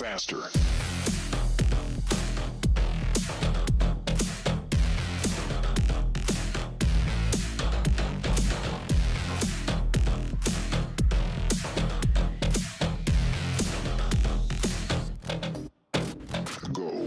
faster. Go.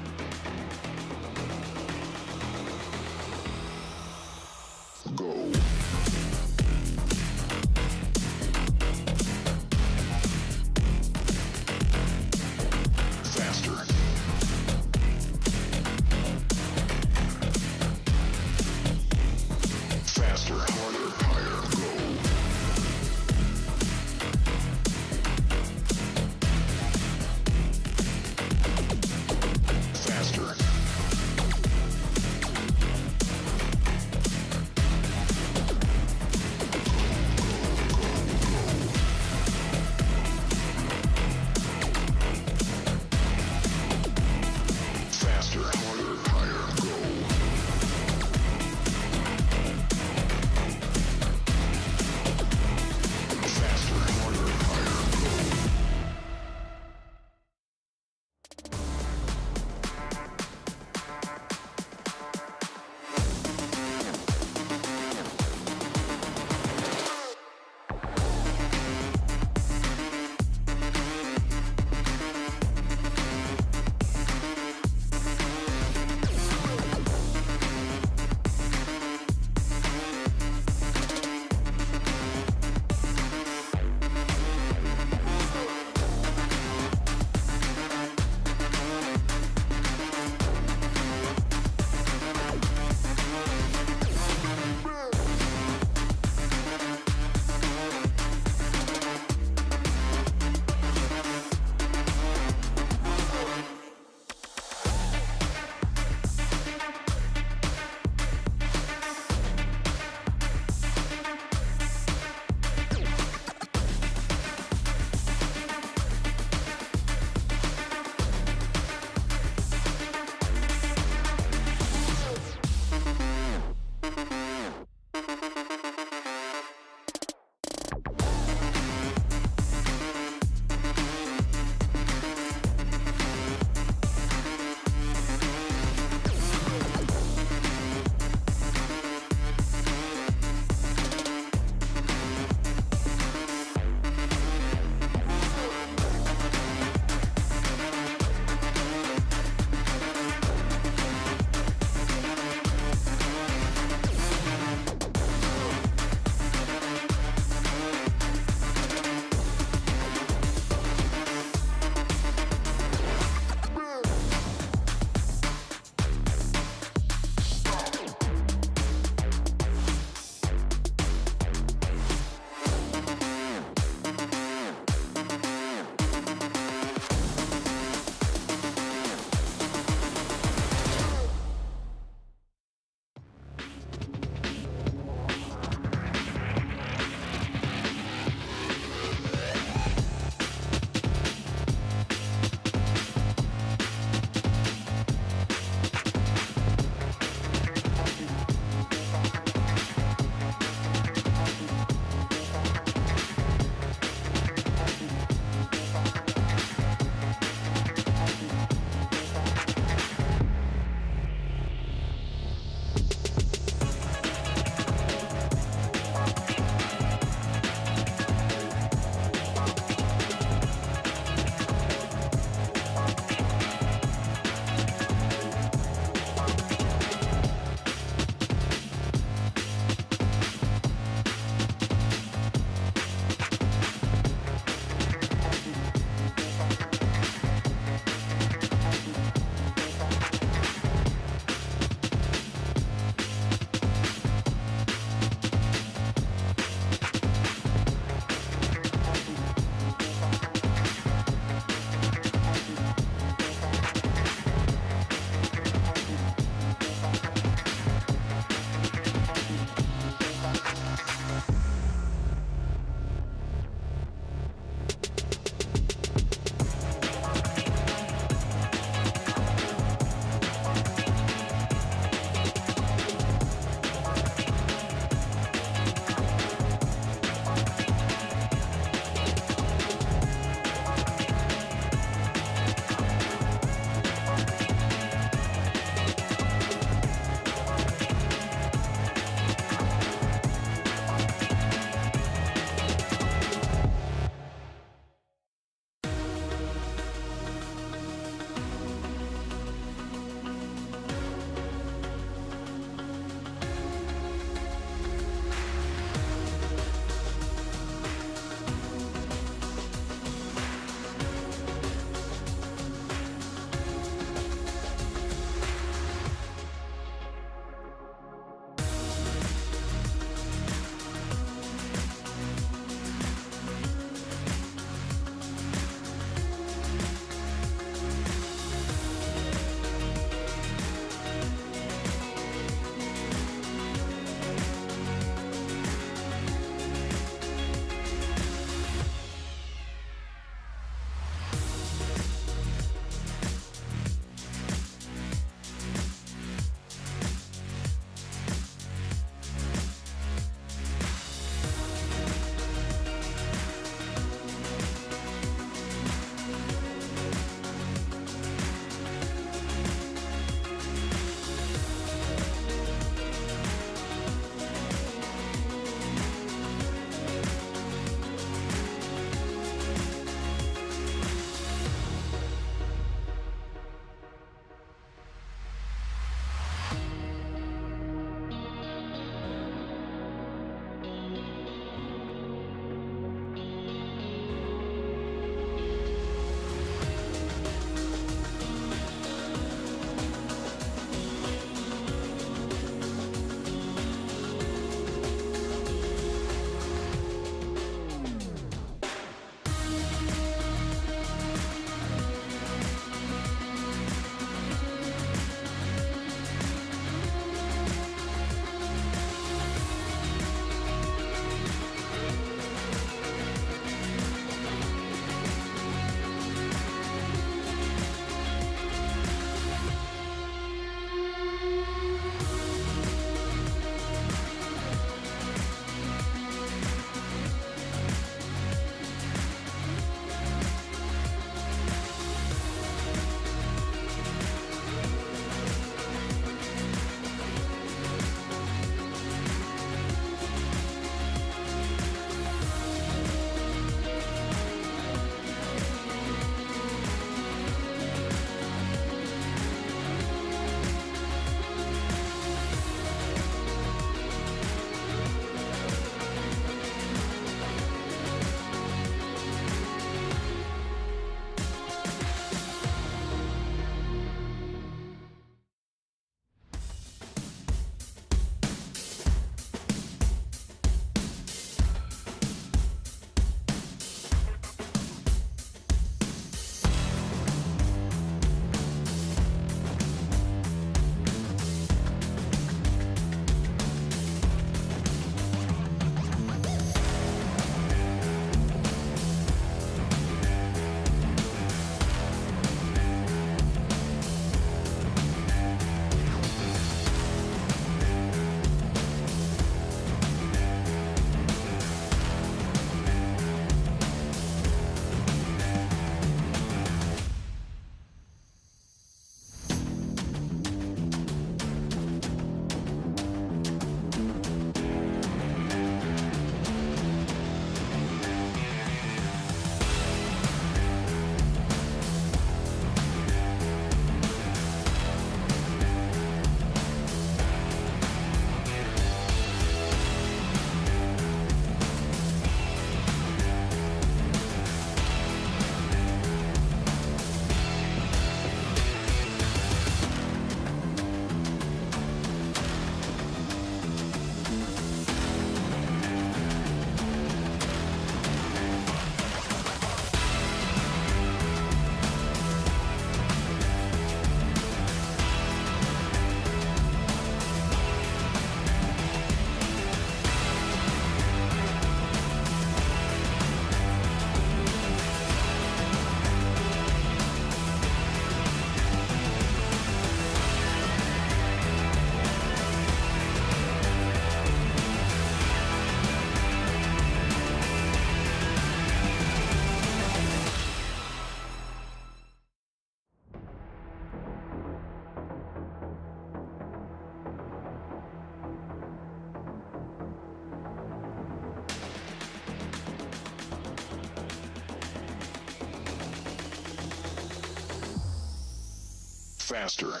faster.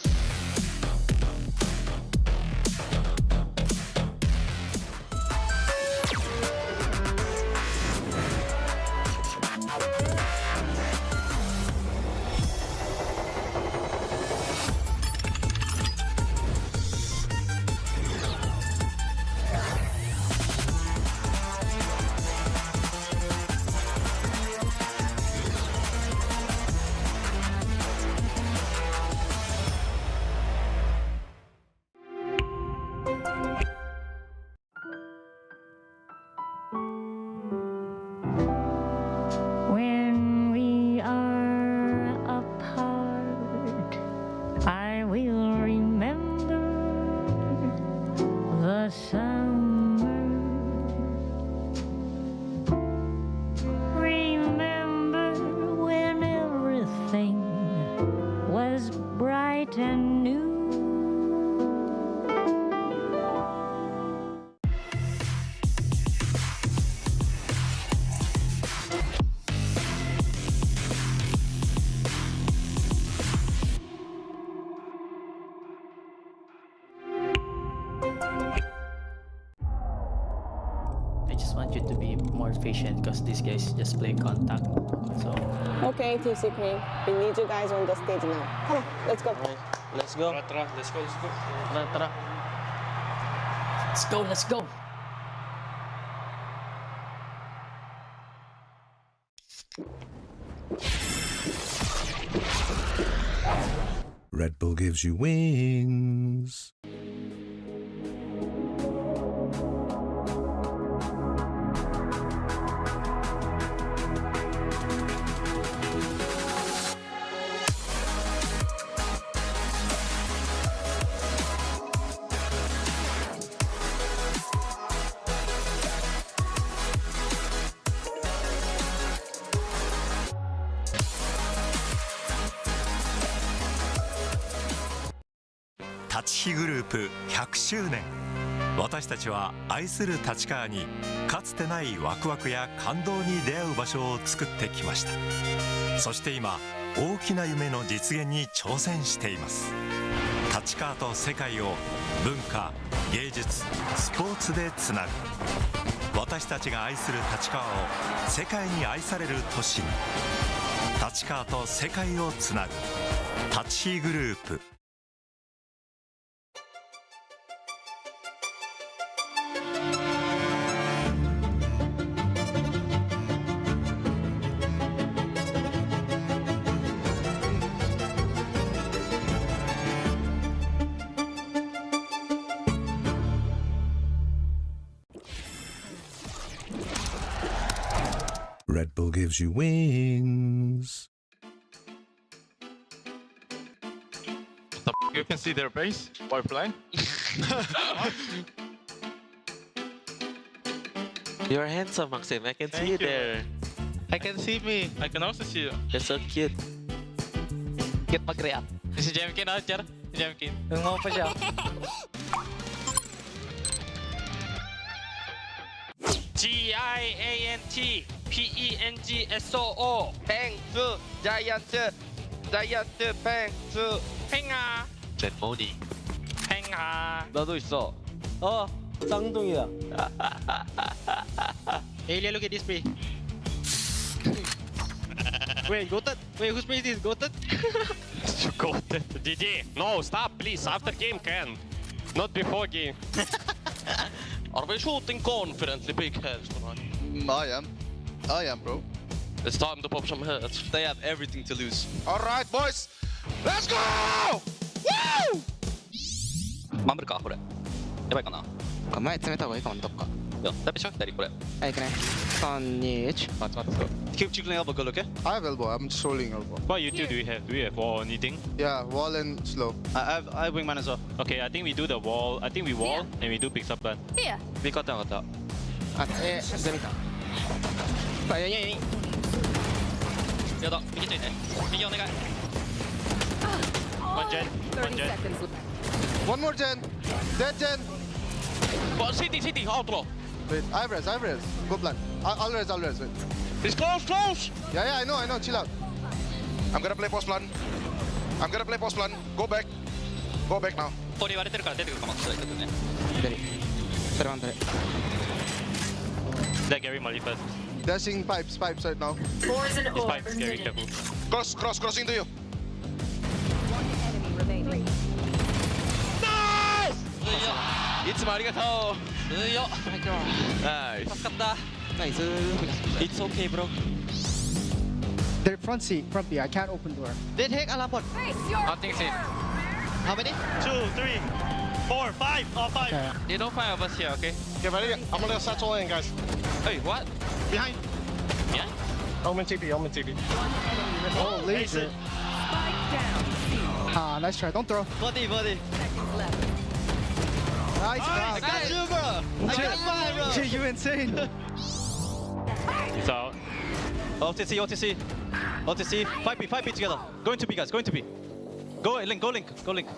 When we are apart, I will remember the summer. Remember when everything was bright and new. I just want you to be more efficient because these guys just play contact. So Okay, Team Secret, we need you guys on the stage now. Come on, let's go. let's go. Tara, let's go. Tara, tara. Let's go. Red Bull gives you wings.立ち日グループ100周年、私たちは愛する立川にかつてないワクワクや感動に出会う場所を作ってきました。そして今大きな夢の実現に挑戦しています。立川と世界を文化、芸術、スポーツでつなぐ、私たちが愛する立川を世界に愛される都市に、立川と世界をつなぐ立ち日グループ。Red Bull gives you wings. You can see their base while flying. You're handsome, Maxim. I can see you Thank you. there. I can see me. I can also see you. You're so cute. Cute mag-react. Si Jemkin out, Char. Si Jemkin. Tungo pa siya. GIANT PENGSOO. Pengsu. Giant. Pengsu. 팽아. Red Moni. 팽아. 나도 있어. 쌍둥이야. Hey, look at this play. Wait, goated. Wait, whose play is this? Goated? Goated. GG. No, stop, please. After game can. Not before game. Are we shooting confidently, big heads? I am, bro. It's time to pop some heads. They have everything to lose. All right, boys. Let's go! Woo! マンブルか、これ。やばいかな。前詰めた方がいいかも、どっか。いや、だいぶしょ、左これ。はい、いくね。3、2、1。待って。Keep jiggling elbow, good, okay? I have elbow. I'm just holding elbow. What YouTube do we have? Do we have wall or anything? Yeah, wall and slow. I have wingman as well. Okay, I think we do the wall. I think we wall and we do picks up plan. 見方なかった。じゃあ見た。いや。やだ、右ついて。右お願い。One gen. One gen. One more gen. Dead gen. City, outlaw. Wait, I have res. Go plan. I'll res. Wait. It's close. Yeah, I know. Chill out. I'm gonna play post plan. I'm gonna play post plan. Go back. Go back now. ここに言われてるから出てくるかもしれないけどね。それワンドレ。 That Gary Molly first. Dashing pipes right now. His pipe is Gary, careful. Crossing to you. いつもありがとう。強っ。ナイス。助かった。ナイス。 It's okay, bro. They're front C, front B. I can't open door. They take alarm bot. Nothing safe. How many? 2, 3, 4, 5. All 5. Okay. They don't find of us here, okay? Get ready. I'm gonna satchel in, guys. Hey, what? Behind. Yeah? Omen TP. Oh, laser. Ah, nice try. Don't throw. Body. Nice. I got you, bro. I got five, bro. Jay, you insane. He's out. OTC. 5B together. Going to B, guys. Going to B. Go link.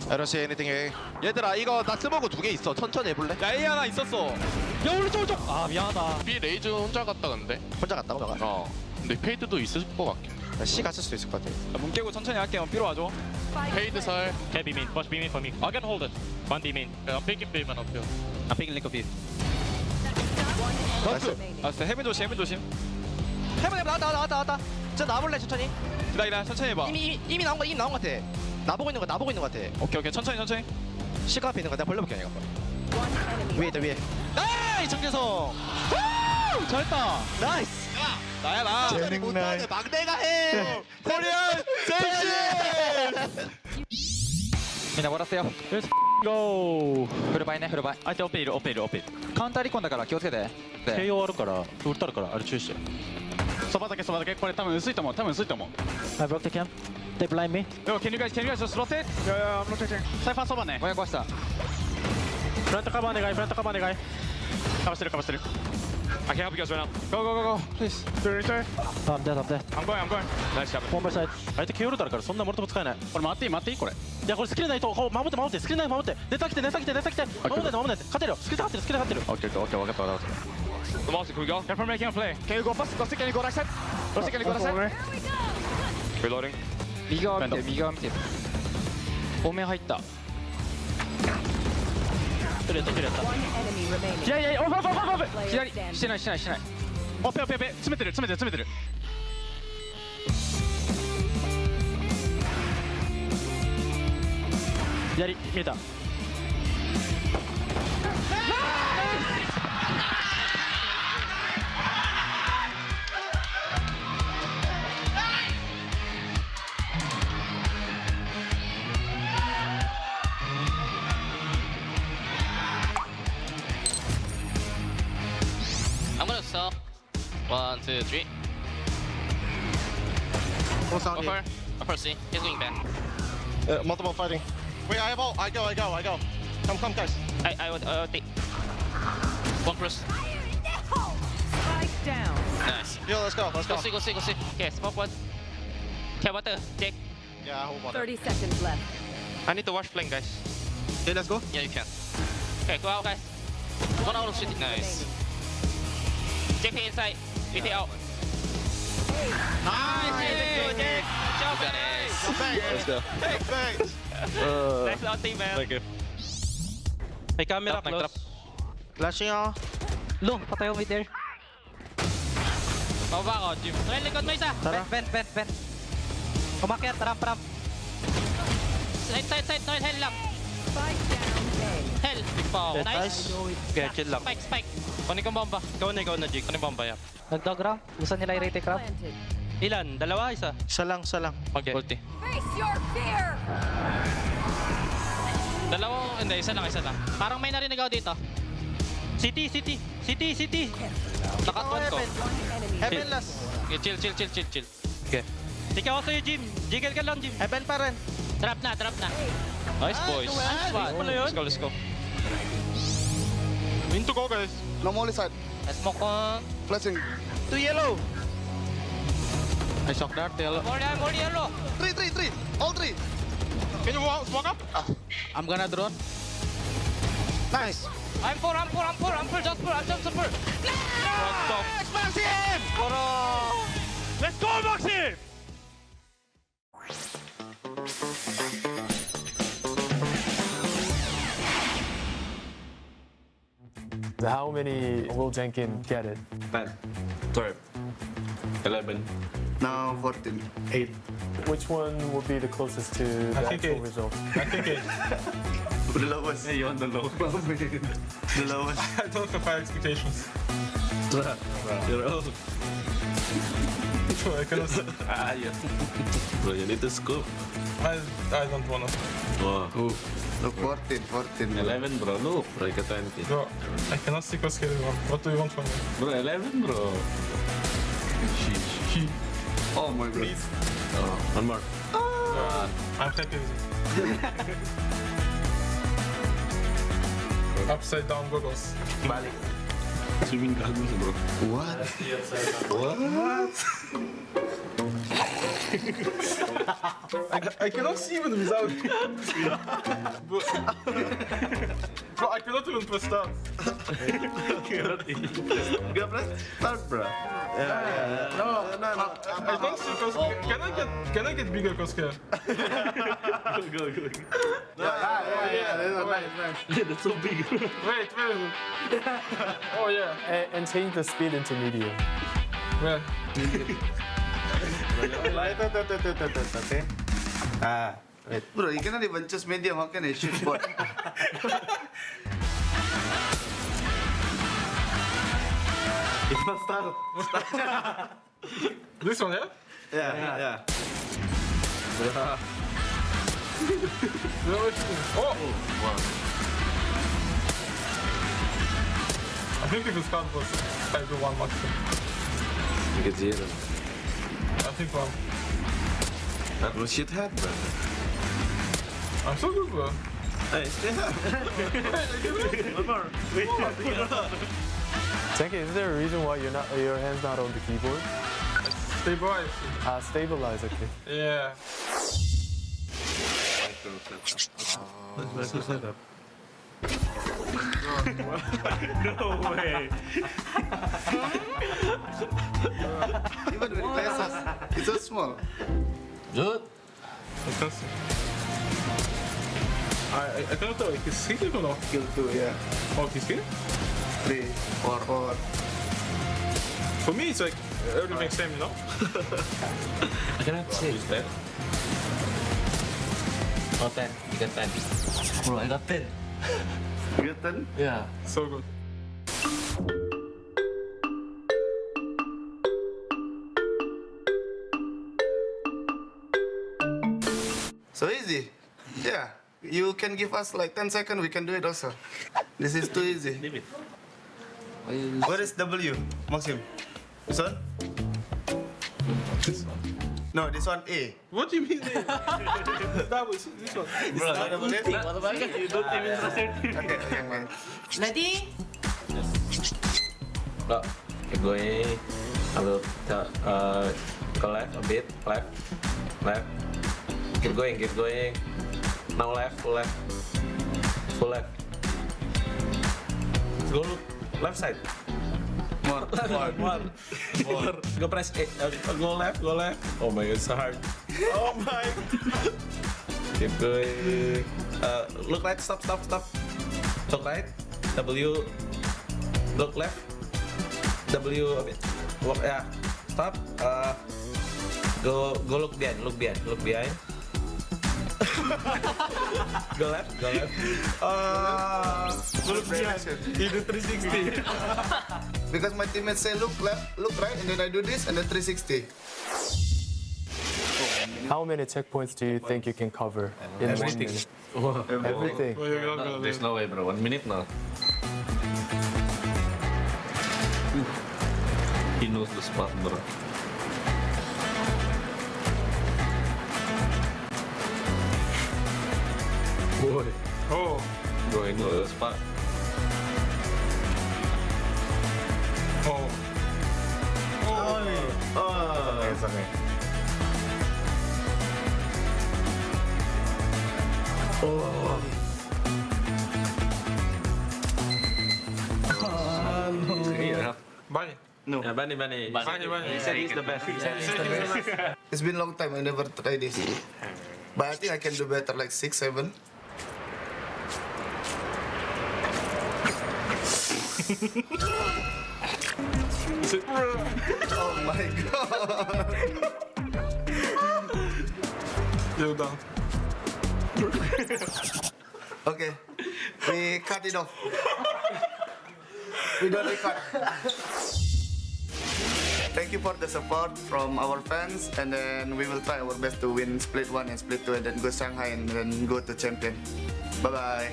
I don't see anything A. 얘들아 이거 나 스모그 2개 있어. 천천히 해볼래? 야, A 하나 있었어. 야, 오른쪽. 아, 미안하다. B 레이즈 혼자 갔다 간대. 혼자 갔다 오다가. 어. 근데 페이드도 있을 것 같긴. C 갔을 수도 있을 것 같아. 문 깨고 천천히 할게요. B로 와줘. 페이드 설. Okay, B main. Watch B main for me. I can hold it. One B main. I'm picking B man up here. I'm picking link of B. 알았어. 해븐 조심. 해븐 나왔다. 진짜 나와볼래 천천히. 기다려. 천천히 해봐. 이미 나온 것 같아. 나보고 있는 것 같아. 오케이. 천천히. C 앞에 있는 거 내가 벌려볼게 이거. 위에 있다 위에. 에이, 정재성. 잘했다. 나이스. 나야. 못하네 막내가 해. 코리안 센시.みんな終わらせよ Let's go. フルバイねフルバイ相手オペいる。カウンターリコンだから気をつけて KO あるから、ウルトあるから、あれ注意して。そばだけ。これ多分薄いと思う。I broke the cam. They blind me. Yo, can you guys just rotate? Yeah, I'm rotating. サイファーそばね。ごめん壊した フラントカバー願い。カバーしてる。I can help you guys right now. Go, please. I'm dead. I'm going. Nice job. One more side. 相手 KO ウルトあるから、そんなモルトも使えない。これ回っていいこれ。いや、これスキルないと、守って。スキルない守って。ネタ来て。守って。勝てるよ。スキル勝ってる。Okay, 分かった。Master, can we go? Careful making a play. Can you go fast? Can you go right side? Can you go right side? Reloading. 右側見て方面入った一人やった。いや、オフ。左してないオペ。詰めてる。左、見えた。I'm gonna sell. 1, 2, 3. Upper C. He's going back. Multiple fighting. Wait, I have ult. I go. Come, guys. I would take. One cross. Nice. Yo, let's go. Go see. Okay, smoke one. Okay, water. Take. Yeah, I hold on. 30 seconds left. I need to watch flank, guys. Okay, let's go. Yeah, you can. Okay, go out, guys. One out of city. Nice. JP inside. VT out. Nice. Good job, guys. Let's go. Thanks. Nice outing, man. Thank you. May camera close. Flashing ako. Long patay ako mid there Baba ako, Jim. Ngayon, likod mo isa. Vent umakyat ramp Side. Hell lang. Hell. Big pow. Nice. Okay, chill lang. Spike. Kunin kong bomba. Ikaw na, Jig. Kunin bomba yan. nagdog ramp gusto nila i-rate ramp Ilan? Dalawa? Isa? Isa lang. Okay. Ulti. Face your fear! Dalawang, hindi, isa lang. Parang may narinig ako dito. City! Nakatuan ko. Heaven last. Okay, chill. Okay. Ikaw sa'yo, Jim. Jiggle ka lang, Jim. Heaven pa rin. Drop na. Nice, boys. Nice one. Ano yun? Let's go. Need to go, guys. No molly side. Smoke on. Flashing. To yellow. I shock that. More yellow. 3. All 3. Can you walk up? I'm gonna drone. Nice. I'm full. Just full. Let's go, Maxim! How many will Jenkins get it? 10, 12, 11. Now 14. 8. Which one will be the closest to the actual result? I think 8. The lowest. Hey, you want the low? The lowest. I don't have high expectations. You're old. I cannot. Yeah. Bro, you need to scoop. I don't wanna. Wow. Look, 14, 14. 11, bro. Look, break a 20. Bro, I cannot see cross carry one. What do you want from me? Bro, 11, bro. He. Oh my god. Please. Oh, one more. I'm happy with it. Upside down goggles. Balik. Swimming goggles, bro. What? What? I cannot see even without. Bro, I cannot even press start. Gak press start, bro. Yeah. No. I don't see cross. Can I get bigger cross care? Go. Yeah. Nice. Yeah, that's so big. Wait. Oh yeah. And change the speed into medium. Where? Okay. Wait. Bro, you cannot even choose medium. How can I shoot bot? It's not start. This one, yeah? Yeah. Oh! Wow. I think if it's hard, was I do one maximum. You get 0. I think one. That was shit head, bro. I'm so good, bro. Hey, stay up. One more. Wait. Jenkins, is there a reason why your hand's not on the keyboard? Stabilize. Stabilize, okay. Yeah. Micro setup. No way. Even with glasses, it's so small. Good. I can see. I cannot tell. He's hitting or not? Kill 2, yeah. Oh, he's hitting? 3, 4. For me, it's like everything same, you know? I cannot see. Is that? Oh, 10. You got 10. Bro, I got 10. You got 10? Yeah. So good. So easy. Yeah. You can give us like 10 seconds, we can do it also. This is too easy. Leave it. What is W, Maxim? This one? No, this one A. What do you mean? That was this one. Bro, not double A? what about you? You don't even trust it. Okay, man. Ready? Bro, keep going. I will go left a bit. Left. Keep going. Now left, full left. Go look, left side. More. Go press A. Go left. Oh my god, it's so hard. Oh my! Keep going. Look right, stop. Look right. W. Look left. W a bit. Walk, yeah. Stop. Go look behind. Look behind. Go left. Look behind. You do 360. Because my teammates say look left, look right, and then I do this, and then 360. How many checkpoints do you think you can cover in 1 minute? Everything. No, there's no way, bro. 1 minute now. He knows the spot, bro. Boy. Oh. Bro, I know the spot. Oh. It's okay. Oh. Yeah. Bunny. No. Yeah, Bunny. He said he's the best. It's been a long time, I never tried this. But I think I can do better, like 6, 7. Oh my god. Okay, we cut it off. We don't record. Thank you for the support from our fans, and then we will try our best to win split 1 and split 2, and then go Shanghai and then go to champion. Bye bye.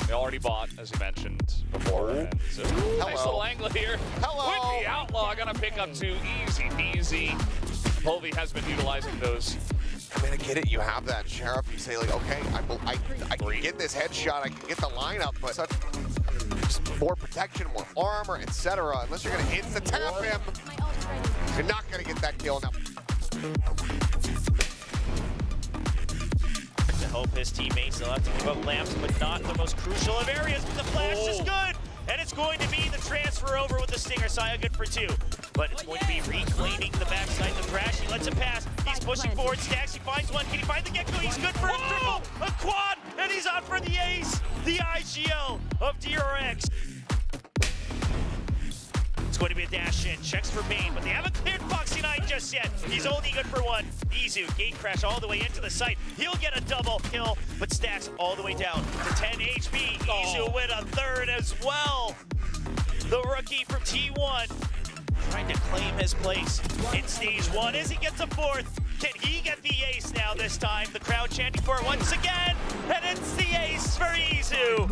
They already bought, as you mentioned before. And so, nice little angle here. Hello. With the Outlaw, gonna pick up 2, easy peasy. Povey has been utilizing those. I mean, I get it. You have that Sheriff. You say, like, okay, I can get this headshot. I can get the lineup, but such more protection, more armor, etc. Unless you're going to insta-tap him, you're not going to get that kill. Now, to help his teammates, they'll have to give up lamps, but not the most crucial of areas. But the flash is good, and it's going to be the transfer over with the Stinger. Saya good for 2. But it's going to be reclaiming the backside. The crash, he lets it pass. He's pushing forward. Stacks, he finds one. Can he find the Gecko? He's good for a triple, a quad, and he's on for the ace. The IGL of PRX. It's going to be a dash in. Checks for main, but they haven't cleared Foxy 9 just yet. He's only good for 1. Izu, gate crash all the way into the site. He'll get a double kill, but Stacks all the way down to 10 HP. Izu with a 3rd as well. The rookie from T1. Trying to claim his place in stage 1 as he gets a 4th. Can he get the ace now this time? The crowd chanting for it once again, and it's the ace for Izu.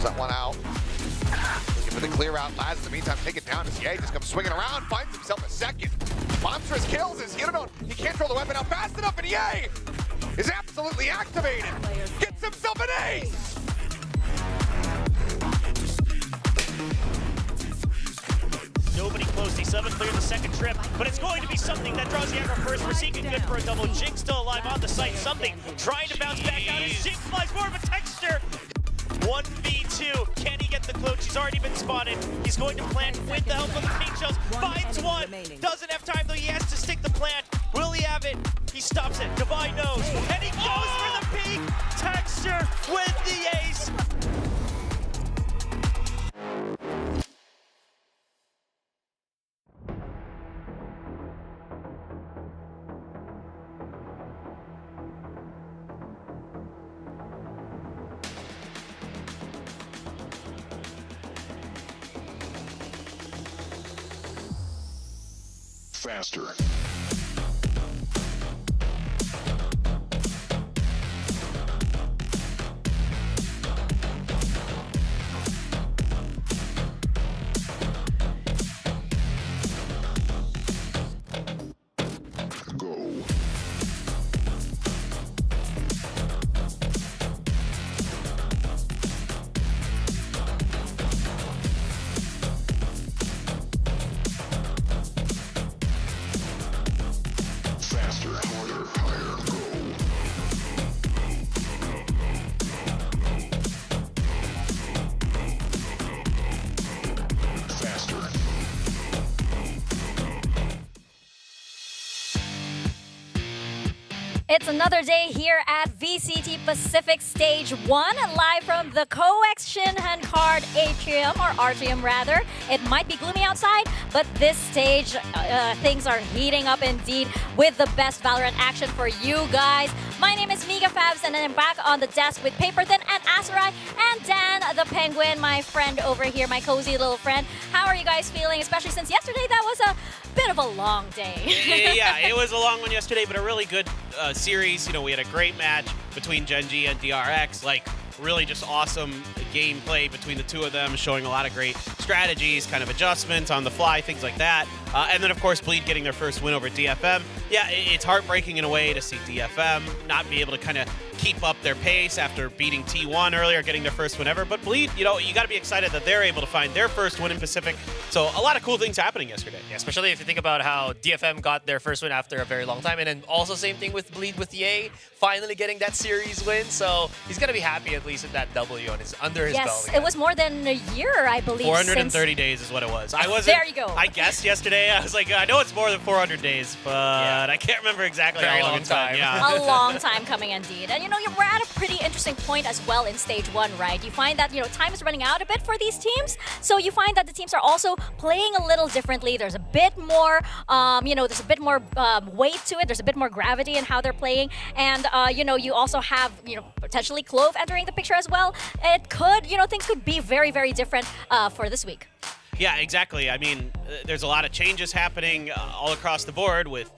pulls that one out. Looking for the clear out. Laz in the meantime take it down as Ye just comes swinging around, finds himself a second. Monstrous kills as Yunadon. He can't throw the weapon out fast enough, and Ye is absolutely activated. Gets himself an ace. Nobody close. D7 cleared the second trip, but it's going to be something that draws the aggro first. Forsaken good for a double. Jing still alive on the site. Something trying to bounce back out as Jing flies more of a texture. 1v2. Can he get the cloak? She's already been spotted. He's going to plant with the help of the paint shells. Finds one. Doesn't have time though. He has to stick the plant. Will he have it? He stops it. Divine knows. And he goes for the peak. Texture with the ace. Faster. Go. Faster, harder, higher, go. Faster. It's another day here at VCT Pacific Stage 1, live from the Coaction Card Atrium, or Atrium rather. It might be gloomy outside, but this stage, things are heating up indeed with the best Valorant action for you guys. My name is Mika Fabs, and I'm back on the desk with Paperthin and Asarai and Dan the Penguin, my friend over here, my cozy little friend. How are you guys feeling, especially since yesterday that was a bit of a long day? Yeah, it was a long one yesterday, but a really good series. You know, we had a great match between Genji and DRX, like really just awesome gameplay between the two of them, showing a lot of great strategies, kind of adjustments on the fly, things like that. And then, of course, Bleed getting their first win over DFM. Yeah, it's heartbreaking in a way to see DFM not be able to kind of keep up their pace after beating T1 earlier, getting their first win ever. But Bleed, you know, you got to be excited that they're able to find their first win in Pacific. So a lot of cool things happening yesterday. Yeah, especially if you think about how DFM got their first win after a very long time. And then also same thing with Bleed with Ye, finally getting that series win. So he's going to be happy at least with that W under his belt. Yes, again. it was more than a year, I believe. 430 days is what it was. I wasn't. There you go. I guessed yesterday. I was like, I know it's more than 400 days, but I can't remember exactly Very how long long it's been. time. Yeah. A long time coming indeed. And you know, we're at a pretty interesting point as well in stage 1, right? You find that, you know, time is running out a bit for these teams. So you find that the teams are also playing a little differently. There's a bit more, you know, there's a bit more weight to it. There's a bit more gravity in how they're playing. And, you know, you also have, you know, potentially Clove entering the picture as well. It could, you know, things could be very, very different for this week. Yeah, exactly. I mean, there's a lot of changes happening all across the board with,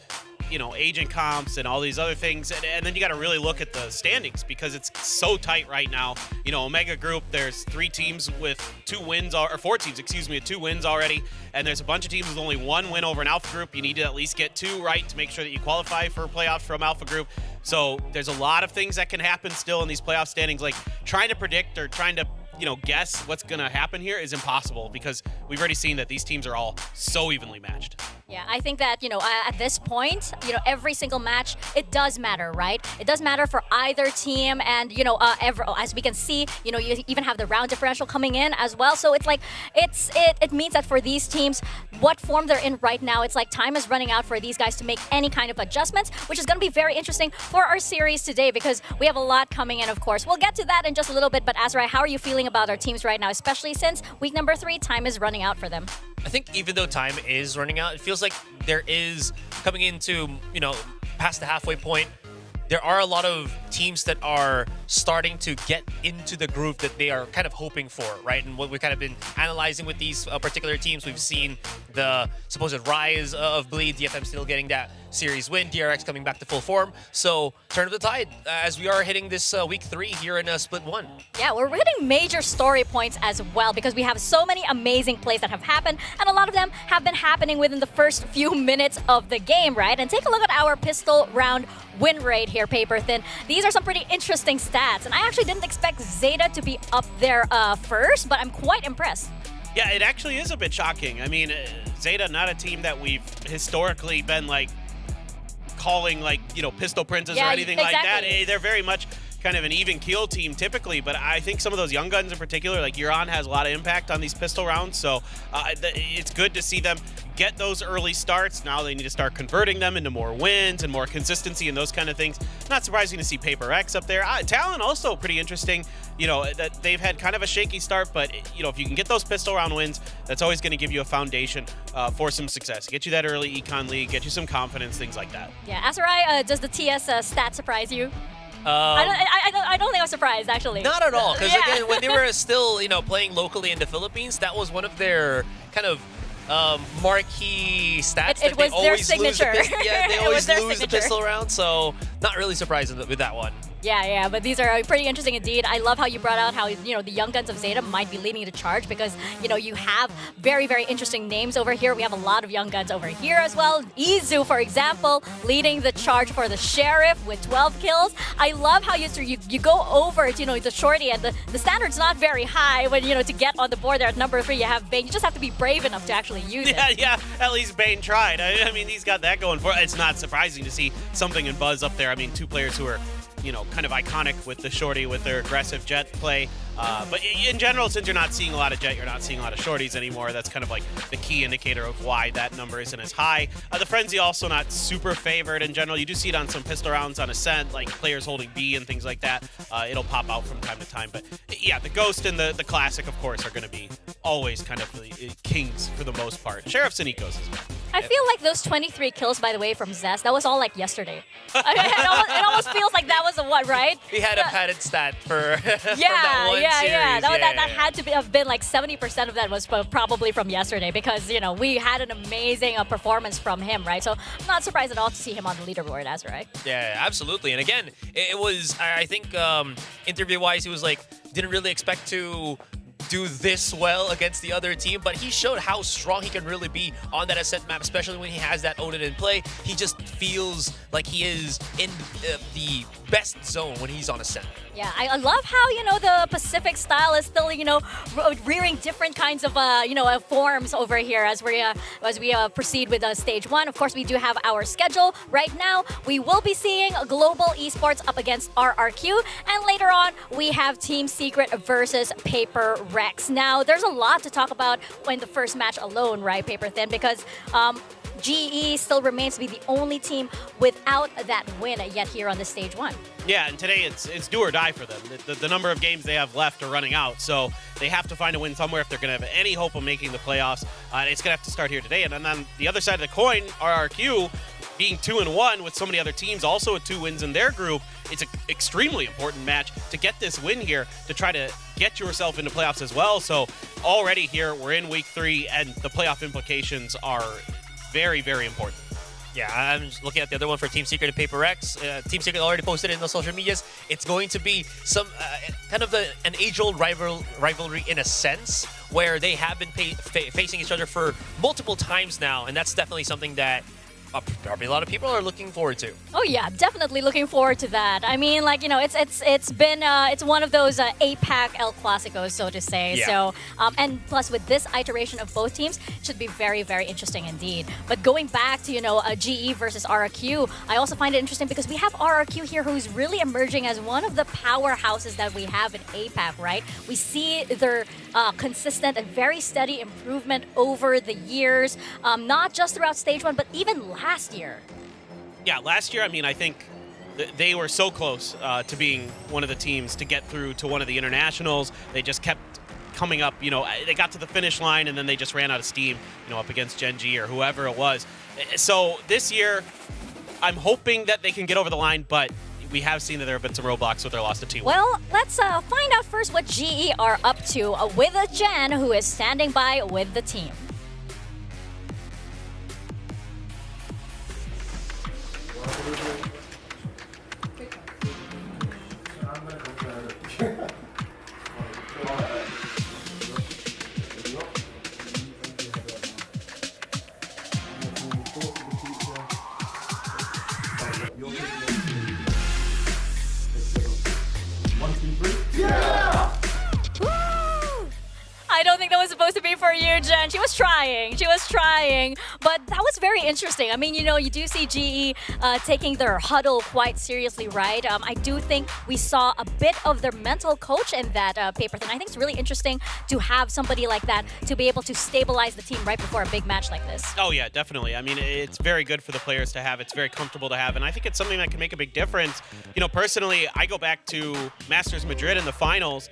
you know, agent comps and all these other things. And then you got to really look at the standings because it's so tight right now. You know, Omega Group, there's 3 teams with 2 wins, or 4 teams, excuse me, with 2 wins already. And there's a bunch of teams with only 1 win over an Alpha Group. You need to at least get 2 right to make sure that you qualify for playoffs from Alpha Group. So there's a lot of things that can happen still in these playoff standings. Like trying to predict or trying to, you know, guess what's going to happen here is impossible because we've already seen that these teams are all so evenly matched. Yeah, I think that, you know, at this point, you know, every single match, it does matter, right? It does matter for either team. And, you know, as we can see, you know, you even have the round differential coming in as well. So it's like, it means that for these teams, what form they're in right now, it's like time is running out for these guys to make any kind of adjustments, which is going to be very interesting for our series today because we have a lot coming in, of course. We'll get to that in just a little bit. But Azrai, how are you feeling about our teams right now, especially since week number 3, time is running out for them? I think even though time is running out, it feels like there is coming into, you know, past the halfway point. There are a lot of teams that are starting to get into the groove that they are kind of hoping for, right? And what we've kind of been analyzing with these particular teams, we've seen the supposed rise of Bleed, DFM still getting that series win, DRX coming back to full form. So turn of the tide as we are hitting this week 3 here in Split 1. Yeah, we're hitting major story points as well because we have so many amazing plays that have happened, and a lot of them have been happening within the first few minutes of the game, right? And take a look at our pistol round win rate here, Paper Thin. These are some pretty interesting stats, and I actually didn't expect Zeta to be up there first, but I'm quite impressed. Yeah, it actually is a bit shocking. I mean, Zeta, not a team that we've historically been like calling like, you know, pistol princes or anything like that. They're very much kind of an even keel team typically, but I think some of those young guns in particular, like Euron, has a lot of impact on these pistol rounds. So it's good to see them get those early starts. Now they need to start converting them into more wins and more consistency and those kind of things. Not surprising to see Paper X up there. Talon also pretty interesting. You know, that they've had kind of a shaky start, but, you know, if you can get those pistol round wins, that's always going to give you a foundation for some success. Get you that early Econ League, get you some confidence, things like that. Yeah, Azrai, does the TS stat surprise you? I don't think I'm surprised, actually. Not at all, because again, when they were still, you know, playing locally in the Philippines, that was one of their kind of marquee stats. It was their signature. They always lose the pistol round, so not really surprised with that one. Yeah, but these are pretty interesting indeed. I love how you brought out how, you know, the young guns of Zeta might be leading the charge because, you know, you have very, very interesting names over here. We have a lot of young guns over here as well. Izu, for example, leading the charge for the Sheriff with 12 kills. I love how you go over to, you know, the shorty, and the standard's not very high when, you know, to get on the board there at number 3. You have Bane. You just have to be brave enough to actually use it. Yeah, at least Bane tried. I mean, he's got that going for it. It's not surprising to see something in Buzz up there. I mean, 2 players who are, you know, kind of iconic with the shorty with their aggressive jet play. But in general, since you're not seeing a lot of jet, you're not seeing a lot of shorties anymore. That's kind of like the key indicator of why that number isn't as high. The Frenzy also not super favored in general. You do see it on some pistol rounds on Ascent, like players holding B and things like that. It'll pop out from time to time. But yeah, the Ghost and the Classic, of course, are going to be always kind of the kings for the most part. Sheriffs and Ecos as well. I feel like those 23 kills, by the way, from Zest, that was all like yesterday. It almost feels like that was a what, right? He had a padded stat for that one series. That had to have been like 70% of that was probably from yesterday because, you know, we had an amazing performance from him, right? So I'm not surprised at all to see him on the leaderboard, Azrai. Yeah, absolutely. And again, it was, I think, interview-wise, he was like, didn't really expect to do this well against the other team, but he showed how strong he can really be on that ascent map, especially when he has that Odin in play. He just feels like he is in the best zone when he's on ascent. Yeah, I love how, the Pacific style is still, rearing different kinds of, forms over here as we proceed with stage 1. Of course, we do have our schedule right now. We will be seeing Global Esports up against RRQ, and later on, we have Team Secret versus PRX. Now, there's a lot to talk about in the first match alone, right, Paper Thin, because GE still remains to be the only team without that win yet here on the stage 1. Yeah, and today it's do or die for them. The number of games they have left are running out, so they have to find a win somewhere if they're going to have any hope of making the playoffs. It's going to have to start here today. And then on the other side of the coin, RRQ being 2-1 with so many other teams also with 2 wins in their group, it's an extremely important match to get this win here to try to get yourself into playoffs as well. So already here, we're in week 3, and the playoff implications are very, very important. Yeah, I'm just looking at the other one for Team Secret and PRX. Team Secret already posted it in the social medias. It's going to be some kind of an age-old rivalry in a sense, where they have been facing each other for multiple times now, and that's definitely something that probably a lot of people are looking forward to. Oh yeah, definitely looking forward to that. I mean, it's one of those APAC El Clasicos, so to say. Yeah. So and plus with this iteration of both teams, it should be very, very interesting indeed. But going back to GE versus RRQ, I also find it interesting because we have RRQ here who's really emerging as one of the powerhouses that we have in APAC, right? We see their consistent and very steady improvement over the years, not just throughout stage 1, but even last year. Yeah, last year, I mean, I think they were so close to being one of the teams to get through to one of the internationals. They just kept coming up, they got to the finish line and then they just ran out of steam, up against Gen G or whoever it was. So this year, I'm hoping that they can get over the line, but we have seen that there have been some roadblocks with their loss to T1. Well, let's find out first what GE are up to with Jen, who is standing by with the team. I don't think that was supposed to be for you, Jen. She was trying. But that was very interesting. I mean, you do see GE taking their huddle quite seriously, right? I do think we saw a bit of their mental coach in that paper. And I think it's really interesting to have somebody like that to be able to stabilize the team right before a big match like this. Oh, yeah, definitely. I mean, it's very good for the players to have. It's very comfortable to have. And I think it's something that can make a big difference. Personally, I go back to Masters Madrid in the finals,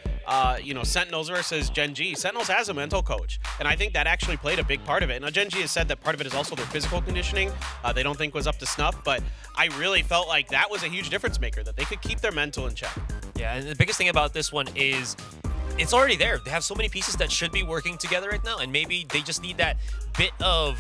Sentinels versus Gen G. Sentinels has a mental coach, and I think that actually played a big part of it. Now, Gen G has said that part of it is also their physical conditioning. They don't think was up to snuff, but I really felt like that was a huge difference maker, that they could keep their mental in check. Yeah, and the biggest thing about this one is it's already there. They have so many pieces that should be working together right now, and maybe they just need that bit of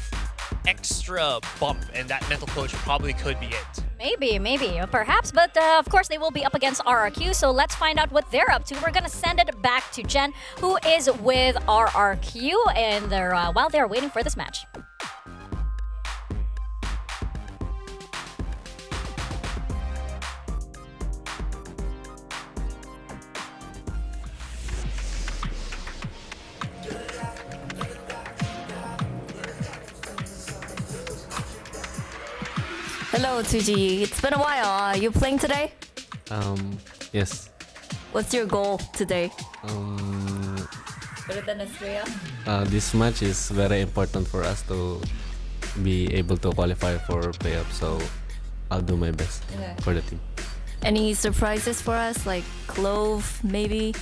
extra bump, and that mental coach probably could be it. Maybe, perhaps. But of course, they will be up against RRQ, so let's find out what they're up to. We're going to send it back to Jen, who is with RRQ, and while they're waiting for this match. Hello, 2G. It's been a while. Are you playing today? Yes. What's your goal today? Better than Australia? This match is very important for us to be able to qualify for playoffs, so I'll do my best for the team. Any surprises for us, like Clove, maybe?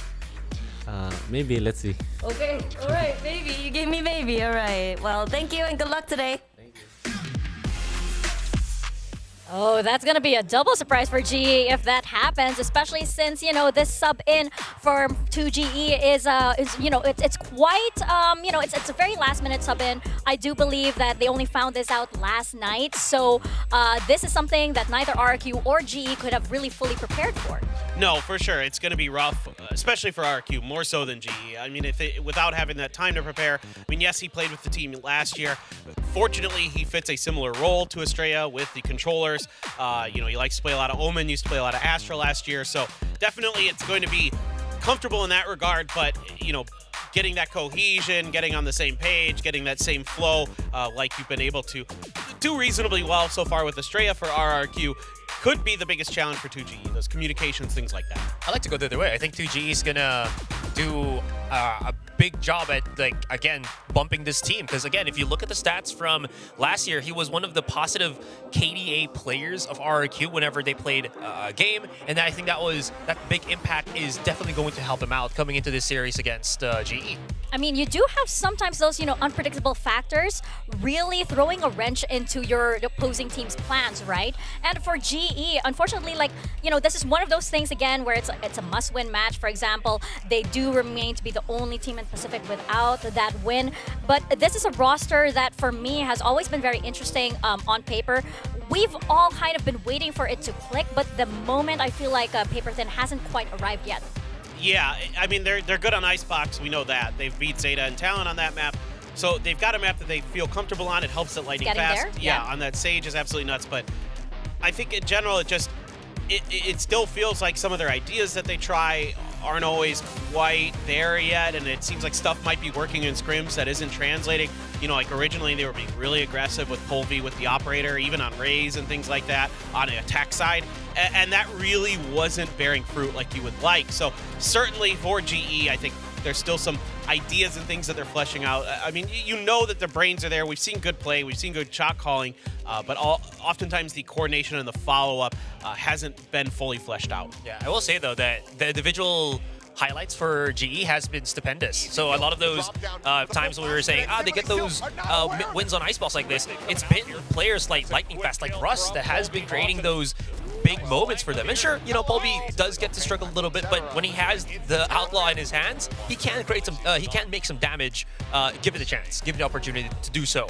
Maybe, let's see. Okay, alright, maybe. You gave me maybe, alright. Well, thank you and good luck today. Oh, that's going to be a double surprise for GE if that happens, especially since, this sub-in for 2GE is it's quite, it's a very last-minute sub-in. I do believe that they only found this out last night, so this is something that neither RRQ or GE could have really fully prepared for. No, for sure. It's going to be rough, especially for RRQ, more so than GE. I mean, without having that time to prepare, yes, he played with the team last year. Fortunately, he fits a similar role to Estrella with the controllers. He likes to play a lot of Omen, used to play a lot of Astra last year, so definitely it's going to be comfortable in that regard, but, getting that cohesion, getting on the same page, getting that same flow, like you've been able to do reasonably well so far with Estrella for RRQ, could be the biggest challenge for 2GE, those communications, things like that. I like to go the other way. I think 2GE is going to do a big job at, again, bumping this team. Because, again, if you look at the stats from last year, he was one of the positive KDA players of RRQ whenever they played a game. And I think that big impact is definitely going to help him out coming into this series against GE. I mean, you do have sometimes those, unpredictable factors really throwing a wrench into your opposing team's plans, right? And for GE, unfortunately, this is one of those things, again, where it's a must-win match. For example, they do remain to be the only team in Pacific without that win. But this is a roster that, for me, has always been very interesting on paper. We've all kind of been waiting for it to click, but the moment I feel like Paper Thin hasn't quite arrived yet. Yeah, I mean, they're good on Icebox. We know that. They've beat Zeta and Talon on that map. So they've got a map that they feel comfortable on. It helps at lightning fast. There? Yeah, on that Sage is absolutely nuts. But I think in general, it still feels like some of their ideas that they try aren't always quite there yet, and it seems like stuff might be working in scrims that isn't translating. Originally they were being really aggressive with Polvi, with the operator, even on Raze and things like that on the attack side, and that really wasn't bearing fruit like you would like. So certainly for GE, I think there's still some ideas and things that they're fleshing out. I mean, that their brains are there. We've seen good play. We've seen good shot calling, but oftentimes the coordination and the follow-up hasn't been fully fleshed out. Yeah, I will say, though, that the individual highlights for GE has been stupendous. So a lot of those times when we were saying, they get those wins on Iceballs like this, it's been players like Lightning Fast, like Russ, that has been creating those big moments for them. And sure, Polvi does get to struggle a little bit, but when he has the Outlaw in his hands, he can create some, he can make some damage. Give it a chance, give it the opportunity to do so.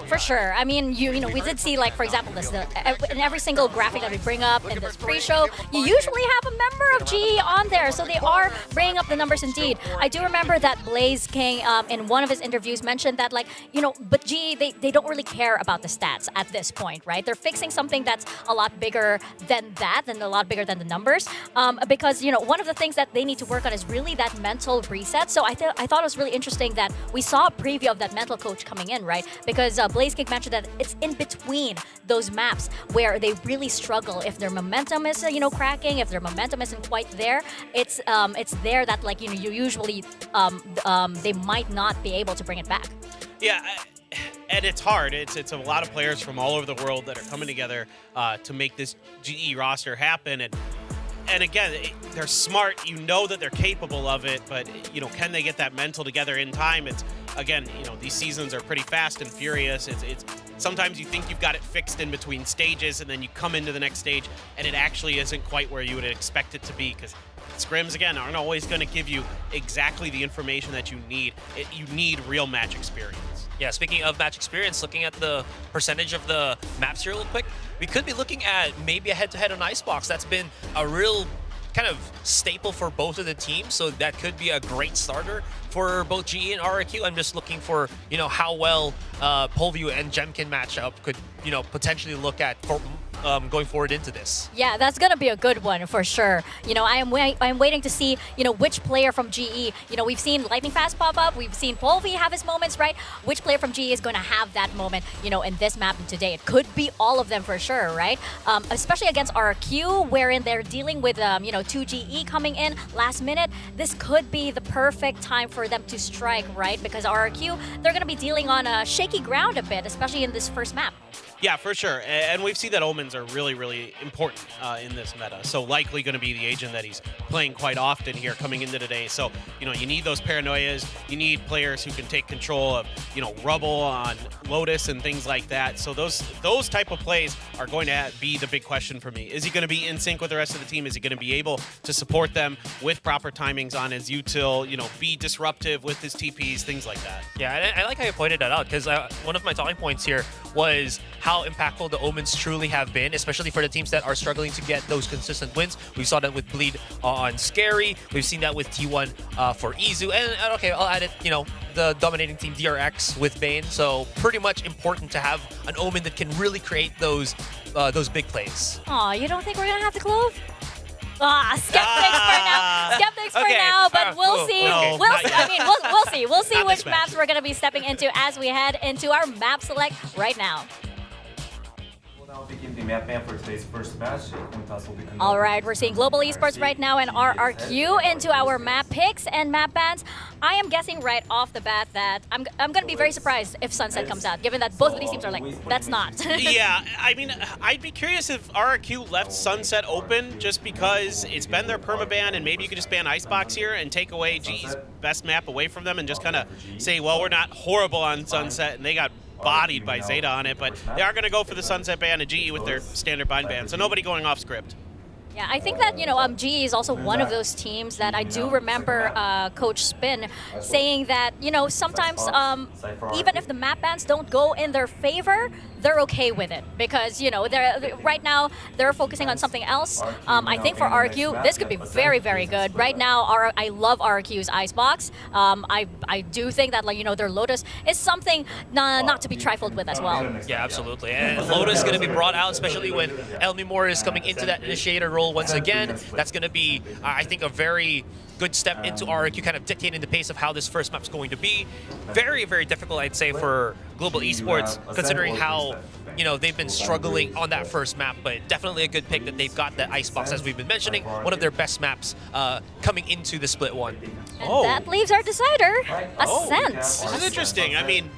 For sure. I mean, we did see, for example, in every single graphic that we bring up in this pre-show, you usually have a member of GE on there, so they are bringing up the numbers indeed. I do remember that Blaze King, in one of his interviews, mentioned that, but GE, they don't really care about the stats at this point, right? They're fixing something that's a lot bigger than a lot bigger than the numbers, because one of the things that they need to work on is really that mental reset. So I thought it was really interesting that we saw a preview of that mental coach coming in, right? Because Blaze King mentioned that it's in between those maps where they really struggle. If their momentum is cracking, if their momentum isn't quite there, it's there that you usually they might not be able to bring it back. Yeah. And it's hard. It's a lot of players from all over the world that are coming together to make this GE roster happen. And again, they're smart. That they're capable of it, but can they get that mental together in time? It's again, these seasons are pretty fast and furious. It's sometimes you think you've got it fixed in between stages, and then you come into the next stage, and it actually isn't quite where you would expect it to be, because scrims, again, aren't always going to give you exactly the information that you need. You need real match experience. Yeah, speaking of match experience, looking at the percentage of the maps here real quick, we could be looking at maybe a head-to-head on Icebox. That's been a real kind of staple for both of the teams, so that could be a great starter for both GE and RRQ. I'm just looking for, how well Polview and Gem can match up, could, potentially look at for going forward into this. Yeah, that's gonna be a good one for sure. I'm waiting to see, which player from GE. We've seen Lightning Fast pop up. We've seen Polvi have his moments, right? Which player from GE is gonna have that moment, in this map today? It could be all of them for sure, right? Especially against RQ, wherein they're dealing with, 2GE coming in last minute. This could be the perfect time for them to strike, right? Because RQ, they're gonna be dealing on shaky ground a bit, especially in this first map. Yeah, for sure. And we've seen that Omens are really, really important in this meta. So likely going to be the agent that he's playing quite often here coming into today. So, you need those paranoias. You need players who can take control of, Rubble on Lotus and things like that. So those type of plays are going to be the big question for me. Is he going to be in sync with the rest of the team? Is he going to be able to support them with proper timings on his util, be disruptive with his TPs, things like that? Yeah, and I like how you pointed that out, because one of my talking points here was how impactful the Omens truly have been, especially for the teams that are struggling to get those consistent wins. We saw that with Bleed on Scary. We've seen that with T1 for Izu. And okay, I'll add it, the dominating team DRX with Bane. So pretty much important to have an Omen that can really create those big plays. Aw, you don't think we're going to have to Clove? Skeptics for now. Skeptics for now, but we'll see. No, we'll see. I mean, we'll see. We'll see Not which this match. maps we're going to be stepping into as we head into our map select right now. We'll now begin the map ban for today's first match. All right, we're seeing Global Esports right now and RRQ into our map picks and map bans. I am guessing right off the bat that I'm going to be very surprised if Sunset comes out, given that both of these teams are like, that's not. Yeah, I mean, I'd be curious if RRQ left Sunset open just because it's been their permaban, and maybe you could just ban Icebox here and take away GE's best map away from them and just kind of say, well, we're not horrible on Sunset, and they got bodied by Zeta on it, but they are going to go for the Sunset ban and GE with their standard bind ban, so nobody going off script. Yeah, I think that, GE is also one of those teams that I do remember Coach Spin saying that, sometimes even if the map bans don't go in their favor, they're okay with it because, right now they're focusing on something else. I think for RRQ, this could be very, very good. Right now, I love RRQ's Icebox. I do think that, their Lotus is something not to be trifled with as well. Yeah, absolutely. And Lotus is going to be brought out, especially when Elmimor is coming into that initiator role once again. That's going to be, I think, a very good step into RRQ, kind of dictating the pace of how this first map's going to be. Very, very difficult, I'd say, for Global Esports, considering how, they've been struggling on that first map, but definitely a good pick that they've got that Icebox, as we've been mentioning, one of their best maps coming into the split one. And that leaves our decider, Ascent. This is interesting. I mean,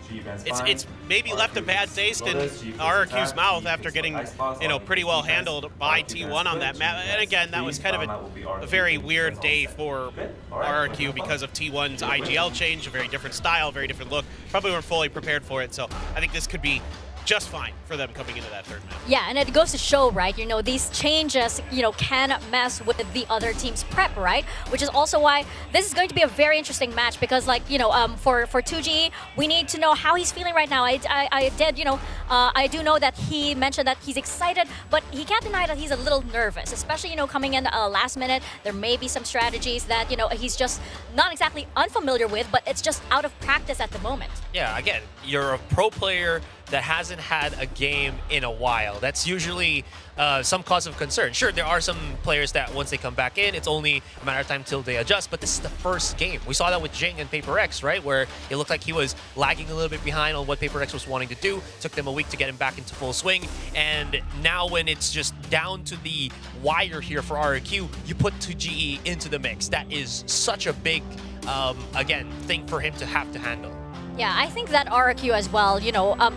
it's maybe left a bad taste in RRQ's mouth after getting, pretty well handled by T1 on that map. And again, that was kind of a very weird day for RRQ because of T1's IGL change, a very different style, very different look. Probably weren't fully prepared for it, so I think this could be just fine for them coming into that third map. Yeah, and it goes to show, right, these changes, can mess with the other team's prep, right? Which is also why this is going to be a very interesting match because, for 2G, we need to know how he's feeling right now. I do know that he mentioned that he's excited, but he can't deny that he's a little nervous, especially, coming in last minute. There may be some strategies that, he's just not exactly unfamiliar with, but it's just out of practice at the moment. Yeah, again, you're a pro player that hasn't had a game in a while. That's usually some cause of concern. Sure, there are some players that once they come back in, it's only a matter of time till they adjust, but this is the first game. We saw that with Jing and PRX, right? Where it looked like he was lagging a little bit behind on what PRX was wanting to do. Took them a week to get him back into full swing. And now when it's just down to the wire here for RRQ, you put 2GE into the mix. That is such a big, again, thing for him to have to handle. Yeah, I think that RRQ as well,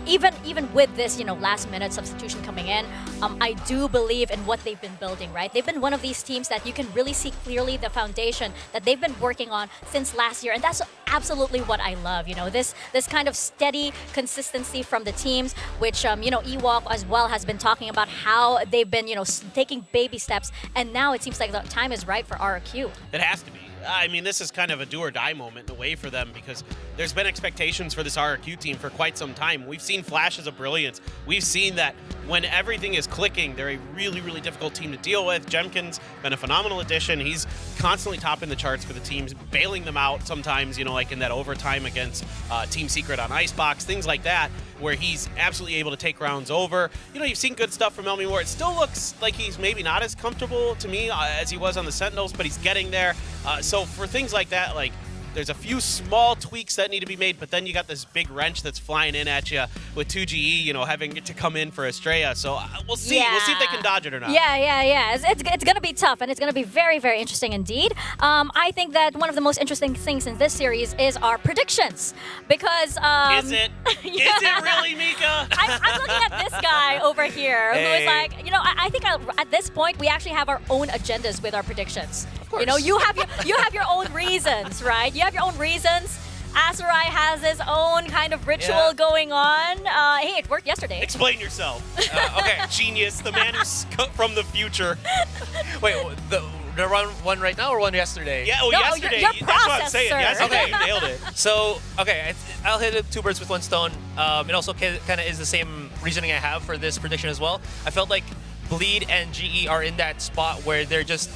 even with this, last minute substitution coming in, I do believe in what they've been building, right? They've been one of these teams that you can really see clearly the foundation that they've been working on since last year. And that's absolutely what I love, this kind of steady consistency from the teams, which, Ewok as well has been talking about how they've been, taking baby steps. And now it seems like the time is right for RRQ. It has to be. I mean, this is kind of a do or die moment in a way for them because there's been expectations for this RRQ team for quite some time. We've seen flashes of brilliance. We've seen that when everything is clicking, they're a really, really difficult team to deal with. Jemkin's been a phenomenal addition. He's constantly topping the charts for the teams, bailing them out sometimes, like in that overtime against Team Secret on Icebox, things like that, where he's absolutely able to take rounds over. You've seen good stuff from Elmimor. It still looks like he's maybe not as comfortable to me as he was on the Sentinels, but he's getting there. So for things like that, there's a few small tweaks that need to be made, but then you got this big wrench that's flying in at you with 2GE, having to come in for Estrella. So we'll see. Yeah. We'll see if they can dodge it or not. Yeah. It's going to be tough, and it's going to be very, very interesting indeed. I think that one of the most interesting things in this series is our predictions, because is it? Is it really, Mika? I I'm looking at this guy over here who is like, you know, I think at this point we actually have our own agendas with our predictions. Of course. You know, you have your own reasons, right? You have your own reasons. Azurai has his own kind of ritual going on. Hey, it worked yesterday. Explain yourself. Okay, genius, the man who's from the future. Wait, the one right now or one yesterday? Yeah, no, yesterday. Your That's what I'm saying. sir. Yesterday, you nailed it. So, okay, I'll hit it 2 birds with 1 stone. It also kind of is the same reasoning I have for this prediction as well. I felt like Bleed and GE are in that spot where they're just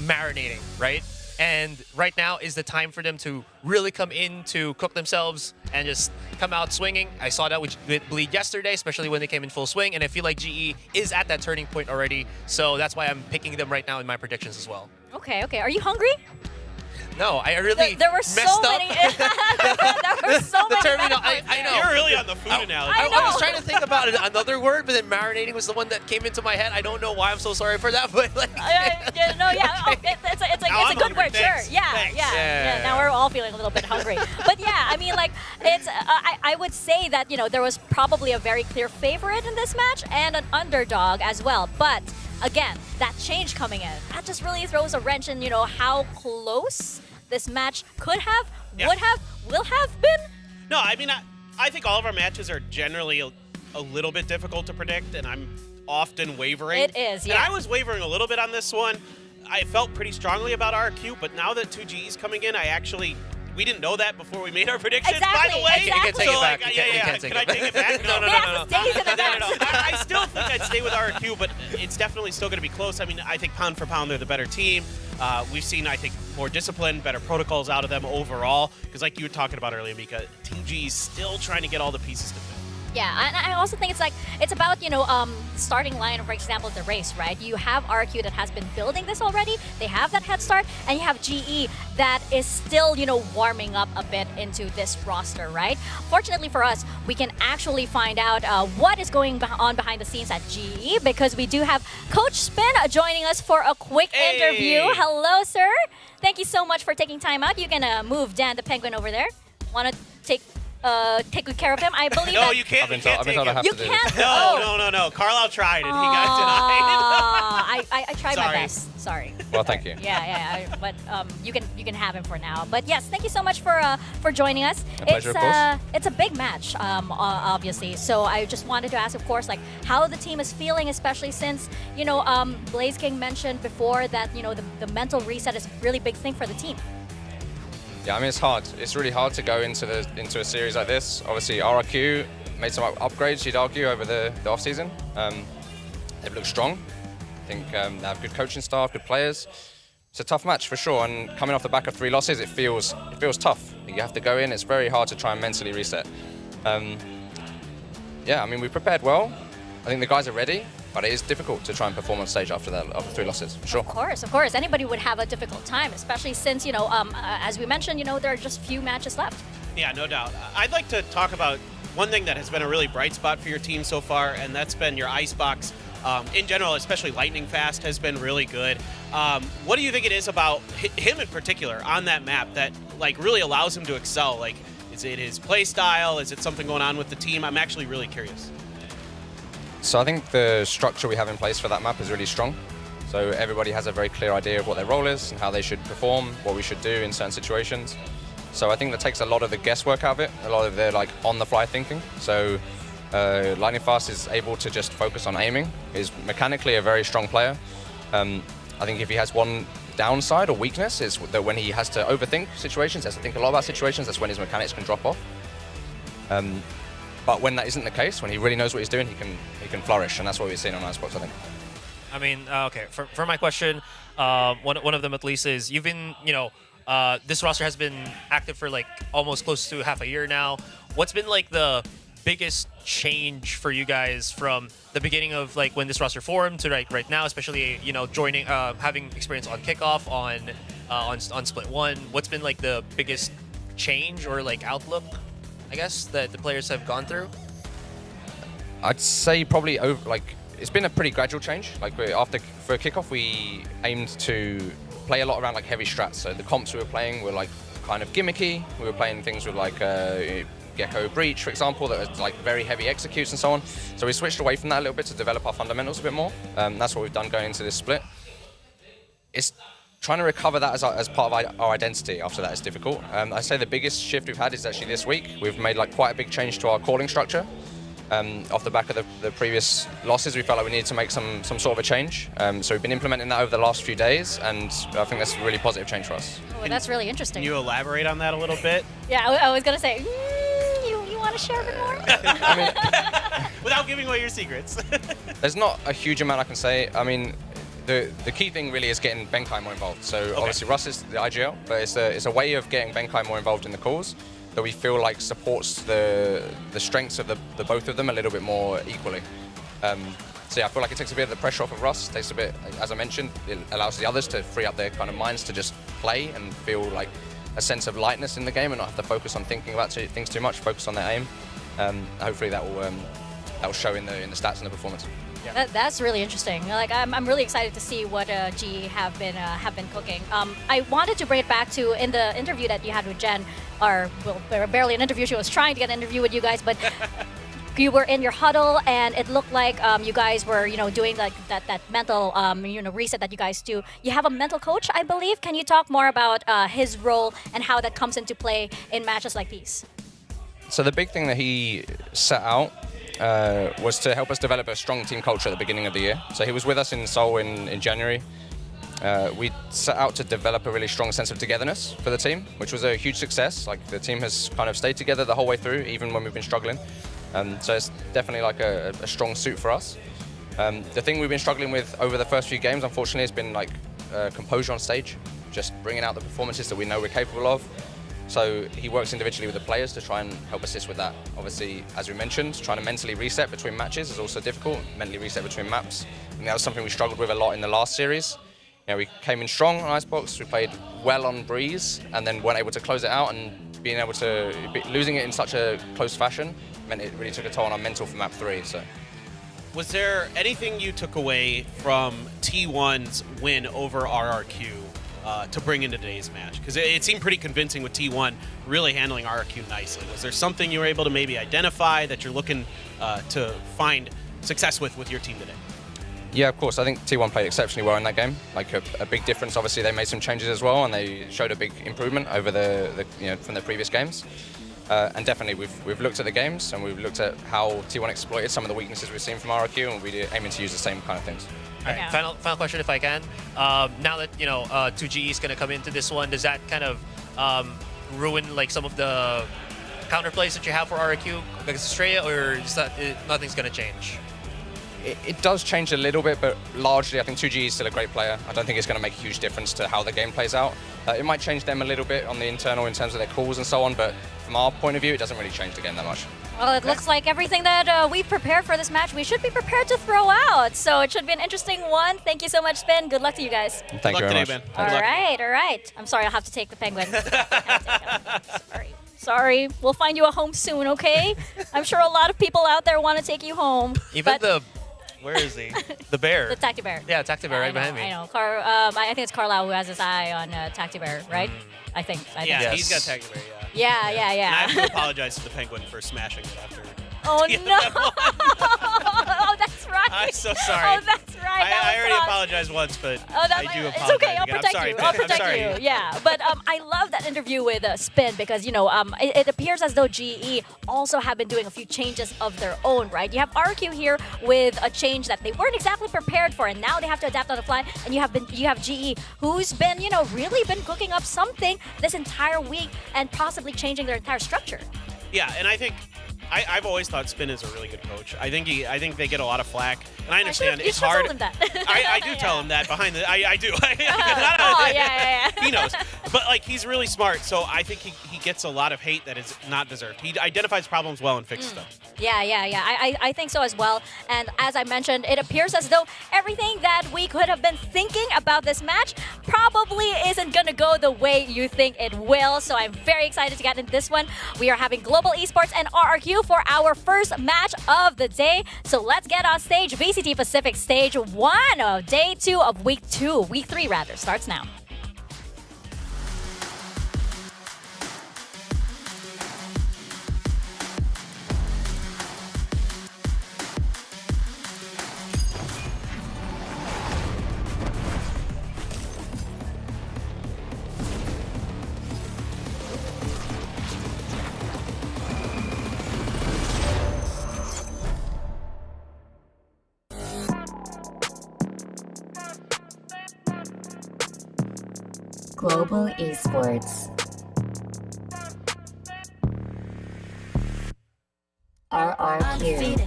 marinating, right? And right now is the time for them to really come in to cook themselves and just come out swinging. I saw that with Bleed yesterday, especially when they came in full swing. And I feel like GE is at that turning point already. So that's why I'm picking them right now in my predictions as well. Okay. Are you hungry? No, I really there were messed so up. many. There were so many. I know. You're really on the food analogy. I know. I was trying to think about another word, but then marinating was the one that came into my head. I don't know why. I'm so sorry for that, but like. It's a good word. Thanks. Sure. Yeah. Now we're all feeling a little bit hungry. But yeah, I mean, like, it's. I would say that, you know, there was probably a very clear favorite in this match and an underdog as well. But again, that change coming in, that just really throws a wrench in, you know, how close this match could have, would have, will have been. No, I mean, I think all of our matches are generally a little bit difficult to predict, and I'm often wavering. It is, yeah. And I was wavering a little bit on this one. I felt pretty strongly about RQ, but now that 2 GEs coming in, we didn't know that before we made our predictions, by the way. You can take it back. Can I take it back? No. I still think I'd stay with RQ, but it's definitely still going to be close. I mean, I think pound for pound, they're the better team. We've seen, I think, more discipline, better protocols out of them overall. Because like you were talking about earlier, Mika, Team G is still trying to get all the pieces to fit. Yeah, and I also think it's about, you know, starting line, for example, the race, right? You have RQ that has been building this already. They have that head start, and you have GE that is still, you know, warming up a bit into this roster, right? Fortunately for us, we can actually find out what is going on behind the scenes at GE, because we do have Coach Spin joining us for a quick interview. Hello, sir. Thank you so much for taking time out. You can move Dan the Penguin over there. Want to take good care of him? I believe No, you can't. I've been told I have you to do can't. this. No. Carlisle tried and he got denied. I tried my Sorry. best. Sorry. Well, thank you. Yeah. But you can have him for now. But yes, thank you so much for joining us. A pleasure, of course. It's a big match, obviously. So I just wanted to ask, of course, like how the team is feeling, especially since, you know, Blaze King mentioned before that, you know, the mental reset is a really big thing for the team. Yeah, I mean, it's hard. It's really hard to go into a series like this. Obviously, RQ made some upgrades, you'd argue, over the off-season. They've looked strong. I think they have good coaching staff, good players. It's a tough match for sure, and coming off the back of 3 losses, it feels tough. You have to go in. It's very hard to try and mentally reset. Yeah, I mean, we prepared well. I think the guys are ready. But it is difficult to try and perform on stage after 3 losses, for sure. Of course. Anybody would have a difficult time, especially since, you know, as we mentioned, you know, there are just few matches left. Yeah, no doubt. I'd like to talk about one thing that has been a really bright spot for your team so far, and that's been your icebox. In general, especially Lightning Fast has been really good. What do you think it is about him in particular on that map that like really allows him to excel? Like, is it his play style? Is it something going on with the team? I'm actually really curious. So I think the structure we have in place for that map is really strong. So everybody has a very clear idea of what their role is and how they should perform, what we should do in certain situations. So I think that takes a lot of the guesswork out of it, a lot of the like on-the-fly thinking. So Lightning Fast is able to just focus on aiming. He's mechanically a very strong player. I think if he has one downside or weakness is that when he has to overthink situations, has to think a lot about situations, that's when his mechanics can drop off. But when that isn't the case, when he really knows what he's doing, he can flourish, and that's what we've seen on Icebox, I think. I mean, okay, for my question, one of them at least is, you've been, you know, this roster has been active for like almost close to half a year now. What's been like the biggest change for you guys from the beginning of like when this roster formed to like right now, especially, you know, joining, having experience on kickoff, on Split 1? What's been like the biggest change or like outlook, I guess, that the players have gone through? I'd say probably it's been a pretty gradual change. Like for kickoff, we aimed to play a lot around like heavy strats. So the comps we were playing were like kind of gimmicky. We were playing things with like Gecko Breach, for example, that was like very heavy executes and so on. So we switched away from that a little bit to develop our fundamentals a bit more. That's what we've done going into this split. It's trying to recover that as part of our identity after that is difficult. I say the biggest shift we've had is actually this week. We've made like quite a big change to our calling structure. Off the back of the previous losses, we felt like we needed to make some sort of a change. So we've been implementing that over the last few days, and I think that's a really positive change for us. Oh, that's really interesting. Can you elaborate on that a little bit? Yeah, I was gonna say, you want to share a bit more? Without giving away your secrets. There's not a huge amount I can say. I mean, the key thing really is getting Benkai more involved. So obviously Russ is the IGL, but it's a way of getting Benkai more involved in the calls that we feel like supports the strengths of the both of them a little bit more equally. So yeah, I feel like it takes a bit of the pressure off of Russ. It takes a bit, as I mentioned, it allows the others to free up their kind of minds to just play and feel like a sense of lightness in the game and not have to focus on thinking about things too much, focus on their aim. Hopefully that will show in the stats and the performance. That's really interesting. Like I'm really excited to see what GE have been cooking. I wanted to bring it back to in the interview that you had with Jen, or well, barely an interview. She was trying to get an interview with you guys, but you were in your huddle, and it looked like you guys were doing like that mental reset that you guys do. You have a mental coach, I believe. Can you talk more about his role and how that comes into play in matches like these? So the big thing that he set out was to help us develop a strong team culture at the beginning of the year. So he was with us in Seoul in January. We set out to develop a really strong sense of togetherness for the team, which was a huge success. Like the team has kind of stayed together the whole way through, even when we've been struggling. So it's definitely like a strong suit for us. The thing we've been struggling with over the first few games, unfortunately, has been like composure on stage, just bringing out the performances that we know we're capable of. So he works individually with the players to try and help assist with that. Obviously, as we mentioned, trying to mentally reset between matches is also difficult, mentally reset between maps. And that was something we struggled with a lot in the last series. We came in strong on Icebox, we played well on Breeze, and then weren't able to close it out, and losing it in such a close fashion meant it really took a toll on our mental for map 3. So. Was there anything you took away from T1's win over RRQ to bring into today's match? Because it seemed pretty convincing with T1 really handling RRQ nicely. Was there something you were able to maybe identify that you're looking to find success with your team today? Yeah, of course. I think T1 played exceptionally well in that game. Like a big difference. Obviously, they made some changes as well, and they showed a big improvement over from the previous games. And definitely, we've looked at the games and we've looked at how T1 exploited some of the weaknesses we've seen from RRQ, and we're aiming to use the same kind of things. All right, final question, if I can. Now that 2GE is going to come into this one, does that kind of ruin like some of the counterplays that you have for RRQ against Australia, or is that nothing's going to change? It does change a little bit, but largely I think 2GE is still a great player. I don't think it's going to make a huge difference to how the game plays out. It might change them a little bit on the internal in terms of their calls and so on, but from our point of view, it doesn't really change the game that much. Well, it looks like everything that we've prepared for this match, we should be prepared to throw out. So it should be an interesting one. Thank you so much, Spin. Good luck to you guys. Thank you very much. All right. I'm sorry, I'll have to take the penguin. Sorry. We'll find you a home soon, okay? I'm sure a lot of people out there want to take you home. Where is he? The bear. The Tacti Bear. Yeah, Tacti Bear right behind me. I know. I think it's Carlisle who has his eye on Tacti Bear, right? I think. Yeah, he's got Tacti Bear, yeah. Yeah. And I have to apologize to the penguin for smashing it after. Oh, no. Oh, that's right. I'm so sorry. Oh, that's right. I already apologized once, but I do apologize. It's okay. I'll again. protect you. I'll protect you. Yeah. But I love that interview with Spin because, it appears as though GE also have been doing a few changes of their own, right? You have RQ here with a change that they weren't exactly prepared for, and now they have to adapt on the fly. And you have GE who's been, really been cooking up something this entire week and possibly changing their entire structure. Yeah, and I think I've always thought Spin is a really good coach. I think they get a lot of flack, and I understand it's hard. Tell him that. I do tell him that behind the. I do. Yeah. He knows, but he's really smart. So I think he gets a lot of hate that is not deserved. He identifies problems well and fixes them. Yeah. I think so as well. And as I mentioned, it appears as though everything that we could have been thinking about this match probably isn't gonna go the way you think it will. So I'm very excited to get into this one. We are having Global Esports and RRQ for our first match of the day. So let's get on stage. VCT Pacific Stage 1 of Day 2 of Week 3 rather, starts now. Global Esports. RRQ.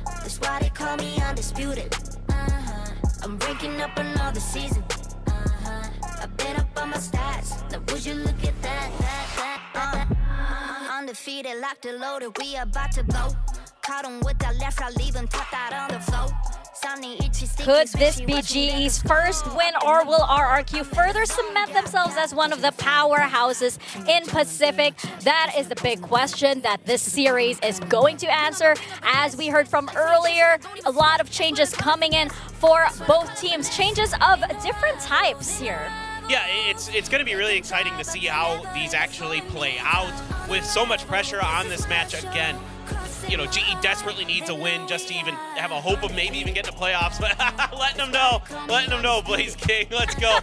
That's why they call me undisputed. I'm breaking up another season. I've been up on my stats. Now would you look at that? Undefeated, locked and loaded. We about to go. Caught them with that left, I leave them tapped out on the floor. Could this be GE's first win, or will RRQ further cement themselves as one of the powerhouses in Pacific? That is the big question that this series is going to answer. As we heard from earlier, a lot of changes coming in for both teams. Changes of different types here. Yeah, it's going to be really exciting to see how these actually play out with so much pressure on this match again. You know, GE desperately needs a win just to even have a hope of maybe even getting to playoffs. But letting them know, Blaze King, let's go.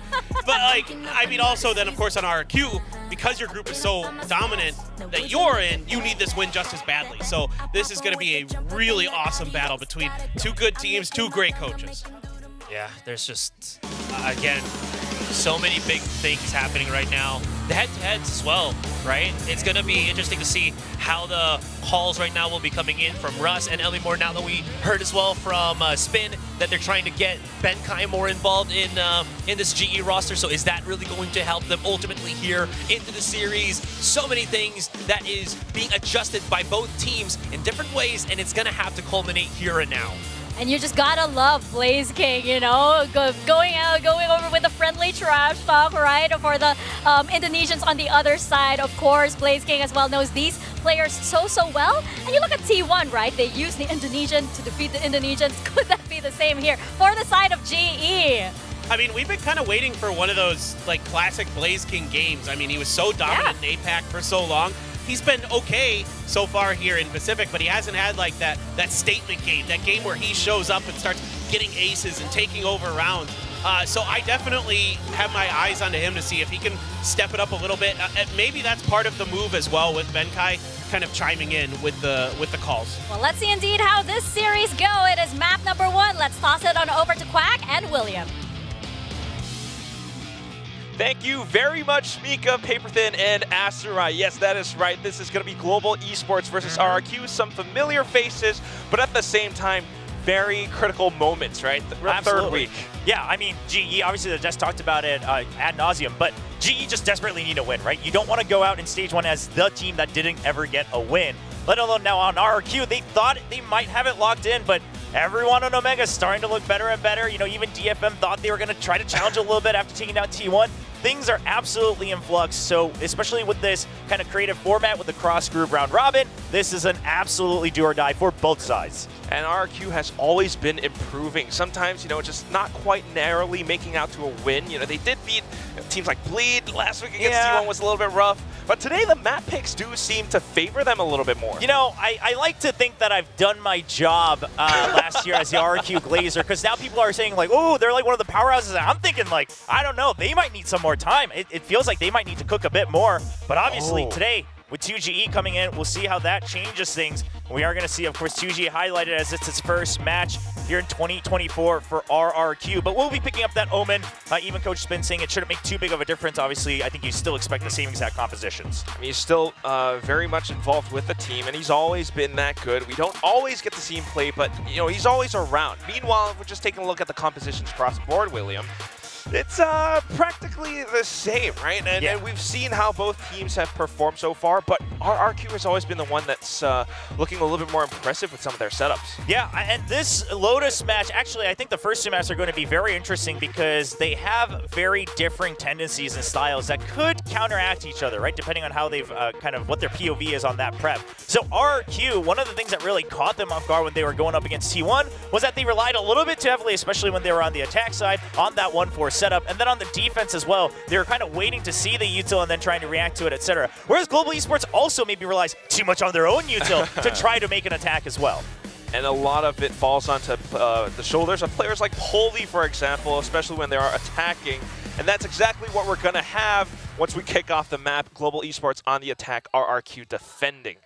But like, I mean, also then of course on RRQ, because your group is so dominant that you're in, you need this win just as badly. So this is going to be a really awesome battle between two good teams, two great coaches. Yeah, there's just, again, so many big things happening right now. The head-to-heads as well, right? It's going to be interesting to see how the calls right now will be coming in from Russ and Elmore. Now that we heard as well from Spin that they're trying to get Benkai more involved in this GE roster. So is that really going to help them ultimately here into the series? So many things that is being adjusted by both teams in different ways, and it's going to have to culminate here and now. And you just gotta love Blaze King, you know, going over with a friendly trash talk, right? For the Indonesians on the other side, of course, Blaze King as well knows these players so well. And you look at T1, right? They use the Indonesian to defeat the Indonesians. Could that be the same here for the side of GE? I mean, we've been kind of waiting for one of those like classic Blaze King games. I mean, he was so dominant in APAC for so long. He's been okay so far here in Pacific, but he hasn't had like that statement game, that game where he shows up and starts getting aces and taking over rounds. So I definitely have my eyes onto him to see if he can step it up a little bit. Maybe that's part of the move as well, with Benkai kind of chiming in with the calls. Well, let's see indeed how this series go. It is map number 1. Let's toss it on over to Quack and William. Thank you very much, Mika, Paperthin, and Asterai. Yes, that is right. This is going to be Global Esports versus RRQ. Some familiar faces, but at the same time, very critical moments, right? Third week. Yeah, I mean, GE, obviously they just talked about it ad nauseum, but GE just desperately need a win, right? You don't want to go out in stage 1 as the team that didn't ever get a win. Let alone now on RRQ, they thought they might have it locked in, but everyone on Omega is starting to look better and better. You know, even DFM thought they were going to try to challenge a little bit after taking down T1. Things are absolutely in flux, so especially with this kind of creative format with the cross-group round robin, this is an absolutely do or die for both sides. And RRQ has always been improving. Sometimes, you know, just not quite narrowly making out to a win. You know, they did beat teams like Bleed last week against T1 was a little bit rough. But today the map picks do seem to favor them a little bit more. You know, I like to think that I've done my job last year as the RRQ Glazer, because now people are saying like, oh, they're like one of the powerhouses. And I'm thinking like, I don't know, they might need some more time. It feels like they might need to cook a bit more. But obviously today, with 2GE coming in, we'll see how that changes things. We are going to see, of course, 2GE highlighted as it's its first match here in 2024 for RRQ. But we'll be picking up that Omen. Even Coach Spin saying it shouldn't make too big of a difference. Obviously, I think you still expect the same exact compositions. I mean, he's still very much involved with the team, and he's always been that good. We don't always get to see him play, but you know, he's always around. Meanwhile, if we're just taking a look at the compositions across the board, William, it's practically the same, right? And we've seen how both teams have performed so far, but RRQ has always been the one that's looking a little bit more impressive with some of their setups. Yeah, and this Lotus match, actually, I think the first two matches are going to be very interesting because they have very differing tendencies and styles that could counteract each other, right? Depending on how they've kind of what their POV is on that prep. So RRQ, one of the things that really caught them off guard when they were going up against T1 was that they relied a little bit too heavily, especially when they were on the attack side, on that 1-4 setup, and then on the defense as well. They were kind of waiting to see the util and then trying to react to it, etc. Whereas Global Esports also maybe relies too much on their own util to try to make an attack as well. And a lot of it falls onto the shoulders of players like Polly, for example, especially when they are attacking. And that's exactly what we're going to have once we kick off the map. Global Esports on the attack, RRQ defending.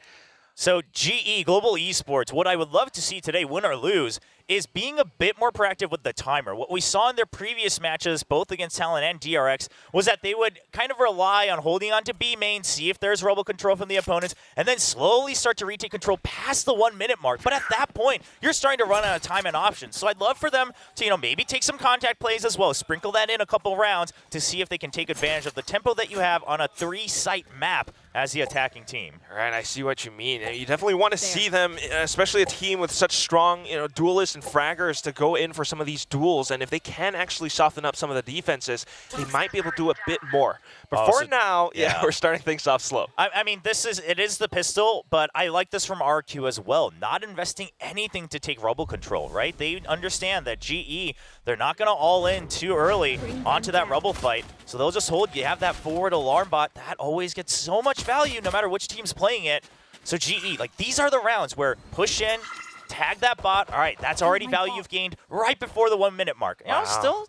So GE, Global Esports, what I would love to see today, win or lose, is being a bit more proactive with the timer. What we saw in their previous matches, both against Talon and DRX, was that they would kind of rely on holding on to B main, see if there's rebel control from the opponents, and then slowly start to retake control past the 1 minute mark. But at that point, you're starting to run out of time and options. So I'd love for them to, maybe take some contact plays as well, sprinkle that in a couple rounds to see if they can take advantage of the tempo that you have on a 3-site map as the attacking team. All right, I see what you mean. You definitely want to see them, especially a team with such strong, duelists and fraggers, to go in for some of these duels. And if they can actually soften up some of the defenses, they might be able to do a bit more. But for now, we're starting things off slow. I mean, it is the pistol, but I like this from RQ as well. Not investing anything to take rebel control, right? They understand that GE, they're not going to all in too early onto that rebel fight. So they'll just hold. You have that forward alarm bot. That always gets so much value no matter which team's playing it. So GE, these are the rounds where push in, tag that bot. All right, that's already value you've gained right before the 1 minute mark.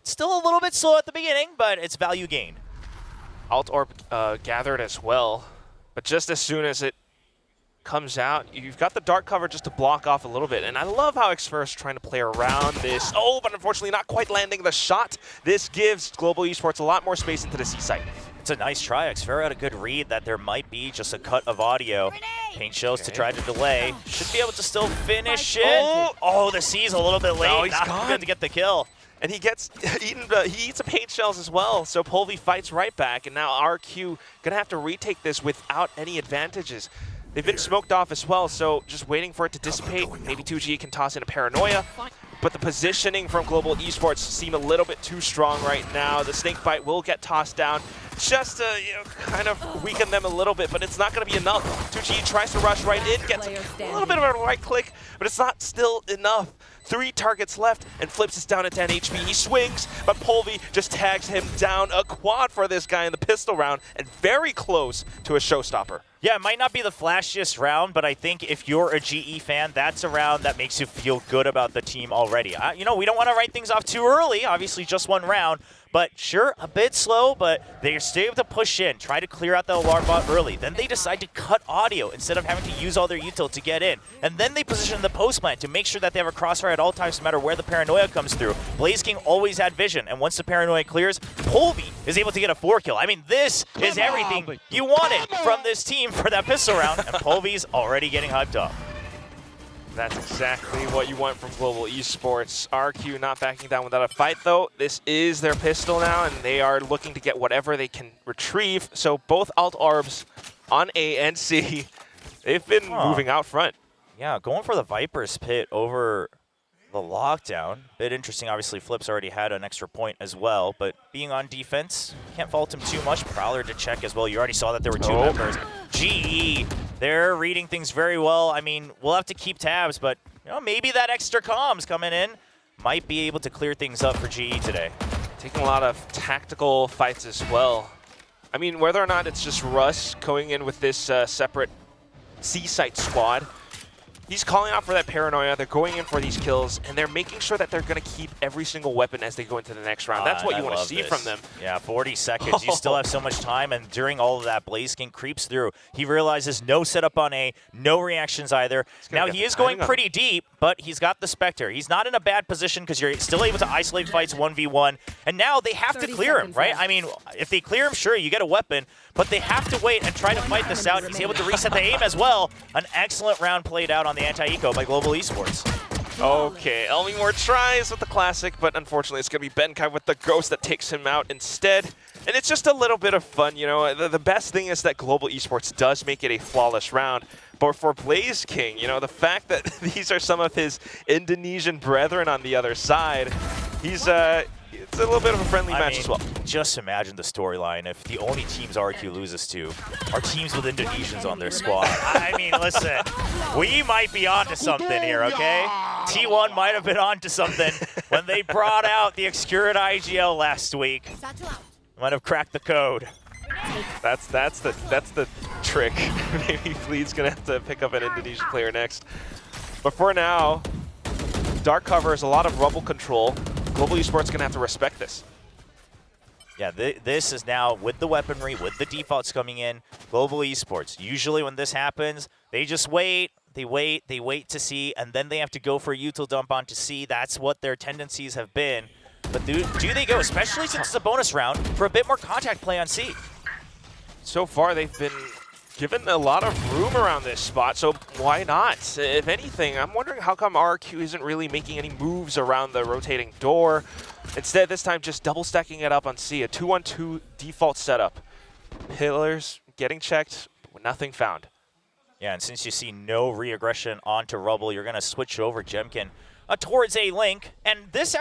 Still a little bit slow at the beginning, but it's value gained. Alt Orb gathered as well, but just as soon as it comes out, you've got the dark cover just to block off a little bit. And I love how Xfer is trying to play around this. Oh, but unfortunately not quite landing the shot. This gives Global Esports a lot more space into the C site. It's a nice try. Xfer had a good read that there might be just a cut of audio. Paint shells to try to delay. Should be able to still finish it. Oh, the C's a little bit late. No, he's not gone. good to get the kill. And he gets eaten. He eats a paint shells as well. So Polvi fights right back, and now RQ gonna have to retake this without any advantages. They've been smoked off as well, so just waiting for it to dissipate. Maybe 2G can toss in a paranoia. But the positioning from Global Esports seem a little bit too strong right now. The snake bite will get tossed down just to kind of weaken them a little bit, but it's not going to be enough. 2G tries to rush right in, gets a little bit of a right click, but it's not still enough. 3 targets left, and Flips is down at 10 HP. He swings, but Polvi just tags him down. A quad for this guy in the pistol round, and very close to a showstopper. Yeah, it might not be the flashiest round, but I think if you're a GE fan, that's a round that makes you feel good about the team already. We don't want to write things off too early, obviously just 1 round, but sure, a bit slow, but they're still able to push in, try to clear out the alarm bot early. Then they decide to cut audio instead of having to use all their util to get in. And then they position the post plant to make sure that they have a crossfire at all times no matter where the paranoia comes through. Blaze King always had vision, and once the paranoia clears, Polvi is able to get a 4 kill. I mean, this is everything you wanted from this team for that pistol round, and Polvi's already getting hyped up. That's exactly what you want from Global Esports. RQ not backing down without a fight, though. This is their pistol now, and they are looking to get whatever they can retrieve. So both alt orbs on A and C, they've been moving out front. Yeah, going for the Viper's Pit over the lockdown. Bit interesting. Obviously, Flips already had an extra point as well, but being on defense, can't fault him too much. Prowler to check as well. You already saw that there were 2 members. GE, they're reading things very well. I mean, we'll have to keep tabs, but maybe that extra comms coming in might be able to clear things up for GE today. Taking a lot of tactical fights as well. I mean, whether or not it's just Russ going in with this separate C-site squad, he's calling out for that paranoia. They're going in for these kills, and they're making sure that they're going to keep every single weapon as they go into the next round. That's what you want to see from them. Yeah, 40 seconds. You still have so much time, and during all of that, Blaze King creeps through. He realizes no setup on A, no reactions either. Now, he is going pretty deep, but he's got the Spectre. He's not in a bad position because you're still able to isolate fights 1v1, and now they have to clear him, right? I mean, if they clear him, sure, you get a weapon, but they have to wait and try to fight this out. He's able to reset the aim as well. An excellent round played out on the anti-eco by Global Esports. Okay, only more tries with the classic, but unfortunately it's going to be Benkai with the ghost that takes him out instead. And it's just a little bit of fun, The best thing is that Global Esports does make it a flawless round. But for Blaze King, the fact that these are some of his Indonesian brethren on the other side, it's a little bit of a friendly match as well. Just imagine the storyline if the only teams RQ loses to are teams with Indonesians on their squad. I mean, listen, we might be onto something here, okay? T1 might have been onto something when they brought out the Obscured IGL last week. Might have cracked the code. That's the trick. Maybe Fleet's gonna have to pick up an Indonesian player next. But for now, dark cover is a lot of rubble control. Global Esports gonna have to respect this. Yeah, this is now with the weaponry, with the defaults coming in, Global Esports. Usually when this happens, they just wait, they wait to see, and then they have to go for a util dump onto C. That's what their tendencies have been. But do they go, especially since it's a bonus round, for a bit more contact play on C? So far, they've been given a lot of room around this spot, so why not? If anything, I'm wondering how come RQ isn't really making any moves around the rotating door. Instead, this time just double stacking it up on C, a 2-on-2 default setup. Pillars getting checked, but nothing found. Yeah, and since you see no re-aggression onto Rubble, you're going to switch over Jemkin towards a Link. And this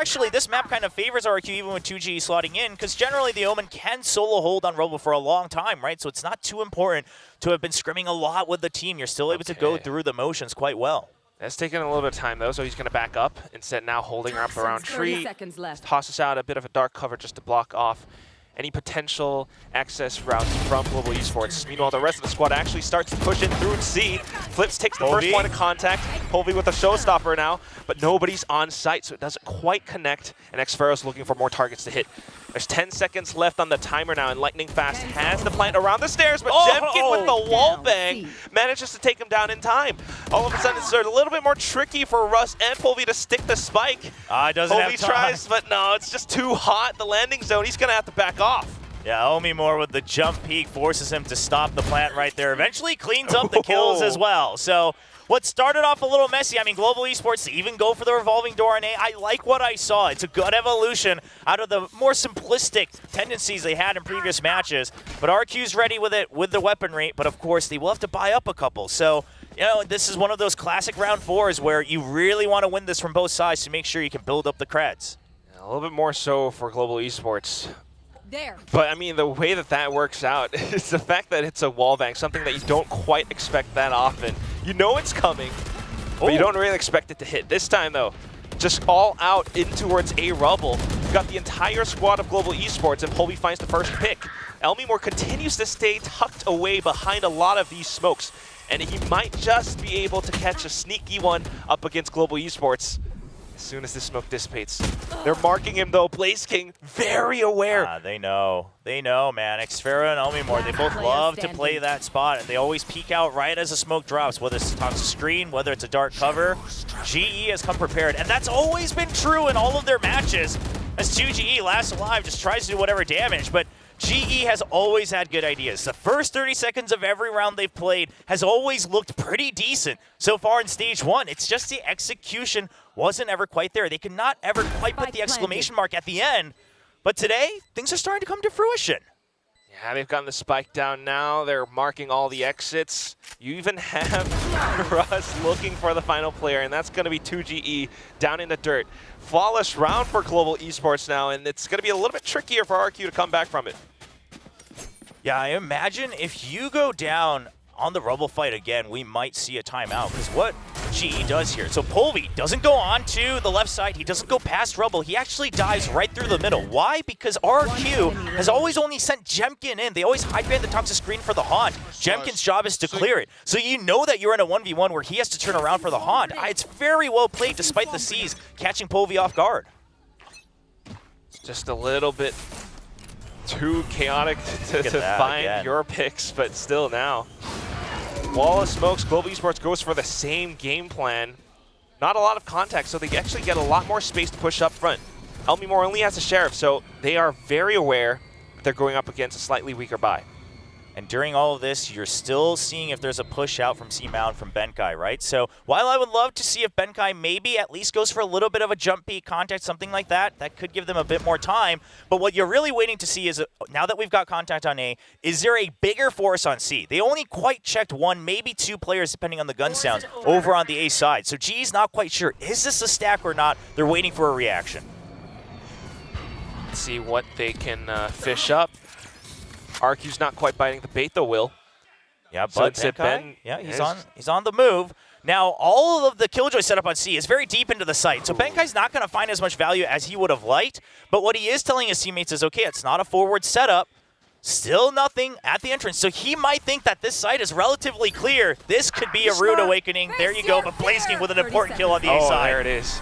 map kind of favors RQ even with 2G slotting in, because generally the Omen can solo hold on Rubble for a long time, right? So it's not too important to have been scrimming a lot with the team. You're still able to go through the motions quite well. That's taking a little bit of time, though, so he's going to back up. Instead, now holding her up around tree. Tosses out a bit of a dark cover just to block off any potential access routes from Global Esports. Meanwhile, the rest of the squad actually starts to push in through C. Flips takes the first point of contact. Polvi with a showstopper now, but nobody's on site, so it doesn't quite connect, and Xfero's looking for more targets to hit. There's 10 seconds left on the timer now, and Lightning Fast has the plant around the stairs, but Jemkin with the wall bang manages to take him down in time. All of a sudden, it's a little bit more tricky for Russ and Polvi to stick the spike. Doesn't have Polvi time. tries, but no, it's just too hot. The landing zone, he's going to have to back off. Yeah, Omi Moore with the jump peak forces him to stop the plant right there. Eventually cleans up the kills as well. So what started off a little messy, I mean, Global Esports even go for the revolving door on A. I like what I saw. It's a good evolution out of the more simplistic tendencies they had in previous matches. But RQ's ready with it, with the weaponry. But of course, they will have to buy up a couple. So, you know, this is one of those classic round fours where you really want to win this from both sides to make sure you can build up the creds. A little bit more so for Global Esports. There. But I mean, the way that works out is the fact that it's a wallbang, something that you don't quite expect that often. You know it's coming, but you don't really expect it to hit. This time, though, just all out in towards A Rubble. You've got the entire squad of Global Esports, and Polvi finds the first pick. Elmimore continues to stay tucked away behind a lot of these smokes, and he might just be able to catch a sneaky one up against Global Esports as soon as this smoke dissipates. They're marking him, though. Blaze King, very aware. They know. They know, man. Xfera and Elmimore, they both love to play that spot, and they always peek out right as the smoke drops, whether it's a toxic screen, whether it's a dark cover. GE has come prepared, and that's always been true in all of their matches. As 2GE, last alive, just tries to do whatever damage, but GE has always had good ideas. The first 30 seconds of every round they've played has always looked pretty decent so far in stage one. It's just the execution wasn't ever quite there. They could not ever quite put the exclamation mark at the end. But today, things are starting to come to fruition. Yeah, they've gotten the spike down now. They're marking all the exits. You even have Russ looking for the final player, and that's going to be 2GE down in the dirt. Flawless round for Global Esports now, and it's going to be a little bit trickier for RQ to come back from it. Yeah, I imagine if you go down on the Rubble fight again, we might see a timeout, because what GE does here, so Polvi doesn't go on to the left side, he doesn't go past Rubble, he actually dives right through the middle. Why? Because RQ has always only sent Jemkin in. They always hide behind the toxic screen for the Haunt. Jemkin's job is to clear it. So you know that you're in a 1v1 where he has to turn around for the Haunt. It's very well played despite the C's catching Polvi off guard. Just a little bit too chaotic to find your picks, but still now. Wall of smokes, Global Esports goes for the same game plan. Not a lot of contact, so they actually get a lot more space to push up front. Elmimore only has a Sheriff, so they are very aware that they're going up against a slightly weaker buy. And during all of this, you're still seeing if there's a push out from C-Mount from Benkai, right? So while I would love to see if Benkai maybe at least goes for a little bit of a jump peak contact, something like that, that could give them a bit more time. But what you're really waiting to see is, now that we've got contact on A, is there a bigger force on C? They only quite checked one, maybe two players, depending on the gun sounds, over on the A side. So G's not quite sure, is this a stack or not? They're waiting for a reaction. Let's see what they can fish up. RQ's not quite biting the bait, though, Will. Yeah, but so Ben, yeah, he's on the move. Now, all of the Killjoy setup on C is very deep into the site, so Benkai's not going to find as much value as he would have liked, but what he is telling his teammates is, okay, it's not a forward setup, still nothing at the entrance, so he might think that this site is relatively clear. This could be a rude awakening. There you go, but Blaze King with an important kill on the A side. There it is.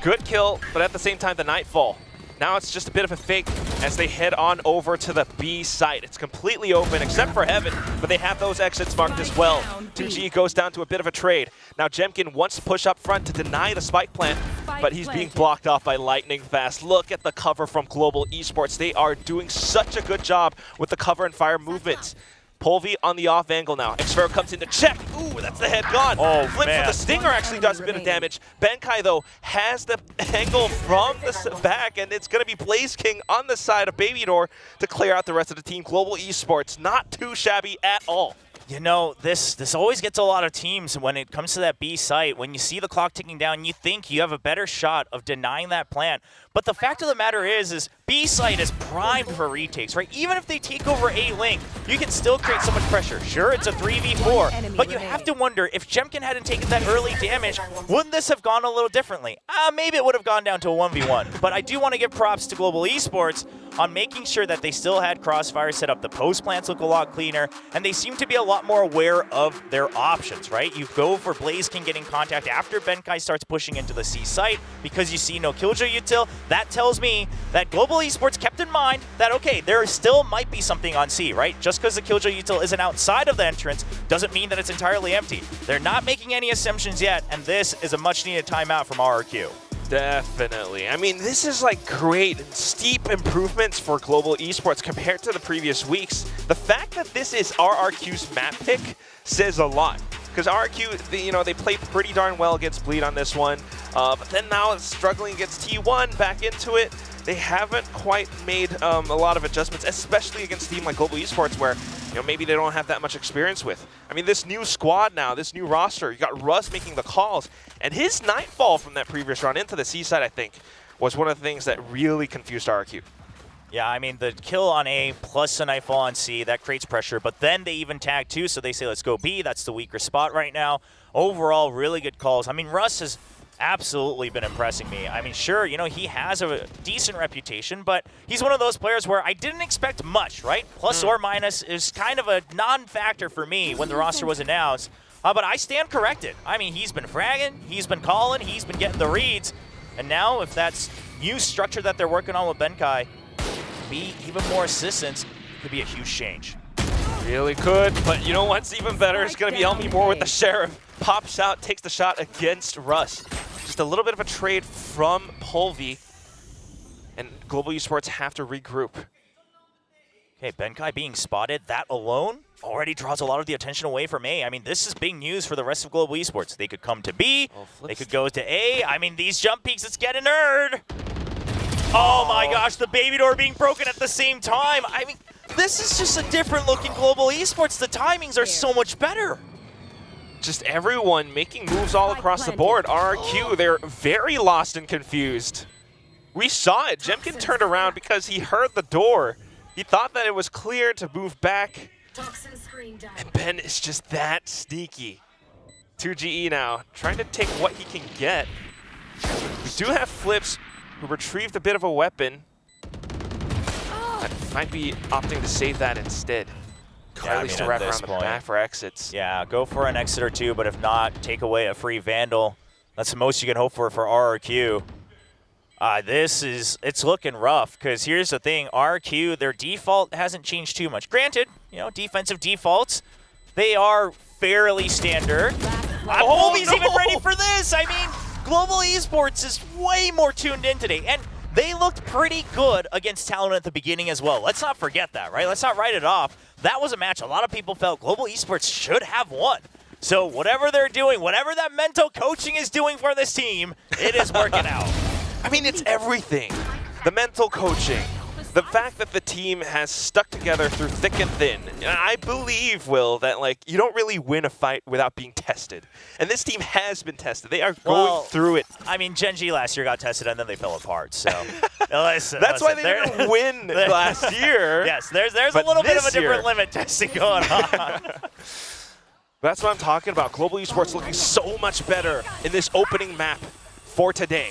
Good kill, but at the same time, the Nightfall. Now it's just a bit of a fake as they head on over to the B site. It's completely open except for Heaven, but they have those exits marked as well. 2G goes down to a bit of a trade. Now Jemkin wants to push up front to deny the spike plant, but he's being blocked off by lightning fast. Look at the cover from Global Esports. They are doing such a good job with the cover and fire movements. Polvi on the off angle now. Xfero comes in to check. Ooh, that's the head gone. Oh, Flips man. with the stinger actually does a bit of damage. Benkai, though, has the angle from the back, and it's going to be Blaze King on the side of Baby Door to clear out the rest of the team. Global Esports, not too shabby at all. You know, this always gets a lot of teams when it comes to that B site. When you see the clock ticking down, you think you have a better shot of denying that plant. But the fact of the matter is B site is primed for retakes, right? Even if they take over A link, you can still create so much pressure. Sure, it's a 3v4, but you have to wonder if Jemkin hadn't taken that early damage, wouldn't this have gone a little differently? Maybe it would have gone down to a 1v1. But I do want to give props to Global Esports on making sure that they still had Crossfire set up. The post plants look a lot cleaner, and they seem to be a lot more aware of their options, right? You go for Blaze King getting contact after Benkai starts pushing into the C site because you see no Killjoy util. That tells me that Global Esports kept in mind that, okay, there still might be something on C, right? Just because the Killjoy util isn't outside of the entrance doesn't mean that it's entirely empty. They're not making any assumptions yet, and this is a much-needed timeout from RRQ. Definitely. I mean, this is like great and steep improvements for Global Esports compared to the previous weeks. The fact that this is RRQ's map pick says a lot. Because RRQ, they play pretty darn well against Bleed on this one. But then now it's struggling against T1, back into it. They haven't quite made a lot of adjustments, especially against a team like Global Esports where maybe they don't have that much experience with. I mean, this new squad now, this new roster, you got Russ making the calls, and his nightfall from that previous run into the C side, I think, was one of the things that really confused RRQ. Yeah, I mean, the kill on A plus a nightfall on C, that creates pressure, but then they even tag too, so they say, let's go B. That's the weaker spot right now. Overall, really good calls. I mean, Russ has absolutely been impressing me. I mean, sure, he has a decent reputation, but he's one of those players where I didn't expect much, right? Plus or minus is kind of a non-factor for me when the roster was announced, but I stand corrected. I mean, he's been fragging, he's been calling, he's been getting the reads, and now if that's new structure that they're working on with Benkai, be even more assistance, could be a huge change. Really could, but you know what's even better? It's going to be Elmi Moore with the Sheriff. Pops out, takes the shot against Russ. Just a little bit of a trade from Polvi, and Global Esports have to regroup. Okay, Benkai being spotted, that alone already draws a lot of the attention away from A. I mean, this is big news for the rest of Global Esports. They could come to B, they could go to A. I mean, these jump peaks, it's getting nerd. Oh my gosh, the Baby Door being broken at the same time. I mean, this is just a different looking Global Esports. The timings are so much better. Just everyone making moves all across the board. RRQ, they're very lost and confused. We saw it. Jemkin turned around because he heard the door. He thought that it was clear to move back. And Ben is just that sneaky. 2GE now, trying to take what he can get. We do have Flips, who retrieved a bit of a weapon. That might be opting to save that instead. Yeah, at least to wrap around the back for exits. Yeah, go for an exit or two, but if not, take away a free Vandal. That's the most you can hope for RRQ. It's looking rough, because here's the thing, RRQ, their default hasn't changed too much. Granted, defensive defaults, they are fairly standard. Polvi's even ready for this! I mean, Global Esports is way more tuned in today, and they looked pretty good against Talon at the beginning as well. Let's not forget that, right? Let's not write it off. That was a match a lot of people felt Global Esports should have won. So whatever they're doing, whatever that mental coaching is doing for this team, it is working out. I mean, it's everything. The mental coaching, the fact that the team has stuck together through thick and thin. I believe, Will, that you don't really win a fight without being tested. And this team has been tested. They are going through it. I mean, Gen G last year got tested and then they fell apart. So That's why they didn't win last year. Yes, there's a little bit of a different limit testing going on. That's what I'm talking about. Global Esports looking so much better in this opening map for today.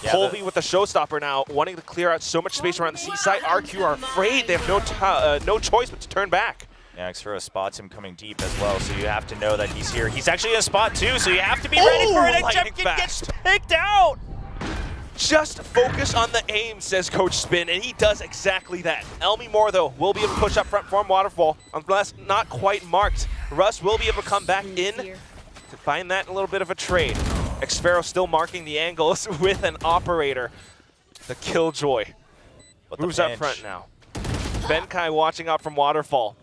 Yeah, Polvi with the showstopper now, wanting to clear out so much space around the C site. RQ are afraid. They have no choice but to turn back. Yeah, Xfero spots him coming deep as well, so you have to know that he's here. He's actually in a spot too, so you have to be ready for it, and Jemkin gets picked out! Just focus on the aim, says Coach Spin, and he does exactly that. Elmi Moore, though, will be able to push up front for Waterfall, unless not quite marked. Russ will be able to come back in to find that a little bit of a trade. Xfero still marking the angles with an operator. The Killjoy moves up front now. Benkai watching out from Waterfall.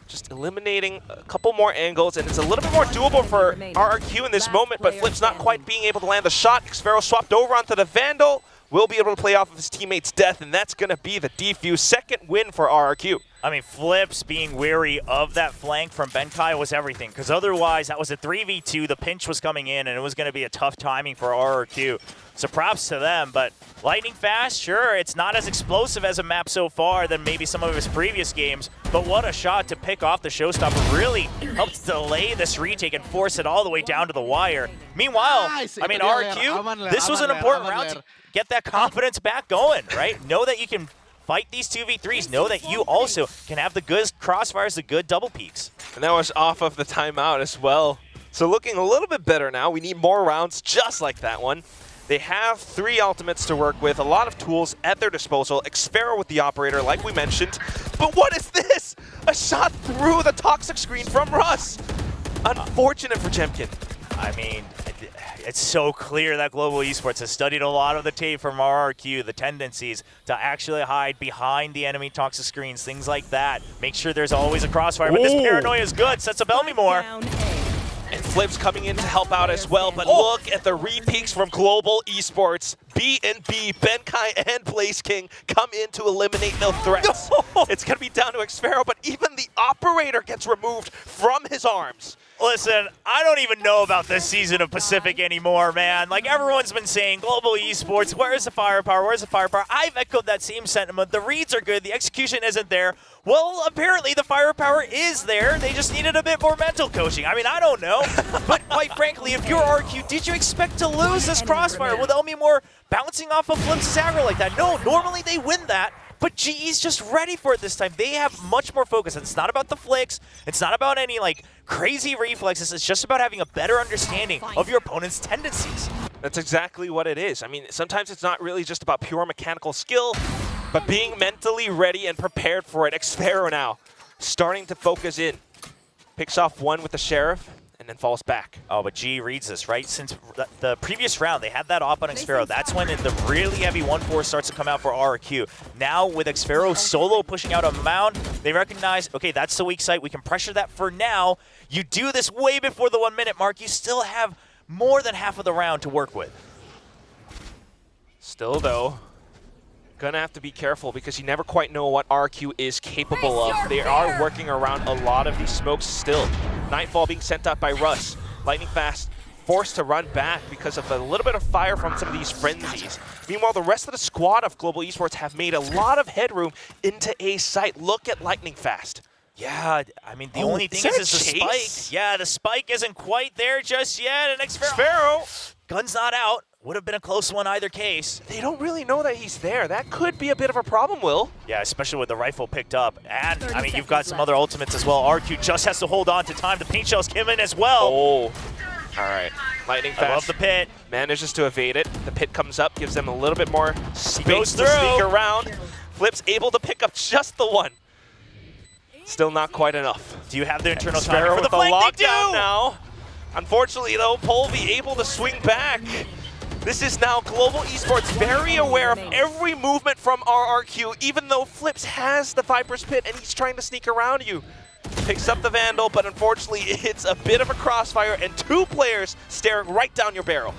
Just eliminating a couple more angles, and it's a little bit more doable for RRQ in this moment, but Flip's not quite being able to land the shot. Xfero swapped over onto the Vandal, will be able to play off of his teammate's death, and that's going to be the defuse. Second win for RRQ. I mean, Flips being wary of that flank from Benkai was everything, because otherwise that was a 3v2, the pinch was coming in, and it was going to be a tough timing for RRQ. So props to them, but lightning fast, sure, it's not as explosive as a map so far than maybe some of his previous games, but what a shot to pick off the showstopper. Really helped delay this retake and force it all the way down to the wire. Meanwhile, I mean, RRQ, this was an important round to get that confidence back going, right? Know that you can fight these 2v3s. Know that you also can have the good crossfires, the good double peaks. And that was off of the timeout as well. So looking a little bit better now. We need more rounds just like that one. They have 3 ultimates to work with, a lot of tools at their disposal. Xfero with the operator, like we mentioned. But what is this? A shot through the toxic screen from Russ. Unfortunate for Jemkin. I mean, it's so clear that Global Esports has studied a lot of the tape from RRQ, the tendencies to actually hide behind the enemy toxic screens, things like that. Make sure there's always a crossfire, but this paranoia is good. Sets up Elmi Moore. And Flip's coming in to help out as well, but look at the re-peaks from Global Esports. B&B, Benkai, and Blaze King come in to eliminate no threats. No. It's going to be down to Xfero, but even the operator gets removed from his arms. Listen, I don't even know about this season of Pacific anymore, man. Like, everyone's been saying, Global Esports, where's the firepower, where's the firepower? I've echoed that same sentiment. The reads are good, the execution isn't there. Well, apparently the firepower is there. They just needed a bit more mental coaching. I mean, I don't know. But quite frankly, if you're RQ, did you expect to lose this crossfire with Elmi Moore bouncing off of Flips' aggro like that? No, normally they win that. But GE's just ready for it this time. They have much more focus. It's not about the flicks. It's not about any like crazy reflexes. It's just about having a better understanding of your opponent's tendencies. That's exactly what it is. I mean, sometimes it's not really just about pure mechanical skill, but being mentally ready and prepared for it. Xfero now starting to focus in. Picks off one with the Sheriff and then falls back. Oh, but G reads this, right? Since the previous round, they had that op on Xfero. That's when the really heavy 1-4 starts to come out for RRQ. Now, with Xfero solo pushing out a mound, they recognize, okay, that's the weak site. We can pressure that for now. You do this way before the 1-minute mark. You still have more than half of the round to work with. Still, though, gonna have to be careful because you never quite know what RQ is capable of. They are working around a lot of these smokes still. Nightfall being sent out by Russ. Lightning Fast forced to run back because of a little bit of fire from some of these frenzies. Meanwhile, the rest of the squad of Global Esports have made a lot of headroom into A site. Look at Lightning Fast. Yeah, I mean, the only thing is the spike. Yeah, the spike isn't quite there just yet, and Xfero, gun's not out. Would have been a close one either case. They don't really know that he's there. That could be a bit of a problem, Will. Yeah, especially with the rifle picked up. And, I mean, you've got some other ultimates as well. RQ just has to hold on to time. The paint shells come in as well. Oh, all right. Lightning Fast. I love the pit. Manages to evade it. The pit comes up, gives them a little bit more space to sneak around. Flip's able to pick up just the one. Still not quite enough. Do you have the internal timing timing for the lockdown now? Unfortunately, though, Polvi able to swing back. This is now Global Esports very aware of every movement from RRQ, even though Flips has the Viper's Pit and he's trying to sneak around you. Picks up the Vandal, but unfortunately it's a bit of a crossfire and 2 players staring right down your barrel.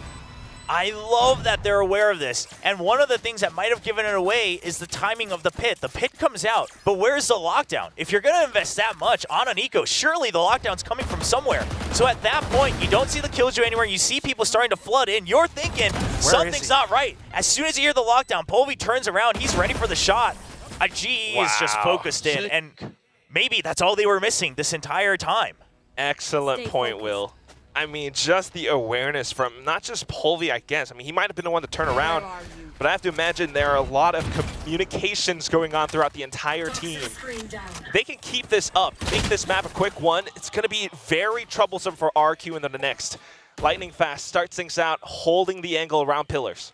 I love that they're aware of this. And one of the things that might have given it away is the timing of the pit. The pit comes out, but where's the lockdown? If you're going to invest that much on an eco, surely the lockdown's coming from somewhere. So at that point, you don't see the Killjoy anywhere. You see people starting to flood in. You're thinking something's not right. As soon as you hear the lockdown, Polvi turns around. He's ready for the shot. GE is just focused in, and maybe that's all they were missing this entire time. Excellent point, Will. I mean, just the awareness from not just Polvi, I guess. I mean, he might have been the one to turn around, but I have to imagine there are a lot of communications going on throughout the entire team. They can keep this up, make this map a quick one. It's going to be very troublesome for RQ into the next. Lightning Fast starts things out, holding the angle around pillars.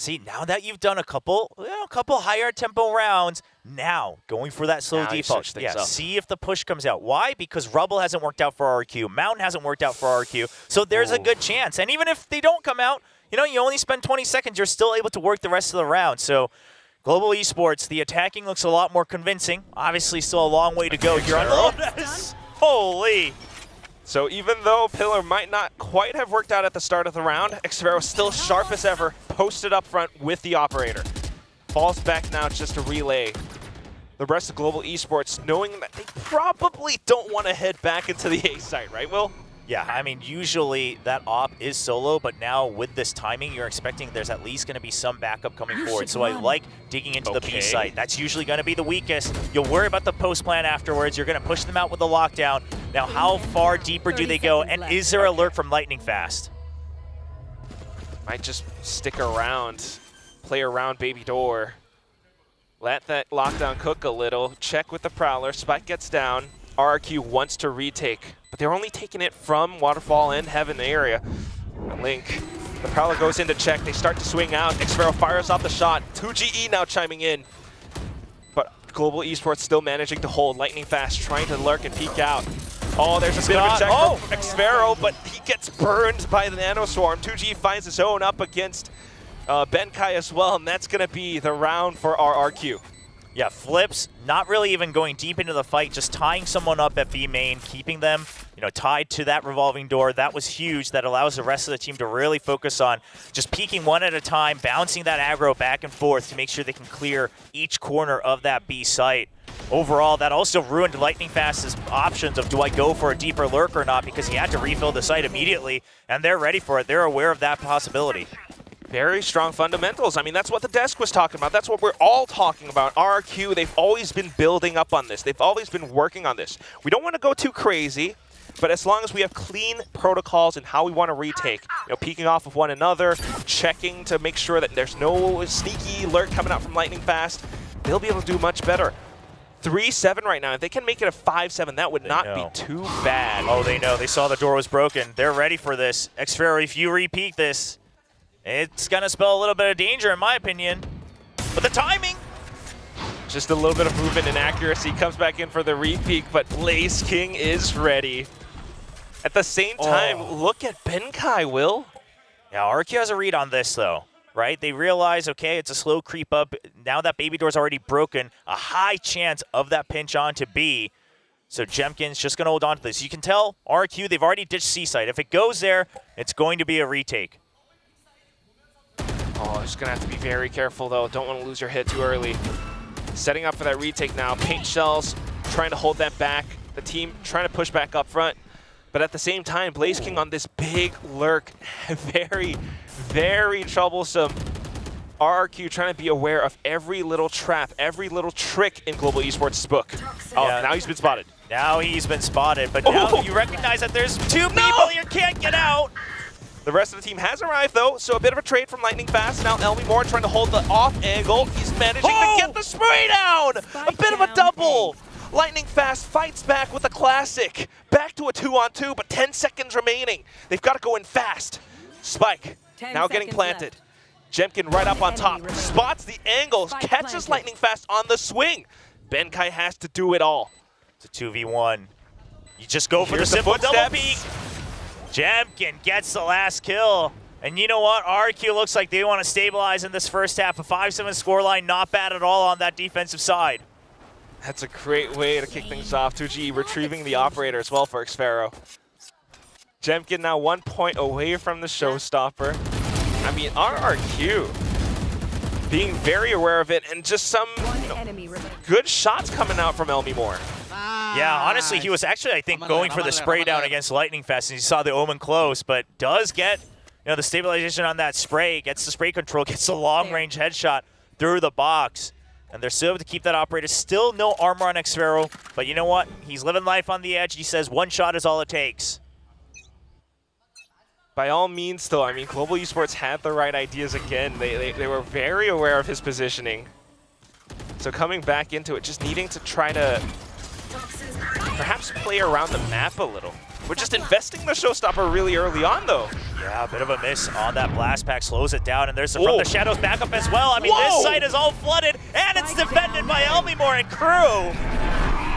See, now that you've done a couple higher tempo rounds, now going for that slow default. Yeah, see if the push comes out. Why? Because Rubble hasn't worked out for RQ. Mountain hasn't worked out for RQ. So there's a good chance. And even if they don't come out, you know, you only spend 20 seconds, you're still able to work the rest of the round. So Global Esports, the attacking looks a lot more convincing. Obviously, still a long way to go here on Lotus. Holy. So even though Pillar might not quite have worked out at the start of the round, xffero still sharp as ever, posted up front with the operator. Falls back now just to relay. The rest of Global Esports knowing that they probably don't want to head back into the A site, right, Will? Yeah, I mean, usually that op is solo, but now with this timing, you're expecting there's at least going to be some backup coming forward. So I like digging into the B site. That's usually going to be the weakest. You'll worry about the post plan afterwards. You're going to push them out with the lockdown. Now, how far deeper do they go? And is there alert from Lightning Fast? Might just stick around, play around Baby Door. Let that lockdown cook a little. Check with the Prowler. Spike gets down. RRQ wants to retake, but they're only taking it from Waterfall and Heaven area. Link, the Prowler goes in to check. They start to swing out. xffero fires off the shot. 2GE now chiming in. But Global Esports still managing to hold. Lightning Fast trying to lurk and peek out. Oh, there's a bit of a check from xffero, but he gets burned by the Nanoswarm. 2G finds his own up against Benkai as well, and that's going to be the round for RRQ. Yeah, flips, not really even going deep into the fight, just tying someone up at B main, keeping them, you know, tied to that revolving door. That was huge. That allows the rest of the team to really focus on just peeking one at a time, bouncing that aggro back and forth to make sure they can clear each corner of that B site. Overall, that also ruined Lightning Fast's options of do I go for a deeper lurk or not, because he had to refill the site immediately, and they're ready for it. They're aware of that possibility. Very strong fundamentals. I mean, that's what the desk was talking about. That's what we're all talking about. RRQ, they've always been building up on this. They've always been working on this. We don't want to go too crazy, but as long as we have clean protocols and how we want to retake, you know, peeking off of one another, checking to make sure that there's no sneaky lurk coming out from Lightning Fast, they'll be able to do much better. 3-7 right now. If they can make it a 5-7, that would not be too bad. Oh, they know. They saw the door was broken. They're ready for this. xffero, if you repeat this, it's going to spell a little bit of danger, in my opinion. But the timing! Just a little bit of movement and accuracy comes back in for the repeat, but Blaze King is ready. At the same time, look at Benkai, Will. Yeah, RQ has a read on this, though, right? They realize, okay, it's a slow creep up. Now that Baby Door's already broken, a high chance of that pinch on to B. So Jemkin's just going to hold on to this. You can tell RQ, they've already ditched C-side. If it goes there, it's going to be a retake. Oh, just going to have to be very careful, though. Don't want to lose your hit too early. Setting up for that retake now. Paint Shells trying to hold that back. The team trying to push back up front. But at the same time, Blaze King on this big lurk. Very, very troublesome. RRQ trying to be aware of every little trap, every little trick in Global Esports' book. Oh, now he's been spotted. Now he's been spotted, but now you recognize that there's two people you can't get out. The rest of the team has arrived, though, so a bit of a trade from Lightning Fast. Now Elmi Moore trying to hold the off angle. He's managing to get the spray down! A bit of a double! Lightning Fast fights back with a classic. Back to a 2-on-2, but 10 seconds remaining. They've got to go in fast. Spike now getting planted. Jemkin right up on top. Spots the angle, catches Lightning Fast on the swing. Benkai has to do it all. It's a 2v1. You just go for the simple double peek. Jemkin gets the last kill. And you know what? RQ looks like they want to stabilize in this first half. A 5-7 scoreline, not bad at all on that defensive side. That's a great way to kick things off. 2G retrieving the operator as well for xffero. Jemkin now 1 point away from the showstopper. I mean, RRQ being very aware of it, and just some good shots coming out from Elmi Moore. Yeah, honestly, he was actually, I think, going for the spray down against Lightning Fast, and he saw the Omen close, but does get, you know, the stabilization on that spray, gets the spray control, gets a long-range headshot through the box, and they're still able to keep that operator. Still no armor on xffero, but you know what? He's living life on the edge. He says one shot is all it takes. By all means, though, I mean, Global Esports had the right ideas again. They were very aware of his positioning. So coming back into it, just needing to try to perhaps play around the map a little. We're just investing the showstopper really early on, though. Yeah, a bit of a miss on that blast pack, slows it down, and there's from the shadows backup as well. I mean, this site is all flooded, and it's defended by Elmimore and crew.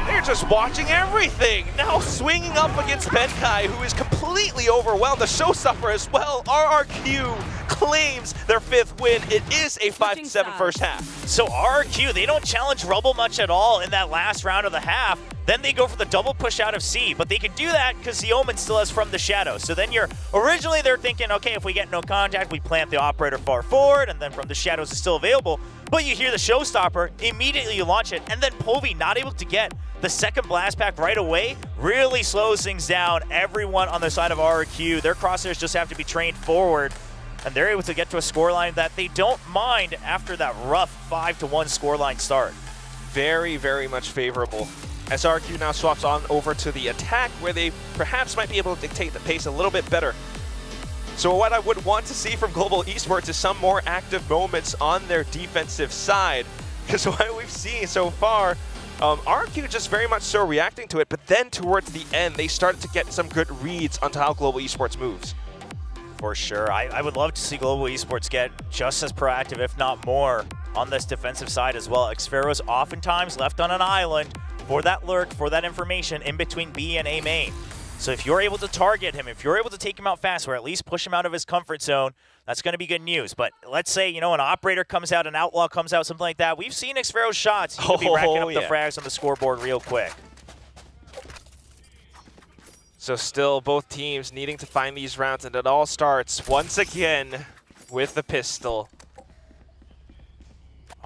They're just watching everything. Now swinging up against Benkai, who is completely overwhelmed. The showstopper as well. RRQ claims their 5th win. It is a 5-7 first half. So RRQ, they don't challenge Rubble much at all in that last round of the half. Then they go for the double push out of C, but they can do that because the Omen still has From the Shadows. So then originally they're thinking, okay, if we get no contact, we plant the operator far forward, and then From the Shadows is still available. But you hear the showstopper, immediately you launch it, and then Povey not able to get the second blast pack right away really slows things down. Everyone on the side of RRQ, their crosshairs just have to be trained forward, and they're able to get to a scoreline that they don't mind after that rough 5-1 scoreline start. Very, very much favorable. As RRQ now swaps on over to the attack, where they perhaps might be able to dictate the pace a little bit better. So what I would want to see from Global Esports is some more active moments on their defensive side. Because what we've seen so far, RRQ just very much so reacting to it, but then towards the end, they started to get some good reads onto how Global Esports moves. For sure. I would love to see Global Esports get just as proactive, if not more, on this defensive side as well. Xfero's oftentimes left on an island for that lurk, for that information in between B and A main. So if you're able to target him, if you're able to take him out fast, or at least push him out of his comfort zone, that's going to be good news. But let's say, you know, an operator comes out, an outlaw comes out, something like that. We've seen Xfero's shots. He could be racking up the frags on the scoreboard real quick. So still both teams needing to find these rounds, and it all starts once again with the pistol.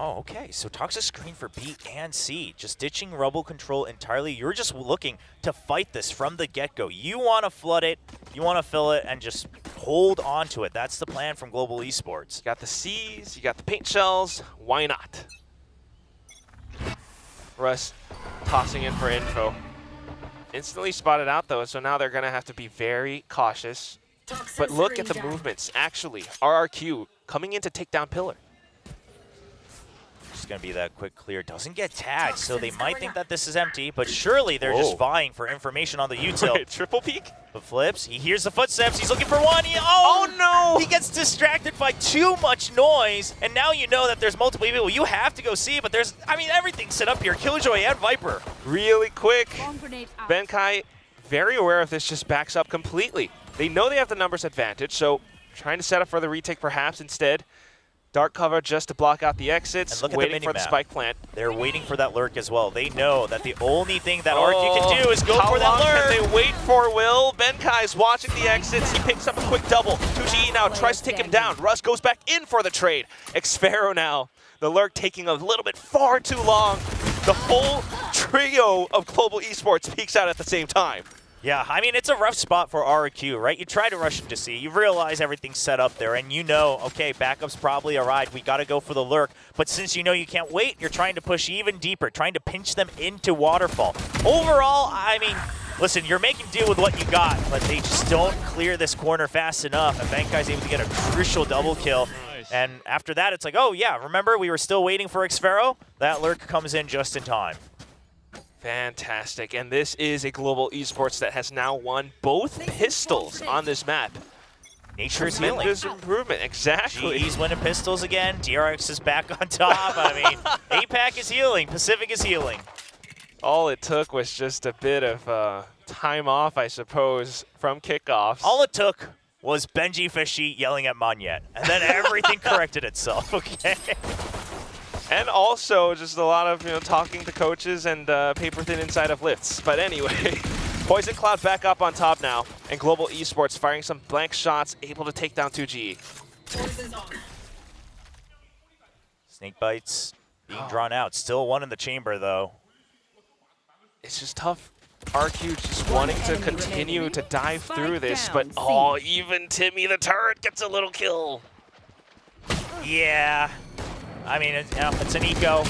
Oh, okay. So Toxic screen for B and C. Just ditching Rubble control entirely. You're just looking to fight this from the get-go. You want to flood it, you want to fill it, and just hold on to it. That's the plan from Global Esports. You got the C's, you got the paint shells. Why not? Russ tossing in for info. Instantly spotted out, though, so now they're going to have to be very cautious. But look at the movements. Actually, RRQ coming in to take down Pillar. Just going to be that quick clear. Doesn't get tagged, so they might think that this is empty, but surely they're just vying for information on the util. Wait, triple peek? But flips. He hears the footsteps. He's looking for one. Oh, no! He gets distracted by too much noise, and now you know that there's multiple people. You have to go see, but there's, I mean, everything's set up here. Killjoy and Viper. Really quick. Benkai, very aware of this, just backs up completely. They know they have the numbers advantage, so trying to set up for the retake perhaps instead. Dark cover just to block out the exits, waiting for the spike plant. They're waiting for that lurk as well. They know that the only thing that RRQ can do is go for that How long lurk. can they wait for, Will? Benkai's watching the exits. He picks up a quick double. 2GE now tries to take him down. Russ goes back in for the trade. Xfero now. The lurk taking a little bit far too long. The whole trio of Global Esports peeks out at the same time. Yeah, I mean, it's a rough spot for RRQ, right? You try to rush into C, you realize everything's set up there, and you know, okay, backup's probably a ride, we gotta go for the lurk, but since you know you can't wait, you're trying to push even deeper, trying to pinch them into Waterfall. Overall, I mean, listen, you're making do with what you got, but they just don't clear this corner fast enough, and Benkai's able to get a crucial double kill. And after that, it's like, oh yeah, remember we were still waiting for Xfero? That lurk comes in just in time. Fantastic, and this is a Global Esports that has now won both pistols on this map. Nature is healing. Tremendous improvement, exactly. GE's winning pistols again. DRX is back on top. I mean, APAC is healing. Pacific is healing. All it took was just a bit of time off, I suppose, from kickoffs. All it took was Benji Fishy yelling at Monyet, and then everything corrected itself, okay? And also just a lot of talking to coaches and paper thin inside of lifts. But anyway, Poison Cloud back up on top now, and Global Esports firing some blank shots, able to take down 2G. Snake bites being drawn out. Still one in the chamber though. It's just tough. RQ just wanting to continue to dive through this, but even Timmy the turret gets a little kill. Yeah. I mean, it's an eco.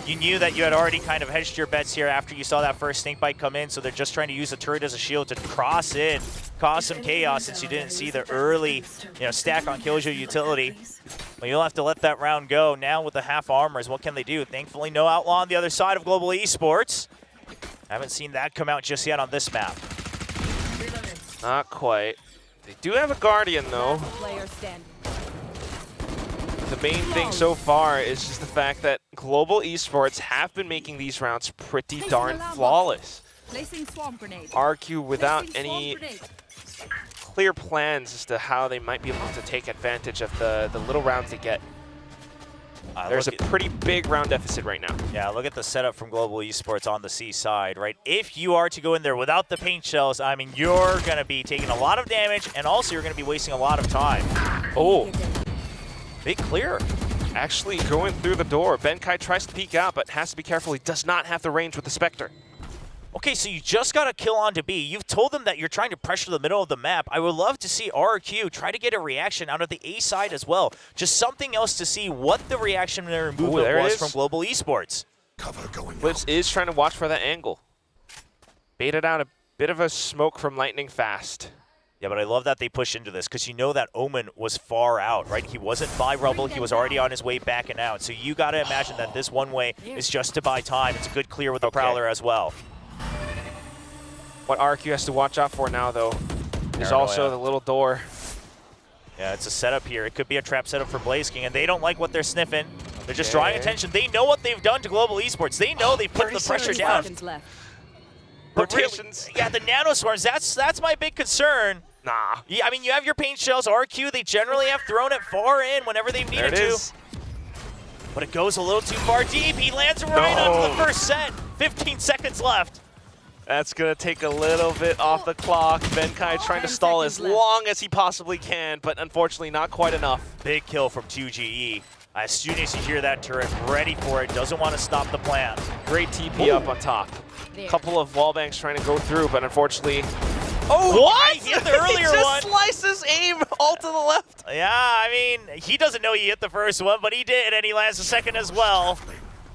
You knew that you had already kind of hedged your bets here after you saw that first snake bite come in, so they're just trying to use the turret as a shield to cross in, cause some chaos since you didn't see the early, stack on Killjoy utility. But you'll have to let that round go. Now with the half armors, what can they do? Thankfully, no outlaw on the other side of Global Esports. Haven't seen that come out just yet on this map. Not quite. They do have a Guardian, though. Player standing. The main thing so far is just the fact that Global Esports have been making these rounds pretty darn flawless. Placing swarm grenade. RQ without any clear plans as to how they might be able to take advantage of the little rounds they get. There's a pretty big round deficit right now. Yeah, look at the setup from Global Esports on the C side, right? If you are to go in there without the paint shells, I mean, you're going to be taking a lot of damage, and also you're going to be wasting a lot of time. Oh. Big clear. Actually going through the door. Benkai tries to peek out, but has to be careful. He does not have the range with the Spectre. Okay, so you just got a kill onto B. You've told them that you're trying to pressure the middle of the map. I would love to see RQ try to get a reaction out of the A side as well. Just something else to see what the reactionary movement was from Global Esports. Blitz is trying to watch for that angle. Baited out a bit of a smoke from Lightning Fast. Yeah, but I love that they push into this because you know that Omen was far out, right? He wasn't by Rubble. He was already on his way back and out. So you got to imagine that this one way is just to buy time. It's a good clear with the Prowler as well. What RQ has to watch out for now, though, is also the little door. Yeah, it's a setup here. It could be a trap setup for Blaze King, and they don't like what they're sniffing. They're just drawing attention. They know what they've done to Global Esports. They know they've put the pressure down. But Rotations. Really, yeah, the nanoswarms, that's my big concern. Nah. Yeah, I mean, you have your paint shells. RQ, they generally have thrown it far in whenever they've needed to. But it goes a little too far deep. He lands right onto the first set. 15 seconds left. That's going to take a little bit off the clock. Benkai trying to stall as long as he possibly can, but unfortunately not quite enough. Big kill from 2GE. As soon as you hear that turret, ready for it, doesn't want to stop the plan. Great TP up on top. A couple of wallbangs trying to go through, but unfortunately... Oh, what? He hit the earlier he just one. Slices aim all to the left. Yeah, I mean, he doesn't know he hit the first one, but he did, and he lands the second as well.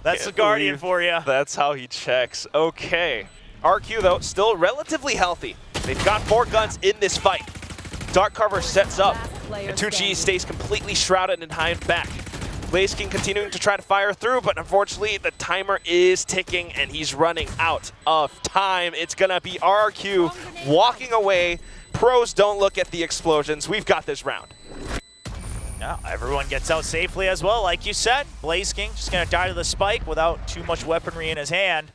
That's the Guardian for you. That's how he checks. Okay. RQ, though, still relatively healthy. They've got 4 guns in this fight. Dark Cover sets up, and 2G stays completely shrouded and behind back. Blaze King continuing to try to fire through, but unfortunately the timer is ticking and he's running out of time. It's gonna be RQ walking away. Pros don't look at the explosions. We've got this round. Yeah, everyone gets out safely as well, like you said. Blaze King just gonna die to the spike without too much weaponry in his hand.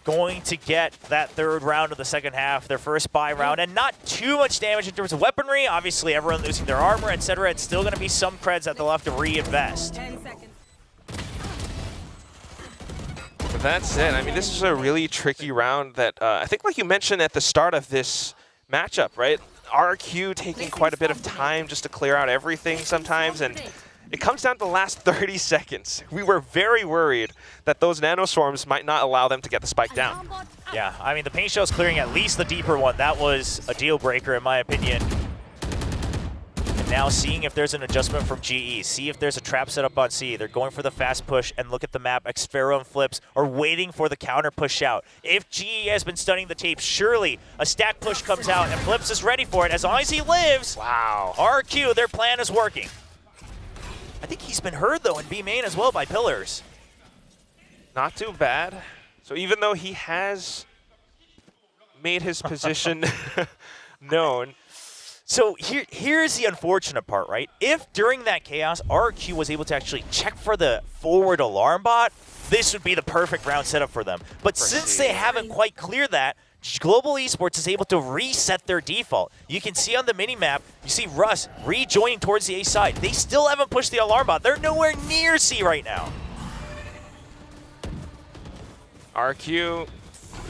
Going to get that third round of the second half, their first buy round, and not too much damage in terms of weaponry. Obviously, everyone losing their armor, etc. It's still going to be some creds that they'll have to reinvest. 10 seconds. But that's it. I mean, this is a really tricky round that I think, like you mentioned at the start of this matchup, right? RQ taking quite a bit of time just to clear out everything sometimes, and it comes down to the last 30 seconds. We were very worried that those nanoswarms might not allow them to get the spike down. Yeah, I mean, the paint shell's clearing at least the deeper one. That was a deal breaker, in my opinion. And now seeing if there's an adjustment from GE. See if there's a trap set up on C. They're going for the fast push, and look at the map. Xpharaoh and Flips are waiting for the counter push out. If GE has been studying the tape, surely a stack push comes out, and Flips is ready for it. As long as he lives, wow. RQ, their plan is working. I think he's been heard, though, in B main as well by Pillars. Not too bad. So even though he has made his position known. So here's the unfortunate part, right? If during that chaos, RQ was able to actually check for the forward alarm bot, this would be the perfect round setup for them. But since they haven't quite cleared that, Global Esports is able to reset their default. You can see on the mini-map, you see Russ rejoining towards the A side. They still haven't pushed the alarm bot. They're nowhere near C right now. RQ,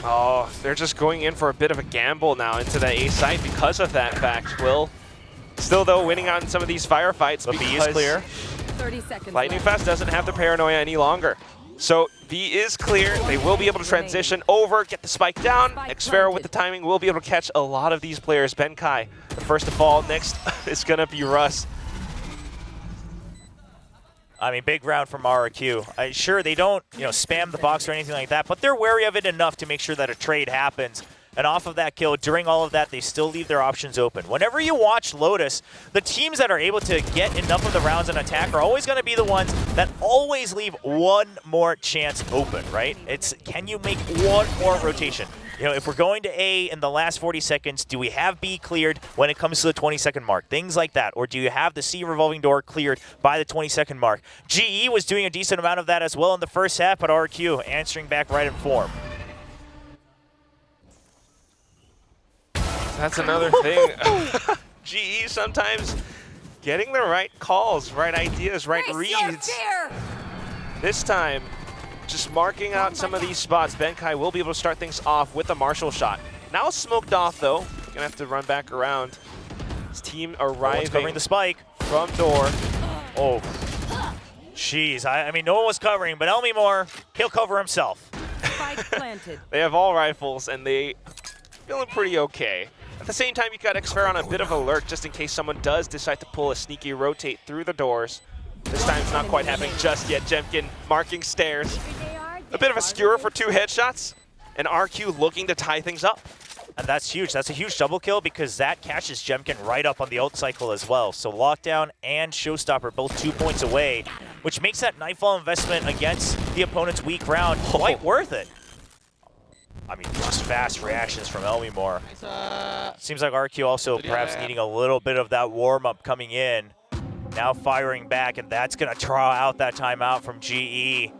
oh, they're just going in for a bit of a gamble now into the A site because of that fact, Will. Still, though, winning out in some of these firefights. But B is clear. 30 seconds Lightning Fast doesn't have the paranoia any longer. So B is clear. They will be able to transition over, get the spike down. Xpharaoh with the timing will be able to catch a lot of these players. Benkai, the first to fall. Next is going to be Russ. I mean, big round from RQ. Sure, they don't, spam the box or anything like that, but they're wary of it enough to make sure that a trade happens. And off of that kill, during all of that, they still leave their options open. Whenever you watch Lotus, the teams that are able to get enough of the rounds in attack are always going to be the ones that always leave one more chance open, right? It's, can you make one more rotation? You know, if we're going to A in the last 40 seconds, do we have B cleared when it comes to the 20-second mark? Things like that. Or do you have the C revolving door cleared by the 20-second mark? GE was doing a decent amount of that as well in the first half, but RQ answering back right in form. That's another thing. GE sometimes getting the right calls, right ideas, right reads. This time, just marking out some of these spots. Benkai will be able to start things off with a Marshall shot. Now smoked off though. Gonna have to run back around. His team arriving. Covering the spike. From door. Oh. Jeez, I mean, no one was covering, but Elmi Moore, he'll cover himself. Spike planted. They have all rifles and they feeling pretty okay. At the same time, you got Xfair on a bit of alert just in case someone does decide to pull a sneaky rotate through the doors. This time it's not quite happening just yet. Jemkin marking stairs. A bit of a skewer for 2 headshots, and RQ looking to tie things up. And that's huge. That's a huge double kill because that catches Jemkin right up on the ult cycle as well. So Lockdown and Showstopper both 2 points away, which makes that Nightfall investment against the opponent's weak round quite worth it. I mean, just fast reactions from Elmi Moore. Seems like RQ also perhaps needing a little bit of that warm-up coming in. Now firing back, and that's going to draw out that timeout from GE.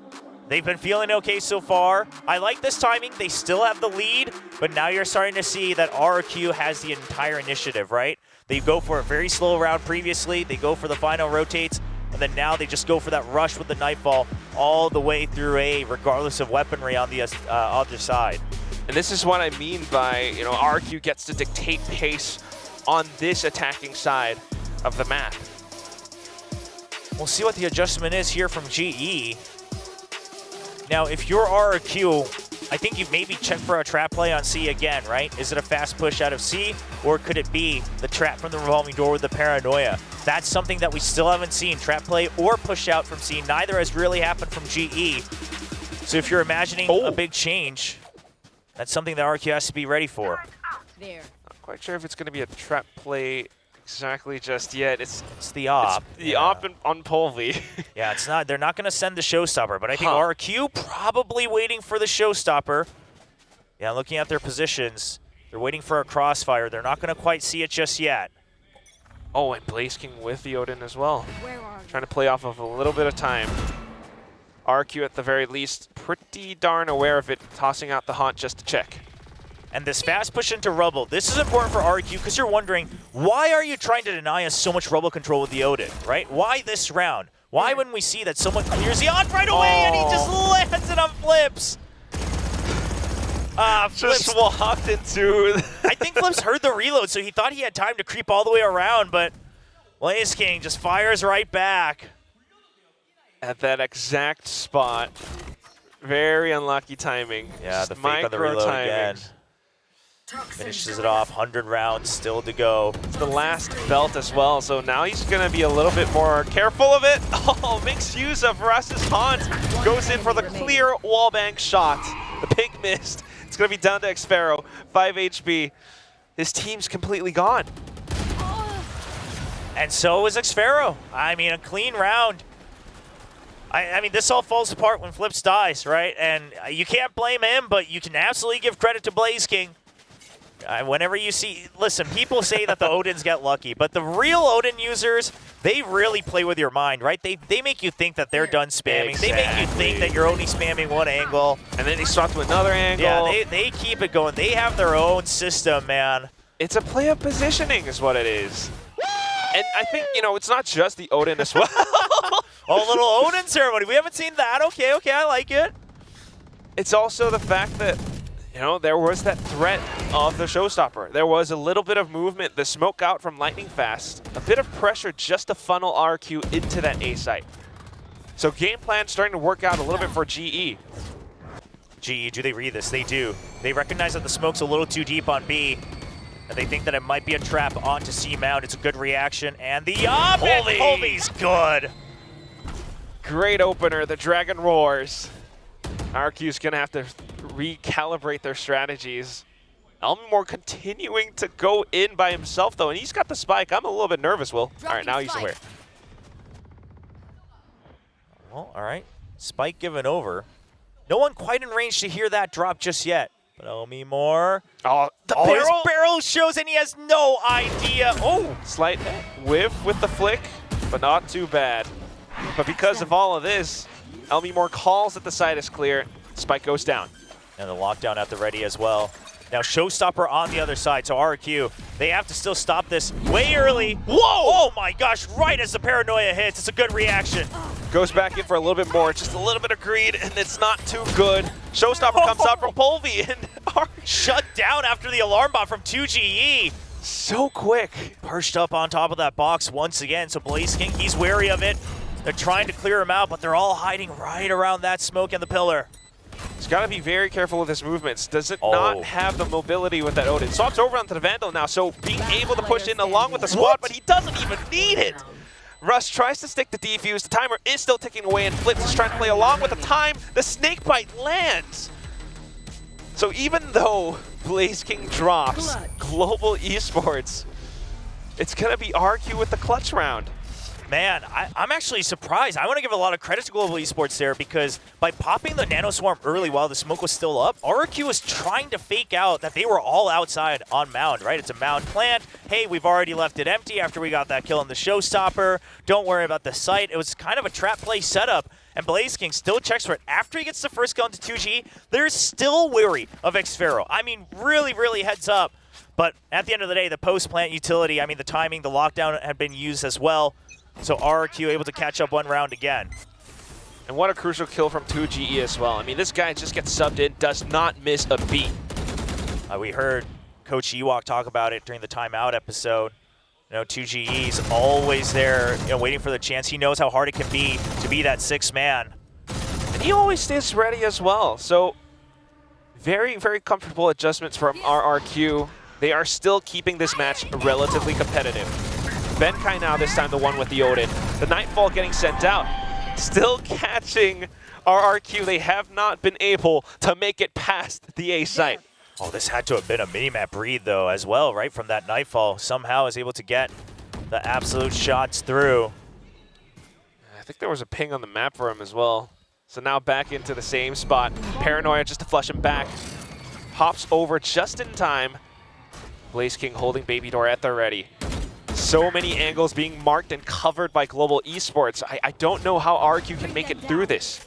They've been feeling okay so far. I like this timing. They still have the lead, but now you're starting to see that RQ has the entire initiative, right? They go for a very slow round previously. They go for the final rotates, and then now they just go for that rush with the Nightfall all the way through A, regardless of weaponry on the other side. And this is what I mean by, you know, RQ gets to dictate pace on this attacking side of the map. We'll see what the adjustment is here from GE. Now, if you're RQ, I think you maybe check for a trap play on C again, right? Is it a fast push out of C, or could it be the trap from the revolving door with the paranoia? That's something that we still haven't seen, trap play or push out from C. Neither has really happened from GE. So if you're imagining a big change, that's something that RQ has to be ready for. There. Not quite sure if it's going to be a trap play exactly just yet. It's the op. It's the op on Polvi. Yeah, it's not. They're not going to send the Showstopper, but I think RQ probably waiting for the Showstopper. Yeah, looking at their positions, they're waiting for a crossfire. They're not going to quite see it just yet. Oh, and Blaze King with the Odin as well. Trying to play off of a little bit of time. RQ at the very least pretty darn aware of it, tossing out the haunt just to check. And this fast push into rubble, this is important for RQ because you're wondering, why are you trying to deny us so much rubble control with the Odin, right? Why this round? Why when we see that someone clears the on right away and he just lands it on Flips? Flips just walked into... I think Flips heard the reload, so he thought he had time to creep all the way around, but Blaze King just fires right back. At that exact spot. Very unlucky timing. Yeah, just the fake on the reload again. Finishes it off, 100 rounds still to go. It's the last belt as well, so now he's going to be a little bit more careful of it. Oh, makes use of Russ's haunt. Goes in for the clear wallbang shot. The pink mist. It's going to be down to Xfaro. 5 HP. His team's completely gone. And so is Xfaro. I mean, a clean round. I mean, this all falls apart when Flips dies, right? And you can't blame him, but you can absolutely give credit to Blaze King. Whenever you see, listen, people say that the Odins get lucky, but the real Odin users, they really play with your mind, right? They make you think that they're done spamming. Exactly. They make you think that you're only spamming one angle. And then they swap to another angle. Yeah, they keep it going. They have their own system, man. It's a play of positioning is what it is. And I think, you know, it's not just the Odin as well. Oh, a little Odin ceremony. We haven't seen that. Okay, I like it. It's also the fact that, you know, there was that threat of the Showstopper. There was a little bit of movement, the smoke out from Lightning Fast, a bit of pressure just to funnel RQ into that A site. So game plan starting to work out a little bit for GE. GE, do they read this? They do. They recognize that the smoke's a little too deep on B, and they think that it might be a trap onto C mount. It's a good reaction, and the Polvi's good. Great opener, the Dragon Roars. RQ's gonna have to recalibrate their strategies. Elmore continuing to go in by himself though, and he's got the spike. I'm a little bit nervous, Will. All right, now he's aware. Well, all right. Spike given over. No one quite in range to hear that drop just yet. But Omi more. Oh, the His barrel! barrel shows and he has no idea. Oh! Slight whiff with the flick, but not too bad. But because of all of this, Elmimore calls that the side is clear. Spike goes down. And the lockdown at the ready as well. Now Showstopper on the other side, so RQ, they have to still stop this way early. Whoa! Oh my gosh, right as the paranoia hits. It's a good reaction. Goes back in for a little bit more, just a little bit of greed, and it's not too good. Showstopper comes out from Polvi, and shut down after the alarm bot from 2GE. So quick. Perched up on top of that box once again, so Blaze King, he's wary of it. They're trying to clear him out, but they're all hiding right around that smoke and the pillar. He's got to be very careful with his movements. Does it not have the mobility with that Odin? Swaps over onto the Vandal now, so being able to push in along with the squad, but he doesn't even need it. Russ tries to stick the defuse. The timer is still ticking away, and Flitz is trying to play along with the time. The snakebite lands. So even though Blaze King drops, Global Esports, it's going to be RQ with the clutch round. Man, I'm actually surprised. I want to give a lot of credit to Global Esports there because by popping the Nano Swarm early while the smoke was still up, RQ was trying to fake out that they were all outside on Mound, right? It's a Mound plant. Hey, we've already left it empty after we got that kill on the Showstopper. Don't worry about the site. It was kind of a trap play setup, and Blaze King still checks for it. After he gets the first kill into 2G, they're still wary of xFaro. I mean, really, really heads up. But at the end of the day, the post-plant utility, I mean, the timing, the lockdown had been used as well. So RQ able to catch up one round again. And what a crucial kill from 2GE as well. I mean, this guy just gets subbed in, does not miss a beat. We heard Coach Ewok talk about it during the timeout episode. You know, 2GE's always there, you know, waiting for the chance. He knows how hard it can be to be that sixth man. And he always stays ready as well. So very, very comfortable adjustments from RRQ. They are still keeping this match relatively competitive. Benkai now this time the one with the Odin. The Nightfall getting sent out. Still catching RRQ. They have not been able to make it past the A site. Oh, this had to have been a minimap read though as well, right? From that Nightfall. Somehow is able to get the absolute shots through. I think there was a ping on the map for him as well. So now back into the same spot. Paranoia just to flush him back. Hops over just in time. Blaze King holding Baby Door at the ready. So many angles being marked and covered by Global Esports. I don't know how RQ can make it through this.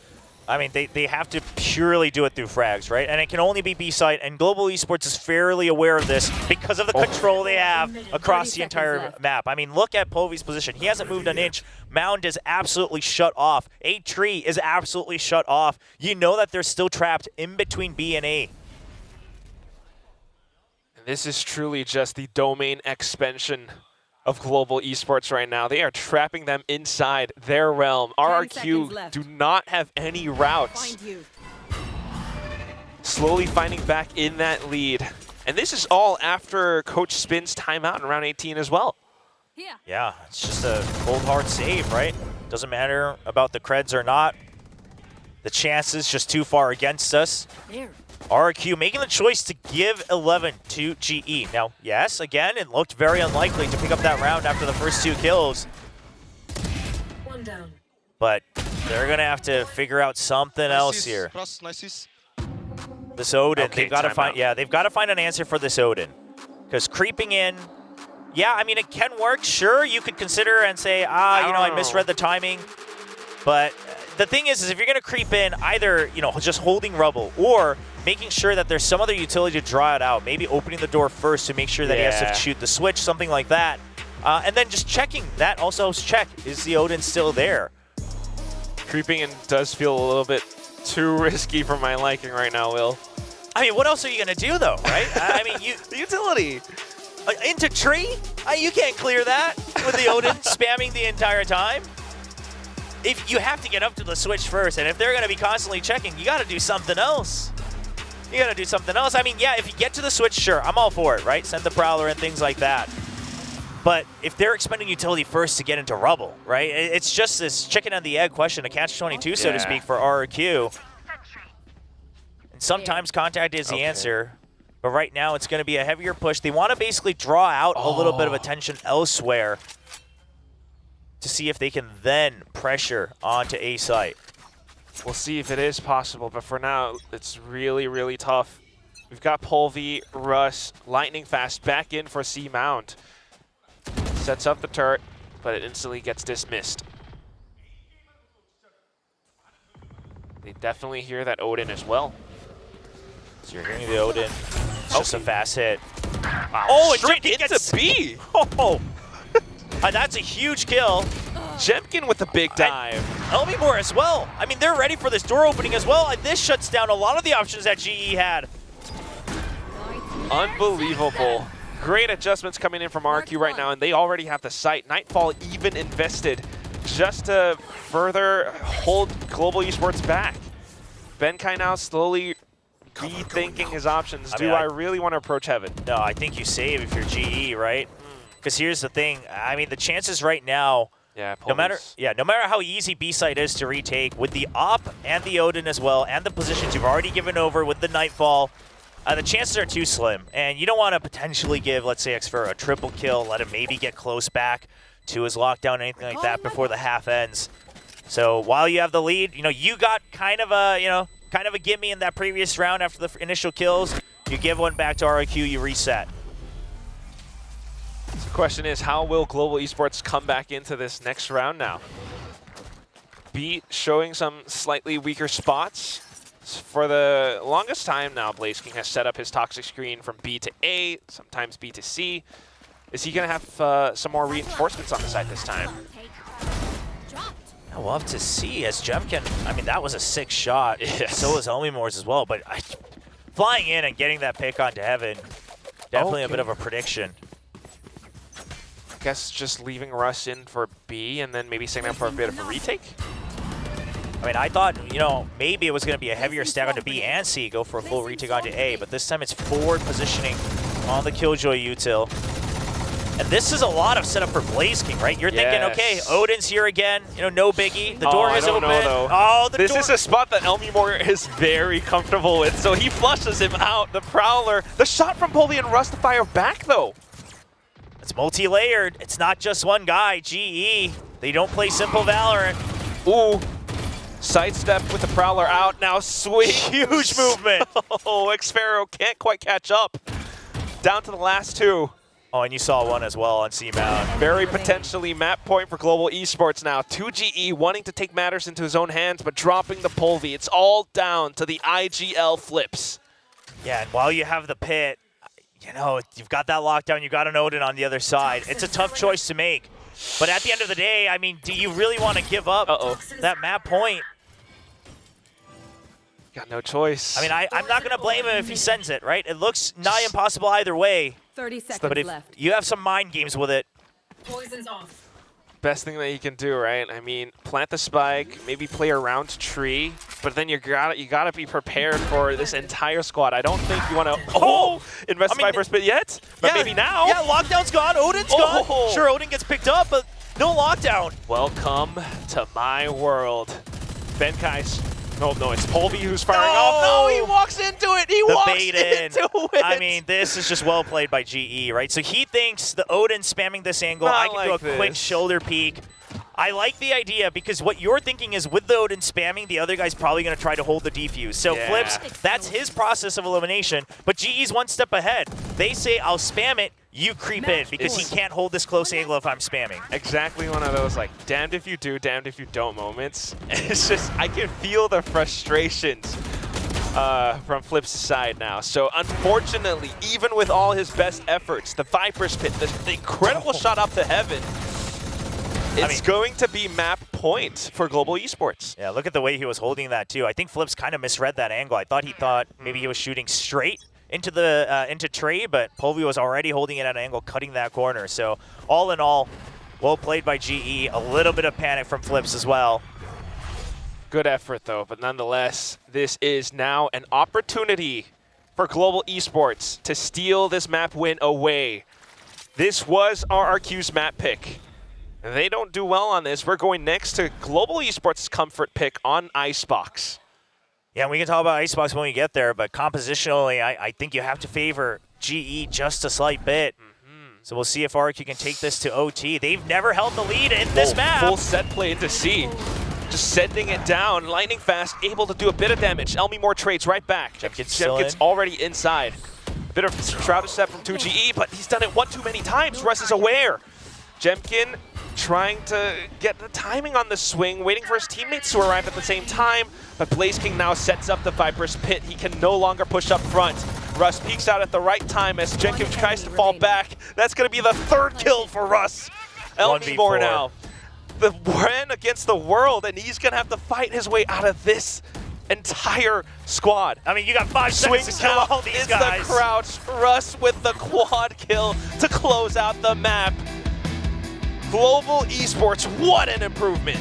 I mean, they have to purely do it through frags, right? And it can only be B-site, and Global Esports is fairly aware of this because of the control they have across the entire map. I mean, look at Povi's position. He hasn't moved an inch. Mound is absolutely shut off. A tree is absolutely shut off. You know that they're still trapped in between B and A. And this is truly just the domain expansion of Global Esports right now. They are trapping them inside their realm. RRQ do not have any routes. Slowly finding back in that lead. And this is all after Coach Spin's timeout in round 18 as well. Yeah, it's just a cold hard save, right? Doesn't matter about the creds or not. The chances just too far against us. RQ making the choice to give 11 to GE. Now, yes, again, it looked very unlikely to pick up that round after the first two kills. One down. But they're going to have to figure out something else here. This Odin, Okay, they've got to find, they've got to find an answer for this Odin. Because creeping in, yeah, I mean, it can work. Sure, you could consider and say, you know, I misread the timing. But the thing is if you're going to creep in, either, you know, just holding rubble or making sure that there's some other utility to draw it out, maybe opening the door first to make sure that he has to shoot the switch, something like that. And then just checking that also check, is the Odin still there? Creeping in does feel a little bit too risky for my liking right now, Will. I mean, what else are you going to do though, right? I mean, the utility. Into tree? You can't clear that with the Odin spamming the entire time. If you have to get up to the switch first, and if they're going to be constantly checking, you got to do something else. You got to do something else. I mean, yeah, if you get to the switch, sure, I'm all for it, right? Send the Prowler and things like that. But if they're expending utility first to get into rubble, right? It's just this chicken and the egg question, a catch-22, so to speak, for RRQ. And sometimes contact is the answer. But right now, it's going to be a heavier push. They want to basically draw out a little bit of attention elsewhere to see if they can then pressure onto A site. We'll see if it is possible, but for now, it's really, really tough. We've got Polvi, Russ, lightning fast back in for C Mount. Sets up the turret, but it instantly gets dismissed. They definitely hear that Odin as well. So you're hearing the Odin. It's just a fast hit. Wow. Oh, straight and into B. Oh, that's a huge kill. Jemkin with the big dive. Elmimore as well. I mean, they're ready for this door opening as well, and this shuts down a lot of the options that GE had. Unbelievable. Great adjustments coming in from RQ right now, and they already have the site. Nightfall even invested just to further hold Global Esports back. Benkai now slowly rethinking his options. I really want to approach Heaven? No, I think you save if you're GE, right? Because here's the thing. I mean, the chances right now, no matter how easy B-side is to retake, with the op and the Odin as well, and the positions you've already given over with the Nightfall, the chances are too slim. And you don't want to potentially give, let's say, Xfer a triple kill, let him maybe get close back to his lockdown, anything like that before the half ends. So while you have the lead, you got kind of a gimme in that previous round after the initial kills. You give one back to RQ, you reset. So the question is, how will Global Esports come back into this next round now? B showing some slightly weaker spots. For the longest time now, BlazeKing has set up his toxic screen from B to A, sometimes B to C. Is he going to have some more reinforcements on the side this time? I love to see as Jemkin. I mean, that was a sick shot. Yes. So was Elmimore's as well. But flying in and getting that pick onto Heaven, definitely a bit of a prediction. I guess just leaving Russ in for B and then maybe setting up for a bit of a retake? I mean, I thought, maybe it was going to be a heavier stack onto B and C, go for a full retake onto A, but this time it's forward positioning on the Killjoy util. And this is a lot of setup for BlazeKing, right? You're thinking, okay, Odin's here again, no biggie. The door is open. This is a spot that Elmimore is very comfortable with, so he flushes him out. The Prowler, the shot from Polvi and Russ to fire back, though. It's multi-layered. It's not just one guy, GE. They don't play simple Valorant. Ooh. Sidestep with the Prowler out, now swing. Huge movement. Oh, Xpharaoh can't quite catch up. Down to the last two. Oh, and you saw one as well on C-Mount. Very potentially map point for Global Esports now. 2GE wanting to take matters into his own hands, but dropping the Polvi. It's all down to the IGL flips. Yeah, and while you have the pit, you've got that lockdown, you've got an Odin on the other side. It's a tough choice to make. But at the end of the day, I mean, do you really want to give up that map point? Got no choice. I mean, I'm not going to blame him if he sends it, right? It looks nigh impossible either way. 30 seconds but if left. You have some mind games with it. Poison's off. Best thing that you can do, right? I mean, plant the spike, maybe play around tree, but then you gotta be prepared for this entire squad. I don't think you want to invest my first bit yet, but maybe now. Yeah, lockdown's gone, Odin's gone. Sure, Odin gets picked up, but no lockdown. Welcome to my world. Benkai's. No, it's Polvi who's firing off. No, he walks into it. He walks into it. I mean, this is just well played by GE, right? So he thinks the Odin spamming this angle, I can do a quick shoulder peek. I like the idea because what you're thinking is with the Odin spamming, the other guy's probably going to try to hold the defuse. So Flips, that's his process of elimination, but GE's one step ahead. They say, I'll spam it, you creep in because he can't hold this close angle if I'm spamming. Exactly one of those, like, damned if you do, damned if you don't moments. It's just, I can feel the frustrations from Flip's side now. So unfortunately, even with all his best efforts, the Viper's Pit, the incredible shot up to Heaven, it's going to be map point for Global Esports. Yeah, look at the way he was holding that too. I think Flips kind of misread that angle. I thought he thought maybe he was shooting straight into the into Trey, but Polvi was already holding it at an angle, cutting that corner. So all in all, well played by GE. A little bit of panic from Flips as well. Good effort though, but nonetheless, this is now an opportunity for Global Esports to steal this map win away. This was RRQ's map pick. They don't do well on this. We're going next to Global Esports' comfort pick on Icebox. Yeah, we can talk about Icebox when we get there, but compositionally, I think you have to favor GE just a slight bit. So we'll see if RRQ can take this to OT. They've never held the lead in this map. Full set play into C. just sending it down. Lightning fast, able to do a bit of damage. Elmimore trades right back. Jemkin's already inside. A bit of Shrouded Step from 2GE, but he's done it one too many times. Russ is aware. Jemkin trying to get the timing on the swing, waiting for his teammates to arrive at the same time, but Blaze King now sets up the Viper's Pit. He can no longer push up front. Russ peeks out at the right time as Jemkin tries to fall back. That's going to be the third kill for Russ. Elmimore now. The Ren against the world, and he's going to have to fight his way out of this entire squad. I mean, you got 5 seconds to kill all these guys. It's the crouch. Russ with the quad kill to close out the map. Global Esports, what an improvement.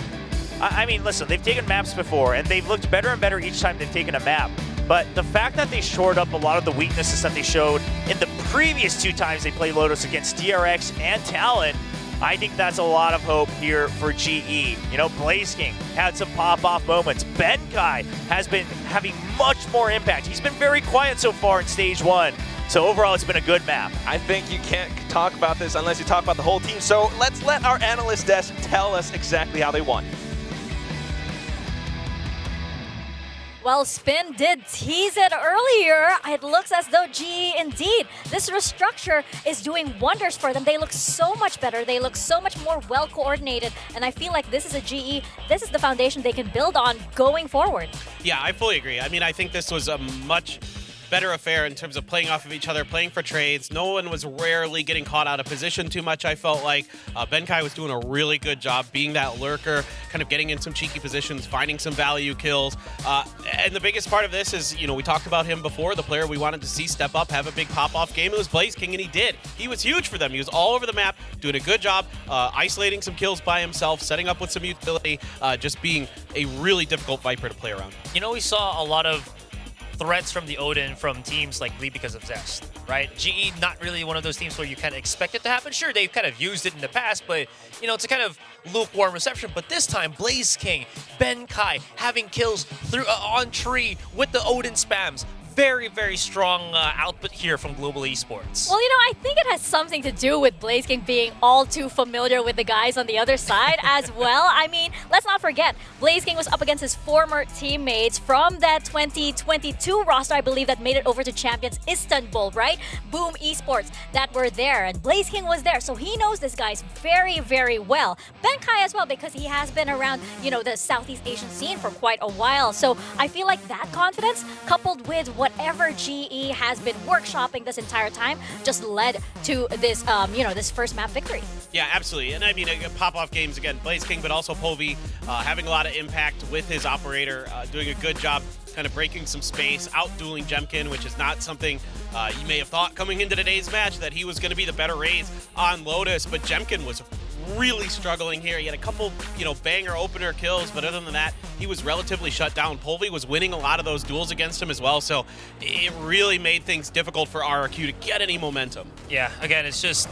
I mean, listen, they've taken maps before, and they've looked better and better each time they've taken a map. But the fact that they shored up a lot of the weaknesses that they showed in the previous 2 times they played Lotus against PRX and Talon, I think that's a lot of hope here for GE. You know, Blaze King had some pop-off moments. Benkai has been having much more impact. He's been very quiet so far in Stage 1. So overall, it's been a good map. I think you can't talk about this unless you talk about the whole team. So let's let our analyst desk tell us exactly how they won. Well, Spin did tease it earlier. It looks as though GE indeed, this restructure is doing wonders for them. They look so much better. They look so much more well coordinated. And I feel like this is a GE, this is the foundation they can build on going forward. Yeah, I fully agree. I mean, I think this was a much better affair in terms of playing off of each other, playing for trades. No one was rarely getting caught out of position too much, I felt like. Benkai was doing a really good job being that lurker, kind of getting in some cheeky positions, finding some value kills. And the biggest part of this is, you know, we talked about him before, the player we wanted to see step up, have a big pop-off game. It was Blaze King, and he did. He was huge for them. He was all over the map, doing a good job, isolating some kills by himself, setting up with some utility, just being a really difficult Viper to play around. You know, we saw a lot of threats from the Odin from teams like Lee because of Zest, right? GE, not really one of those teams where you kind of expect it to happen. Sure, they've kind of used it in the past, but, you know, it's a kind of lukewarm reception. But this time, Blaze King, Benkai having kills through on tree with the Odin spams. Very, very strong output here from Global Esports. Well, you know, I think it has something to do with Blaze King being all too familiar with the guys on the other side as well. I mean, let's not forget, Blaze King was up against his former teammates from that 2022 roster, I believe, that made it over to Champions Istanbul, right? Boom Esports that were there, and Blaze King was there, so he knows this guys very, very well. Benkai as well, because he has been around, you know, the Southeast Asian scene for quite a while. So I feel like that confidence, coupled with whatever GE has been workshopping this entire time, just led to this, you know, this first map victory. Yeah, absolutely. And I mean, pop-off games again, Blaze King, but also Povi having a lot of impact with his operator, doing a good job kind of breaking some space, out-dueling Jemkin, which is not something you may have thought coming into today's match that he was going to be the better raise on Lotus, but Jemkin was really struggling here. He had a couple, you know, banger opener kills, but other than that, he was relatively shut down. Polvi was winning a lot of those duels against him as well, so it really made things difficult for RRQ to get any momentum. Yeah, again, it's just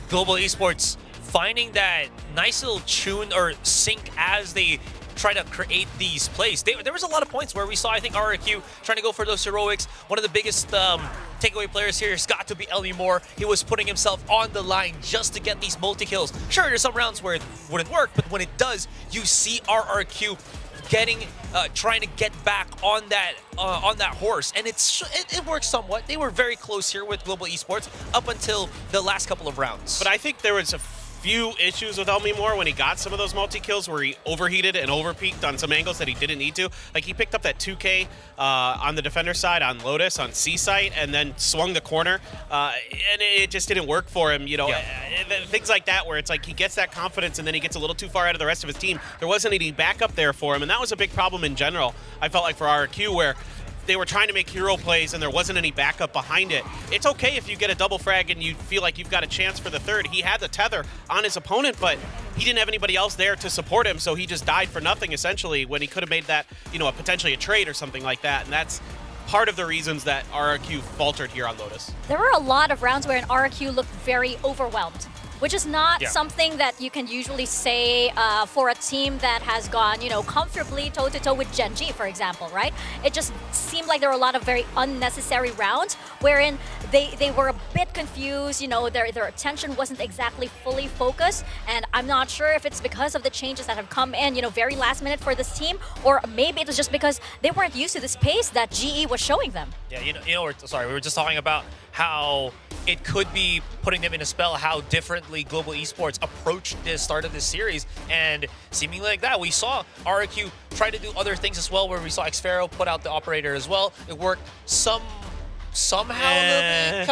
Global Esports finding that nice little tune or sync as they try to create these plays. There was a lot of points where we saw, I think, RRQ trying to go for those heroics. One of the biggest takeaway players here has got to be Elmimore. He was putting himself on the line just to get these multi-kills. Sure, there's some rounds where it wouldn't work, but when it does, you see RRQ getting, trying to get back on that horse, and it works somewhat. They were very close here with Global Esports up until the last couple of rounds. But I think there was a few issues with Elmimore when he got some of those multi-kills where he overheated and overpeaked on some angles that he didn't need to. Like, he picked up that 2K on the defender side on Lotus, on C-site, and then swung the corner, and it just didn't work for him, you know. Yeah. Things like that where it's like he gets that confidence and then he gets a little too far out of the rest of his team. There wasn't any backup there for him, and that was a big problem in general, I felt like, for RRQ, where they were trying to make hero plays and there wasn't any backup behind it. It's okay if you get a double frag and you feel like you've got a chance for the third. He had the tether on his opponent, but he didn't have anybody else there to support him, so he just died for nothing, essentially, when he could have made that, you know, potentially a trade or something like that, and that's part of the reasons that RRQ faltered here on Lotus. There were a lot of rounds where an RRQ looked very overwhelmed, which is not something that you can usually say for a team that has gone, you know, comfortably toe-to-toe with Gen.G, for example, right? It just seemed like there were a lot of very unnecessary rounds wherein they were a bit bit confused. Their attention wasn't exactly fully focused, and I'm not sure if it's because of the changes that have come in, very last minute for this team, or maybe it was just because they weren't used to this pace that GE was showing them. Yeah, we were just talking about how it could be putting them in a spell, how differently Global Esports approached the start of this series, and seemingly like that, we saw RRQ try to do other things as well, where we saw Xfero put out the operator as well. It worked somehow a little bit,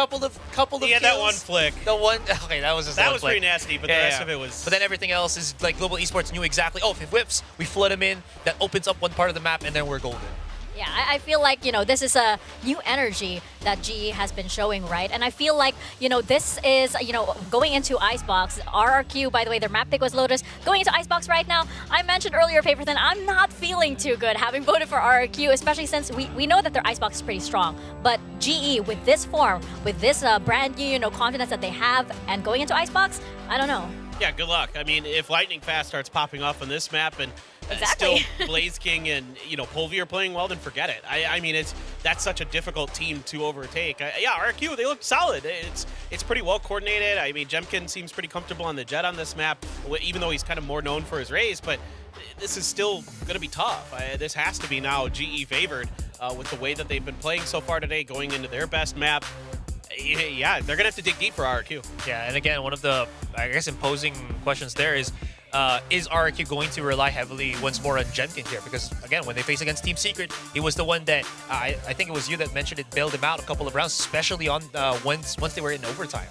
couple of He had kills. that one flick. That was just that one was flick. pretty nasty, but the rest of it was. But then everything else is like Global Esports knew exactly. Oh, if it whips, we flood him in. That opens up one part of the map, and then we're golden. Yeah, I feel like, this is a new energy that GE has been showing, right? And I feel like, this is, going into Icebox. RRQ, by the way, their map pick was Lotus. Going into Icebox right now, I mentioned earlier, Paperthin, I'm not feeling too good having voted for RRQ, especially since we know that their Icebox is pretty strong. But GE, with this form, with this brand new, confidence that they have, and going into Icebox, I don't know. Yeah, good luck. I mean, if Lightning Fast starts popping off on this map and Exactly. still Blaze King and Pulvi are playing well, then forget it. I mean, that's such a difficult team to overtake. Yeah, RQ, they look solid. It's pretty well coordinated. I mean, Jemkin seems pretty comfortable on the Jet on this map, even though he's kind of more known for his Raze. But this is still going to be tough. This has to be now GE favored with the way that they've been playing so far today, going into their best map. Yeah, they're going to have to dig deep for RRQ. Yeah, and again, one of the, I guess, imposing questions there is RRQ going to rely heavily once more on Jemkin here? Because, again, when they face against Team Secret, he was the one that, I think it was you that mentioned it, bailed him out a couple of rounds, especially on once they were in overtime.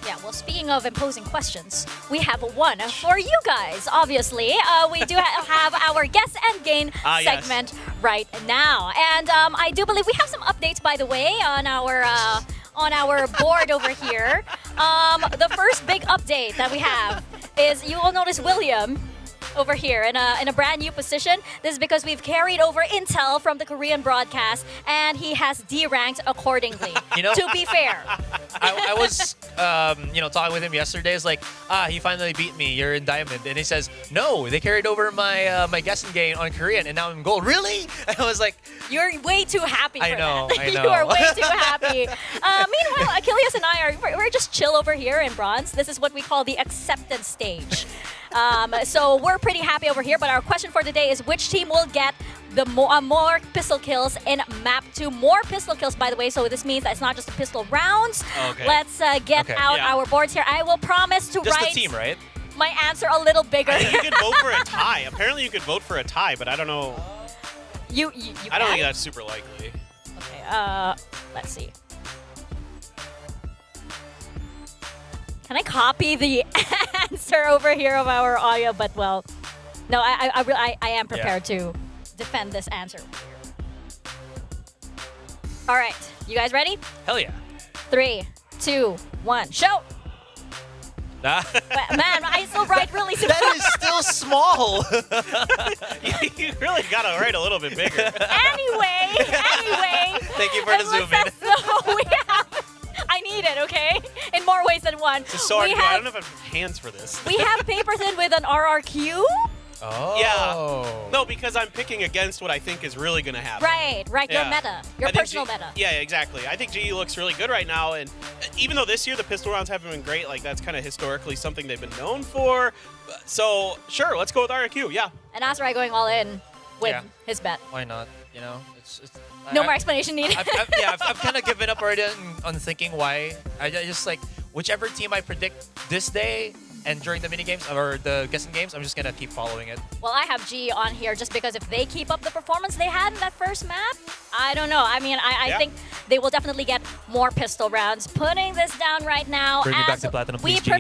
Yeah, well, speaking of imposing questions, we have one for you guys, obviously. We do have our Guess and Gain segment right now. And I do believe we have some updates, by the way, on our board over here. The first big update that we have is you will notice William over here in a brand new position. This is because we've carried over intel from the Korean broadcast, and he has D-ranked accordingly. To be fair. I was, talking with him yesterday. It's like, he finally beat me. You're in Diamond. And he says, no, they carried over my my Guess and Gain on Korean, and now I'm in Gold. Really? And I was like... You're way too happy for I know. You are way too happy. Meanwhile, Achilles and I we're just chill over here in Bronze. This is what we call the acceptance stage. So we're pretty happy over here, but our question for today is which team will get the more pistol kills in map 2? More pistol kills, by the way, so this means that it's not just the pistol rounds. Okay. Let's get out our boards here. I will promise to just write the team, right? my answer a little bigger. I think you could vote for a tie. Apparently you could vote for a tie, but I don't know. You I don't can? think that's super likely. Okay, let's see. Can I copy the answer over here of our audio? But well, no, I am prepared to defend this answer. All right, you guys ready? Hell yeah. 3, 2, 1, show! Man, I still write really small. That is still small. You really gotta write a little bit bigger. Anyway. Thank you for the zoom in. So we have... I need it, okay? In more ways than one. So I don't know if I have hands for this. We have Paperthin with an RRQ. Oh. Yeah. No, because I'm picking against what I think is really going to happen. Right. Your meta. Your personal meta. Yeah, exactly. I think GE looks really good right now, and even though this year the pistol rounds haven't been great, like that's kind of historically something they've been known for. So, sure, let's go with RRQ, yeah. And Asarai going all in with his bet. Why not? It's no more explanation needed. I've kind of given up already on thinking why. I just like whichever team I predict this day and during the mini games or the guessing games, I'm just gonna keep following it. Well, I have G on here just because if they keep up the performance they had in that first map, I don't know. I mean, I think they will definitely get more pistol rounds. Putting this down right now Bring me back to platinum, please, G.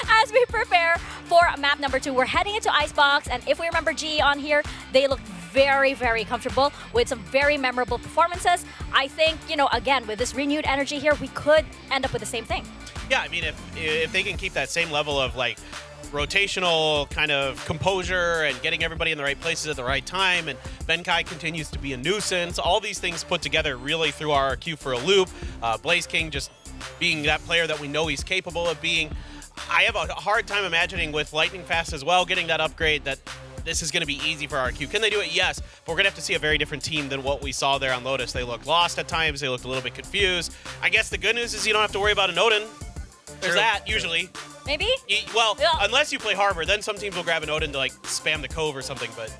As we prepare for map number 2, we're heading into Icebox, and if we remember G on here, they look very, very comfortable with some very memorable performances. I think, again, with this renewed energy here, we could end up with the same thing. Yeah, I mean, if they can keep that same level of like rotational kind of composure and getting everybody in the right places at the right time, and Benkai continues to be a nuisance, all these things put together really threw RRQ for a loop. Blaze King just being that player that we know he's capable of being. I have a hard time imagining with Lightning Fast as well, getting that upgrade, that this is going to be easy for RQ. Can they do it? Yes. But we're going to have to see a very different team than what we saw there on Lotus. They looked lost at times. They looked a little bit confused. I guess the good news is you don't have to worry about an Odin. There's that, usually. Maybe? Well, unless you play Harbor, then some teams will grab an Odin to like spam the Cove or something, but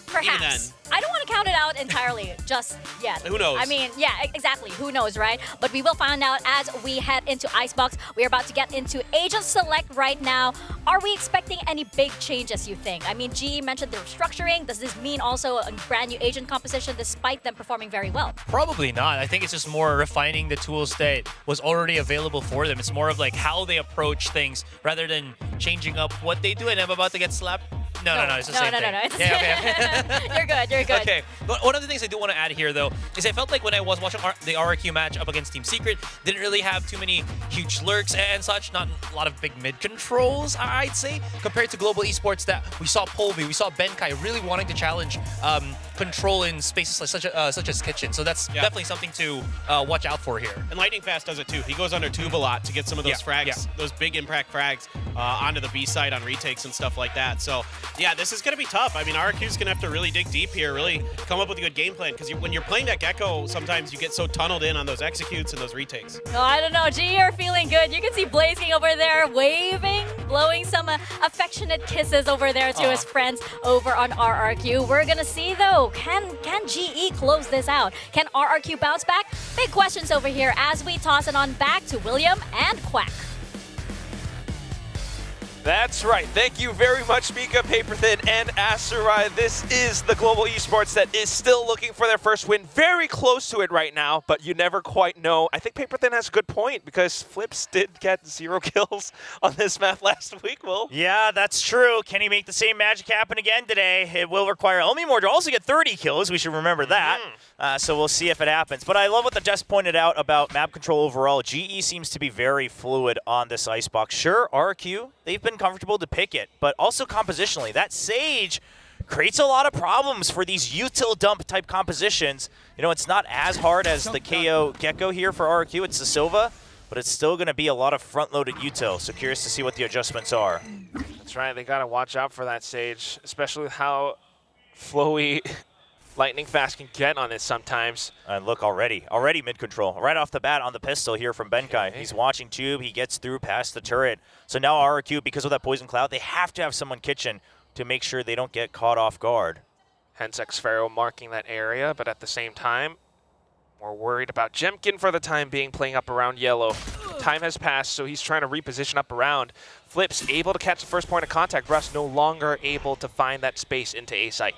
Perhaps. even then. I don't want to count it out entirely just yet. Who knows? I mean, yeah, exactly. Who knows, right? But we will find out as we head into Icebox. We're about to get into Agent Select right now. Are we expecting any big changes, you think? I mean, GE mentioned the restructuring. Does this mean also a brand new agent composition despite them performing very well? Probably not. I think it's just more refining the tools that was already available for them. It's more of like how they approach things rather than changing up what they do. And I'm about to get slapped. No, it's the same thing. No. Yeah, okay. You're good. Okay, but one of the things I do want to add here, though, is I felt like when I was watching the RRQ match up against Team Secret, didn't really have too many huge lurks and such, not a lot of big mid controls, I'd say, compared to Global Esports that we saw Polvi, we saw Benkai really wanting to challenge control in spaces such as Kitchen. So that's definitely something to watch out for here. And Lightning Fast does it too. He goes under tube a lot to get some of those frags, those big impact frags onto the B side on retakes and stuff like that. So yeah, this is going to be tough. I mean, RQ's going to have to really dig deep here, really come up with a good game plan, because when you're playing that Gecko, sometimes you get so tunneled in on those executes and those retakes. No, I don't know. GE are feeling good. You can see Blaze King over there waving, blowing some affectionate kisses over there to his friends over on RRQ. We're going to see, though, can GE close this out? Can RRQ bounce back? Big questions over here as we toss it on back to William and Quack. That's right. Thank you very much, Mika, Paperthin, and Asarai. This is the Global Esports that is still looking for their first win. Very close to it right now, but you never quite know. I think Paperthin has a good point because Flips did get 0 kills on this map last week, Will. Yeah, that's true. Can he make the same magic happen again today? It will require Elmimore to also get 30 kills. We should remember that. So we'll see if it happens. But I love what the Jess pointed out about map control overall. GE seems to be very fluid on this Icebox. Sure, RQ, they've been comfortable to pick it, but also compositionally, that Sage creates a lot of problems for these util dump type compositions. You know, it's not as hard as the KO Gecko here for RQ, it's the Sova, but it's still going to be a lot of front-loaded util, so curious to see what the adjustments are. That's right, they got to watch out for that Sage, especially with how flowy Lightning Fast can get on it sometimes. And look, already mid-control. Right off the bat on the pistol here from Benkai. He's watching Tube. He gets through past the turret. So now RRQ, because of that Poison Cloud, they have to have someone Kitchen to make sure they don't get caught off guard. Hence Xpharaoh marking that area, but at the same time, more worried about Jemkin for the time being, playing up around yellow. Time has passed, so he's trying to reposition up around. Flips able to catch the first point of contact. Russ no longer able to find that space into A site.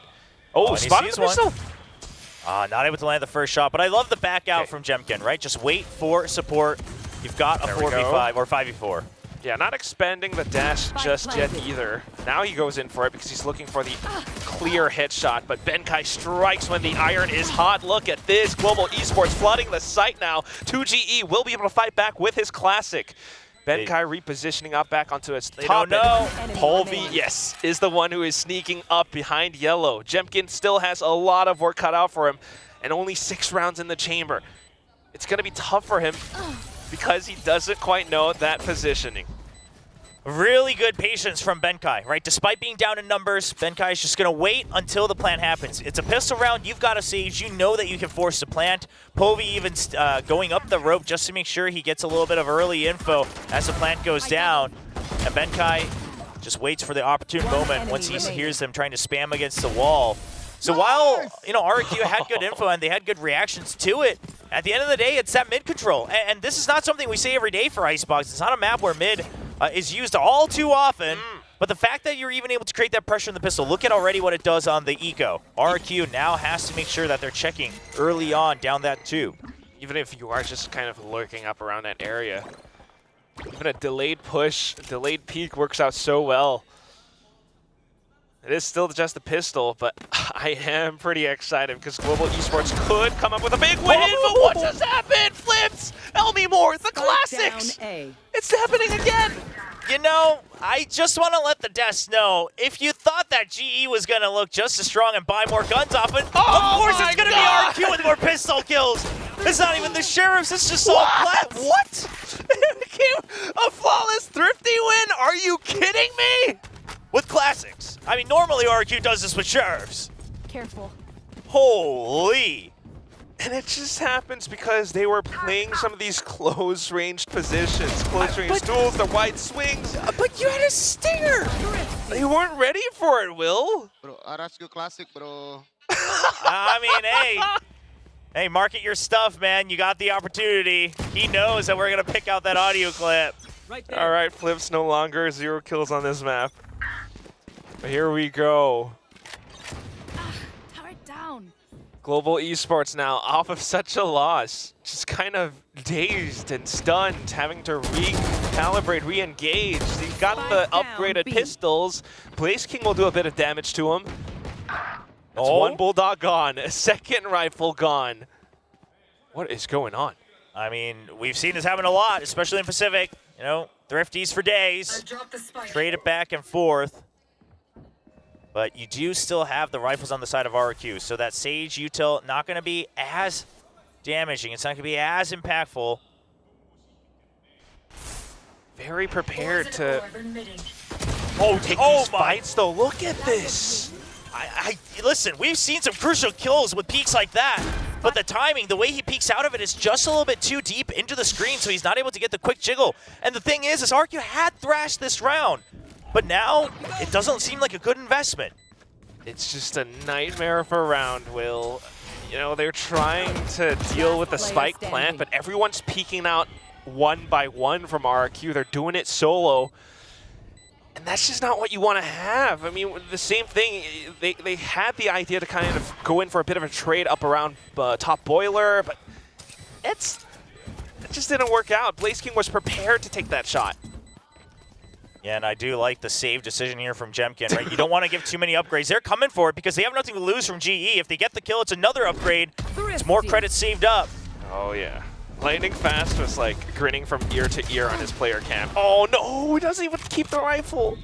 Oh, spotted the missile. Not able to land the first shot, but I love the back out from Jemkin, right? Just wait for support. You've got a 4v5 or 5v4. Yeah, not expanding the dash just yet either. Now he goes in for it because he's looking for the clear headshot, but Benkai strikes when the iron is hot. Look at this. Global Esports flooding the site now. 2GE will be able to fight back with his classic. Benkai repositioning up back onto its top. Polvi, yes, is the one who is sneaking up behind yellow. Jemkin still has a lot of work cut out for him, and only 6 rounds in the chamber. It's going to be tough for him because he doesn't quite know that positioning. Really good patience from Benkai, right? Despite being down in numbers, Benkai is just going to wait until the plant happens. It's a pistol round. You've got a Sage. You know that you can force the plant. Polvi even going up the rope just to make sure he gets a little bit of early info as the plant goes down. And Benkai just waits for the opportune moment once he hears them trying to spam against the wall. So while, you know, RQ had good info and they had good reactions to it, at the end of the day, it's that mid control. And this is not something we say every day for Icebox. It's not a map where mid is used all too often. But the fact that you're even able to create that pressure in the pistol, look at already what it does on the eco. RQ now has to make sure that they're checking early on down that tube. Even if you are just kind of lurking up around that area, even a delayed push, delayed peek works out so well. It is still just a pistol, but I am pretty excited because Global Esports could come up with a big win, but what just happened? Flips! Elmimore, the classics! It's happening again! You know, I just want to let the devs know, if you thought that GE was going to look just as strong and buy more guns off it, of course it's going to be RQ with more pistol kills. It's not even the Sheriffs, it's just all plat. What? It became a flawless Thrifty win? Are you kidding me? with classics. I mean, normally RQ does this with sheriffs. Careful. Holy. And it just happens because they were playing some of these close-ranged positions, close-range duels, the wide swings. But you had a stinger. They weren't ready for it, Will. Bro, Arasco Classic, bro. I mean, hey, market your stuff, man. You got the opportunity. He knows that we're going to pick out that audio clip. All right, Flips no longer 0 kills on this map. But here we go. Tower down. Global Esports now off of such a loss. Just kind of dazed and stunned, having to recalibrate, re-engage. He's got the upgraded pistols. Blaze King will do a bit of damage to him. That's one Bulldog gone, a second rifle gone. What is going on? I mean, we've seen this happen a lot, especially in Pacific. You know, thrifties for days. Trade it back and forth. But you do still have the rifles on the side of RQ, so that Sage util not going to be as damaging. It's not going to be as impactful. Very prepared to take these fights, though. Look at this. Listen, we've seen some crucial kills with peaks like that, but the timing, the way he peeks out of it is just a little bit too deep into the screen, so he's not able to get the quick jiggle. And the thing is RQ had thrashed this round. But now, it doesn't seem like a good investment. It's just a nightmare for round, Will. You know, they're trying to deal with the spike plant, but everyone's peeking out one by one from RQ. They're doing it solo. And that's just not what you want to have. I mean, the same thing, they had the idea to kind of go in for a bit of a trade up around top boiler, but it just didn't work out. Blaze King was prepared to take that shot. Yeah, and I do like the save decision here from Jemkin, right? You don't want to give too many upgrades. They're coming for it because they have nothing to lose from GE. If they get the kill, it's another upgrade. It's more credits saved up. Oh, yeah. Lightning Fast was like grinning from ear to ear on his player cam. Oh, no, he doesn't even keep the rifle.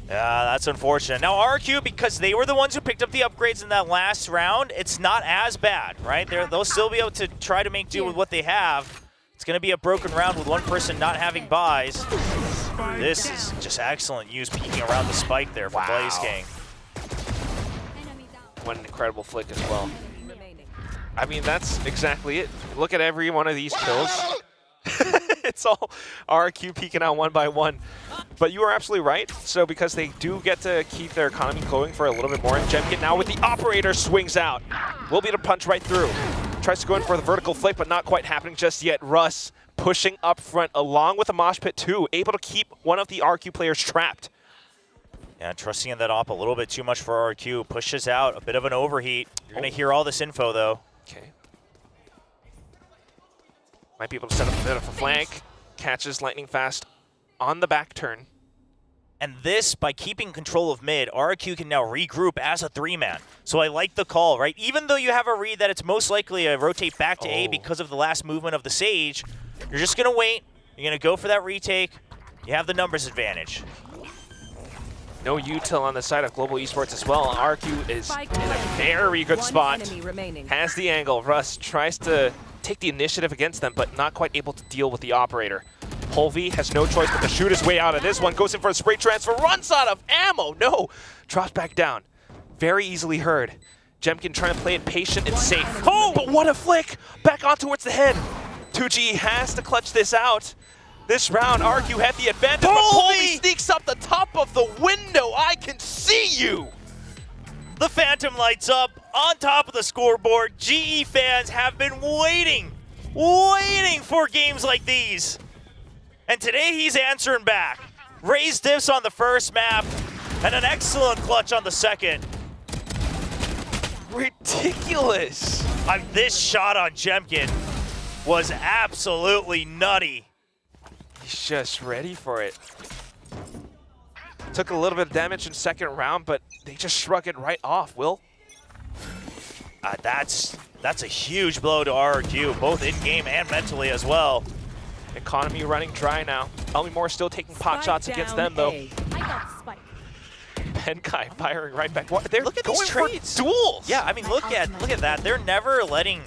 Yeah, that's unfortunate. Now, RQ, because they were the ones who picked up the upgrades in that last round, it's not as bad, right? They'll still be able to try to make do with what they have. It's going to be a broken round with one person not having buys. This is just excellent use peeking around the spike there for Blaze King. One incredible flick as well. I mean, that's exactly it. Look at every one of these kills. It's all RQ peeking out one by one. But you are absolutely right. So because they do get to keep their economy going for a little bit more, and Jemkin now with the operator swings out. Will be to punch right through. Tries to go in for the vertical flick, but not quite happening just yet. Russ pushing up front along with a mosh pit too, able to keep one of the RQ players trapped. Yeah, trusting in that op a little bit too much for RQ. Pushes out, a bit of an overheat. You're going to hear all this info though. Okay. Might be able to set up a bit of a flank. Catches Lightning Fast on the back turn. And this, by keeping control of mid, RQ can now regroup as a 3-man. So I like the call, right? Even though you have a read that it's most likely a rotate back to A because of the last movement of the Sage, you're just going to wait. You're going to go for that retake. You have the numbers advantage. No util on the side of Global Esports as well. RQ is in a very good spot. Has the angle. Russ tries to take the initiative against them, but not quite able to deal with the operator. Holvey has no choice but to shoot his way out of this one. Goes in for a spray transfer, runs out of ammo. No, drops back down. Very easily heard. Jemkin trying to play it patient and safe. Oh, but what a flick! Back on towards the head. 2G has to clutch this out. This round, RQ had the advantage, but Holvey sneaks up the top of the window. I can see you! The Phantom lights up on top of the scoreboard. GE fans have been waiting for games like these. And today he's answering back. Raised diffs on the first map, and an excellent clutch on the second. Ridiculous. This shot on Jemkin was absolutely nutty. He's just ready for it. Took a little bit of damage in second round, but they just shrug it right off, Will. That's a huge blow to RQ, both in-game and mentally as well. Economy running dry now. Elmimore still taking pot shots against them, though. Penkai firing right back. They're look at going these trades. For duels. Yeah, I mean, look at that. They're never letting,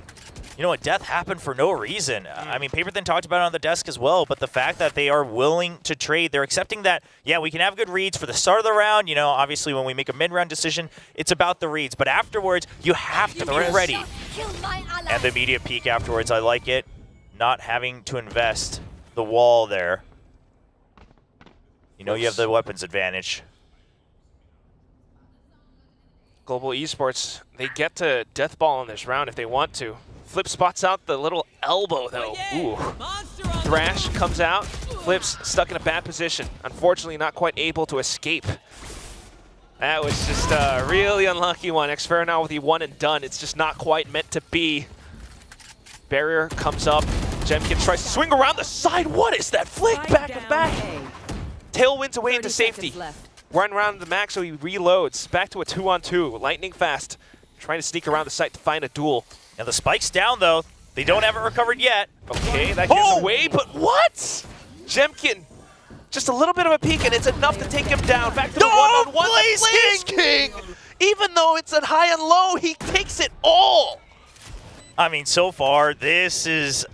you know, a death happened for no reason. I mean, Paperthin talked about it on the desk as well, but the fact that they are willing to trade, they're accepting that, yeah, we can have good reads for the start of the round. You know, obviously when we make a mid-round decision, it's about the reads. But afterwards, you have to be ready. And the immediate peek afterwards, I like it. Not having to invest the wall there. You know you have the weapons advantage. Global Esports, they get to death ball in this round if they want to. Flip spots out the little elbow, though. Ooh. Thrash comes out. Flip's stuck in a bad position. Unfortunately, not quite able to escape. That was just a really unlucky one. Xferro now with the one and done. It's just not quite meant to be. Barrier comes up. Jemkin tries to swing around the side. What is that flick? Back and back. Tailwinds away into safety. Run around the max, so he reloads. Back to a 2-on-2. Lightning fast. Trying to sneak around the site to find a duel. Now the spike's down, though. They don't have it recovered yet. Okay, that gets away, but what? Jemkin, just a little bit of a peek, and it's enough to take him down. Back to the one-on-one. Blaze King! Even though it's at high and low, he takes it all. I mean, so far, this is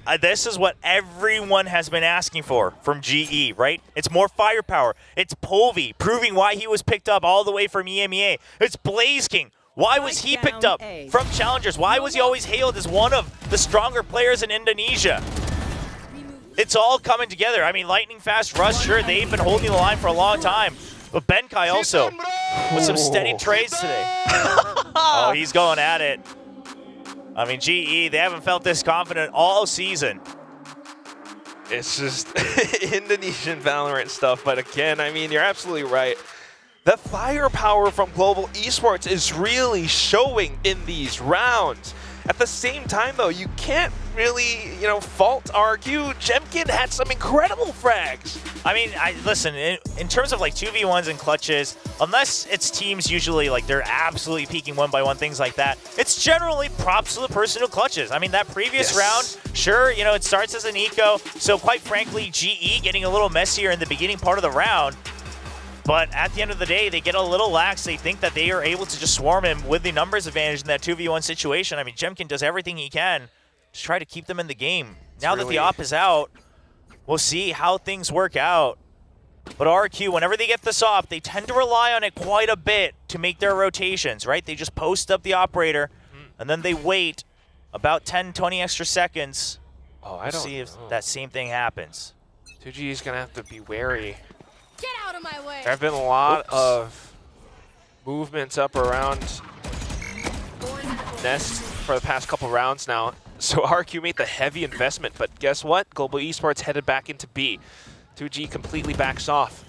what everyone has been asking for from GE, right? It's more firepower. It's Polvi proving why he was picked up all the way from EMEA. It's Blaze King. Why was he picked up from Challengers? Why was he always hailed as one of the stronger players in Indonesia? It's all coming together. I mean, Lightning Fast, Rush, sure, they've been holding the line for a long time. But Benkai also with some steady trades today. Oh, he's going at it. I mean, GE, they haven't felt this confident all season. It's just Indonesian Valorant stuff. But again, I mean, you're absolutely right. The firepower from Global Esports is really showing in these rounds. At the same time, though, you can't really, fault RQ. Jemkin had some incredible frags. I mean, listen, in terms of like 2v1s and clutches, unless it's teams usually like they're absolutely peaking one by one, things like that, it's generally props to the person who clutches. I mean, that previous round, sure, it starts as an eco. So quite frankly, GE getting a little messier in the beginning part of the round. But at the end of the day, they get a little lax. They think that they are able to just swarm him with the numbers advantage in that 2v1 situation. I mean, Jemkin does everything he can to try to keep them in the game. Now that the op is out, we'll see how things work out. But RQ, whenever they get this op, they tend to rely on it quite a bit to make their rotations, right? They just post up the operator, and then they wait about 10, 20 extra seconds to see if that same thing happens. 2G is going to have to be wary. Get out of my way. There have been a lot of movements up around Nest for the past couple rounds now. So RQ made the heavy investment, but guess what? Global Esports headed back into B. 2G completely backs off.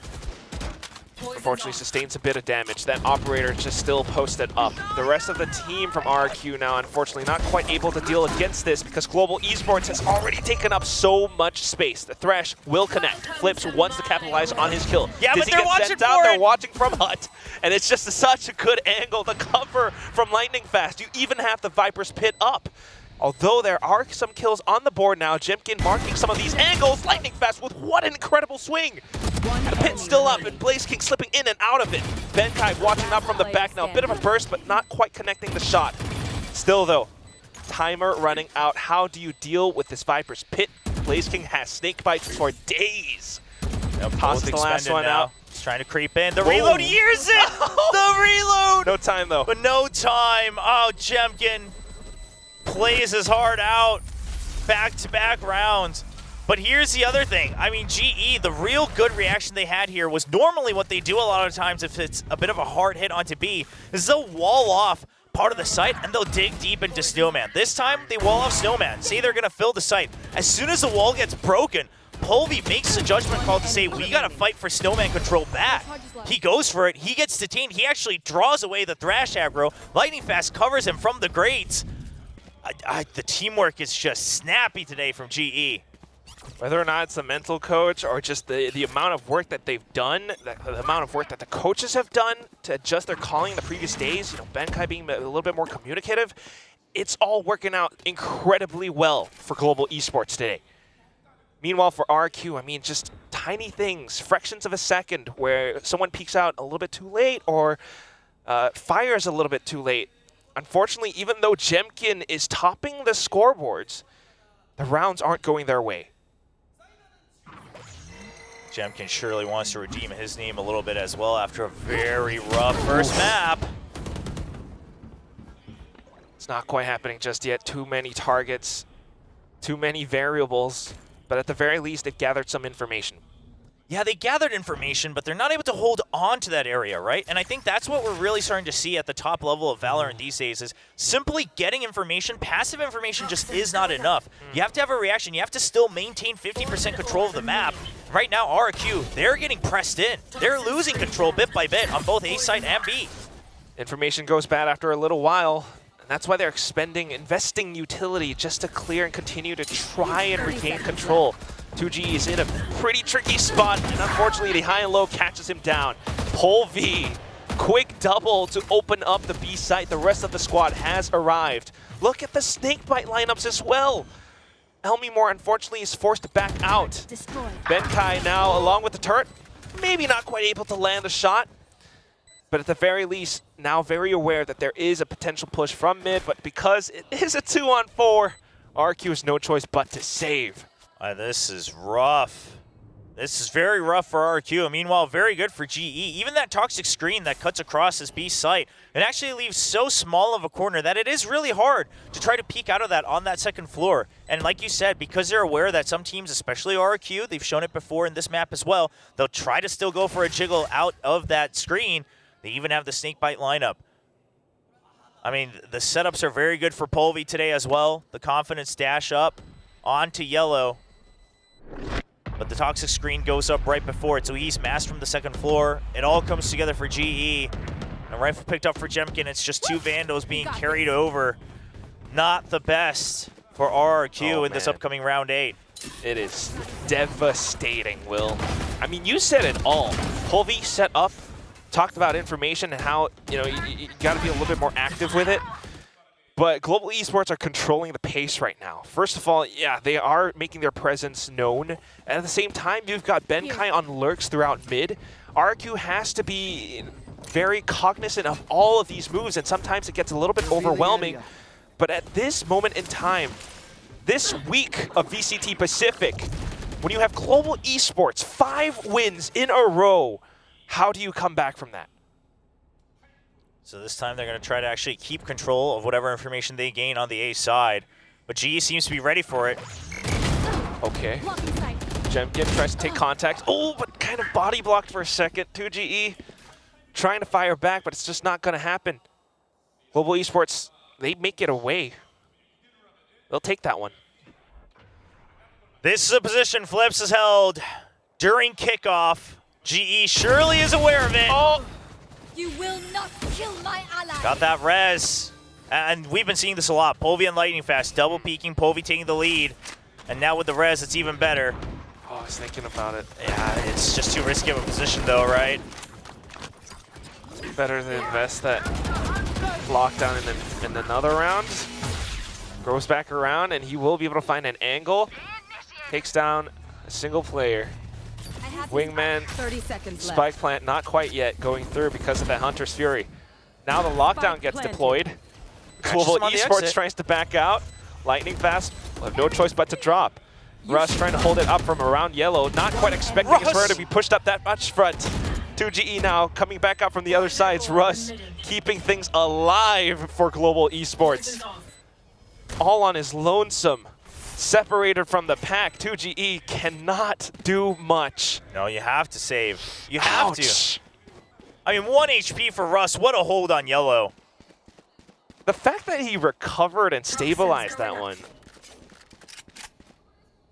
Unfortunately sustains a bit of damage. That operator just still posted up. The rest of the team from RQ now, unfortunately, not quite able to deal against this because Global Esports has already taken up so much space. The Thresh will connect. Flips wants to capitalize on his kill. Yeah, but they're watching for it. They're watching from Hut, and it's just such a good angle. The cover from Lightning Fast. You even have the Viper's Pit up. Although there are some kills on the board now, Jemkin marking some of these angles. Lightning Fast with what an incredible swing. The pit's still up, and Blaze King slipping in and out of it. Benkai watching up from the back now. Bit of a burst, but not quite connecting the shot. Still, though, timer running out. How do you deal with this Viper's Pit? Blaze King has snake bites for days. Tosses the last one out. He's trying to creep in. The reload, he hears it! The reload! No time, though. But no time. Oh, Jemkin plays his heart out. Back-to-back rounds. But here's the other thing. I mean, GE, the real good reaction they had here was normally what they do a lot of times if it's a bit of a hard hit onto B, is they'll wall off part of the site and they'll dig deep into Snowman. This time, they wall off Snowman. Say they're going to fill the site. As soon as the wall gets broken, Polvi makes a judgment call to say, we got to fight for Snowman control back. He goes for it. He gets detained. He actually draws away the Thrash aggro. Lightning Fast covers him from the grades. The teamwork is just snappy today from GE. Whether or not it's the mental coach or just the amount of work that they've done, the amount of work that the coaches have done to adjust their calling in the previous days, Benkai being a little bit more communicative, it's all working out incredibly well for Global Esports today. Meanwhile, for RQ, I mean, just tiny things, fractions of a second where someone peeks out a little bit too late or fires a little bit too late. unfortunately, even though Jemkin is topping the scoreboards, the rounds aren't going their way. Jemkin surely wants to redeem his name a little bit as well after a very rough first map. It's not quite happening just yet. Too many targets, too many variables, but at the very least, it gathered some information. Yeah, they gathered information, but they're not able to hold on to that area, right? And I think that's what we're really starting to see at the top level of Valorant these days is simply getting information. Passive information just is not enough. You have to have a reaction. You have to still maintain 50% control of the map. Right now, RQ, they're getting pressed in. They're losing control bit by bit on both A site and B. Information goes bad after a little while, and that's why they're investing utility just to clear and continue to try and regain control. 2G is in a pretty tricky spot, and unfortunately the high and low catches him down. Polvi, quick double to open up the B site. The rest of the squad has arrived. Look at the snakebite lineups as well. Elmimore unfortunately is forced to back out. Benkai now along with the turret, maybe not quite able to land a shot, but at the very least now very aware that there is a potential push from mid, but because it is a 2-on-4, RQ has no choice but to save. This is rough. This is very rough for RQ. Meanwhile, very good for GE. Even that toxic screen that cuts across this B site, it actually leaves so small of a corner that it is really hard to try to peek out of that on that second floor. And like you said, because they're aware that some teams, especially RQ, they've shown it before in this map as well, they'll try to still go for a jiggle out of that screen. They even have the snakebite lineup. I mean, the setups are very good for Polvi today as well. The confidence dash up onto yellow. But the toxic screen goes up right before it, so he's masked from the second floor. It all comes together for GE. And rifle picked up for Jemkin. It's just two Vandals being carried over. Not the best for RRQ in this upcoming round 8. It is devastating, Will. I mean, you said it all. Polvi set up, talked about information and how, you know, you got to be a little bit more active with it. But Global Esports are controlling the pace right now. First of all, yeah, they are making their presence known. And at the same time, you've got Benkai on lurks throughout mid. RQ has to be very cognizant of all of these moves, and sometimes it gets a little bit overwhelming. But at this moment in time, this week of VCT Pacific, when you have Global Esports, 5 wins in a row, how do you come back from that? So this time they're going to try to actually keep control of whatever information they gain on the A side. But GE seems to be ready for it. Okay. Jemkin tries to take contact. Oh, but kind of body blocked for a second. 2GE trying to fire back, but it's just not going to happen. Global Esports, they make it away. They'll take that one. This is a position Flips has held during kickoff. GE surely is aware of it. Oh! You will not kill my ally. Got that res. And we've been seeing this a lot. Polvi and Lightning Fast double peeking, Polvi taking the lead. And now with the res, it's even better. Oh, I was thinking about it. Yeah, it's just too risky of a position though, right? Better to invest that lockdown in another round. Goes back around, and he will be able to find an angle. Takes down a single player. Wingman, 30 seconds left. spike plant, not quite yet going through because of that Hunter's Fury. Now the lockdown gets deployed. Global Esports tries to back out. Lightning Fast will have no choice but to drop. Russ trying to hold it up from around yellow, not quite expecting his player to be pushed up that much front. 2GE now coming back out from the other side. It's Russ keeping things alive for Global Esports. All on his lonesome. Separated from the pack, 2GE cannot do much. No, you have to save. You have to. I mean, 1 HP for Russ. What a hold on yellow. The fact that he recovered and stabilized that one.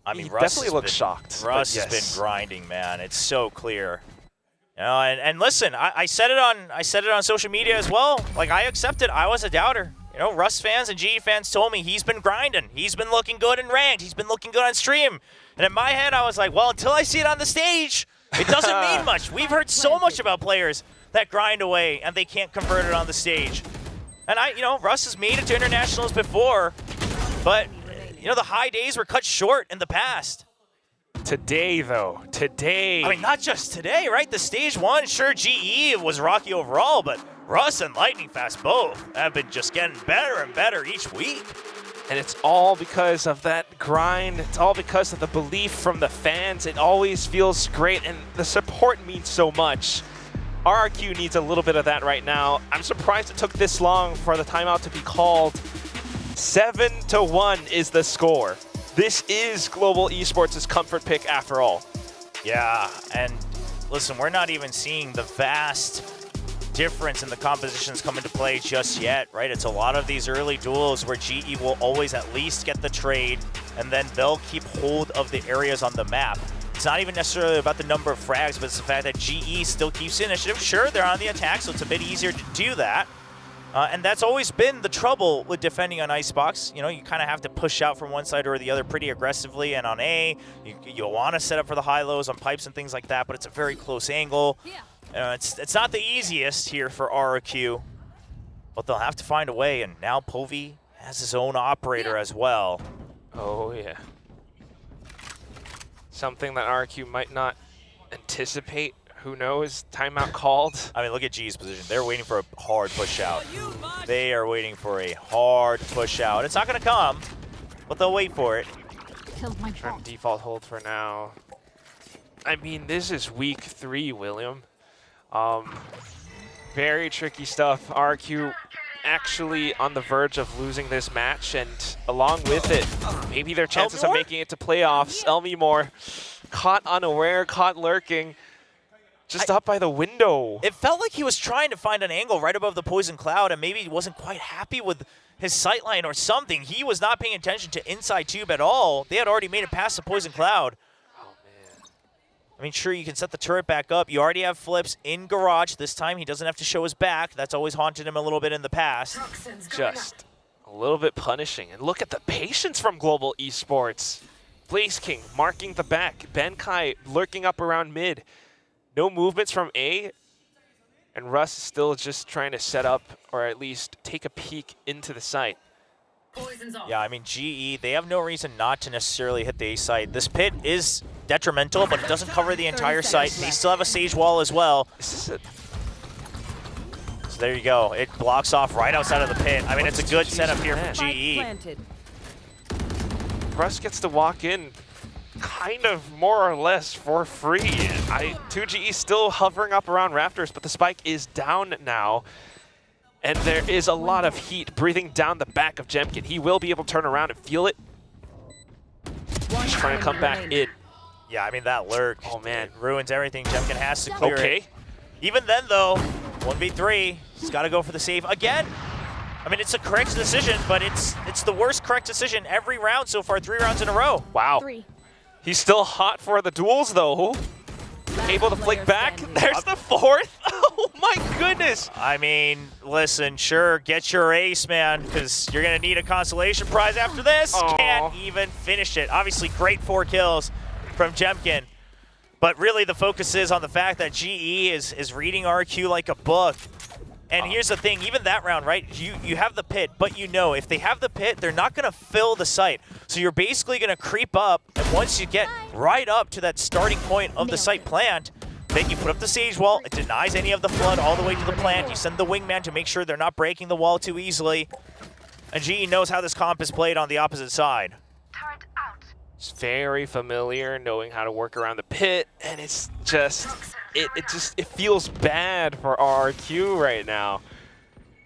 I mean, he Russ definitely looks shocked. Russ has been grinding, man. It's so clear. You know, and listen, I said it on social media as well. Like, I accepted. I was a doubter. You know, Russ fans and GE fans told me he's been grinding. He's been looking good in ranked. He's been looking good on stream. And in my head, I was like, well, until I see it on the stage, it doesn't mean much. We've heard so much about players that grind away and they can't convert it on the stage. And Russ has made it to internationals before, but the high days were cut short in the past. Today, though, today. I mean, not just today, right? The stage 1, sure, GE was rocky overall, but Russ and Lightning Fast both have been just getting better and better each week. And it's all because of that grind. It's all because of the belief from the fans. It always feels great, and the support means so much. RRQ needs a little bit of that right now. I'm surprised it took this long for the timeout to be called. 7-1 is the score. This is Global Esports' comfort pick after all. Yeah, and listen, we're not even seeing the vast difference in the compositions come into play just yet, right? It's a lot of these early duels where GE will always at least get the trade, and then they'll keep hold of the areas on the map. It's not even necessarily about the number of frags, but it's the fact that GE still keeps the initiative. Sure, they're on the attack, so it's a bit easier to do that. And that's always been the trouble with defending on Icebox. You know, you kind of have to push out from one side or the other pretty aggressively. And on A, you want to set up for the high-lows on pipes and things like that, but it's a very close angle. It's not the easiest here for RRQ, but they'll have to find a way. And now Povey has his own operator as well. Oh, yeah. Something that RRQ might not anticipate. Who knows? Timeout called. I mean, look at G's position. They're waiting for a hard push out. They are waiting for a hard push out. It's not going to come, but they'll wait for it. Trying to default hold for now. I mean, this is week 3, William. Very tricky stuff. RQ actually on the verge of losing this match, and along with it, maybe their chances of making it to playoffs. Elmore caught unaware, caught lurking. Just up by the window. It felt like he was trying to find an angle right above the poison cloud, and maybe he wasn't quite happy with his sightline or something. He was not paying attention to inside tube at all. They had already made it past the poison cloud. Oh, man. I mean, sure, you can set the turret back up. You already have flips in garage. This time, he doesn't have to show his back. That's always haunted him a little bit in the past. Just a little bit punishing. And look at the patience from Global Esports. Blaze King marking the back. Benkai lurking up around mid. No movements from A, and Russ is still just trying to set up or at least take a peek into the site. Yeah, I mean, GE, they have no reason not to necessarily hit the A site. This pit is detrimental, but it doesn't cover the entire site. They still have a Sage wall as well. So there you go. It blocks off right outside of the pit. I mean, it's a good setup here from GE. Russ gets to walk in kind of more or less for free. 2GE still hovering up around Raptors, but the spike is down now. And there is a lot of heat breathing down the back of Jemkin. He will be able to turn around and feel it. He's trying to come back in. Yeah, I mean, that lurk. Oh, man. Ruins everything. Jemkin has to clear it. Even then, though, 1v3, he's got to go for the save again. I mean, it's a correct decision, but it's the worst correct decision every round so far, 3 rounds in a row. Wow. He's still hot for the duels, though. Able to flick back. There's the 4th. Oh, my goodness. I mean, listen, sure, get your ace, man, because you're going to need a consolation prize after this. Aww. Can't even finish it. Obviously, great 4 kills from Jemkin. But really, the focus is on the fact that GE is reading RQ like a book. And here's the thing, even that round, right, you have the pit, but you know if they have the pit, they're not going to fill the site. So you're basically going to creep up, and once you get right up to that starting point of the site plant, then you put up the Sage wall. It denies any of the flood all the way to the plant. You send the wingman to make sure they're not breaking the wall too easily. And GE knows how this comp is played on the opposite side. It's very familiar, knowing how to work around the pit, and it's just... It feels bad for RRQ right now.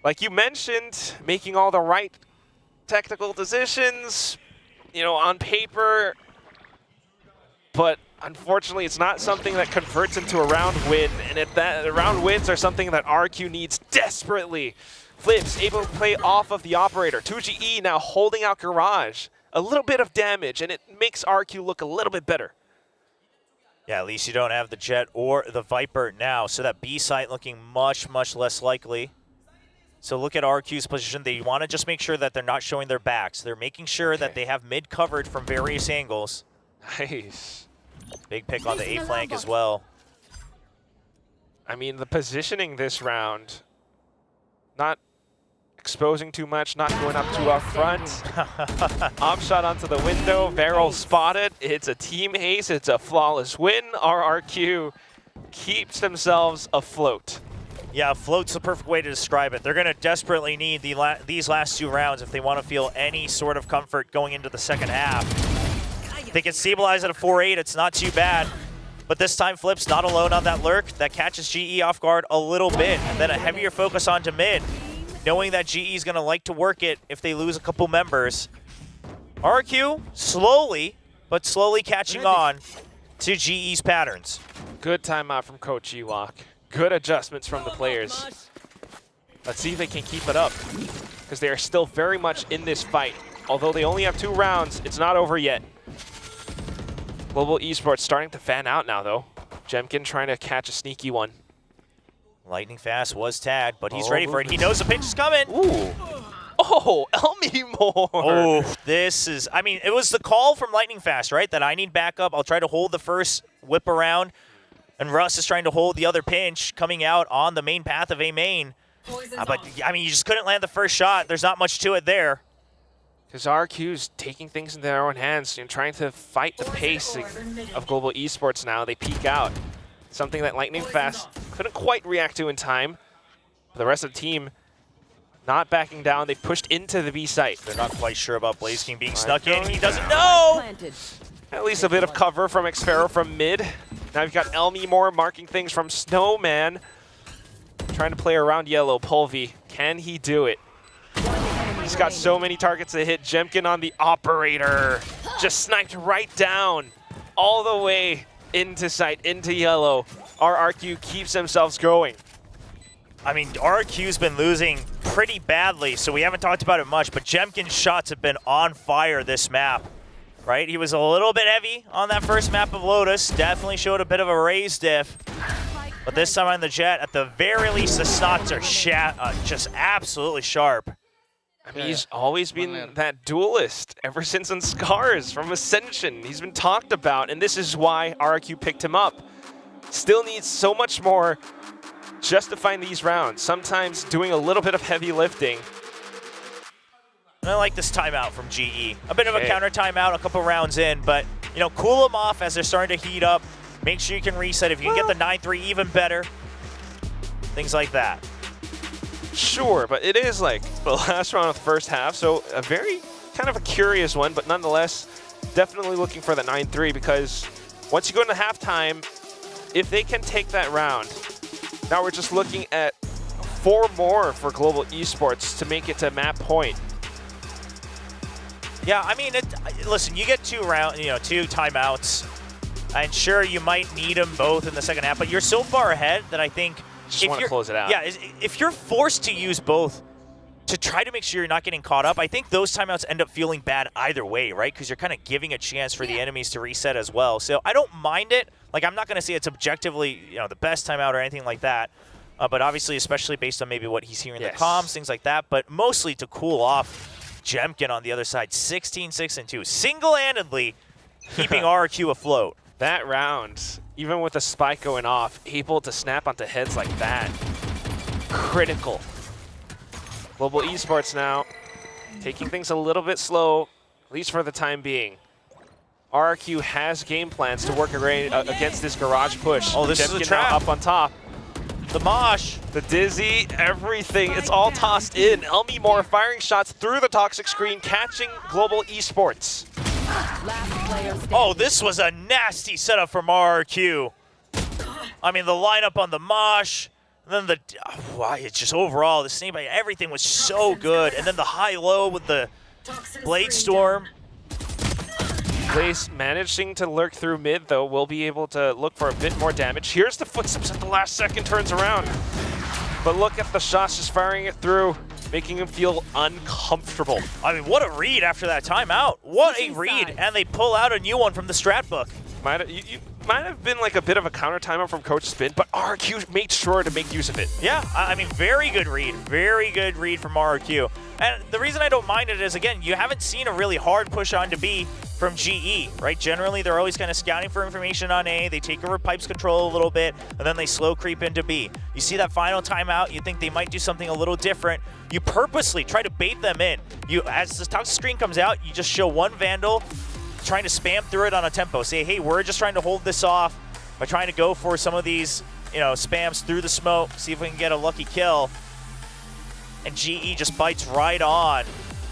Like you mentioned, making all the right technical decisions, you know, on paper, but unfortunately it's not something that converts into a round win, and if that round wins are something that RRQ needs desperately. Flips able to play off of the operator. 2GE now holding out Garage. A little bit of damage, and it makes RRQ look a little bit better. Yeah, at least you don't have the Jet or the Viper now, so that B site looking much, much less likely. So look at RQ's position. They want to just make sure that they're not showing their backs. They're making sure that they have mid covered from various angles. Nice. Big pick on the A flank as well. I mean, the positioning this round, not exposing too much, not going up too up front. Off shot onto the window, barrel spotted. It's a team ace, it's a flawless win. RRQ keeps themselves afloat. Yeah, float's the perfect way to describe it. They're going to desperately need these last 2 rounds if they want to feel any sort of comfort going into the second half. They can stabilize at a 4-8. It's not too bad. But this time, Flip's not alone on that lurk. That catches GE off guard a little bit. And then a heavier focus onto mid, knowing that GE is going to like to work it if they lose a couple members. RQ slowly, but slowly catching on to GE's patterns. Good timeout from Coach Ewok. Good adjustments from the players. Let's see if they can keep it up, because they are still very much in this fight. Although they only have 2 rounds, it's not over yet. Global Esports starting to fan out now, though. Jemkin trying to catch a sneaky one. Lightning Fast was tagged, but he's ready for it. He knows the pinch is coming. Ooh. Oh, Elmi Moore. Oh, this is, I mean, it was the call from Lightning Fast, right? That I need backup. I'll try to hold the first whip around. And Russ is trying to hold the other pinch coming out on the main path of A main. But, I mean, you just couldn't land the first shot. There's not much to it there. Because RQ's taking things into their own hands and trying to fight the pace of Global Esports now. They peek out. Something that Lightning Fast couldn't quite react to in time. But the rest of the team not backing down. They pushed into the B site. They're not quite sure about Blaze King being snuck in. He doesn't know! At least a bit of cover from Xpharaoh from mid. Now you've got Elmi Moore marking things from Snowman. Trying to play around yellow. Pulvy, can he do it? He's got so many targets to hit. Jemkin on the operator. Just sniped right down. All the way into sight, into yellow. RQ keeps themselves going. I mean, RQ's been losing pretty badly, so we haven't talked about it much, but Jemkin's shots have been on fire this map. Right, he was a little bit heavy on that first map of Lotus. Definitely showed a bit of a raised diff. But this time on the Jet, at the very least, the snots are just absolutely sharp. I mean, he's always been that duelist ever since on Scars from Ascension. He's been talked about, and this is why RQ picked him up. Still needs so much more justifying these rounds. Sometimes doing a little bit of heavy lifting. I like this timeout from GE. A bit of a counter timeout a couple rounds in, but you know, cool them off as they're starting to heat up. Make sure you can reset. If you can get the 9-3, even better. Things like that. Sure, but it is like the last round of the first half, so a very kind of a curious one, but nonetheless, definitely looking for the 9-3, because once you go into halftime, if they can take that round, now we're just looking at 4 more for Global Esports to make it to map point. Yeah, I mean, listen, you get 2 timeouts, and sure, you might need them both in the second half, but you're so far ahead that I think just want to close it out. Yeah, if you're forced to use both to try to make sure you're not getting caught up, I think those timeouts end up feeling bad either way, right? Because you're kind of giving a chance for the enemies to reset as well. So I don't mind it. Like, I'm not going to say it's objectively, the best timeout or anything like that. But obviously, especially based on maybe what he's hearing in the comms, things like that. But mostly to cool off Jemkin on the other side, 16-6-2, single-handedly keeping RQ afloat. That round, even with the spike going off, able to snap onto heads like that. Critical. Global Esports now taking things a little bit slow, at least for the time being. RQ has game plans to work against this garage push. Oh, this is a trap. Now up on top. The mosh. The dizzy, everything. It's all tossed in. Elmi Moore firing shots through the toxic screen, catching Global Esports. Oh, this was a nasty setup from RQ. I mean, the lineup on the mosh, and then it's just overall, the same, everything was so good. And then the high-low with the Blade Storm. Blaze managing to lurk through mid, though, will be able to look for a bit more damage. Here's the footsteps at the last second, turns around. But look at the shots, just firing it through, making him feel uncomfortable. I mean, what a read after that timeout. What a read, and they pull out a new one from the strat book. You might have been like a bit of a counter timeout from Coach Spin, but RQ made sure to make use of it. Yeah, I mean, very good read from RQ. And the reason I don't mind it is, again, you haven't seen a really hard push on to B from GE, right? Generally, they're always kind of scouting for information on A. They take over pipes control a little bit, and then they slow creep into B. You see that final timeout, you think they might do something a little different. You purposely try to bait them in. As the toxic screen comes out, you just show one Vandal trying to spam through it on a tempo. Say, hey, we're just trying to hold this off by trying to go for some of these spams through the smoke, see if we can get a lucky kill. And GE just bites right on.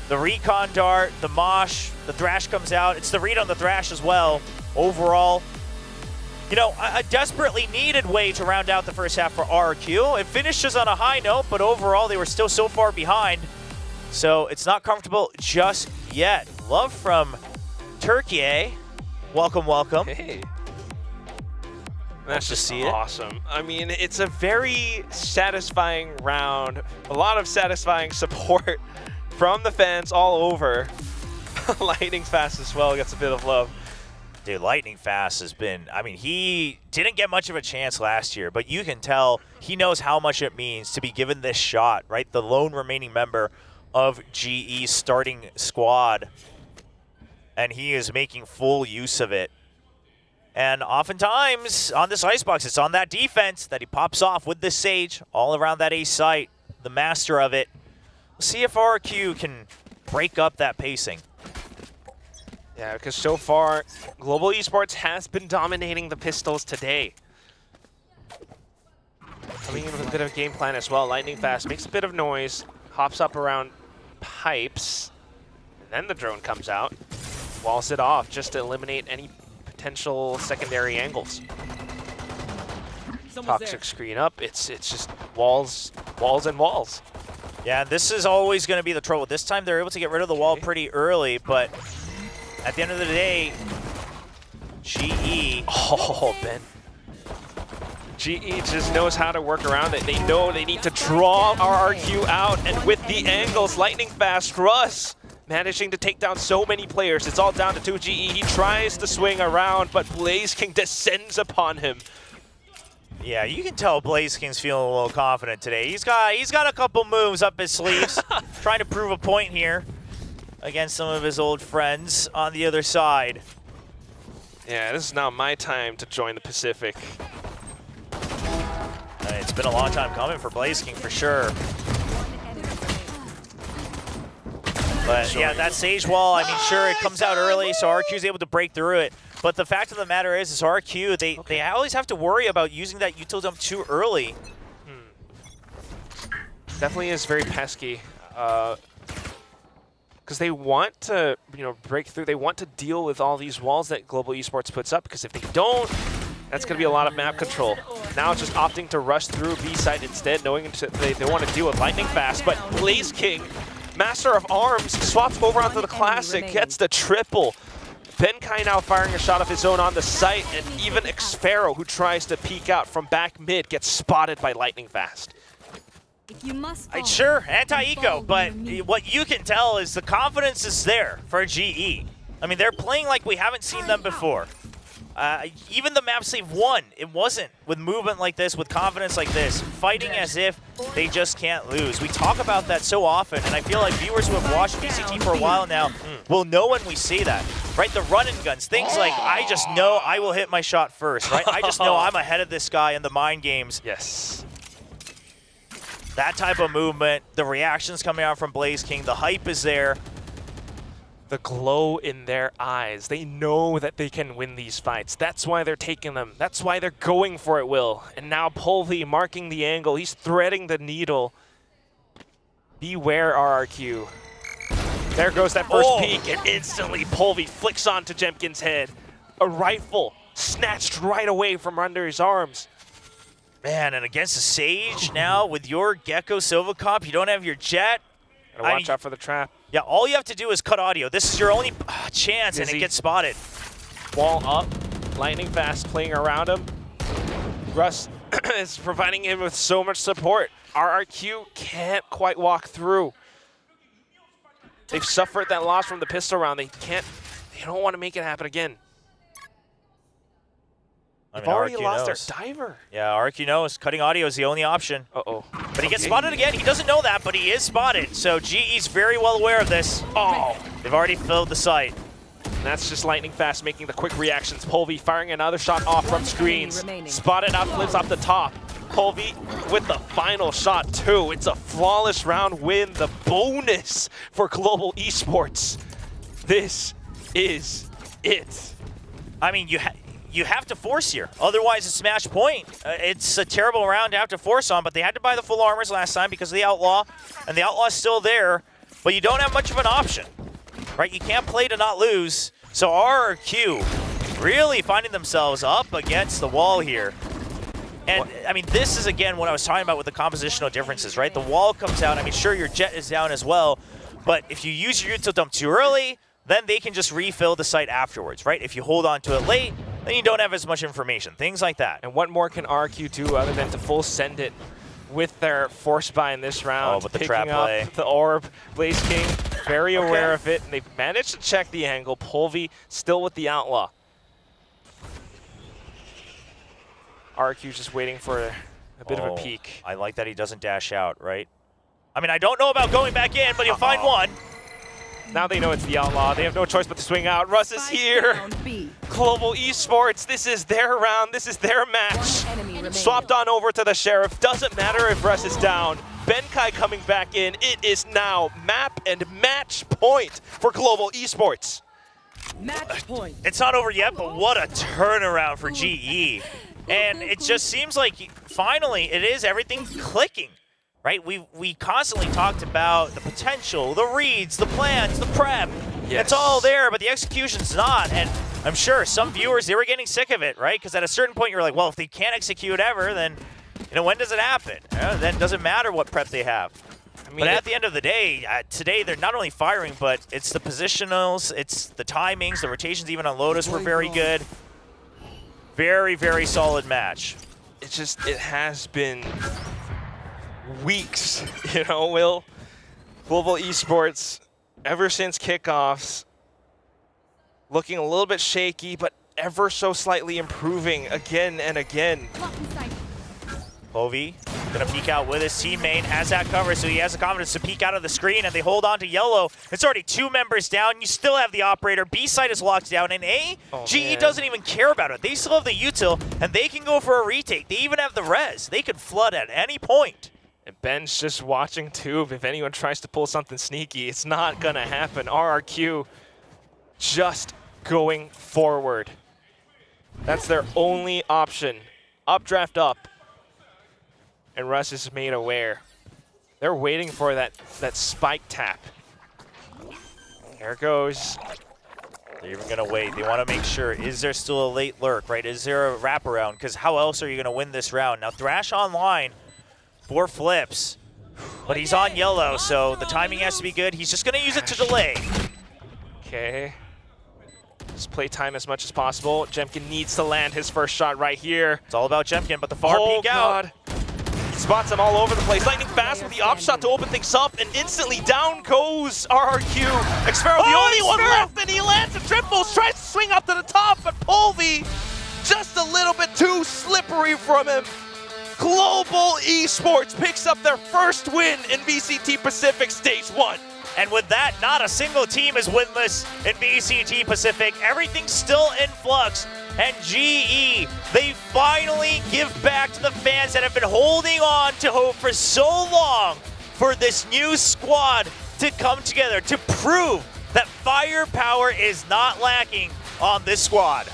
The recon dart, the mosh, the thrash comes out. It's the read on the thrash as well. Overall, a desperately needed way to round out the first half for RRQ. It finishes on a high note, but overall they were still so far behind. So it's not comfortable just yet. Love from Turkey, eh? Welcome, welcome. Hey. That's just awesome. I mean, it's a very satisfying round. A lot of satisfying support from the fans all over. Lightning Fast as well gets a bit of love. Dude, Lightning Fast has been, he didn't get much of a chance last year, but you can tell he knows how much it means to be given this shot, right? The lone remaining member of GE's starting squad. And he is making full use of it. And oftentimes, on this Icebox, it's on that defense that he pops off with the Sage all around that A site, the master of it. We'll see if RQ can break up that pacing. Yeah, because so far, Global Esports has been dominating the pistols today. Coming in with a bit of a game plan as well. Lightning Fast makes a bit of noise, hops up around pipes, and then the drone comes out, walls it off just to eliminate any potential secondary angles. Toxic screen up. It's just walls, and walls. Yeah, this is always going to be the trouble. This time they're able to get rid of the wall pretty early, but at the end of the day, GE. Oh, Ben. GE just knows how to work around it. They know they need to draw RRQ out, and with the angles, Lightning Fast, Russ managing to take down so many players. It's all down to 2 GE. He tries to swing around, but Blaze King descends upon him. Yeah, you can tell Blaze King's feeling a little confident today. He's got a couple moves up his sleeves, trying to prove a point here against some of his old friends on the other side. Yeah, this is now my time to join the Pacific. It's been a long time coming for Blaze King for sure. But yeah, that Sage wall, sure, it comes out early, so RQ's able to break through it. But the fact of the matter is RQ, they always have to worry about using that util dump too early. Definitely is very pesky. Because they want to, break through. They want to deal with all these walls that Global Esports puts up, because if they don't, that's going to be a lot of map control. Now just opting to rush through B site instead, knowing they want to deal with Lightning Fast. But Blaze King, Master of Arms, swaps over onto the Classic, gets the triple. Benkai now firing a shot of his own on the site, and even Xpharaoh, who tries to peek out from back mid, gets spotted by Lightning Fast. Sure, anti-eco, but what you can tell is the confidence is there for GE. They're playing like we haven't seen them before. Even the maps they've won, it wasn't with movement like this, with confidence like this, fighting as if they just can't lose. We talk about that so often, and I feel like viewers who have watched VCT for a while now will know when we see that, right? The run and guns, things like, I just know I will hit my shot first, right? I just know I'm ahead of this guy in the mind games. Yes. That type of movement, the reactions coming out from Blaze King, the hype is there. The glow in their eyes. They know that they can win these fights. That's why they're taking them. That's why they're going for it, Will. And now Polvi marking the angle. He's threading the needle. Beware, RRQ. There goes that first peek, and instantly Polvi flicks onto Jemkin's head. A rifle snatched right away from under his arms. Man, and against a Sage now, with your Gecko Silva Comp, you don't have your Jet. Gotta watch out for the trap. Yeah, all you have to do is cut audio. This is your only chance, and it gets spotted. Wall up, Lightning Fast playing around him. Russ is providing him with so much support. RRQ can't quite walk through. They've suffered that loss from the pistol round. They don't want to make it happen again. They've already lost their diver. Yeah, RQ knows. Cutting audio is the only option. Uh-oh. But he gets spotted again. He doesn't know that, but he is spotted. So GE's very well aware of this. Oh, they've already filled the site. And that's just Lightning Fast making the quick reactions. Polvi firing another shot off from screens. Spotted out, lives off the top. Polvi with the final shot too. It's a flawless round win. The bonus for Global Esports. This is it. you have to force here. Otherwise, it's match point. It's a terrible round to have to force on, but they had to buy the full armors last time because of the Outlaw, and the Outlaw's still there, but you don't have much of an option, right? You can't play to not lose. So RRQ really finding themselves up against the wall here. And, I mean, this is, again, what I was talking about with the compositional differences, right? The wall comes out. I mean, sure, your jet is down as well, but if you use your util dump too early, then they can just refill the site afterwards, right? If you hold on to it late, then you don't have as much information, things like that. And what more can RQ do other than to full send it with their force buy in this round? Oh, but the trap play. The orb, Blaze King very aware of it, and they've managed to check the angle. Polvi still with the Outlaw. RQ just waiting for a bit of a peek. I like that he doesn't dash out, right? I mean, I don't know about going back in, but he'll find one. Now they know it's the Outlaw. They have no choice but to swing out. Russ is here. Global Esports, this is their round. This is their match. Swapped on over to the Sheriff. Doesn't matter if Russ is down. Benkai coming back in. It is now map and match point for Global Esports. Match point. It's not over yet, but what a turnaround for GE. And it just seems like finally it is everything clicking. Right, we constantly talked about the potential, the reads, the plans, the prep. Yes. It's all there, but the execution's not. And I'm sure some viewers, they were getting sick of it, right? Because at a certain point, you're like, well, if they can't execute ever, then when does it happen? Then it doesn't matter what prep they have. I mean, but at the end of the day, today they're not only firing, but it's the positionals, it's the timings, the rotations even on Lotus were very good. Very, very solid match. It has been weeks, Will. Global Esports, ever since kickoffs, looking a little bit shaky, but ever so slightly improving again and again. Povey gonna peek out with his teammate, has that cover, so he has the confidence to peek out of the screen, and they hold on to yellow. It's already 2 members down. You still have the operator. B side is locked down, and GE doesn't even care about it. They still have the util, and they can go for a retake. They even have the res. They could flood at any point. And Ben's just watching too. If anyone tries to pull something sneaky, it's not gonna happen. RRQ just going forward. That's their only option. Updraft up. And Russ is made aware. They're waiting for that spike tap. There it goes. They're even gonna wait. They wanna make sure, is there still a late lurk, right? Is there a wraparound? Because how else are you gonna win this round? Now Thrash online. 4 flips, but he's on yellow, so the timing has to be good. He's just gonna use it to delay. Okay. Just play time as much as possible. Jemkin needs to land his first shot right here. It's all about Jemkin, but the far peek out. He spots him all over the place. Lightning fast with the up shot to open things up, and instantly down goes RRQ. Xfero, the only one left, and he lands a triple. Tries to swing up to the top, but Polvi just a little bit too slippery from him. Global Esports picks up their first win in VCT Pacific Stage 1. And with that, not a single team is winless in VCT Pacific. Everything's still in flux. And GE, they finally give back to the fans that have been holding on to hope for so long for this new squad to come together to prove that firepower is not lacking on this squad.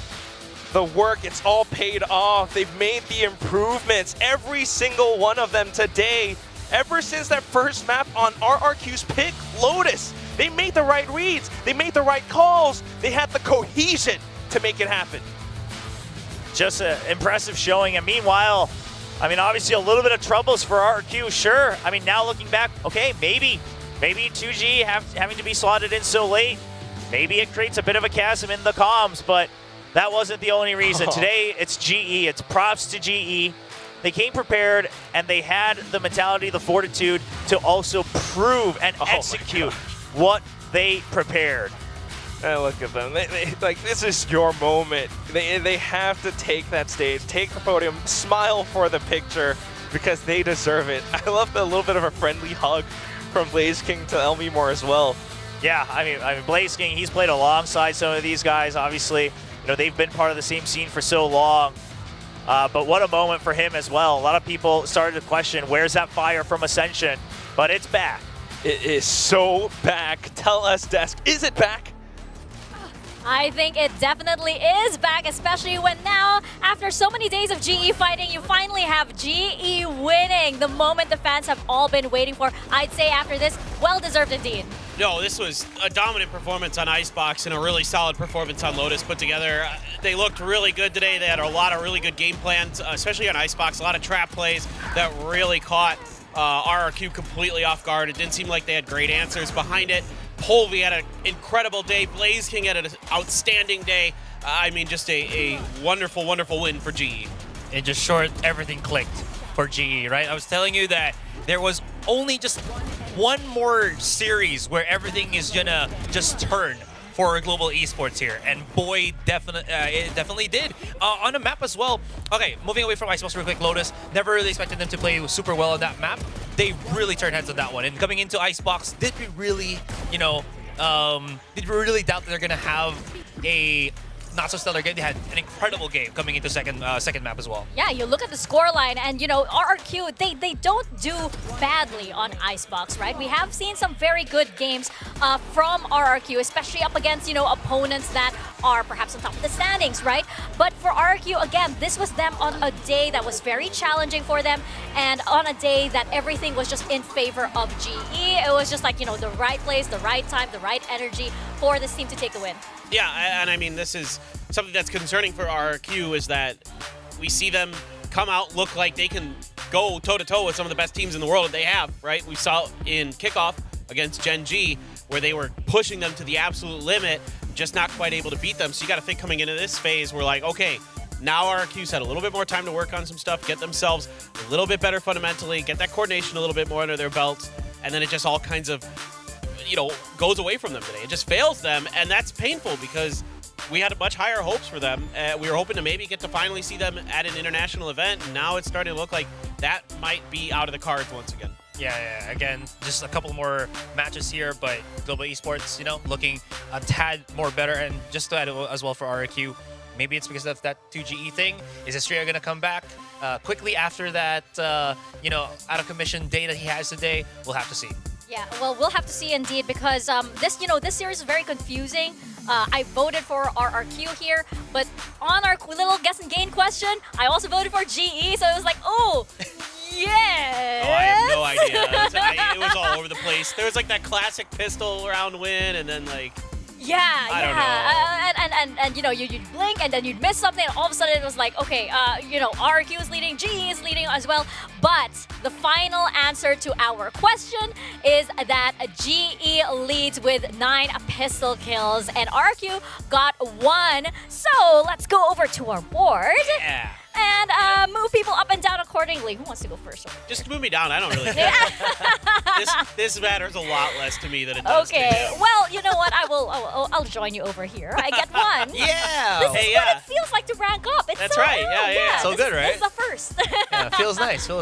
The work, it's all paid off. They've made the improvements, every single one of them today. Ever since that first map on RRQ's pick, Lotus, they made the right reads, they made the right calls, they had the cohesion to make it happen. Just an impressive showing, and meanwhile, I mean, obviously a little bit of troubles for RRQ, sure. I mean, now looking back, okay, maybe 2G having to be slotted in so late, maybe it creates a bit of a chasm in the comms, but that wasn't the only reason. Today, it's GE. It's props to GE. They came prepared, and they had the mentality, the fortitude to also prove and execute what they prepared. And look at them. Like, this is your moment. They have to take that stage, take the podium, smile for the picture, because they deserve it. I love the little bit of a friendly hug from Blaze King to Elmimore as well. Yeah, I mean, Blaze King, he's played alongside some of these guys, obviously. They've been part of the same scene for so long. But what a moment for him as well. A lot of people started to question, where's that fire from Ascension? But it's back. It is so back. Tell us, Desk, is it back? I think it definitely is back, especially when now, after so many days of GE fighting, you finally have GE winning. The moment the fans have all been waiting for. I'd say after this, well-deserved indeed. No, this was a dominant performance on Icebox and a really solid performance on Lotus put together. They looked really good today. They had a lot of really good game plans, especially on Icebox. A lot of trap plays that really caught RRQ completely off guard. It didn't seem like they had great answers behind it. Polvi had an incredible day. Blaze King had an outstanding day. I mean, just a wonderful, wonderful win for GE. In just short, everything clicked for GE, right? I was telling you that there was only just one more series where everything is gonna just turn for global esports here, and boy, it definitely did on a map as well. Okay, moving away from Icebox real quick, Lotus, never really expected them to play super well on that map. They really turned heads on that one, and coming into Icebox, did we really, did we really doubt that they're gonna have a not so stellar game? They had an incredible game coming into second map as well. Yeah, you look at the scoreline, and RRQ, they don't do badly on Icebox, right? We have seen some very good games from RRQ, especially up against opponents that are perhaps on top of the standings, right? But for RRQ, again, this was them on a day that was very challenging for them, and on a day that everything was just in favor of GE. It was just like the right place, the right time, the right energy for this team to take the win. Yeah, and I mean, this is something that's concerning for RRQ, is that we see them come out, look like they can go toe-to-toe with some of the best teams in the world that they have, right? We saw in kickoff against Gen G, where they were pushing them to the absolute limit, just not quite able to beat them. So you got to think coming into this phase, we're like, okay, now RRQ's had a little bit more time to work on some stuff, get themselves a little bit better fundamentally, get that coordination a little bit more under their belts, and then it just all kinds of goes away from them today. It just fails them, and that's painful because we had much higher hopes for them. We were hoping to maybe get to finally see them at an international event, and now it's starting to look like that might be out of the cards once again. Yeah, again, just a couple more matches here, but global esports, looking a tad more better, and just to add as well for RRQ, maybe it's because of that 2GE thing. Is Estrella going to come back quickly after that, out of commission day that he has today? We'll have to see. Yeah, well, we'll have to see indeed, because this series is very confusing. I voted for RRQ here, but on our little guess and gain question, I also voted for GE, so it was like, oh, yes! Oh, I have no idea. It was all over the place. There was like that classic pistol round win, and then like... Yeah, and you'd blink and then you'd miss something, and all of a sudden it was like, okay, RRQ is leading, GE is leading as well. But the final answer to our question is that GE leads with 9 pistol kills and RRQ got 1. So let's go over to our board. Yeah. And move people up and down accordingly. Who wants to go first? Just move me down. I don't really care. this matters a lot less to me than it does to you. Well, you know what? I'll join you over here. I get 1. Yeah. This is what it feels like to rank up. It's That's so right. good. Yeah. So good, right? This is the first. Yeah, feels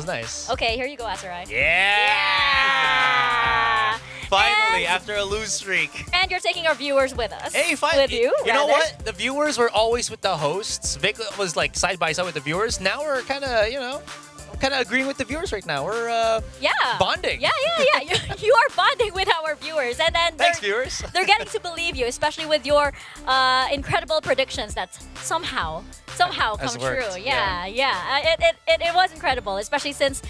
nice. Okay, here you go, Asarai. Yeah. Finally, after a lose streak. And you're taking our viewers with us. Hey, finally. With you, You know what? The viewers were always with the hosts. Vic was like side by side with the viewers. Now we're kind of, agreeing with the viewers right now. We're bonding. Yeah. You are bonding with our viewers, and then thanks, viewers. They're getting to believe you, especially with your incredible predictions that somehow come true. Yeah. It was incredible, especially since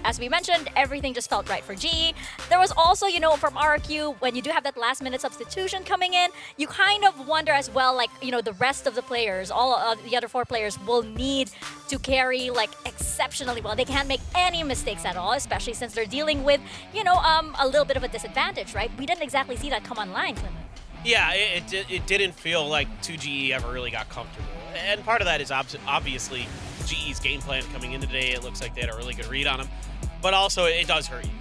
as we mentioned, everything just felt right for GE. There was also from RRQ, when you do have that last minute substitution coming in, you kind of wonder as well, like the rest of the players, all the other 4 players will need to carry like exceptionally well. They can't make any mistakes at all, especially since they're dealing with a little bit of a disadvantage, right? We didn't exactly see that come online, Clement. Yeah, it didn't feel like 2GE ever really got comfortable. And part of that is obviously GE's game plan coming in today. It looks like they had a really good read on them. But also, it does hurt you.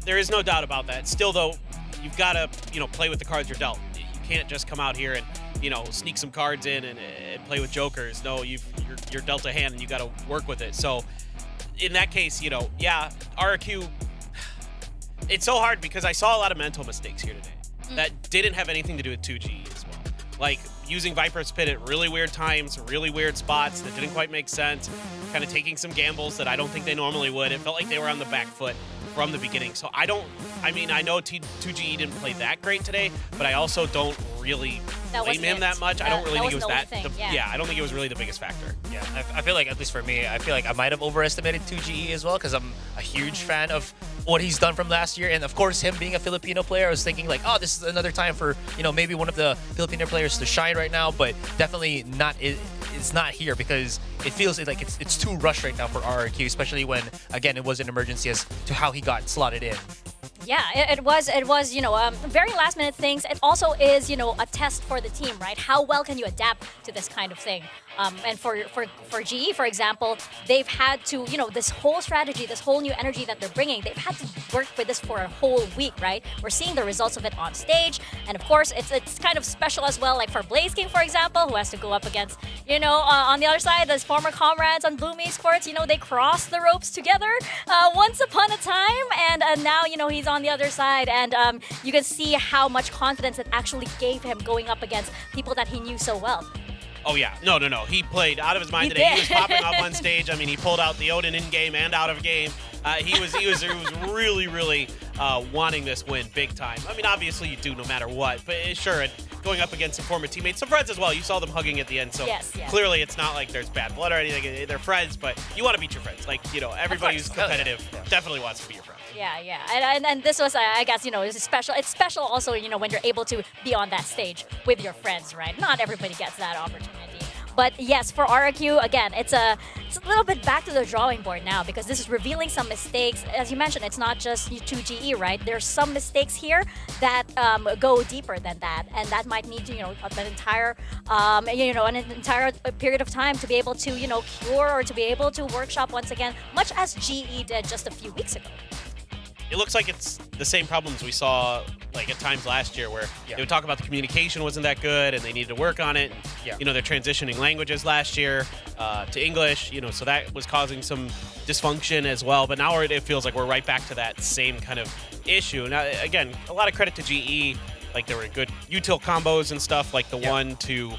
There is no doubt about that. Still, though, you've got to play with the cards you're dealt. You can't just come out here and sneak some cards in and play with jokers. No, you're dealt a hand and you got to work with it. So in that case, RRQ, it's so hard because I saw a lot of mental mistakes here today that didn't have anything to do with 2GE as well. Like using Viper's Pit at really weird times, really weird spots that didn't quite make sense, kind of taking some gambles that I don't think they normally would. It felt like they were on the back foot from the beginning. So I know 2GE didn't play that great today, but I also don't really blame him that much. I don't really think it was that. Yeah. I don't think it was really the biggest factor. Yeah, I feel like, at least for me, I feel like I might have overestimated 2GE as well, because I'm a huge fan of what he's done from last year. And of course, him being a Filipino player, I was thinking like, oh, this is another time for, maybe one of the Filipino players to shine right now, but definitely not. It's not here, because it feels like it's too rushed right now for RRQ, especially when, again, it was an emergency as to how he got slotted in. Yeah, it was very last minute things. It also is a test for the team, right? How well can you adapt to this kind of thing? And for GE, for example, they've had to this whole strategy, this whole new energy that they're bringing, they've had to work with this for a whole week, right? We're seeing the results of it on stage, and of course it's kind of special as well. Like for Blaze King, for example, who has to go up against on the other side, his former comrades on Bloom Esports. They crossed the ropes together once upon a time, and now he's on the other side, and you can see how much confidence it actually gave him going up against people that he knew so well. Oh yeah, no. He played out of his mind today. He was popping up on stage. I mean, he pulled out the Odin in game and out of game. He was really wanting this win big time. I mean, obviously you do no matter what, but sure, going up against some former teammates, some friends as well. You saw them hugging at the end, so clearly it's not like there's bad blood or anything. They're friends, but you want to beat your friends. Like everybody who's competitive definitely wants to be your friend. Yeah, and this was, I guess, it's special. It's special also, when you're able to be on that stage with your friends, right? Not everybody gets that opportunity. But yes, for RRQ, again, it's a little bit back to the drawing board now, because this is revealing some mistakes. As you mentioned, it's not just 2GE, right? There's some mistakes here that go deeper than that, and that might need an entire period of time to be able to cure, or to be able to workshop once again, much as GE did just a few weeks ago. It looks like it's the same problems we saw like at times last year, where they would talk about the communication wasn't that good and they needed to work on it. They're transitioning languages last year to English, so that was causing some dysfunction as well. But now it feels like we're right back to that same kind of issue. Now, again, a lot of credit to GE. Like, there were good util combos and stuff, like the one to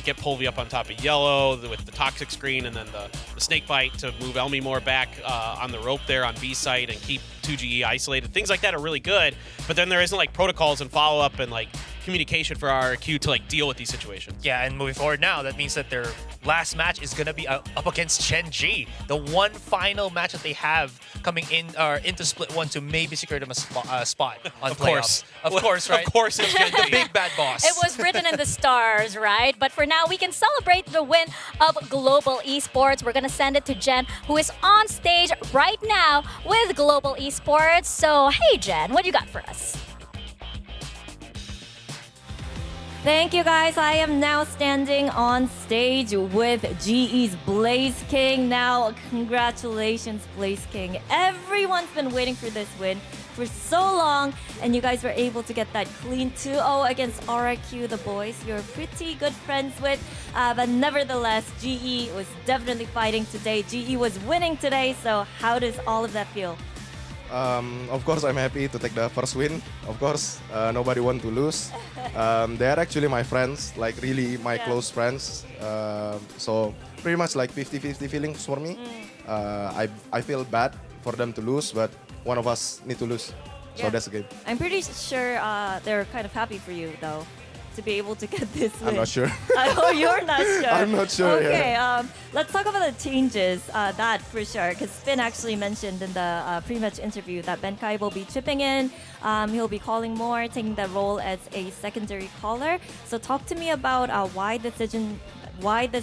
get Polvi up on top of yellow with the toxic screen, and then the snake bite to move Elmi more back on the rope there on B site and keep 2GE isolated. Things like that are really good, but then there isn't like protocols and follow-up and like communication for RRQ to like deal with these situations. Yeah, and moving forward now, that means that their last match is going to be up against Chen Ji, the one final match that they have coming in into Split 1 to maybe secure them a spot on playoffs. Of course, right? Of course it's Chen The big bad boss. It was written in the stars, right? But for now, we can celebrate the win of Global Esports. We're going to send it to Jen, who is on stage right now with Global Esports. So, hey, Jen, what do you got for us? Thank you, guys. I am now standing on stage with GE's Blaze King. Now, congratulations, Blaze King. Everyone's been waiting for this win for so long, and you guys were able to get that clean 2-0 against RRQ, the boys you're pretty good friends with. But nevertheless, GE was definitely fighting today. GE was winning today, so how does all of that feel? Of course, I'm happy to take the first win. Of course, nobody want to lose. They are actually my friends, like really my close friends. So pretty much like 50-50 feelings for me. I feel bad for them to lose, but one of us need to lose. So that's the game. I'm pretty sure they're kind of happy for you, though, to be able to get this win. I'm not sure. Oh, you're not sure? I'm not sure, Okay, let's talk about the changes, that for sure, because Finn actually mentioned in the pre-match interview that Benkai will be chipping in. He'll be calling more, taking that role as a secondary caller. So talk to me about why this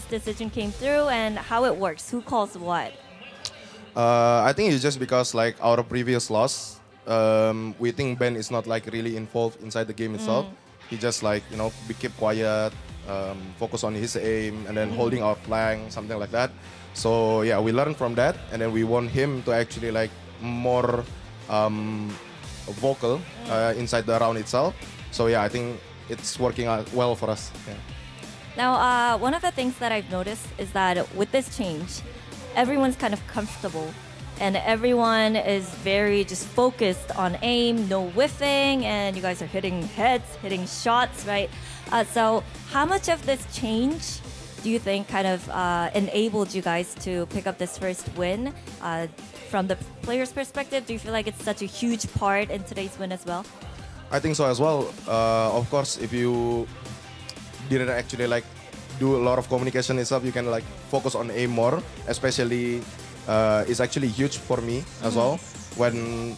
decision came through and how it works. Who calls what? I think it's just because like our previous loss, we think Ben is not like really involved inside the game itself. He just like, we keep quiet, focus on his aim, and then holding our flank, something like that. So yeah, we learned from that, and then we want him to actually like more vocal inside the round itself. So yeah, I think it's working out well for us. Yeah. Now, one of the things that I've noticed is that with this change, everyone's kind of comfortable. And everyone is very just focused on aim, no whiffing, and you guys are hitting heads, hitting shots, right? So how much of this change do you think kind of enabled you guys to pick up this first win? From the player's perspective, do you feel like it's such a huge part in today's win as well? I think so as well. Of course, if you didn't actually like do a lot of communication itself. You can like focus on aim more, especially it's actually huge for me as well when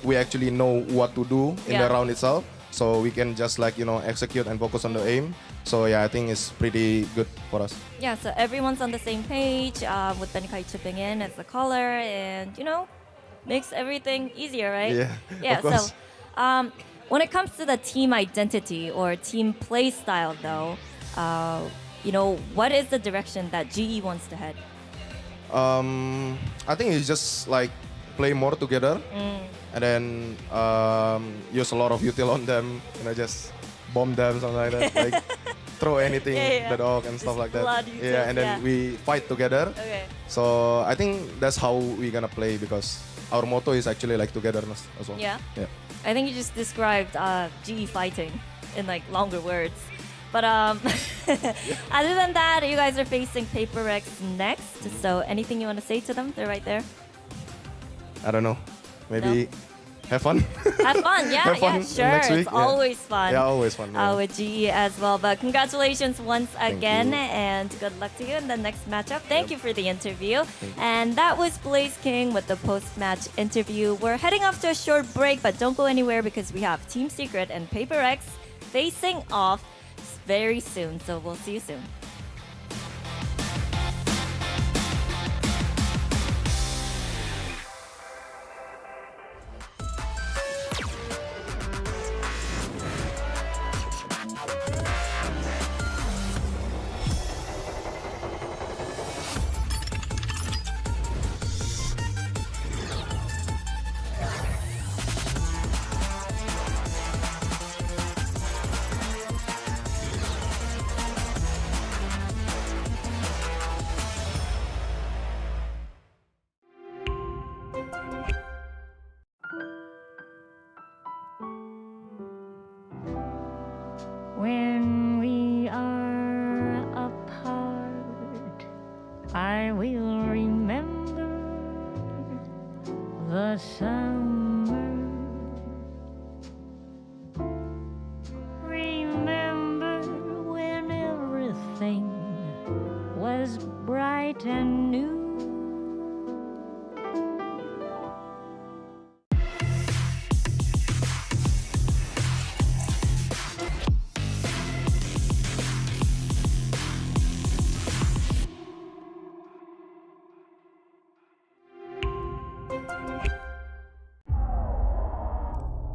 we actually know what to do in the round itself. So we can just like, execute and focus on the aim. So yeah, I think it's pretty good for us. Yeah, so everyone's on the same page with Benkai chipping in as the caller and, makes everything easier, right? Yeah, of course. So when it comes to the team identity or team play style though, what is the direction that GE wants to head? I think it's just like play more together and then use a lot of util on them, just bomb them, something like that. Like throw anything, the dog and stuff like that. Yeah, and then we fight together. Okay. So I think that's how we're gonna play because our motto is actually like togetherness as well. Yeah. I think you just described GE fighting in like longer words. But other than that, you guys are facing PRX next. So anything you want to say to them? They're right there. I don't know. Maybe have fun. Have fun, yeah, Have fun sure. next week, It's always fun. Yeah, always fun. Yeah. With GE as well. But congratulations once again and good luck to you in the next matchup. Thank you for the interview. And that was Blaze King with the post-match interview. We're heading off to a short break, but don't go anywhere because we have Team Secret and PRX facing off very soon. So we'll see you soon. When we are apart, I will remember the summer. Remember when everything was bright and new.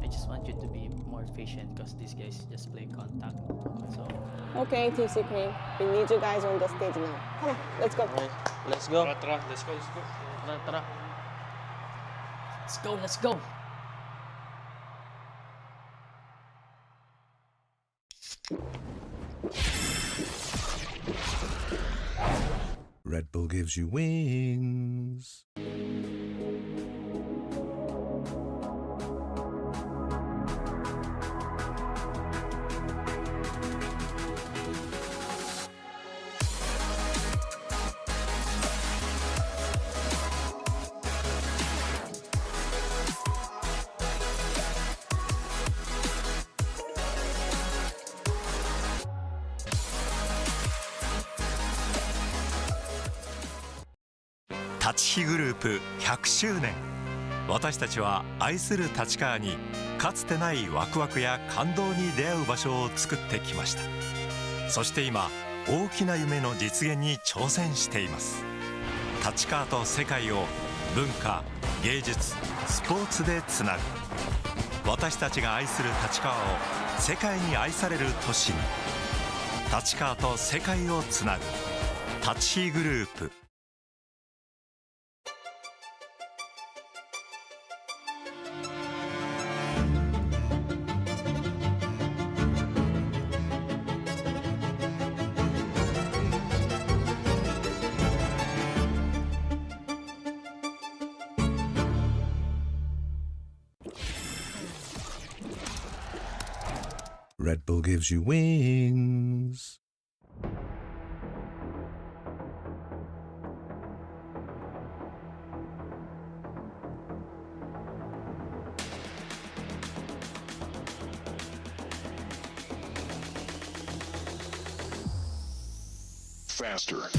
I just want you to be more patient because these guys just play contact. So Okay, Team Secret, we need you guys on the stage now. Come on, let's go. let's go. Let's go. Let's go, let's go. Red Bull gives you wings.立ち日グループ100周年。私たちは愛する立川にかつてないワクワクや感動に出会う場所を作ってきました。そして今大きな夢の実現に挑戦しています。立川と世界を文化、芸術、スポーツでつなぐ。私たちが愛する立川を世界に愛される都市に。立川と世界をつなぐ。立ち日グループ。Red Bull gives you wings. Faster.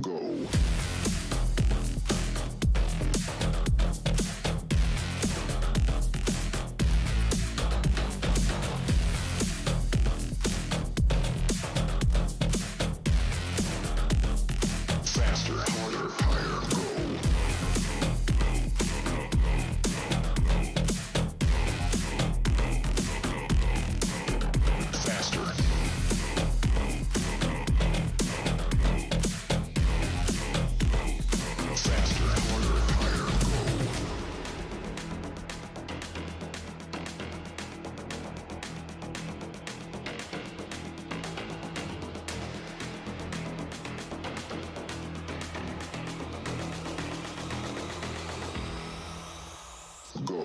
Go. Faster, harder, higher, go. Faster. Faster, harder, higher, go. Go.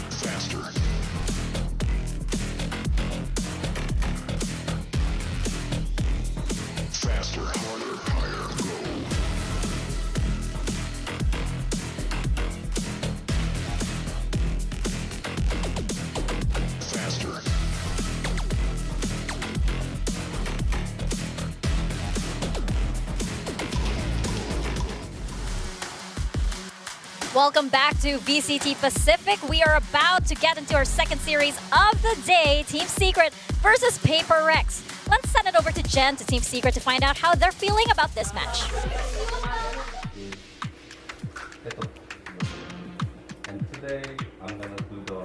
Faster. Faster, harder, higher, go. Faster. Welcome back to VCT Pacific. We are about to get into our second series of the day, Team Secret versus PRX. Let's send it over to Jen to Team Secret to find out how they're feeling about this match. And today I'm gonna do the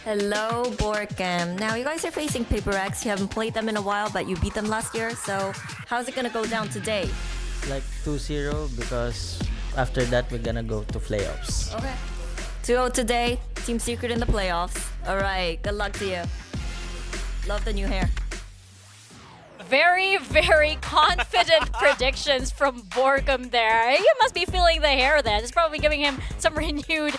Hello, Borkham. Now, you guys are facing PRX. You haven't played them in a while, but you beat them last year. So, how's it gonna go down today? Like 2-0 because after that we're gonna go to playoffs. Okay. 2-0 today. Team Secret in the playoffs. All right. Good luck to you. Love the new hair. Very, very confident predictions from Borkham there. He must be feeling the hair then. It's probably giving him some renewed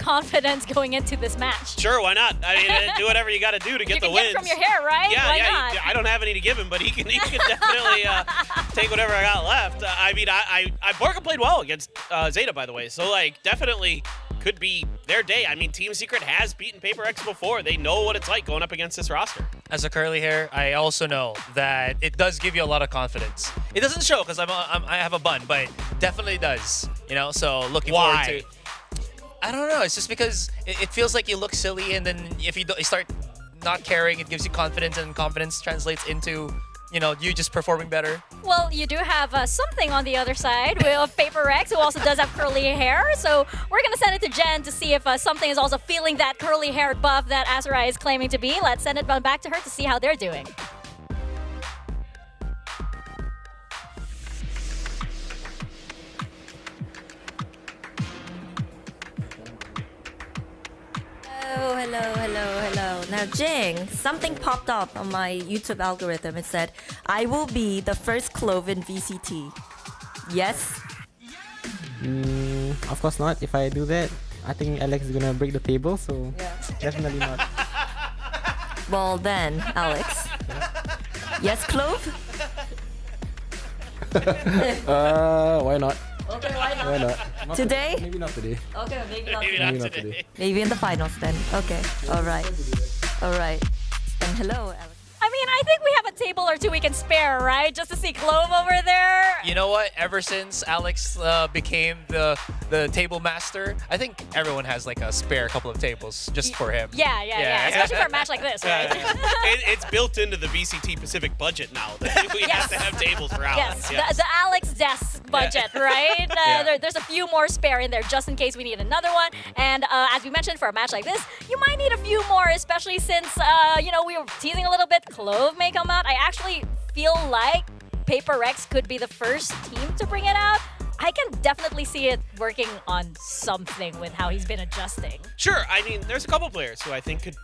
confidence going into this match. Sure, why not? I mean, do whatever you got to do to get the wins. You can get from your hair, right? Yeah, why yeah. not? I don't have any to give him, but he can definitely take whatever I got left. I mean, Borkham played well against Zeta, by the way. So, like, definitely could be their day. I mean, Team Secret has beaten PRX before. They know what it's like going up against this roster. As a curly hair, I also know that it does give you a lot of confidence. It doesn't show because I have a bun, but definitely does. You know, so looking forward to. I don't know. It's just because it feels like you look silly, and then if you start not caring, it gives you confidence, and confidence translates into, you know, you just performing better. Well, you do have something on the other side with PRX, who also does have curly hair. So we're going to send it to Jen to see if something is also feeling that curly hair buff that Azurai is claiming to be. Let's send it back to her to see how they're doing. Hello. Now, Jing, something popped up on my YouTube algorithm. It said, I will be the first Clove in VCT. Yes? Of course not. If I do that, I think Alex is gonna break the table, so definitely not. Well then, Alex. Yes, Clove? Why not? Okay, why not? Why not? Today? Maybe not today. Okay, maybe not Maybe today. not today. Maybe in the finals then. Okay, alright. Alright. And hello, Alex. I mean, I think we have a table or two we can spare, right? Just to see Clove over there. You know what? Ever since Alex became the table master, I think everyone has like a spare couple of tables just for him. Yeah. Especially for a match like this, right? It's built into the VCT Pacific budget now that we have to have tables for Alex. Yes, the Alex desk budget, right? There's a few more spare in there just in case we need another one. And as we mentioned, for a match like this, you might need a few more, especially since, we were teasing a little bit. Clove may come out. I actually feel like PRX could be the first team to bring it out. I can definitely see it working on something with how he's been adjusting. Sure. I mean, there's a couple players who I think could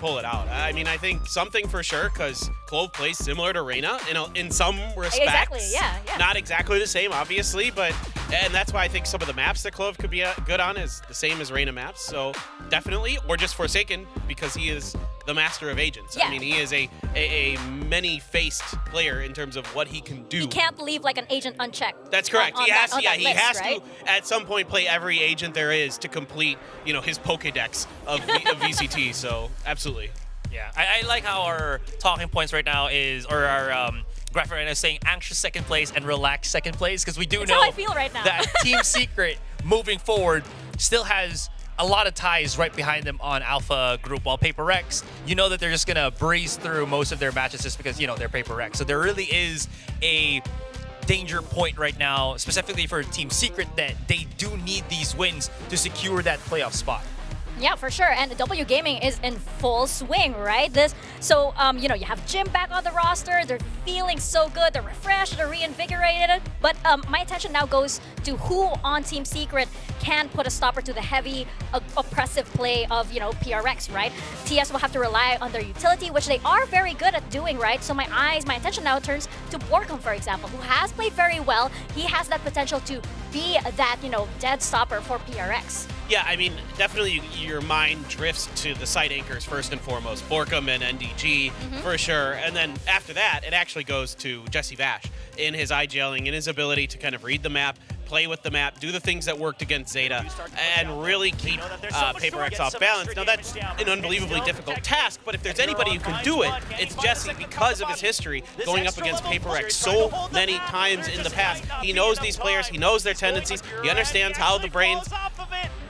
pull it out. I mean, I think something for sure, because Clove plays similar to Reina in some respects. Exactly, yeah. Not exactly the same, obviously, but And that's why I think some of the maps that Clove could be good on is the same as Reyna maps. So definitely, or just Forsaken, because he is the master of agents. Yeah. I mean, he is a many-faced player in terms of what he can do. He can't leave like an agent unchecked. That's correct. On he has, that he list, has right? to at some point play every agent there is to complete, his Pokédex of VCT. So absolutely. Yeah, I like how our talking points right now is, or our graphic right now is saying anxious second place and relaxed second place, because we do That's know how I feel right now. that Team Secret moving forward still has a lot of ties right behind them on Alpha Group, while PRX, you know that they're just gonna breeze through most of their matches just because, they're PRX. So there really is a danger point right now, specifically for Team Secret, that they do need these wins to secure that playoff spot. Yeah, for sure. And W Gaming is in full swing, right? So you have Jim back on the roster. They're feeling so good. They're refreshed. They're reinvigorated. But my attention now goes to who on Team Secret can put a stopper to the heavy, oppressive play of, PRX, right? TS will have to rely on their utility, which they are very good at doing, right? So my attention now turns to Borkum, for example, who has played very well. He has that potential to be that, dead stopper for PRX. Yeah, I mean, definitely your mind drifts to the site anchors first and foremost, Borkum and NDG for sure. And then after that, it actually goes to Jesse Vash in his IGLing, in his ability to kind of read the map, play with the map, do the things that worked against Zeta, and really keep PRX off balance. Now, that's an unbelievably difficult task, but if there's anybody who can do it, it's Jesse, because of his history going up against PRX so many times in the past. He knows these players, he knows their tendencies, he understands how the brains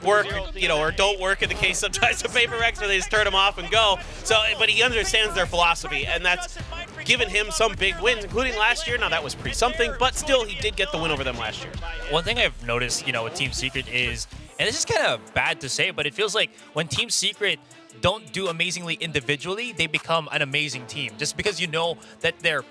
work, or don't work in the case sometimes of PRX, where they just turn them off and go. So, but he understands their philosophy, and that's given him some big wins, including last year. Now, that was pre-something, but still, he did get the win over them last year. One thing I've noticed, with Team Secret is, and this is kind of bad to say, but it feels like when Team Secret don't do amazingly individually, they become an amazing team. Just because that their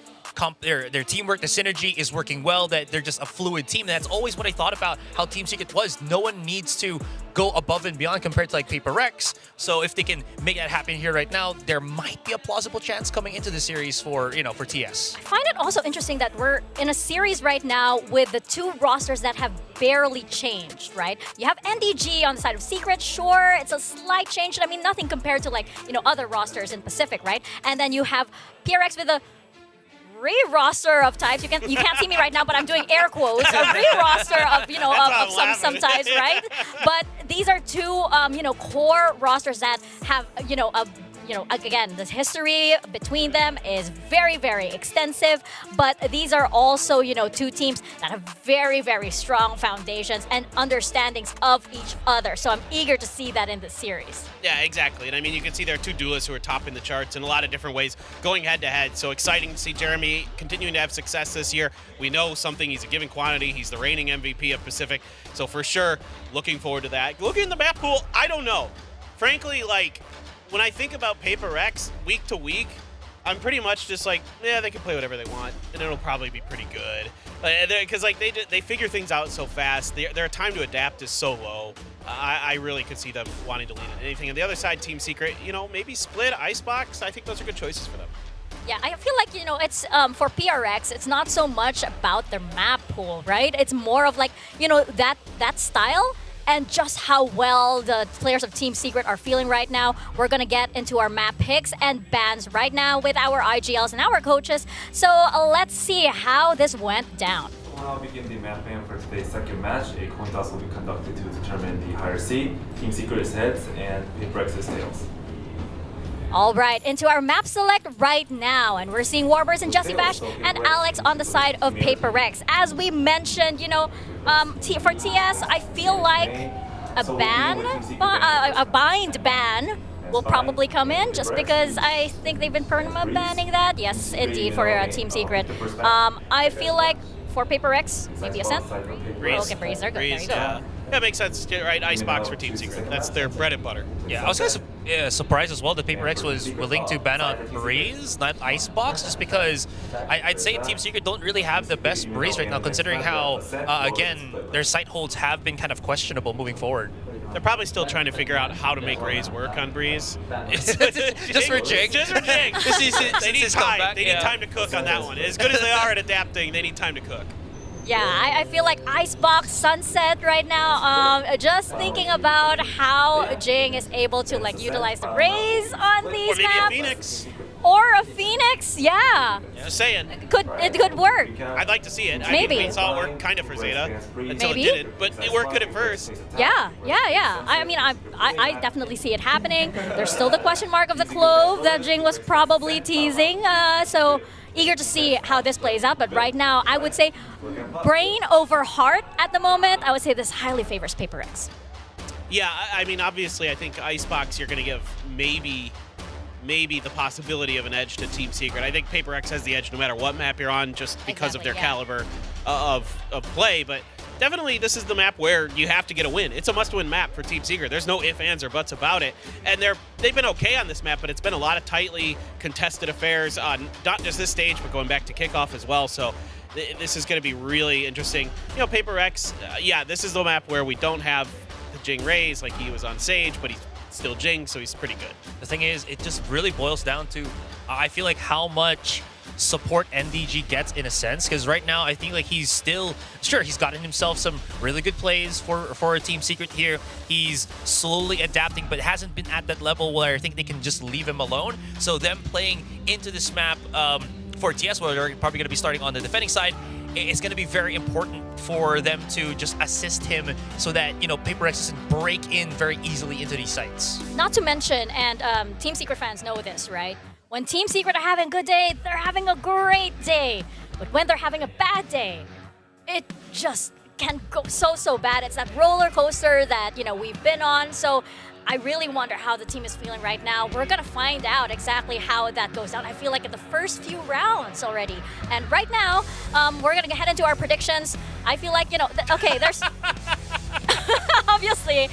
teamwork, the synergy is working well, that they're just a fluid team. And that's always what I thought about how Team Secret was. No one needs to go above and beyond compared to like PRX. So if they can make that happen here right now, there might be a plausible chance coming into the series for TS. I find it also interesting that we're in a series right now with the two rosters that have barely changed, right? You have NDG on the side of Secret, sure, it's a slight change. I mean, nothing compared to other rosters in Pacific, right? And then you have PRX with a re-roster of types. You can't see me right now, but I'm doing air quotes. A re-roster of of some types, right? But these are two core rosters that have again, the history between them is very, very extensive, but these are also, two teams that have very, very strong foundations and understandings of each other. So I'm eager to see that in the series. Yeah, exactly. And I mean, you can see there are two duelists who are topping the charts in a lot of different ways, going head-to-head. So exciting to see Jeremy continuing to have success this year. We know something. He's a given quantity. He's the reigning MVP of Pacific. So for sure, looking forward to that. Looking at the map pool, I don't know. Frankly, when I think about PRX week to week, I'm pretty much just they can play whatever they want, and it'll probably be pretty good. Because they figure things out so fast. Their time to adapt is so low. I really could see them wanting to lean in anything. On the other side, Team Secret, maybe Split, Icebox. I think those are good choices for them. Yeah, I feel like, it's for PRX, it's not so much about their map pool, right? It's more of that style. And just how well the players of Team Secret are feeling right now. We're going to get into our map picks and bans right now with our IGLs and our coaches. So let's see how this went down. We'll now begin the map ban for today's second match. A coin toss will be conducted to determine the higher seed. Team Secret is heads and PRX is tails. All right, into our map select right now, and we're seeing Warbirds and Jesse Bash and Alex on the side of PRX. As we mentioned, for TS, I feel like a bind ban will probably come in, just because I think they've been perma banning that. Yes, indeed, for Team Secret. I feel like for PRX, maybe Ascent. Breeze. Okay, Breeze, there you go. Yeah. That makes sense, right? Icebox for Team Secret. That's their bread and butter. Yeah, I was kind of surprised as well that PRX was willing to ban out Breeze, not Icebox, just because I'd say Team Secret don't really have the best Breeze right now, considering how, again, their site holds have been kind of questionable moving forward. They're probably still trying to figure out how to make Raze work on Breeze. Just for Jig. Just for Jig. They need time. They need time to cook on that one. As good as they are at adapting, they need time to cook. Yeah, I feel like Icebox Sunset right now. Just thinking about how Jing is able to like utilize the rays on these Or maybe maps. a Phoenix. Or a Phoenix, yeah. Just saying. It could work. I'd like to see it. Maybe. I mean, we saw it work kind of for Zeta until Maybe. it didn't, but it worked good at first. Yeah. I mean, I definitely see it happening. There's still the question mark of the Clove that Jing was probably teasing. So eager to see how this plays out. But right now, I would say brain over heart at the moment. I would say this highly favors PRX. Yeah, I mean, obviously, I think Icebox, you're going to give maybe the possibility of an edge to Team Secret. I think PRX has the edge no matter what map you're on, just because of their caliber of play. But definitely, this is the map where you have to get a win. It's a must-win map for Team Secret. There's no ifs, ands, or buts about it. And they've been okay on this map, but it's been a lot of tightly contested affairs on not just this stage, but going back to kickoff as well. So this is going to be really interesting. You know, PRX, yeah, this is the map where we don't have the Jing Rays like he was on Sage, but he's still Jing, so he's pretty good. The thing is, it just really boils down to, I feel like how much support NDG gets in a sense, because right now I think like he's still, sure, he's gotten himself some really good plays for a Team Secret here. He's slowly adapting, but hasn't been at that level where I think they can just leave him alone. So them playing into this map for TS, where they're probably going to be starting on the defending side, it's going to be very important for them to just assist him so that, you know, PRX doesn't break in very easily into these sites. Not to mention, and Team Secret fans know this, right? When Team Secret are having a good day, they're having a great day. But when they're having a bad day, it just can go so bad. It's that roller coaster that, you know, we've been on. So I really wonder how the team is feeling right now. We're going to find out exactly how that goes down. I feel like in the first few rounds already. And right now, we're going to head into our predictions. I feel like, you know, okay, there's... Obviously,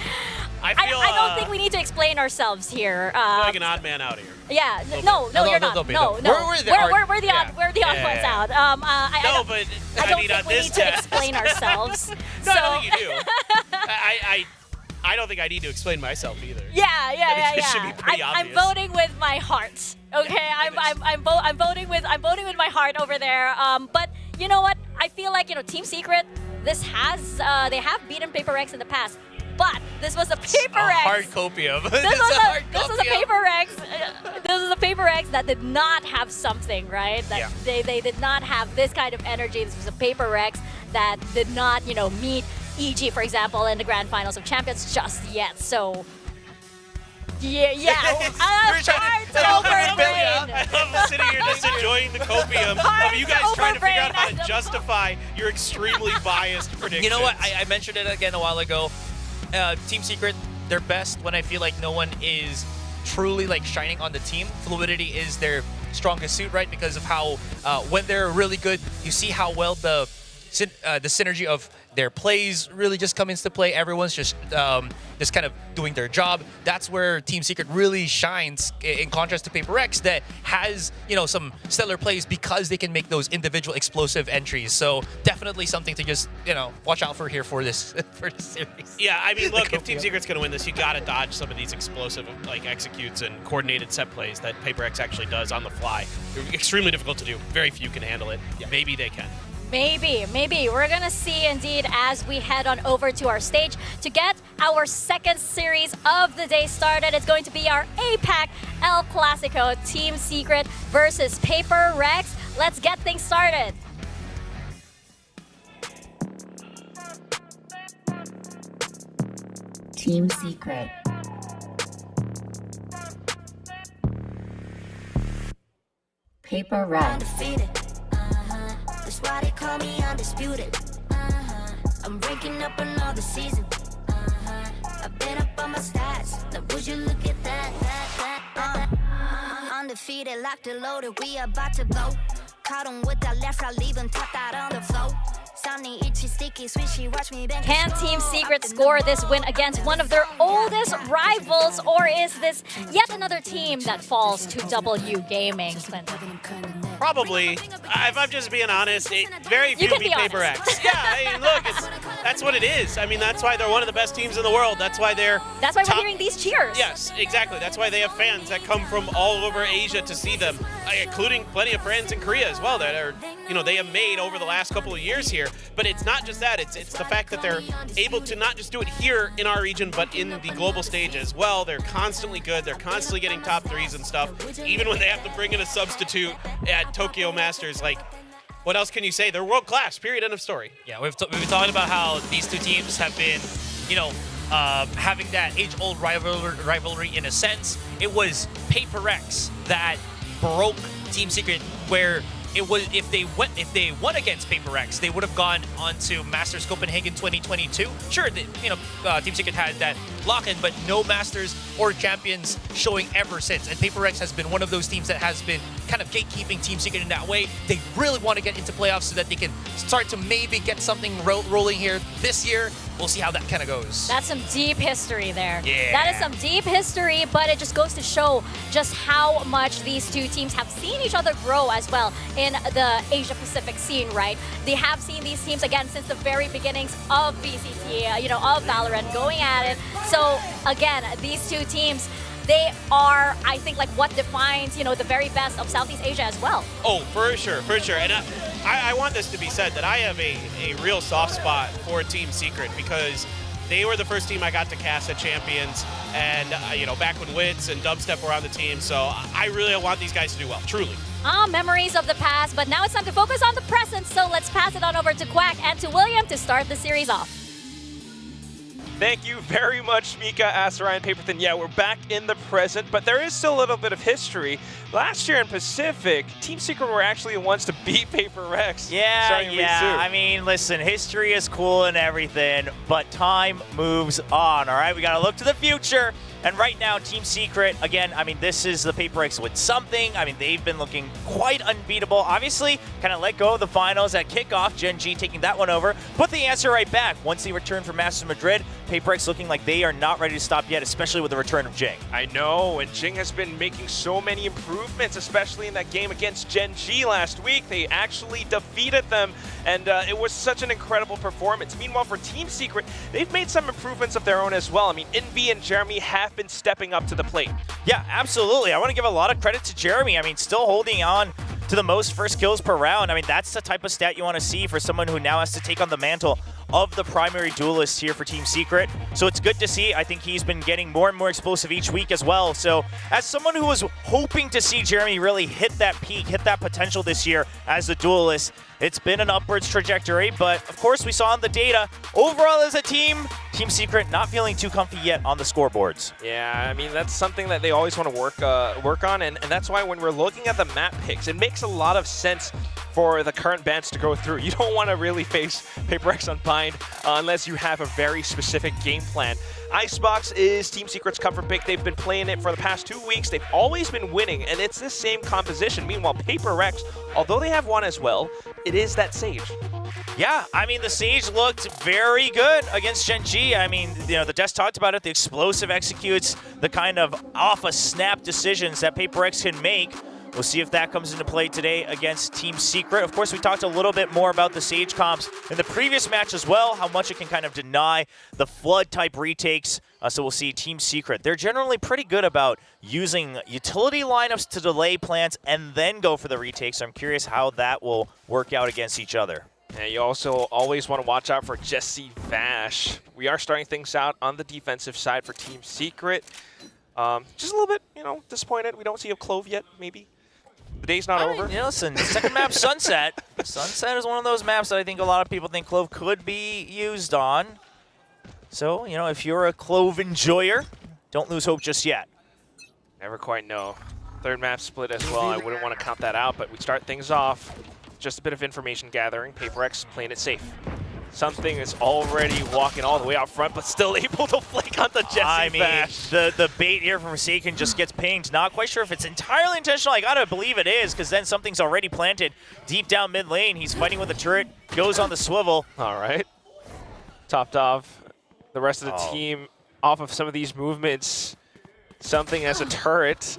I don't think we need to explain ourselves here. Like an odd man out here. Yeah, no, you're not. No. We're the odd ones out. I don't think we need to explain ourselves. No, I think you do. I don't think I need to explain myself either. Yeah. It should be pretty I'm obvious. voting with my heart. Okay, I'm voting with my heart over there. But you know what? I feel like, you know, Team Secret, they have beaten PRX in the past. But this was a PRX. Hard copium. This was a PRX that did not have something, right? That they did not have this kind of energy. This was a PRX that did not, you know, meet EG, for example, in the grand finals of champions just yet. So, yeah. I'm hard to overbrain. I'm sitting here just enjoying the copium of you guys trying to figure out how to justify your extremely biased predictions. You know what? I mentioned it again a while ago. Team Secret, they're best when I feel like no one is truly like shining on the team. Fluidity is their strongest suit, right? Because of how when they're really good, you see how well the synergy of their plays really just come into play. Everyone's just kind of doing their job. That's where Team Secret really shines, in contrast to PRX that has, you know, some stellar plays because they can make those individual explosive entries. So definitely something to just, you know, watch out for here for this series. Yeah, I mean, look, if Team Secret's going to win this, you got to dodge some of these explosive like executes and coordinated set plays that PRX actually does on the fly. They're extremely difficult to do. Very few can handle it. Maybe they can. Maybe. We're gonna see indeed as we head on over to our stage to get our second series of the day started. It's going to be our APAC El Clasico, Team Secret versus PRX. Let's get things started. Team Secret. PRX. That's why they call me undisputed. I'm ranking up another season. I've been up on my stats. Now would you look at that? Undefeated, locked and loaded. We about to blow. Caught him with that left, I leave him tapped out on the floor. Can Team Secret score this win against one of their oldest rivals, or is this yet another team that falls to W Gaming, Clinton? Probably. If I'm just being honest, very few beat PRX. Yeah, I mean, look, That's what it is. I mean, that's why they're one of the best teams in the world. That's why they're That's why we're hearing these cheers. Yes, exactly. That's why they have fans that come from all over Asia to see them, including plenty of friends in Korea as well that are, they have made over the last couple of years here. But it's not just that. It's the fact that they're able to not just do it here in our region, but in the global stage as well. They're constantly good. They're constantly getting top threes and stuff. Even when they have to bring in a substitute at Tokyo Masters, what else can you say? They're world class, period, end of story. Yeah, we've been talking about how these two teams have been, having that age-old rivalry in a sense. It was PRX that broke Team Secret, where it was if they won against PRX, they would have gone on to Masters Copenhagen 2022. Sure, Team Secret had that lock-in, but no Masters or Champions showing ever since. And PRX has been one of those teams that has been kind of gatekeeping Team Secret in that way. They really want to get into playoffs so that they can start to maybe get something rolling here this year. We'll see how that kind of goes. That's some deep history there. Yeah. That is some deep history, but it just goes to show just how much these two teams have seen each other grow as well in the Asia-Pacific scene, right? They have seen these teams, again, since the very beginnings of VCT, of VALORANT, going at it. So, again, these two teams, they are, I think, what defines, the very best of Southeast Asia as well. Oh, for sure, for sure. And I want this to be said that I have a real soft spot for Team Secret because they were the first team I got to cast at Champions, and back when Wits and Dubstep were on the team. So I really want these guys to do well, truly. Memories of the past, but now it's time to focus on the present. So let's pass it on over to Quack and to William to start the series off. Thank you very much, Mika, Asarai, and Paperthin. Yeah, we're back in the present, but there is still a little bit of history. Last year in Pacific, Team Secret were actually the ones to beat PRX. Yeah. I mean, listen, history is cool and everything, but time moves on, all right? We got to look to the future. And right now, Team Secret, again, I mean, this is the PRX with something. I mean, they've been looking quite unbeatable. Obviously, kind of let go of the finals at kickoff, Gen G taking that one over. Put the answer right back. Once they return from Masters Madrid, PRX looking like they are not ready to stop yet, especially with the return of Jing. I know, and Jing has been making so many improvements, especially in that game against Gen G last week. They actually defeated them, and it was such an incredible performance. Meanwhile, for Team Secret, they've made some improvements of their own as well. I mean, Envy and Jeremy have been stepping up to the plate. Yeah, absolutely. I want to give a lot of credit to Jeremy. I mean, still holding on to the most first kills per round. I mean, that's the type of stat you want to see for someone who now has to take on the mantle of the primary duelist here for Team Secret. So it's good to see. I think he's been getting more and more explosive each week as well. So as someone who was hoping to see Jeremy really hit that peak, hit that potential this year as a duelist, it's been an upwards trajectory, but of course we saw in the data, overall as a team, Team Secret not feeling too comfy yet on the scoreboards. Yeah, I mean, that's something that they always want to work on, and that's why when we're looking at the map picks, it makes a lot of sense for the current bans to go through. You don't want to really face PRX Unbind unless you have a very specific game plan. Icebox is Team Secret's comfort pick. They've been playing it for the past 2 weeks. They've always been winning, and it's the same composition. Meanwhile, PRX, although they have one as well, it is that Sage. Yeah, I mean, the Sage looked very good against Gen G. I mean, the Desk talked about it, the explosive executes, the kind of off-a-snap decisions that PRX can make. We'll see if that comes into play today against Team Secret. Of course, we talked a little bit more about the Sage comps in the previous match as well, how much it can kind of deny the Flood-type retakes. So we'll see Team Secret. They're generally pretty good about using utility lineups to delay plants and then go for the retakes. So I'm curious how that will work out against each other. And you also always want to watch out for Jesse Vash. We are starting things out on the defensive side for Team Secret. Just a little bit, disappointed. We don't see a Clove yet, maybe. The day's not over. Listen, second map, Sunset. Sunset is one of those maps that I think a lot of people think Clove could be used on. So, if you're a Clove enjoyer, don't lose hope just yet. Never quite know. Third map split as well. I wouldn't want to count that out, but we start things off. Just a bit of information gathering. PRX playing it safe. Something is already walking all the way out front, but still able to flake on the Jesse Bash. The bait here from Forsaken just gets pinged. Not quite sure if it's entirely intentional. I gotta believe it is, because then something's already planted deep down mid lane. He's fighting with the turret, goes on the swivel. All right. Topped off the rest of the team off of some of these movements. Something as a turret.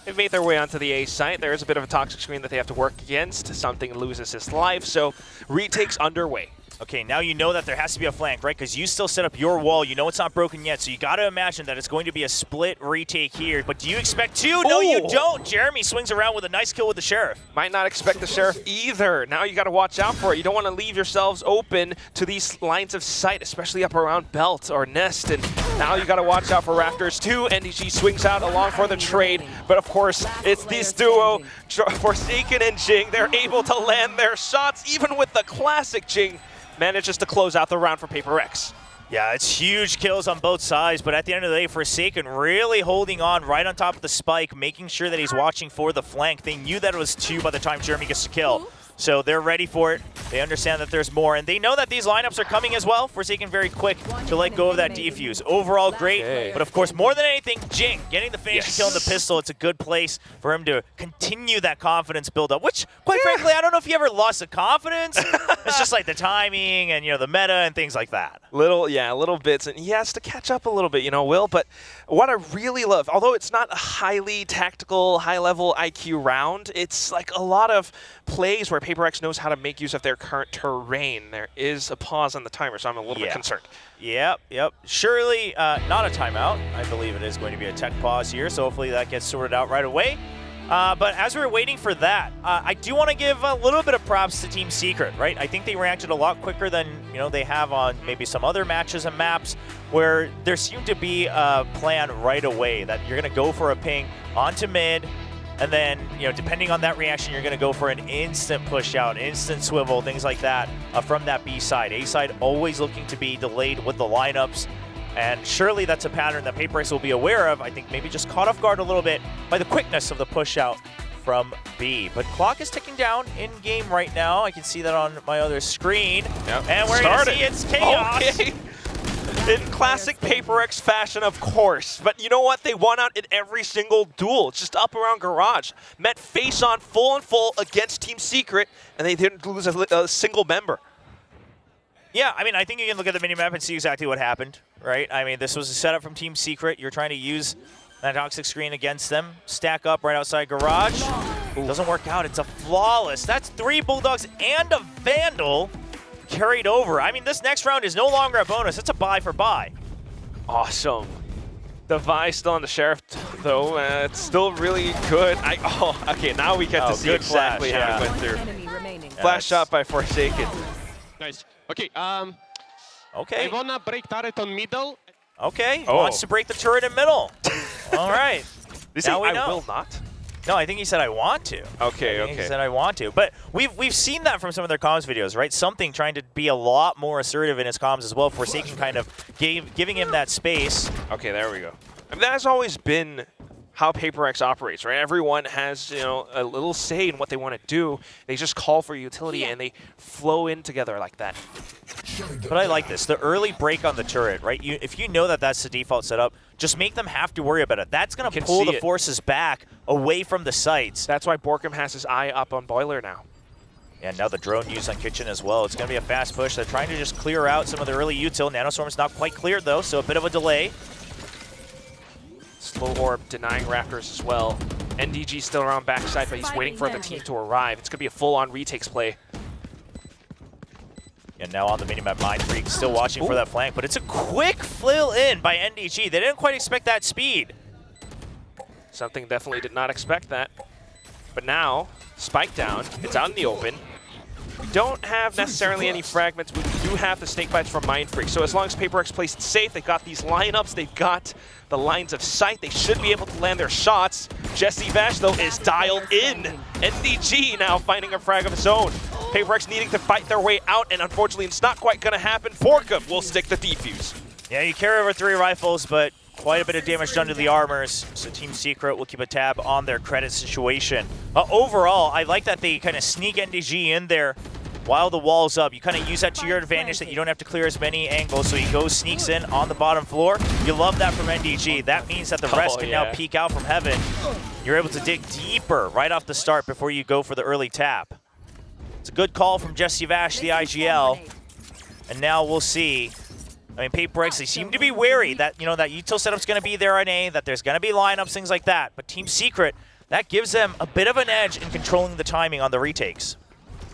They've made their way onto the A site. There is a bit of a toxic screen that they have to work against. Something loses his life, so retake's underway. Okay, now you know that there has to be a flank, right? Because you still set up your wall. You know it's not broken yet, so you got to imagine that it's going to be a split retake here. But do you expect two? No, you don't. Jeremy swings around with a nice kill with the Sheriff. Might not expect the Sheriff either. Now you got to watch out for it. You don't want to leave yourselves open to these lines of sight, especially up around Belt or Nest. And now you got to watch out for Raptors too. NDG swings out along for the trade. But of course, it's this duo, Forsaken and Jing. They're able to land their shots, even with the classic Jing. Manages to close out the round for PRX. Yeah, it's huge kills on both sides, but at the end of the day, Forsaken really holding on right on top of the spike, making sure that he's watching for the flank. They knew that it was 2 by the time Jeremy gets to kill. So they're ready for it. They understand that there's more, and they know that these lineups are coming as well. Forsaken very quick to let go of that defuse. Overall, great, but of course, more than anything, Jing getting the finishing kill in the pistol. It's a good place for him to continue that confidence build-up, which, quite frankly, I don't know if he ever lost the confidence. It's just like the timing and, the meta and things like that. Little bits, and he has to catch up a little bit, Will. But what I really love, although it's not a highly tactical, high-level IQ round, it's like a lot of plays where PRX knows how to make use of their current terrain. There is a pause on the timer, so I'm a little bit concerned. Yep. Surely not a timeout. I believe it is going to be a tech pause here, so hopefully that gets sorted out right away. But as we're waiting for that, I do want to give a little bit of props to Team Secret, right? I think they reacted a lot quicker than they have on maybe some other matches and maps where there seemed to be a plan right away that you're going to go for a ping onto mid, and then, depending on that reaction, you're going to go for an instant push out, instant swivel, things like that from that B side. A side always looking to be delayed with the lineups. And surely that's a pattern that PRX will be aware of. I think maybe just caught off guard a little bit by the quickness of the push out from B. But clock is ticking down in game right now. I can see that on my other screen. Yep. And we're going to see it's chaos. Okay. In classic PRX fashion, of course. But you know what? They won out in every single duel. It's just up around Garage. Met face on full against Team Secret, and they didn't lose a single member. Yeah, I think you can look at the minimap and see exactly what happened, right? This was a setup from Team Secret. You're trying to use that toxic screen against them. Stack up right outside Garage. Doesn't work out. It's a flawless. That's 3 Bulldogs and a Vandal carried over. This next round is no longer a bonus. It's a buy for buy. Awesome. The Vi still on the Sheriff, though. It's still really good. Okay, now we get to see exactly how it went through. Flash shot by Forsaken. Nice. Okay, okay. I wanna break turret on middle. Okay, wants to break the turret in middle. All right. Now we know. I will not? No, I think he said I want to. Okay. He said I want to. But we've seen that from some of their comms videos, right? Something trying to be a lot more assertive in his comms as well. Forsaken kind of giving him that space. Okay, there we go. That has always been how PRX operates, right? Everyone has, a little say in what they want to do. They just call for utility and they flow in together like that. But I like this. The early break on the turret, right? If you know that that's the default setup, just make them have to worry about it. That's going to pull the forces back away from the sites. That's why Borkham has his eye up on Boiler now. And now the drone used on Kitchen as well. It's going to be a fast push. They're trying to just clear out some of the early util. Nanostorm's not quite cleared, though, so a bit of a delay. Slow Orb denying Raptors as well. NDG still around backside, but he's waiting for the team to arrive. It's going to be a full-on retakes play. And now on the minimap, Mind Freak still watching for that flank, but it's a quick flail in by NDG. They didn't quite expect that speed. Something definitely did not expect that. But now, spike down, it's out in the open. We don't have necessarily any fragments, but we do have the snake bites from Mind Freak. So as long as PRX plays it safe, they've got these lineups, they've got the lines of sight, they should be able to land their shots. Jesse Vash, though, is dialed in. NDG now finding a frag of his own. PRX needing to fight their way out, and unfortunately it's not quite going to happen. Borkham will stick the defuse. Yeah, you carry over 3 rifles, but quite a bit of damage done to the armors, so Team Secret will keep a tab on their credit situation. Overall, I like that they kind of sneak NDG in there while the wall's up. You kind of use that to your advantage that you don't have to clear as many angles, so he goes, sneaks in on the bottom floor. You love that from NDG. That means that the rest can now peek out from heaven. You're able to dig deeper right off the start before you go for the early tap. It's a good call from Jesse Vash, the IGL. And now we'll see. PRX, they seem to be wary that, that util setup's going to be there on A, that there's going to be lineups, things like that. But Team Secret, that gives them a bit of an edge in controlling the timing on the retakes.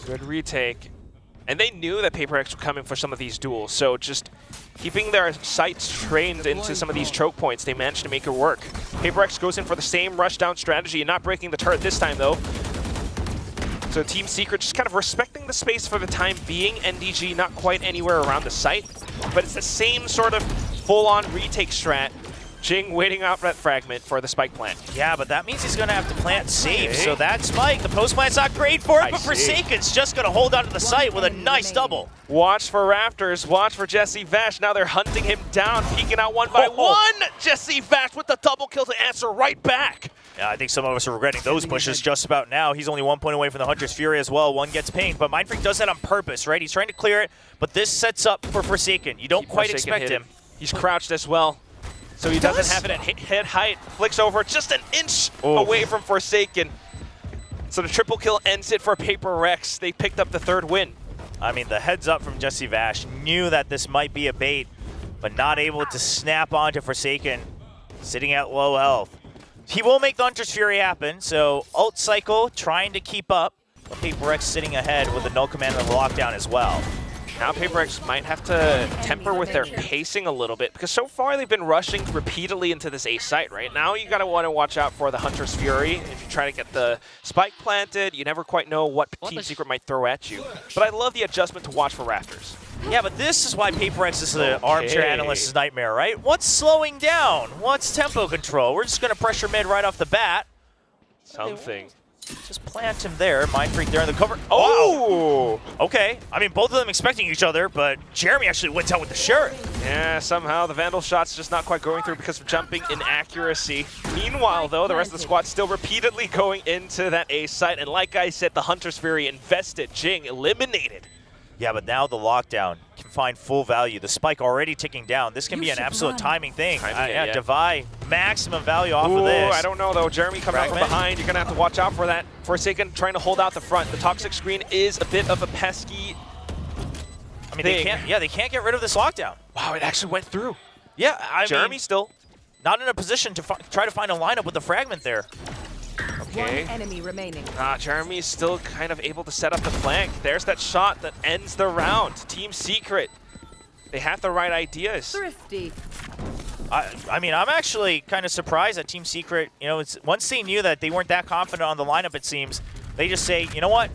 Good retake. And they knew that PRX were coming for some of these duels, so just keeping their sights trained into some of these choke points, they managed to make it work. PRX goes in for the same rush down strategy and not breaking the turret this time though. So Team Secret just kind of respecting the space for the time being. NDG not quite anywhere around the site, but it's the same sort of full-on retake strat. Jing waiting out that fragment for the spike plant. Yeah, but that means he's going to have to plant safe. So that spike, the post plant's not great for it, but Forsaken's just going to hold on to the site with a nice double. Watch for Raptors, watch for Jesse Vash. Now they're hunting him down, peeking out one by one. Jesse Vash with the double kill to answer right back. Yeah, I think some of us are regretting those pushes just about now. He's only 1 point away from the Hunter's Fury as well. One gets pinged, but Mindfreak does that on purpose, right? He's trying to clear it, but this sets up for Forsaken. You don't quite expect him. He's crouched as well. So he doesn't have it at head height. Flicks over just an inch away from Forsaken. So the triple kill ends it for PRX. They picked up the third win. I mean, the heads up from Jesse Vash knew that this might be a bait, but not able to snap onto Forsaken, sitting at low health. He will make the Hunter's Fury happen, so ult cycle trying to keep up, but PRX sitting ahead with the null command and the lockdown as well. Now PRX might have to temper with their pacing a little bit, because so far they've been rushing repeatedly into this A site, right? Now you gotta want to watch out for the Hunter's Fury. If you try to get the spike planted, you never quite know what Team Secret might throw at you. But I love the adjustment to watch for Raptors. Yeah, but this is why PRX is the armchair analyst's nightmare, right? What's slowing down? What's tempo control? We're just gonna pressure mid right off the bat. Something. Just plant him there. Mindfreak there in the cover. Oh! Wow. Okay. I mean, both of them expecting each other, but Jeremy actually went out with the Sheriff. Yeah, somehow the Vandal shot's just not quite going through because of jumping inaccuracy. Meanwhile, though, the rest of the squad still repeatedly going into that A site. And like I said, the Hunter's Fury invested. Jing eliminated. Yeah, but now the lockdown can find full value. The spike already ticking down. This can be an absolute timing thing. Yeah, Divide, maximum value off of this. I don't know, though. Jeremy coming out from behind. You're going to have to watch out for that. Forsaken trying to hold out the front. The toxic screen is a bit of a pesky they can't get rid of this lockdown. Wow, it actually went through. Yeah, Jeremy still not in a position to try to find a lineup with the fragment there. Okay. One enemy remaining. Jeremy's still kind of able to set up the flank. There's that shot that ends the round. Team Secret. They have the right ideas. Thrifty. I mean, I'm actually kind of surprised that Team Secret, once they knew that they weren't that confident on the lineup, it seems, they just say, you know what?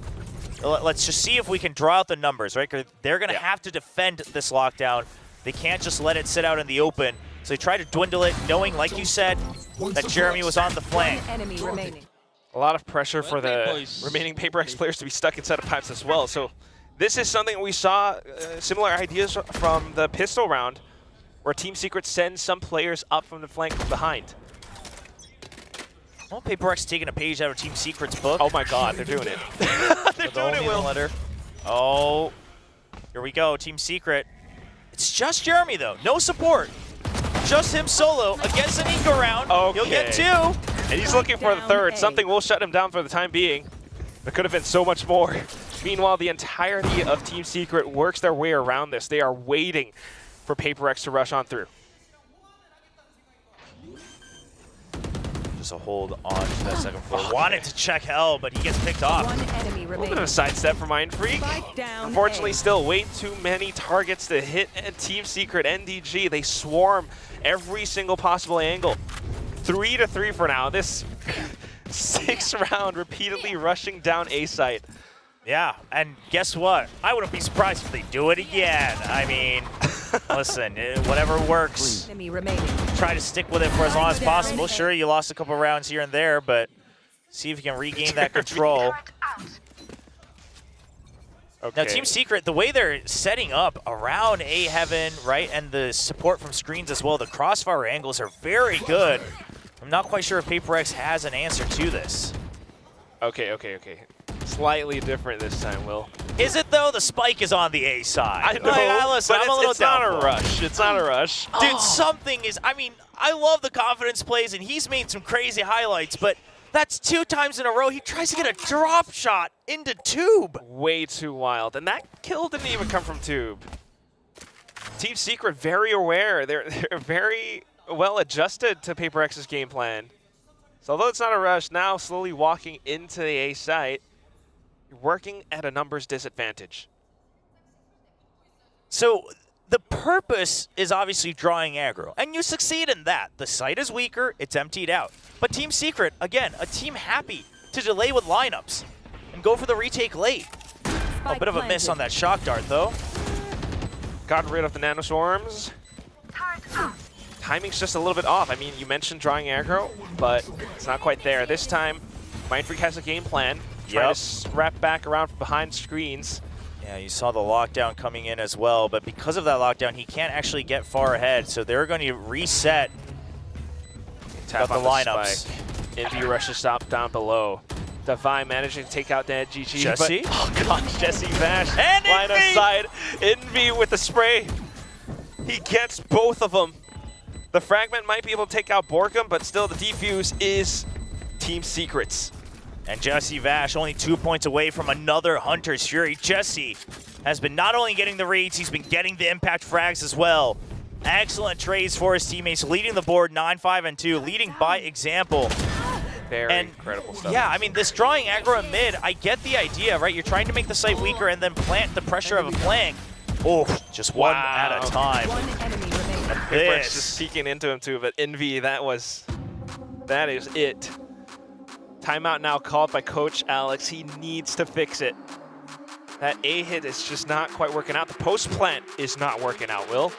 Let's just see if we can draw out the numbers, right? Because they're going to have to defend this lockdown. They can't just let it sit out in the open. So they try to dwindle it, knowing, like you said, that Jeremy was on the flank. One enemy remaining. A lot of pressure for the remaining PRX players to be stuck inside of pipes as well. So this is something we saw similar ideas from the pistol round, where Team Secret sends some players up from the flank from behind. Well, PRX taking a page out of Team Secret's book. Oh my God, they're doing it. They're doing it, Will. Oh, here we go, Team Secret. It's just Jeremy, though. No support. Just him solo against an Inca round. Okay. He'll get 2. And he's looking for the third. Something will shut him down for the time being. There could have been so much more. Meanwhile, the entirety of Team Secret works their way around this. They are waiting for PRX to rush on through. Just a hold on to that second floor. Wanted to check Hell, but he gets picked off. One enemy A little remaining. bit of a sidestep for Mindfreak. Unfortunately, still way too many targets to hit at Team Secret. NDG, they swarm every single possible angle. 3-3 for now. This 6th round repeatedly rushing down A site. Yeah, and guess what? I wouldn't be surprised if they do it again. I mean, listen, whatever works. Enemy remaining. Try to stick with it for as long as possible. Sure, you lost a couple rounds here and there, but see if you can regain that control. Okay. Now, Team Secret, the way they're setting up around A Heaven, right, and the support from screens as well, the crossfire angles are very good. I'm not quite sure if PRX has an answer to this. Okay. Slightly different this time, Will. Is it, though? The spike is on the A side. I know, Listen, but I'm a little it's not a doubtful. rush. It's not a rush. Dude, something is, I mean, I love the confidence plays, and he's made some crazy highlights, but that's 2 times in a row. He tries to get a drop shot into Tube. Way too wild. And that kill didn't even come from Tube. Team Secret very aware. They're very well adjusted to PRX's game plan. So although it's not a rush, now slowly walking into the A site, you're working at a numbers disadvantage. So the purpose is obviously drawing aggro, and you succeed in that. The site is weaker, it's emptied out. But Team Secret, again, a team happy to delay with lineups and go for the retake late. A bit of a miss on that shock dart, though. Got rid of the nanoswarms. Timing's just a little bit off. I mean, you mentioned drawing aggro, but it's not quite there. This time, Mindfreak has a game plan. Trying to wrap back around from behind screens. Yeah, you saw the lockdown coming in as well, but because of that lockdown, he can't actually get far ahead, so they're going to reset Tap the on lineups. Envy rushes stop down below. Devi managing to take out that GG. Jesse? But, oh gosh, Jesse Vash. And line of sight. Envy with the spray. He gets both of them. The fragment might be able to take out Borkum, but still the defuse is Team Secret's. And Jesse Vash only 2 points away from another Hunter's Fury. Jesse has been not only getting the reads, he's been getting the impact frags as well. Excellent trades for his teammates, leading the board 9-5-2, leading by example. Very incredible stuff. Yeah, I mean, this drawing aggro in mid, I get the idea, right? You're trying to make the site weaker and then plant the pressure of a flank. Oh, just one at a time. PRX just peeking into him too, but Envy, that is it. Timeout now called by Coach Alex. He needs to fix it. That A hit is just not quite working out. The post plant is not working out, Will.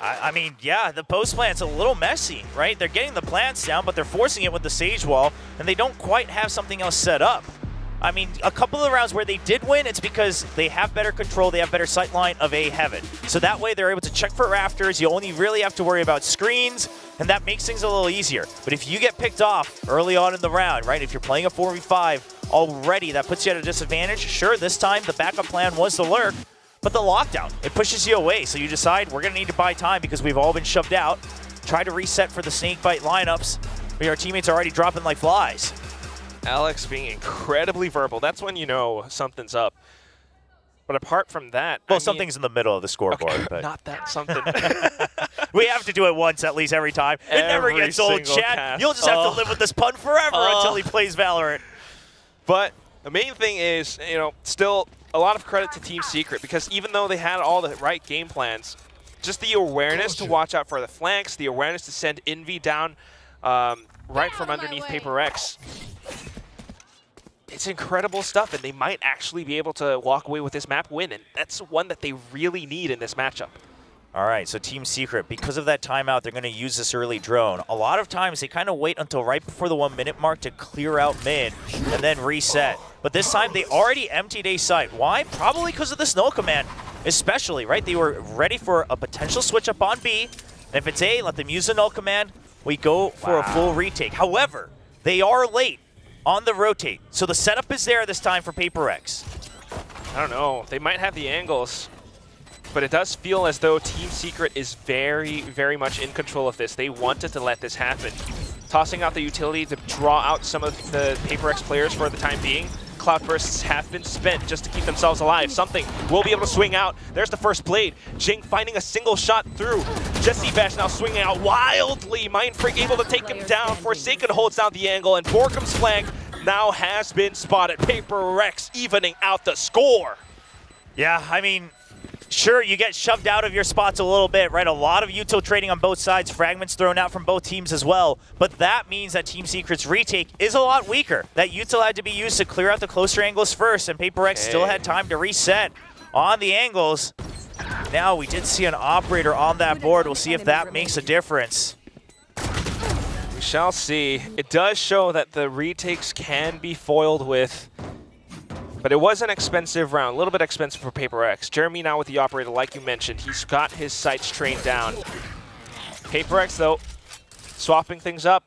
I mean, yeah, the post plant's a little messy, right? They're getting the plants down, but they're forcing it with the Sage Wall, and they don't quite have something else set up. I mean, a couple of rounds where they did win, it's because they have better control, they have better sightline of A Heaven. So that way they're able to check for rafters, you only really have to worry about screens, and that makes things a little easier. But if you get picked off early on in the round, right, if you're playing a 4v5 already, that puts you at a disadvantage. Sure, this time the backup plan was the lurk, but the lockdown, it pushes you away. So you decide we're gonna need to buy time because we've all been shoved out. Try to reset for the snakebite lineups, where our teammates are already dropping like flies. Alex being incredibly verbal. That's when you know something's up. But apart from that, well, something's in the middle of the scoreboard. Okay, but not that something. We have to do it once at least every time. It never gets old, Chad. Cast. You'll just have to live with this pun forever until he plays Valorant. But the main thing is, you know, still a lot of credit to Team Secret, because even though they had all the right game plans, just the awareness to watch out for the flanks, the awareness to send Envy down right from underneath PRX. It's incredible stuff, and they might actually be able to walk away with this map win, and that's one that they really need in this matchup. All right, so Team Secret, because of that timeout, they're going to use this early drone. A lot of times, they kind of wait until right before the 1 minute mark to clear out mid and then reset. But this time, they already emptied A site. Why? Probably because of this null command, especially, right? They were ready for a potential switch up on B. And if it's A, let them use the null command. We go for a full retake. However, they are late on the rotate. So the setup is there this time for PRX. I don't know. They might have the angles, but it does feel as though Team Secret is very, very much in control of this. They wanted to let this happen. Tossing out the utility to draw out some of the PRX players for the time being. Cloud bursts have been spent just to keep themselves alive. Something will be able to swing out. There's the first blade. Jing finding a single shot through. Jesse Vash now swinging out wildly. Mindfreak able to take him down. Forsaken holds down the angle, and Borkum's flank now has been spotted. PRX evening out the score. Yeah, I mean, sure, you get shoved out of your spots a little bit, right? A lot of util trading on both sides, fragments thrown out from both teams as well. But that means that Team Secret's retake is a lot weaker. That util had to be used to clear out the closer angles first, and PRX still had time to reset on the angles. Now, we did see an operator on that board. We'll see if that makes a difference. We shall see. It does show that the retakes can be foiled with, but it was an expensive round, a little bit expensive for PRX. Jeremy now with the operator, like you mentioned. He's got his sights trained down. PRX, though, swapping things up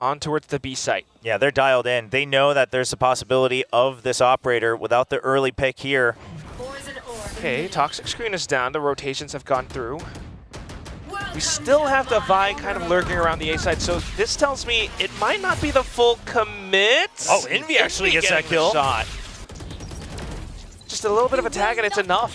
on towards the B site. Yeah, they're dialed in. They know that there's a possibility of this operator without the early pick here. Okay, Toxic Screen is down. The rotations have gone through. We still have the Vi kind of lurking around the A side, so this tells me it might not be the full commit. Oh, Envy actually gets that kill. Shot. Just a little bit of a tag and it's enough.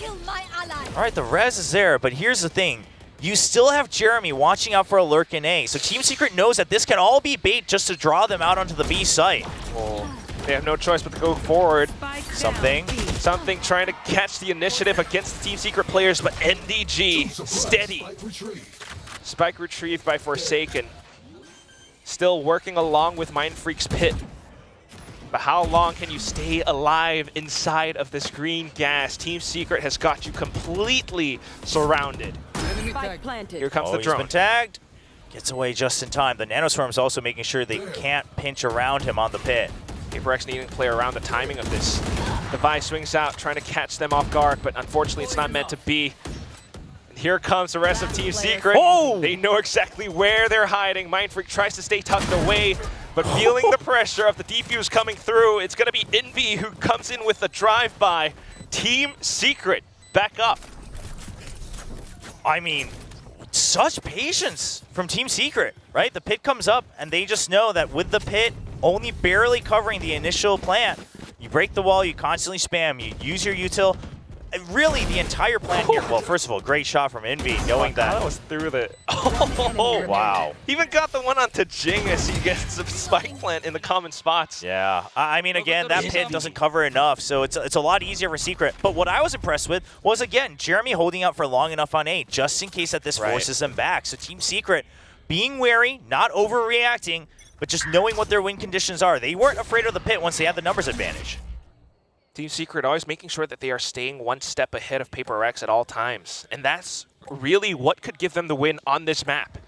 All right, the res is there, but here's the thing. You still have Jeremy watching out for a lurk in A, so Team Secret knows that this can all be bait just to draw them out onto the B site. Well, they have no choice but to go forward. Something Something trying to catch the initiative against the Team Secret players, but NDG steady. Spike retrieved by Forsaken. Still working along with Mindfreak's pit. But how long can you stay alive inside of this green gas? Team Secret has got you completely surrounded. Here comes the drone. He's been tagged. Gets away just in time. The Nanoswarm's also making sure they can't pinch around him on the pit. PRX needing to play around the timing of this. Device swings out, trying to catch them off guard, but unfortunately it's not meant to be. And here comes the rest of Team Secret. Oh! They know exactly where they're hiding. Mindfreak tries to stay tucked away, but feeling the pressure of the defuse coming through, it's going to be Envy who comes in with the drive-by. Team Secret back up. I mean, such patience from Team Secret, right? The pit comes up, and they just know that with the pit only barely covering the initial plant, you break the wall, you constantly spam, you use your util. Really, the entire plant here. Well, first of all, great shot from Envy, knowing that was through the. Oh, wow! Even got the one onto Jing as he gets the spike plant in the common spots. Yeah, I mean, again, that pit doesn't cover enough, so it's a lot easier for Secret. But what I was impressed with was, again, Jeremy holding out for long enough on A, just in case that this forces them back. So Team Secret being wary, not overreacting, but just knowing what their win conditions are. They weren't afraid of the pit once they had the numbers advantage. Team Secret always making sure that they are staying one step ahead of PRX at all times. And that's really what could give them the win on this map.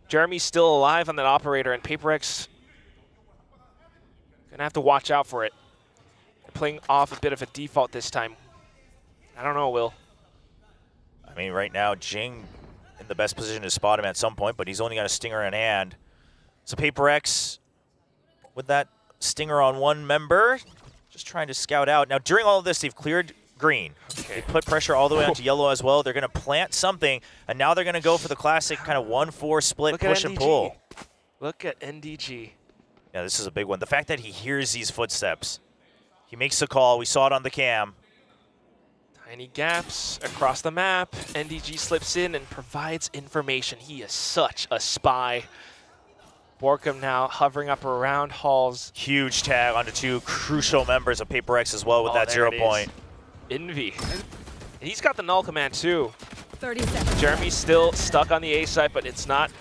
Jeremy's still alive on that operator, and PRX gonna have to watch out for it. They're playing off a bit of a default this time. I don't know, Will. I mean, right now, Jing in the best position to spot him at some point, but he's only got a stinger in hand. So PRX with that stinger on one member, just trying to scout out. Now, during all of this, they've cleared green. Okay. They put pressure all the way onto yellow as well. They're going to plant something, and now they're going to go for the classic kind of 1-4 split push and pull. Look at NDG. Yeah, this is a big one. The fact that he hears these footsteps. He makes the call. We saw it on the cam. Tiny gaps across the map. NDG slips in and provides information. He is such a spy. Borkum now hovering up around halls. Huge tag onto two crucial members of PRX as well with that 0 point. Envy. He's got the null command too. 30 seconds. Jeremy's still stuck on the A side, but it's not,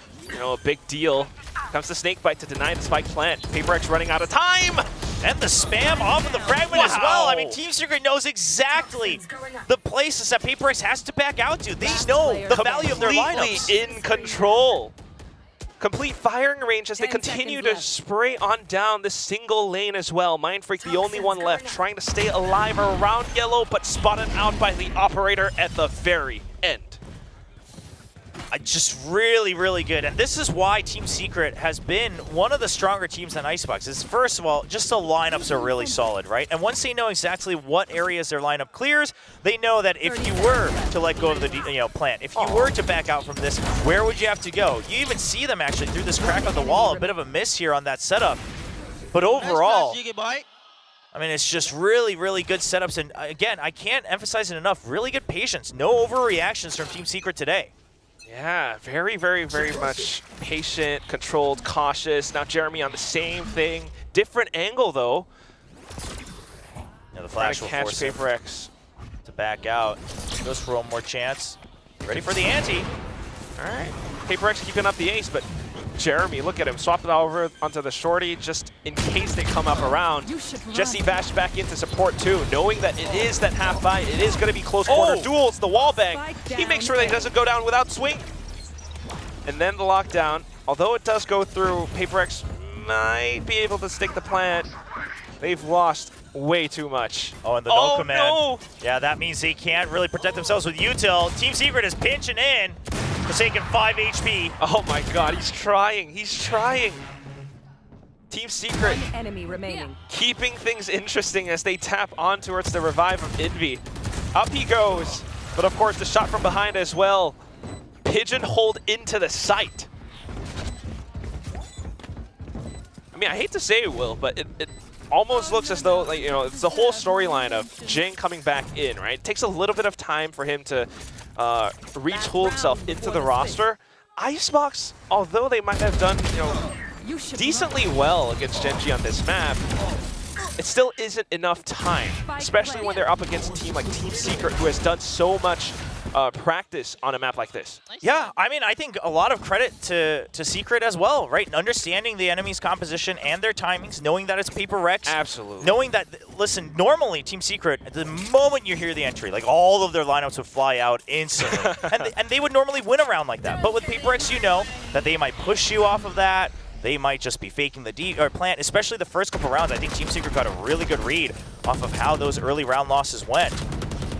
a big deal. Comes the snake bite to deny the spike plant. PRX running out of time. And the spam off of the fragment as well. I mean, Team Secret knows exactly the places that PRX has to back out to. They know the value of their lineups. In control. Complete firing range as they continue to spray on down the single lane as well. Mindfreak, the only one left, trying to stay alive around yellow, but spotted out by the operator at the very end. Just really, really good. And this is why Team Secret has been one of the stronger teams on Icebox. Is first of all, just the lineups are really solid, right? And once they know exactly what areas their lineup clears, they know that if you were to let go of the plant, if you were to back out from this, where would you have to go? You even see them actually through this crack on the wall. A bit of a miss here on that setup. But overall, I mean, it's just really, really good setups. And again, I can't emphasize it enough. Really good patience. No overreactions from Team Secret today. Yeah, very, very, very much patient, controlled, cautious. Now Jeremy on the same thing. Different angle, though. Yeah, the flash will force PRX to back out. Goes for one more chance. Ready for the ante. All right. PRX keeping up the ace, but Jeremy, look at him. Swap it over onto the shorty just in case they come up around. Jesse Bash back into support, too, knowing that it is that half buy. It is going to be close quarter duels. The wall bang. He makes sure that he doesn't go down without swing. And then the lockdown. Although it does go through, PRX might be able to stick the plant. They've lost way too much. Oh, and the null command. No. Yeah, that means they can't really protect themselves with util. Team Secret is pinching in. Forsaken 5 HP. Oh my god, he's trying. He's trying. Team Secret enemy remaining. Keeping things interesting as they tap on towards the revive of Envy. Up he goes. But of course, the shot from behind as well. Pigeonholed into the site. I mean, I hate to say it, Will, but it almost looks as though, like, it's the whole storyline of Jing coming back in, right? It takes a little bit of time for him to retool himself into the roster. Icebox, although they might have done, decently well against Gen G on this map, it still isn't enough time, especially when they're up against a team like Team Secret, who has done so much practice on a map like this. Yeah, I mean, I think a lot of credit to Secret as well, right? Understanding the enemy's composition and their timings, knowing that it's PRX. Absolutely. Knowing that, listen, normally Team Secret, at the moment you hear the entry, like all of their lineups would fly out instantly. and they would normally win a round like that. But with PRX, you know that they might push you off of that. They might just be faking the plant, especially the first couple rounds. I think Team Secret got a really good read off of how those early round losses went.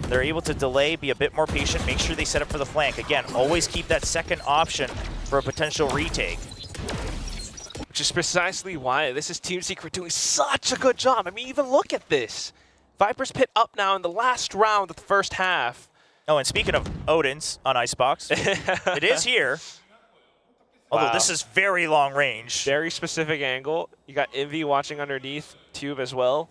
They're able to delay, be a bit more patient, make sure they set up for the flank. Again, always keep that second option for a potential retake. Which is precisely why this is Team Secret doing such a good job. I mean, even look at this. Viper's Pit up now in the last round of the first half. Oh, and speaking of Odin's on Icebox, it is here. Although this is very long range. Very specific angle. You got Envy watching underneath Tube as well.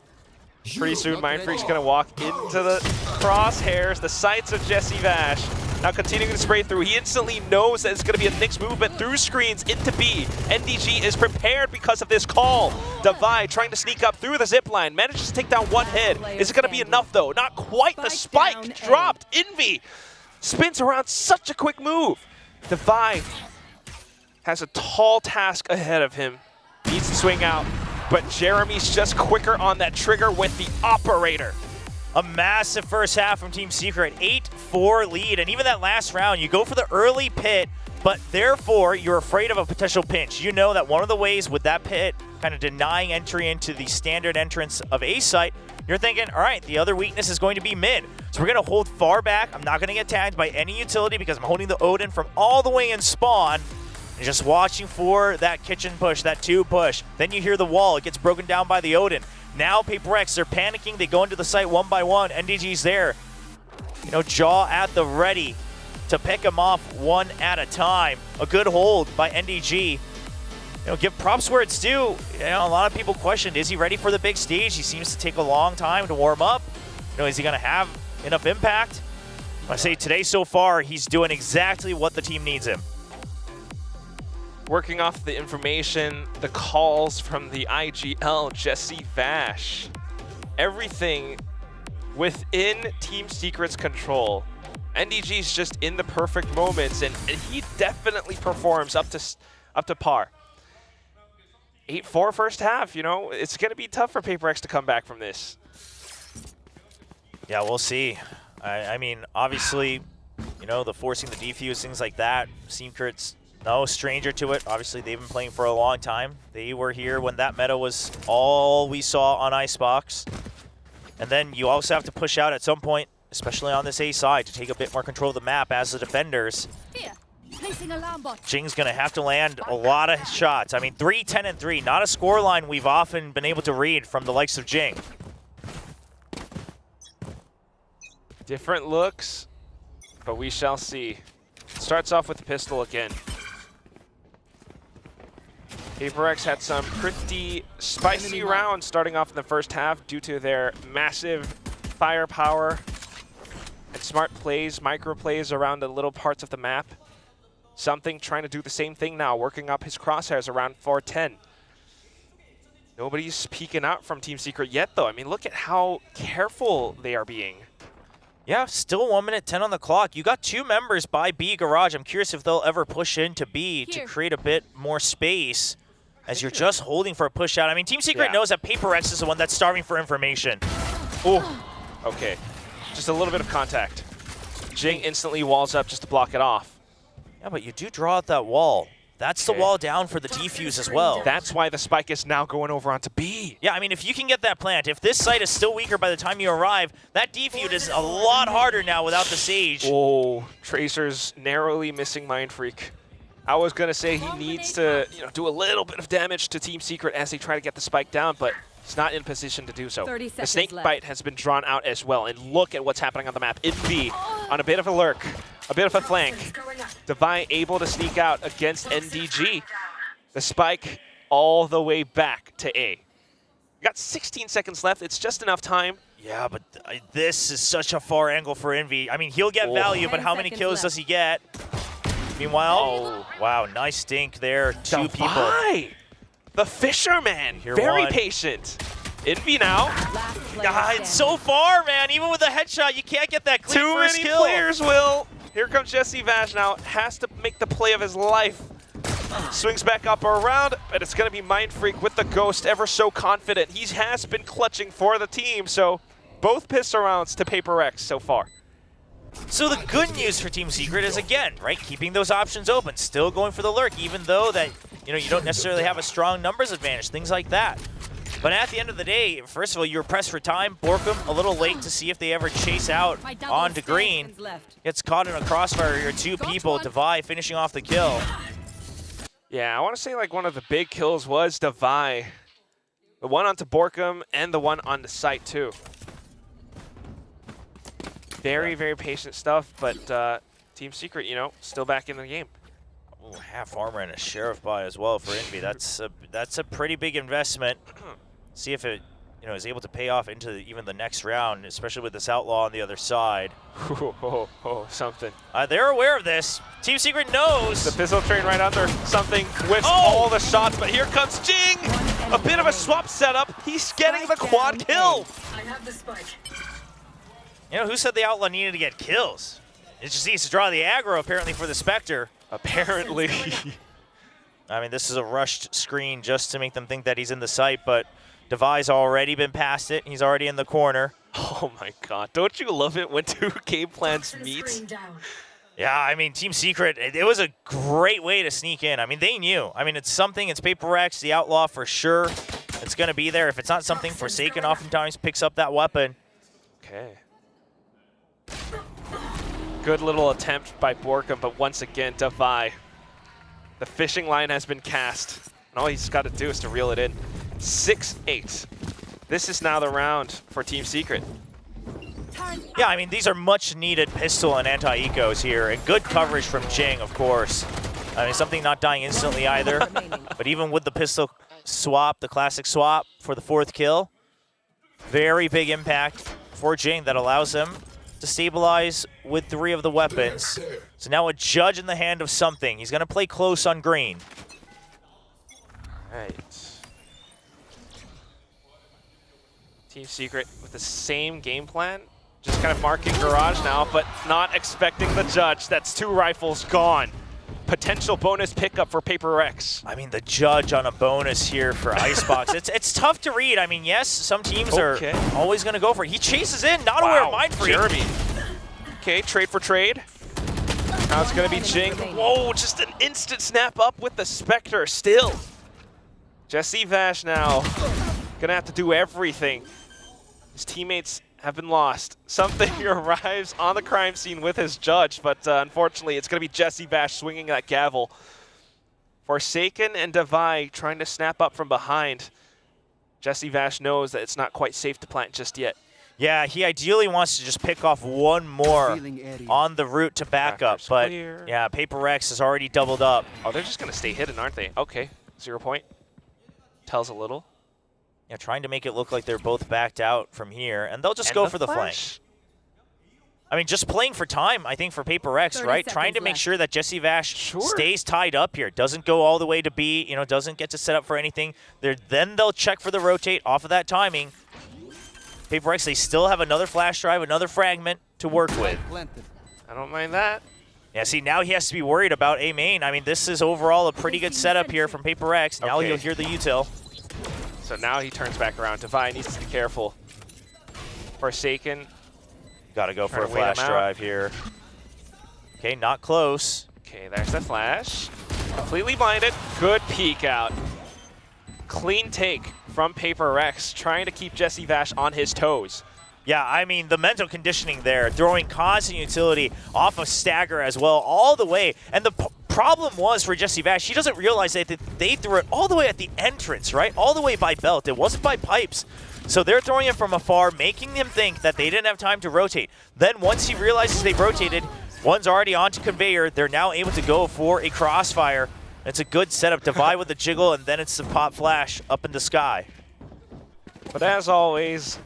Pretty soon, Mindfreak's going to walk into the crosshairs, the sights of Jesse Vash. Now continuing to spray through. He instantly knows that it's going to be a Nyx movement through screens into B. NDG is prepared because of this call. Divide trying to sneak up through the zip line. Manages to take down one head. Is it going to be enough, though? Not quite. The spike dropped. Envy spins around such a quick move. Divide has a tall task ahead of him. Needs to swing out. But Jeremy's just quicker on that trigger with the operator. A massive first half from Team Secret, 8-4 lead. And even that last round, you go for the early pit, but therefore you're afraid of a potential pinch. You know that one of the ways with that pit kind of denying entry into the standard entrance of A site, you're thinking, all right, the other weakness is going to be mid. So we're going to hold far back. I'm not going to get tagged by any utility because I'm holding the Odin from all the way in spawn. And just watching for that kitchen push, that tube push. Then you hear the wall. It gets broken down by the Odin. Now PRX, they're panicking. They go into the site one by one. NDG's there. You know, Jaw at the ready to pick him off one at a time. A good hold by NDG. You know, give props where it's due. You know, a lot of people questioned, is he ready for the big stage? He seems to take a long time to warm up. You know, is he going to have enough impact? I say today so far, he's doing exactly what the team needs him. Working off the information, the calls from the IGL, Jesse Vash. Everything within Team Secret's control. NDG's just in the perfect moments, and he definitely performs up to par. 8-4 first half, you know, it's going to be tough for PRX to come back from this. Yeah, we'll see. I mean, obviously, you know, the forcing the defuse, things like that, Secret's no stranger to it. Obviously, they've been playing for a long time. They were here when that meta was all we saw on Icebox. And then you also have to push out at some point, especially on this A side, to take a bit more control of the map as the defenders. Jing's going to have to land a lot of shots. I mean, 3, 10, and 3. Not a scoreline we've often been able to read from the likes of Jing. Different looks, but we shall see. Starts off with the pistol again. PRX had some pretty spicy rounds starting off in the first half due to their massive firepower and smart plays, micro plays around the little parts of the map. Something trying to do the same thing now, working up his crosshairs around 410. Nobody's peeking out from Team Secret yet, though. I mean, look at how careful they are being. Yeah, still 1 minute 10 on the clock. You got 2 members by B Garage. I'm curious if they'll ever push into B to create a bit more space as you're just holding for a push out. I mean, Team Secret knows that PRX is the one that's starving for information. Oh, okay. Just a little bit of contact. Jing instantly walls up just to block it off. Yeah, but you do draw out that wall. That's the wall down for the defuse as well. That's why the spike is now going over onto B. Yeah, I mean, if you can get that plant, if this site is still weaker by the time you arrive, that defuse is a lot harder now without the Sage. Oh, Tracer's narrowly missing Mind Freak. I was going to say he needs to, you know, do a little bit of damage to Team Secret as they try to get the spike down, but he's not in position to do so. The snake bite has been drawn out as well, and look at what's happening on the map. Envy on a bit of a lurk, a bit of a flank. Divine able to sneak out against NDG. The spike all the way back to A. We got 16 seconds left. It's just enough time. Yeah, but this is such a far angle for Envy. I mean, he'll get value, but how many kills does he get? Meanwhile, wow, nice dink there. 2 people. The fisherman, very patient. Envy now. God, so far, man. Even with a headshot, you can't get that clean Too first many kill. players, Will. Here comes Jesse Vash now. Has to make the play of his life. Swings back up around, but it's going to be Mind Freak with the Ghost, ever so confident. He has been clutching for the team, so both pistol rounds to PRX so far. So the good news for Team Secret is, again, right, keeping those options open, still going for the lurk, even though that, you know, you don't necessarily have a strong numbers advantage, things like that. But at the end of the day, first of all, you were pressed for time. Borkum a little late to see if they ever chase out onto green. Gets caught in a crossfire here, two people, Devi finishing off the kill. Yeah, I want to say like one of the big kills was Devi. The one onto Borkum and the one on the site too. Very, very patient stuff, but Team Secret, you know, still back in the game. Ooh, half armor and a sheriff buy as well for Envy. That's a pretty big investment. See if it, you know, is able to pay off into even the next round, especially with this outlaw on the other side. Something. They're aware of this. Team Secret knows. The pistol train right under something, whiffs all the shots, but here comes Jing! A bit of a swap setup. He's getting the quad kill. I have the spike. You know, who said the outlaw needed to get kills? It just needs to draw the aggro, apparently, for the Spectre. Apparently. I mean, this is a rushed screen just to make them think that he's in the site, but Devi's already been past it. He's already in the corner. Oh my god. Don't you love it when two game plans meet? Yeah, I mean, Team Secret, it was a great way to sneak in. I mean, they knew. I mean, it's something, it's PRX, the outlaw for sure. It's going to be there. If it's not something, Forsaken oftentimes picks up that weapon. Okay. Good little attempt by Borkum, but once again, Devi. The fishing line has been cast, and all he's got to do is to reel it in. 6-8. This is now the round for Team Secret. Yeah, I mean, these are much needed pistol and anti-ecos here, and good coverage from Jing, of course. I mean, something not dying instantly either, but even with the pistol swap, the classic swap for the fourth kill, very big impact for Jing that allows him to stabilize with 3 of the weapons. So now a judge in the hand of something. He's going to play close on green. All right. Team Secret with the same game plan. Just kind of marking garage now, but not expecting the judge. That's 2 rifles gone. Potential bonus pickup for PRX. I mean, the judge on a bonus here for Icebox. it's tough to read. I mean, yes, some teams are always going to go for it. He chases in, not aware of Mind Freak. Jeremy. Okay, trade for trade. Now it's going to be Jing. Whoa, just an instant snap up with the Spectre still. Jesse Vash now going to have to do everything. His teammates have been lost. Something arrives on the crime scene with his judge, but unfortunately it's going to be Jesse Vash swinging that gavel. Forsaken and Devi trying to snap up from behind. Jesse Vash knows that it's not quite safe to plant just yet. Yeah, he ideally wants to just pick off one more on the route to backup, but yeah, PRX is already doubled up. Oh, they're just going to stay hidden, aren't they? Okay, 0 point. Tells a little. Yeah, trying to make it look like they're both backed out from here, and they'll just go for the flank. I mean, just playing for time, I think, for PRX, right? Trying to make sure that Jesse Vash stays tied up here, doesn't go all the way to B, you know, doesn't get to set up for anything. Then they'll check for the rotate off of that timing. PRX, they still have another flash drive, another fragment to work with. I don't mind that. Yeah, see, now he has to be worried about A main. I mean, this is overall a pretty good setup here from PRX. Now you'll hear the util. So now he turns back around. Devi needs to be careful. Forsaken. Got to go for a flash drive here. Okay, not close. Okay, there's the flash. Completely blinded. Good peek out. Clean take from PRX, trying to keep Jesse Vash on his toes. Yeah, I mean, the mental conditioning there, throwing constant utility off of stagger as well, all the way. And the problem was for Jesse Vash, he doesn't realize that they threw it all the way at the entrance, right? All the way by belt. It wasn't by pipes. So they're throwing it from afar, making them think that they didn't have time to rotate. Then once he realizes they've rotated, one's already onto conveyor. They're now able to go for a crossfire. It's a good setup. Divide with the jiggle, and then it's the pop flash up in the sky. But as always,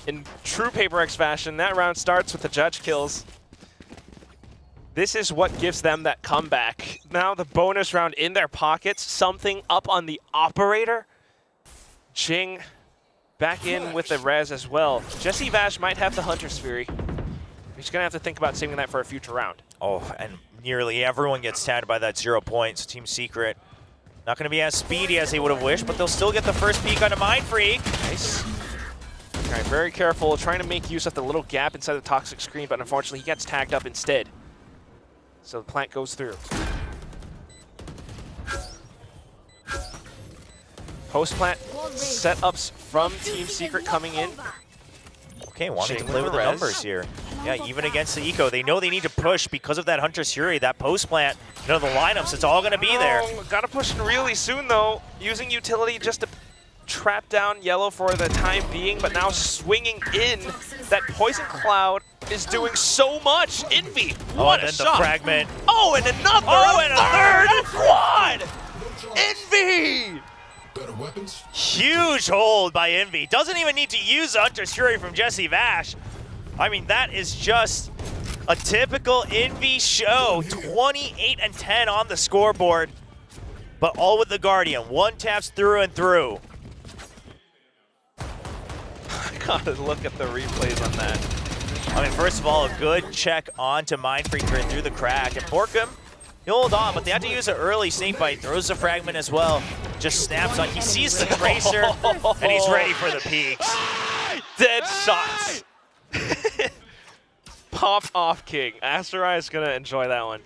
in true PRX fashion, that round starts with the judge kills. This is what gives them that comeback. Now the bonus round in their pockets, something up on the operator. Jing back in with the res as well. Jesse Vash might have the Hunter's Fury. He's going to have to think about saving that for a future round. Oh, and nearly everyone gets tagged by that 0 points. Team Secret not going to be as speedy as they would have wished, but they'll still get the first peek onto Mind Freak. Nice. All right, very careful, trying to make use of the little gap inside the toxic screen, but unfortunately he gets tagged up instead. So the plant goes through. Post-plant setups from Team Secret coming in. Okay, wanting to play with the numbers here. Yeah, even against the Eco, they know they need to push because of that Hunter's Fury, that post-plant. You know, the lineups, it's all going to be there. Gotta push in really soon, though. Using utility just to trap down Yellow for the time being, but now swinging in. That Poison Cloud is doing so much. Envy, what a and shot. The fragment. Oh, and another. Oh, and a third. Quad. Envy. Better weapons. Huge hold by Envy. Doesn't even need to use Hunter's Fury from Jesse Vash. I mean, that is just a typical Envy show. 28 and 10 on the scoreboard, but all with the Guardian. One taps through and through. I gotta look at the replays on that. I mean, first of all, a good check onto Mindfreaker through the crack. And Borkum, he'll hold on, but they have to use an early snakebite. Throws the fragment as well. Just snaps on. He sees the Tracer, and he's ready for the peaks. Dead shots. Pop off King. Asterai is gonna enjoy that one.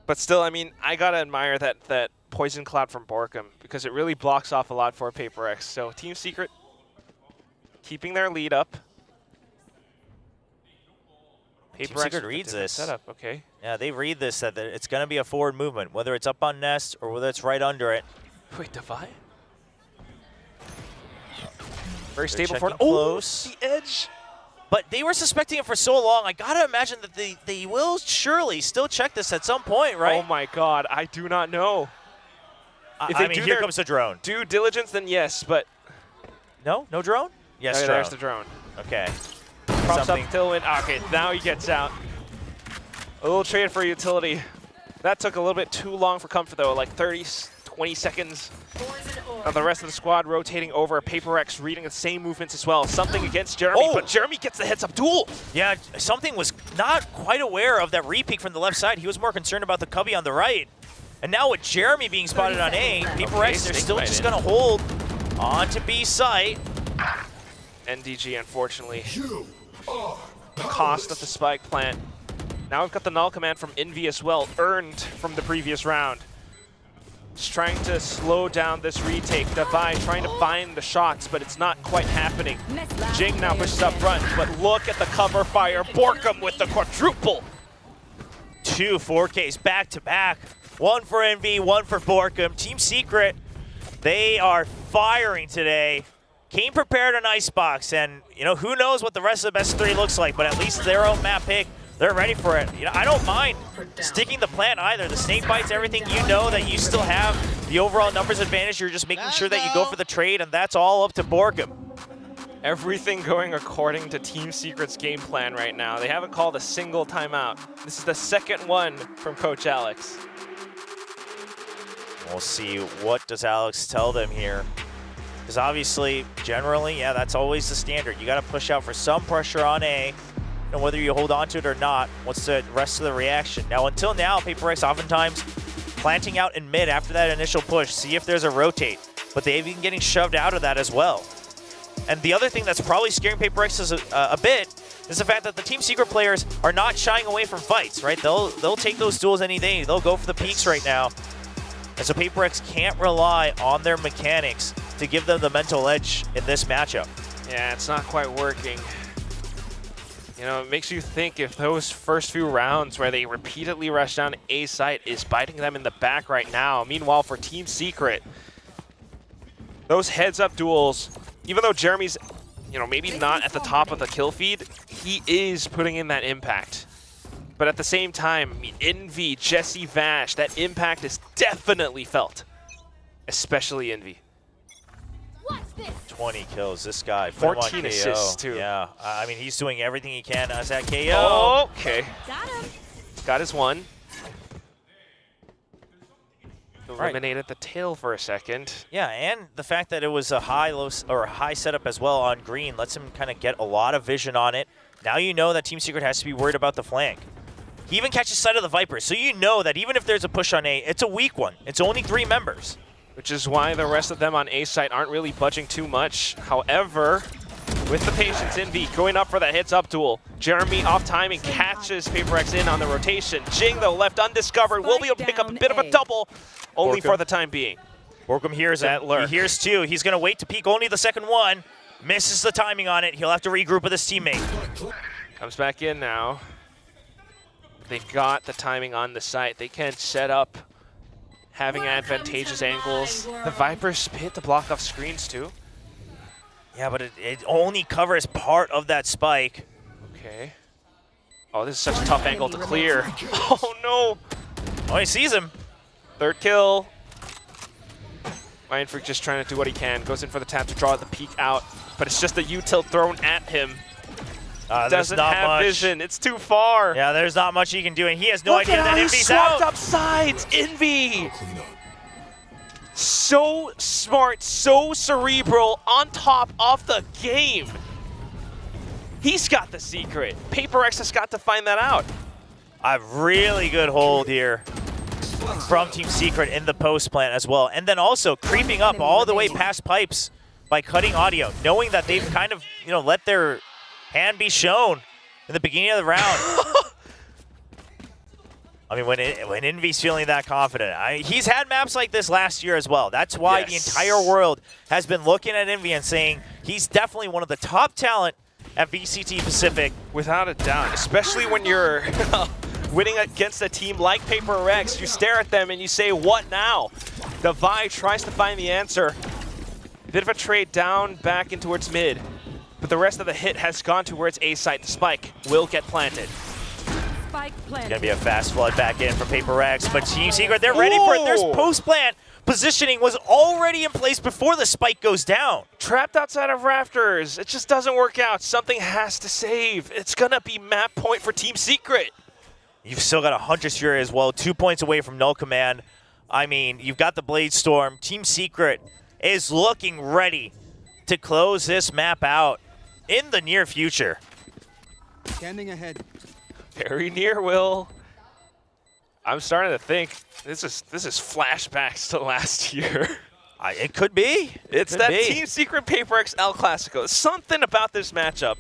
But still, I mean, I gotta admire that Poison Cloud from Borkum because it really blocks off a lot for PRX. So Team Secret keeping their lead up. Team Secret reads this. Setup. Okay. Yeah, they read this, that it's going to be a forward movement, whether it's up on Nest or whether it's right under it. Wait, Defy? Very stable for close. The edge. But they were suspecting it for so long. I got to imagine that they will surely still check this at some point, right? Oh my god, I do not know. If I mean, here comes the drone. Due diligence, then yes, but... No? No drone? Yes, okay, drone. There's the drone. Okay. Props up Tailwind. Okay, now he gets out. A little trade for utility. That took a little bit too long for Comfort, though, like 30, 20 seconds. Now the rest of the squad rotating over. PRX reading the same movements as well. Something against Jeremy, but Jeremy gets the heads-up duel. Yeah, Something was not quite aware of that repeak from the left side. He was more concerned about the Cubby on the right. And now with Jeremy being spotted on A, PRX, they're still just going to hold on to B site. NDG, unfortunately. The cost of the spike plant. Now we've got the null command from Envy as well, earned from the previous round. Just trying to slow down this retake. Defy trying to find the shots, but it's not quite happening. Jing now pushes up front, but look at the cover fire. Borkum with the quadruple. 2 4Ks back to back. One for Envy, one for Borkum. Team Secret, they are firing today. Came prepared on Icebox, and you know, who knows what the rest of the best 3 looks like, but at least their own map pick, they're ready for it. You know, I don't mind sticking the plant either. The snake bites, everything, you know that you still have the overall numbers advantage. You're just making sure that you go for the trade, and that's all up to Borkum. Everything going according to Team Secret's game plan right now. They haven't called a single timeout. This is the second one from Coach Alex. We'll see what does Alex tell them here. Because obviously, generally, yeah, that's always the standard. You got to push out for some pressure on A, and whether you hold on to it or not, what's the rest of the reaction? Now, until now, PRX oftentimes planting out in mid after that initial push, see if there's a rotate. But they've been getting shoved out of that as well. And the other thing that's probably scaring PRX a bit is the fact that the Team Secret players are not shying away from fights, right? They'll take those duels any day. They'll go for the peaks right now. And so PRX can't rely on their mechanics to give them the mental edge in this matchup. Yeah, it's not quite working. You know, it makes you think if those first few rounds where they repeatedly rush down A site is biting them in the back right now. Meanwhile, for Team Secret, those heads-up duels, even though Jeremy's, you know, maybe not at the top of the kill feed, he is putting in that impact. But at the same time, I mean, Envy, Jesse Vash, that impact is definitely felt, especially Envy. 20 kills, this guy. 14 assists, too. Yeah, I mean, he's doing everything he can as that KO. Oh, okay. Got him. Got his one. eliminated the tail for a second. Yeah, and the fact that it was a high setup as well on green lets him kind of get a lot of vision on it. Now you know that Team Secret has to be worried about the flank. He even catches sight of the Vipers, so you know that even if there's a push on A, it's a weak one. It's only 3 members. Which is why the rest of them on A site aren't really budging too much. However, with the patience, Envy going up for that hits up duel. Jeremy off timing catches PRX in on the rotation. Jing, though, left undiscovered, will be able to pick up a bit of a double, only for the time being. Borkum hears it. He hears 2. He's going to wait to peek only the second one. Misses the timing on it. He'll have to regroup with his teammate. Comes back in now. They've got the timing on the site. They can set up having advantageous angles. The Vipers hit to block off screens too. Yeah, but it only covers part of that spike. Okay. Oh, this is such a tough angle to clear. Oh no! Oh, he sees him. 3rd kill. Mindfreak just trying to do what he can. Goes in for the tap to draw the peek out, but it's just a U-tilt thrown at him. Doesn't have vision. It's too far. Yeah, there's not much he can do, and he has no idea that Envy's swapped out. up sides. Envy. So smart, so cerebral, on top of the game. He's got the secret. PRX has got to find that out. A really good hold here from Team Secret in the post plant as well. And then also creeping up all the way past pipes by cutting audio, knowing that they've kind of, let their hand be shown in the beginning of the round. I mean, when Envy's feeling that confident, he's had maps like this last year as well. That's why the entire world has been looking at Envy and saying he's definitely one of the top talent at VCT Pacific. Without a doubt, especially when you're winning against a team like PRX. You stare at them and you say, what now? The Vi tries to find the answer. Bit of a trade down, back in towards mid. But the rest of the hit has gone towards A site. The spike will get planted. It's going to be a fast flood back in from PRX, but Team Secret, they're ready for it. There's post-plant. Positioning was already in place before the spike goes down. Trapped outside of rafters. It just doesn't work out. Something has to save. It's going to be map point for Team Secret. You've still got a Hunter's Fury as well, 2 points away from Null Command. I mean, you've got the Blade Storm. Team Secret is looking ready to close this map out in the near future. Standing ahead. Very near, Will. I'm starting to think this is flashbacks to last year. It could be. It's that Team Secret PRX El Clasico. Something about this matchup.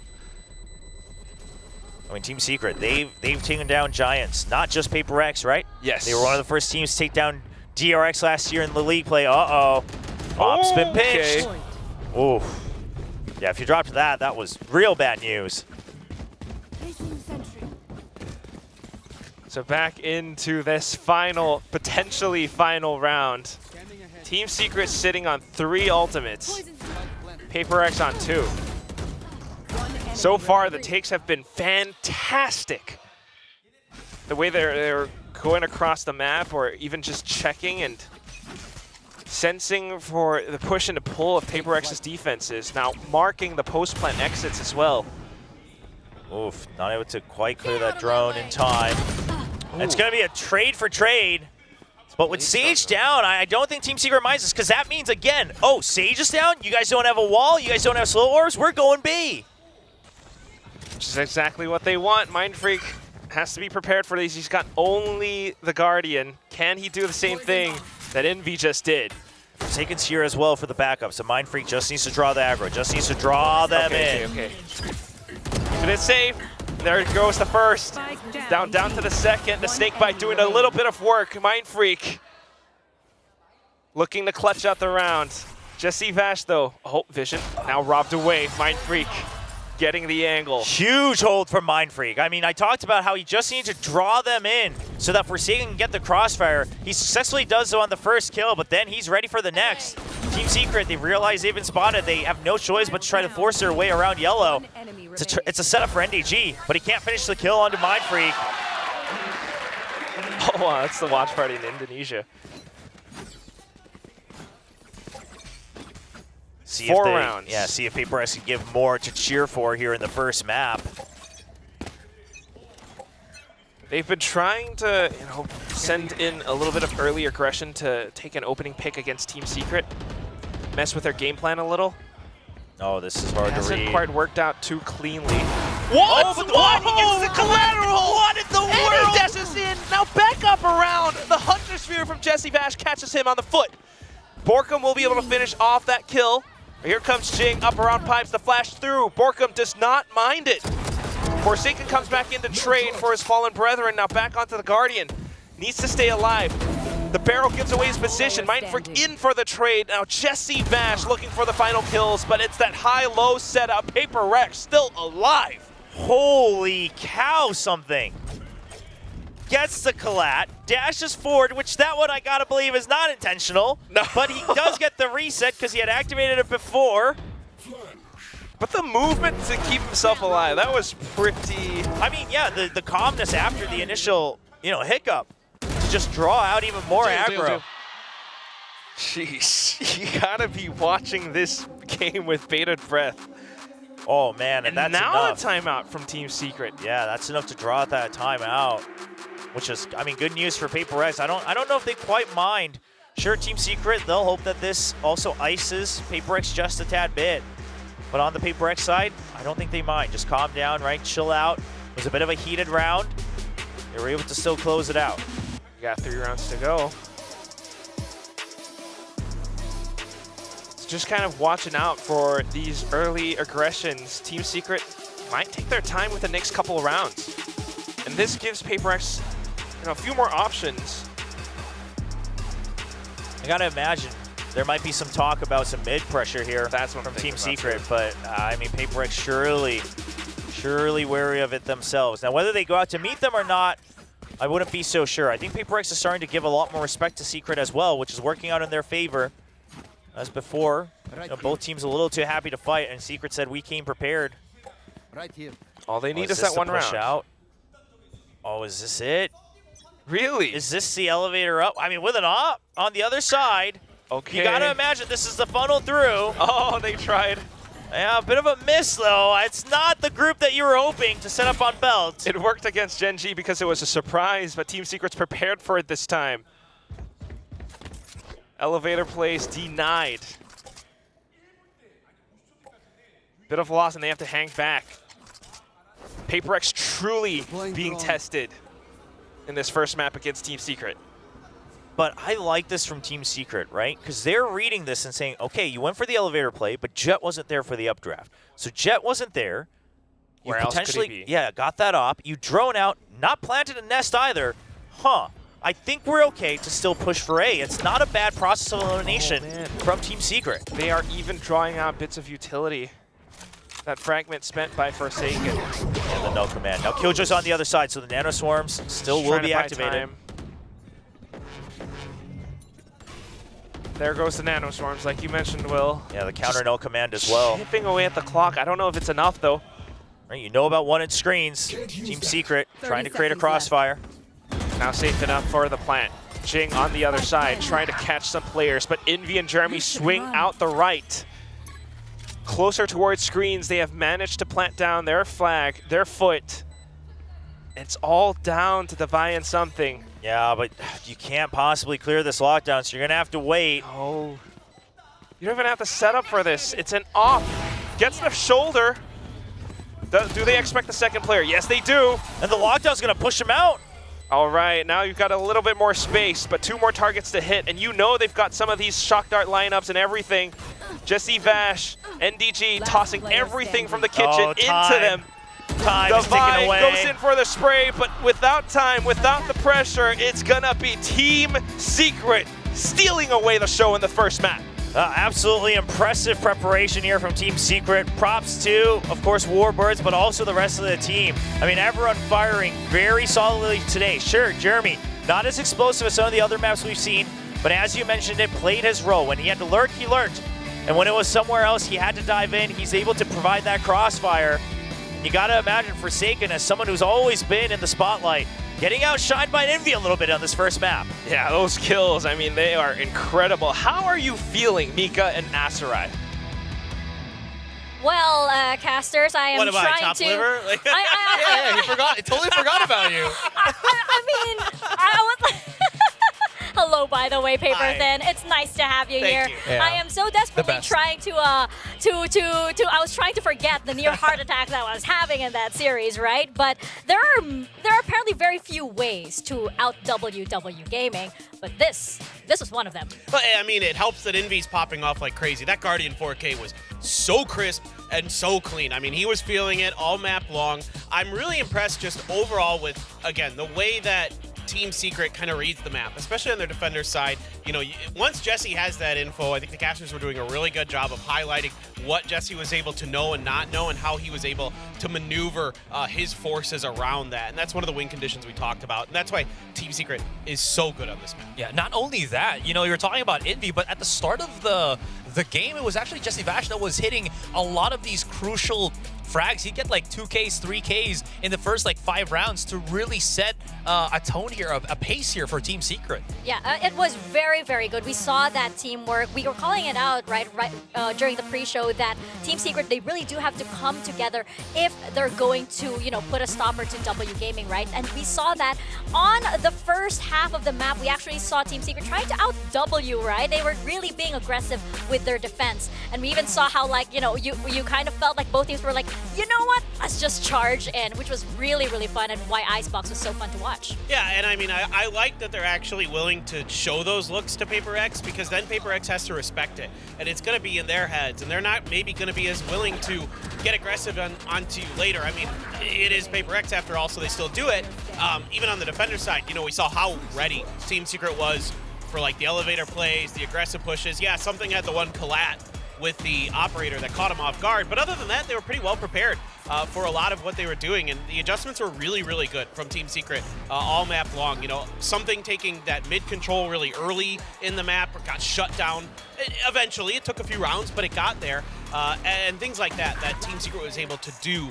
I mean, Team Secret, they've taken down giants, not just PRX, right? Yes. They were one of the first teams to take down DRX last year in the league play. Uh-oh. Op's been pitched. Oof. Yeah, if you dropped that was real bad news. So back into this potentially final round. Team Secret sitting on 3 ultimates. PRX on 2. So far, the takes have been fantastic. The way they're going across the map, or even just checking and sensing for the push and the pull of PRX's defenses. Now marking the post-plant exits as well. Oof, not able to quite clear that drone in time. It's going to be a trade for trade. But with Sage down, I don't think Team Secret minds this, because that means, again, oh, Sage is down? You guys don't have a wall? You guys don't have slow orbs? We're going B. Which is exactly what they want. Mindfreak has to be prepared for these. He's got only the Guardian. Can he do the same thing that Envy just did? Forsaken's here as well for the backup, so Mindfreak just needs to draw the aggro, just needs to draw them in. Okay. Keeping it safe. There goes the first. Down to the second. The Snakebite doing a little bit of work. Mindfreak looking to clutch out the round. Just see Vash though. Oh, vision now robbed away. Mindfreak getting the angle. Huge hold from Mindfreak. I mean, I talked about how he just needs to draw them in so that Forsaken can get the crossfire. He successfully does so on the first kill, but then he's ready for the next. Team Secret, they realize they've been spotted. They have no choice but to try to force their way around yellow. It's a setup for NDG, but he can't finish the kill onto Mindfreak. Oh, wow, that's the watch party in Indonesia. See 4 rounds. Yeah, see if PRX can give more to cheer for here in the first map. They've been trying to, send in a little bit of early aggression to take an opening pick against Team Secret, mess with their game plan a little. Oh, this is hard to read. Hasn't quite worked out too cleanly. What? Oh, what? He gets the collateral! What in the world? And he dashes in. Now back up around. The Hunter Sphere from Jesse Vash catches him on the foot. Borkum will be able to finish off that kill. Here comes Jing up around pipes, the flash through. Borkum does not mind it. Forsaken comes back in to trade for his fallen brethren. Now back onto the Guardian. Needs to stay alive. The barrel gives away his position. Mindfreak in for the trade. Now Jesse Vash looking for the final kills, but it's that high-low setup. PRX still alive. Holy cow, something. Gets the collat, dashes forward, which that one I gotta believe is not intentional. No. But he does get the reset because he had activated it before. But the movement to keep himself alive, that was pretty... I mean, yeah, the calmness after the initial, hiccup. To just draw out even more aggro. Jeez, you gotta be watching this game with bated breath. Oh man, and that's now enough. a timeout from Team Secret. Yeah, that's enough to draw out that timeout. Which is, good news for PRX. I don't know if they quite mind. Sure, Team Secret, they'll hope that this also ices PRX just a tad bit. But on the PRX side, I don't think they mind. Just calm down, right? Chill out. It was a bit of a heated round. They were able to still close it out. We got 3 rounds to go. Just kind of watching out for these early aggressions. Team Secret might take their time with the next couple of rounds. And this gives PRX a few more options. I gotta imagine there might be some talk about some mid pressure here from Team Secret, but PRX surely wary of it themselves. Now, whether they go out to meet them or not, I wouldn't be so sure. I think PRX is starting to give a lot more respect to Secret as well, which is working out in their favor. As before, both teams a little too happy to fight, and Secret said, we came prepared. Right here. All they need is that one round. Out? Oh, is this it? Really? Is this the elevator up? With an up on the other side. Okay. You gotta imagine this is the funnel through. Oh, they tried. Yeah, a bit of a miss though. It's not the group that you were hoping to set up on belt. It worked against Gen G because it was a surprise, but Team Secret's prepared for it this time. Elevator plays denied. Bit of loss, and they have to hang back. PRX truly being tested in this first map against Team Secret. But I like this from Team Secret, right? Because they're reading this and saying, okay, you went for the elevator play, but Jet wasn't there for the updraft. So Jet wasn't there. You Where else could he be? Yeah, got that op. You drone out, not planted a nest either. I think we're okay to still push for A. It's not a bad process of elimination from Team Secret. They are even drawing out bits of utility. That fragment spent by Forsaken. And the no command. Now Killjoy's on the other side, so the Nano Swarms still will be activated. There goes the Nano Swarms, like you mentioned, Will. Yeah, the counter no command as well. Chipping away at the clock. I don't know if it's enough, though. Right, you know about one-inch screens. Team Secret trying to create a crossfire. Now safe enough for the plant. Jing on the other side, trying to catch some players, but Envy and Jeremy swing out the right. Closer towards screens, they have managed to plant down their flag, their foot. It's all down to Deviant something. Yeah, but you can't possibly clear this lockdown, so you're going to have to wait. Oh. You don't even have to set up for this. It's an off. Gets the shoulder. Do they expect the second player? Yes, they do. And the lockdown's going to push him out. All right, now you've got a little bit more space, but 2 more targets to hit, and you know they've got some of these shock dart lineups and everything. Jesse Vash, NDG tossing everything from the kitchen into them. Time is ticking away. Goes in for the spray, but without time, without the pressure, it's gonna be Team Secret stealing away the show in the first map. Absolutely impressive preparation here from Team Secret. Props to, of course, Warbirds, but also the rest of the team. Everyone firing very solidly today. Sure, Jeremy, not as explosive as some of the other maps we've seen, but as you mentioned, it played his role. When he had to lurk, he lurked. And when it was somewhere else, he had to dive in. He's able to provide that crossfire. You gotta imagine Forsaken as someone who's always been in the spotlight, getting outshined by Envy a little bit on this first map. Yeah, those kills, they are incredible. How are you feeling, Mika and Asarai? Well, casters, I am What am I, trying top to. liver? Like- Yeah, he forgot. He totally forgot about you. I mean, I was like. Hello, by the way, Paper Hi. Thin. It's nice to have you Thank here. you. Yeah. I am so desperately best. trying to I was trying to forget the near heart attack that I was having in that series, right? But there are apparently very few ways to out WW Gaming, but this was one of them. But I mean, it helps that Envy's popping off like crazy. That Guardian 4K was so crisp and so clean. I mean, he was feeling it all map long. I'm really impressed just overall with, again, the way that Team Secret kind of reads the map, especially on their defender side. You know, once Jesse has that info, I think the casters were doing a really good job of highlighting what Jesse was able to know and not know and how he was able to maneuver his forces around that. And that's one of the win conditions we talked about. And that's why Team Secret is so good on this map. Yeah, not only that, you know, you were talking about Envy, but at the start of the game, it was actually Jesse Vash that was hitting a lot of these crucial frags. He'd get like 2Ks, 3Ks in the first like 5 rounds to really set a tone here, a pace here for Team Secret. Yeah, it was very, very good. We saw that teamwork. We were calling it out right during the pre-show that Team Secret, they really do have to come together if they're going to, you know, put a stopper to W Gaming, right? And we saw that on the first half of the map. We actually saw Team Secret trying to out W, right? They were really being aggressive with their defense. And we even saw how, like, you know, you kind of felt like both teams were like, you know what? Let's just charge in, which was really, really fun, and why Icebox was so fun to watch. Yeah, and I mean, I like that they're actually willing to show those looks to Paper X, because then Paper X has to respect it, and it's going to be in their heads, and they're not maybe going to be as willing to get aggressive onto you later. I mean, it is Paper X after all, so they still do it. Even on the defender side, you know, we saw how ready Team Secret was for like the elevator plays, the aggressive pushes. Yeah, something had the one collat with the operator that caught him off guard. But other than that, they were pretty well prepared for a lot of what they were doing. And the adjustments were really, really good from Team Secret all map long. You know, something taking that mid control really early in the map got shut down. Eventually, it took a few rounds, but it got there. And things like that Team Secret was able to do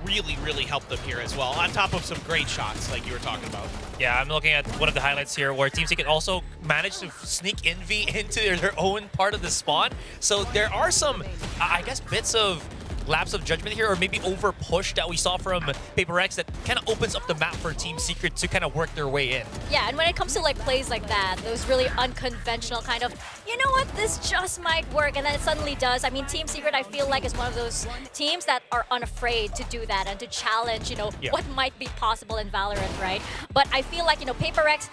really, really helped them here as well, on top of some great shots like you were talking about. Yeah, I'm looking at one of the highlights here where Team Secret also managed to sneak Envy into their own part of the spawn. So there are some, I guess, bits of lapse of judgment here, or maybe over push that we saw from Paper X that kind of opens up the map for Team Secret to kind of work their way in. Yeah, and when it comes to like plays like that, those really unconventional kind of, you know what, this just might work, and then it suddenly does. I mean, Team Secret, I feel like, is one of those teams that are unafraid to do that and to challenge, you know, what might be possible in Valorant, right? But I feel like, you know, Paper X,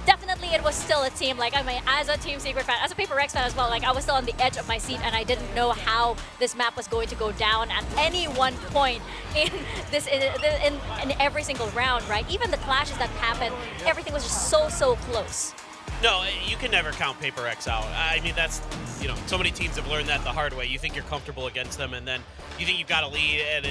definitely it was still a team. Like, I mean, as a Team Secret fan, as a Paper X fan as well, like, I was still on the edge of my seat, and I didn't know how this map was going to go down at any one point in this in every single round, right? Even the clashes that happened, everything was just so close. No, you can never count Paper X out. I mean, that's, you know, so many teams have learned that the hard way. You think you're comfortable against them, and then you think you've got a lead, and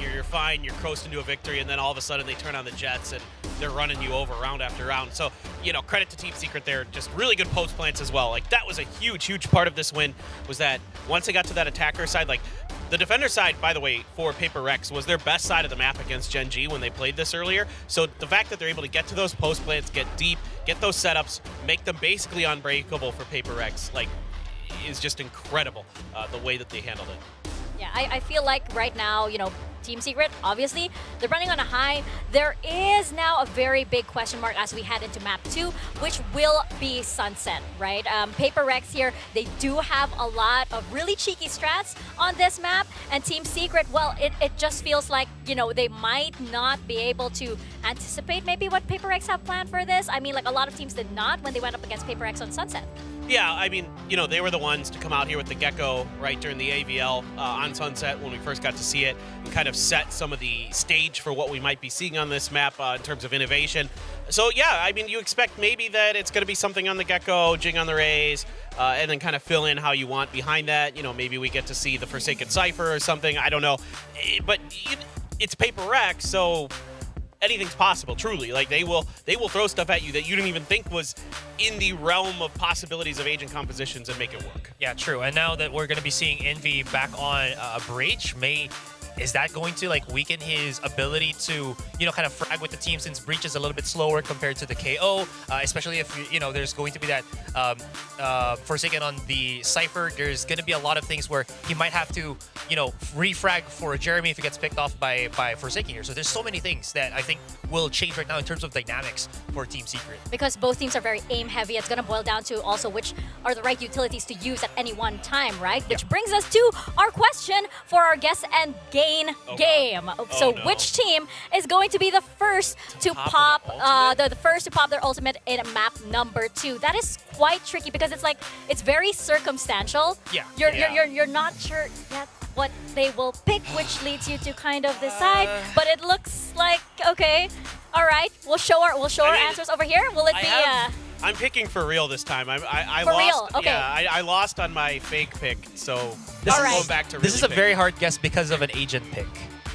you're fine, you're coasting to a victory, and then all of a sudden they turn on the Jets, and they're running you over round after round. So, you know, credit to Team Secret there. Just really good post plants as well. Like, that was a huge part of this win, was that once they got to that attacker side, like, the defender side, by the way, for Paper X was their best side of the map against Gen G when they played this earlier. So the fact that they're able to get to those post plants, get deep, get those setups, make them basically unbreakable for Paper X, like, is just incredible, the way that they handled it. Yeah, I feel like right now, you know, Team Secret, obviously, they're running on a high. There is now a very big question mark as we head into map 2, which will be Sunset, right? Paper X here, they do have a lot of really cheeky strats on this map, and Team Secret, well, it just feels like, you know, they might not be able to anticipate maybe what Paper X have planned for this. I mean, like, a lot of teams did not when they went up against Paper X on Sunset. Yeah, I mean, you know, they were the ones to come out here with the Gecko, right, during the AVL on Sunset when we first got to see it, and kind of set some of the stage for what we might be seeing on this map in terms of innovation. So, yeah, I mean, you expect maybe that it's going to be something on the Gecko, Jing on the Rays, and then kind of fill in how you want behind that. You know, maybe we get to see the Forsaken Cypher or something. I don't know. But it's Paper X, so anything's possible, truly. Like, they will throw stuff at you that you didn't even think was in the realm of possibilities of agent compositions and make it work. Yeah, true. And now that we're going to be seeing Envy back on Breach, may is that going to like weaken his ability to, you know, kind of frag with the team since Breach is a little bit slower compared to the KO, especially if, you know, there's going to be that Forsaken on the Cypher. There's going to be a lot of things where he might have to, you know, refrag for Jeremy if he gets picked off by Forsaken here. So there's so many things that I think will change right now in terms of dynamics for Team Secret. Because both teams are very aim heavy, it's going to boil down to also which are the right utilities to use at any one time, right? Which brings us to our question for our guess and gain game. So which team is going to be the first to pop the first to pop their ultimate in map number 2? That is quite tricky because it's like it's very circumstantial. Yeah. You're not sure yet what they will pick, which leads you to kind of decide. But it looks like okay. All right, we'll show our answers over here. Will it be? I'm picking for real this time. I For lost. real? Okay. Yeah, I lost on my fake pick, so going back to This is a really very hard guess because of an agent pick.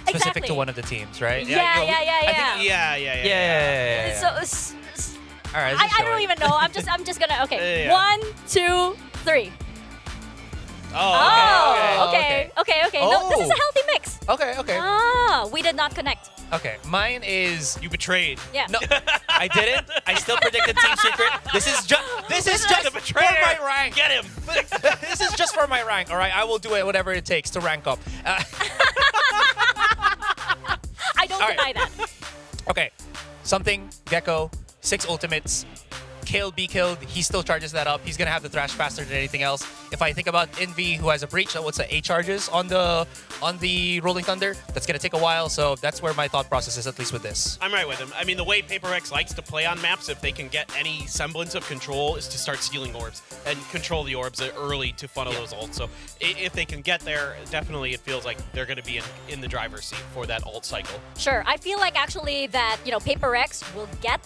Specific to one of the teams, right? Yeah. So, all right. I don't even know. I'm just gonna. Okay. Yeah. 1, 2, 3. Okay. No, this is a healthy mix. Okay. Ah, we did not connect. Okay, mine is You betrayed. Yeah. no, I didn't. I still predicted Team Secret. This is just the for betrayer. my rank. Get him. This is just for my rank. All right, I will do it whatever it takes to rank up. I don't deny that. Okay, something Gecko 6 ultimates. Killed, be killed. He still charges that up. He's gonna have the thrash faster than anything else. If I think about Envy, who has a breach, what's the 8 charges on the Rolling Thunder? That's gonna take a while. So that's where my thought process is, at least with this. I'm right with him. I mean, the way PRX likes to play on maps, if they can get any semblance of control, is to start stealing orbs and control the orbs early to funnel those ults. So if they can get there, definitely it feels like they're going to be in the driver's seat for that ult cycle. Sure. I feel like actually that, you know, PRX will get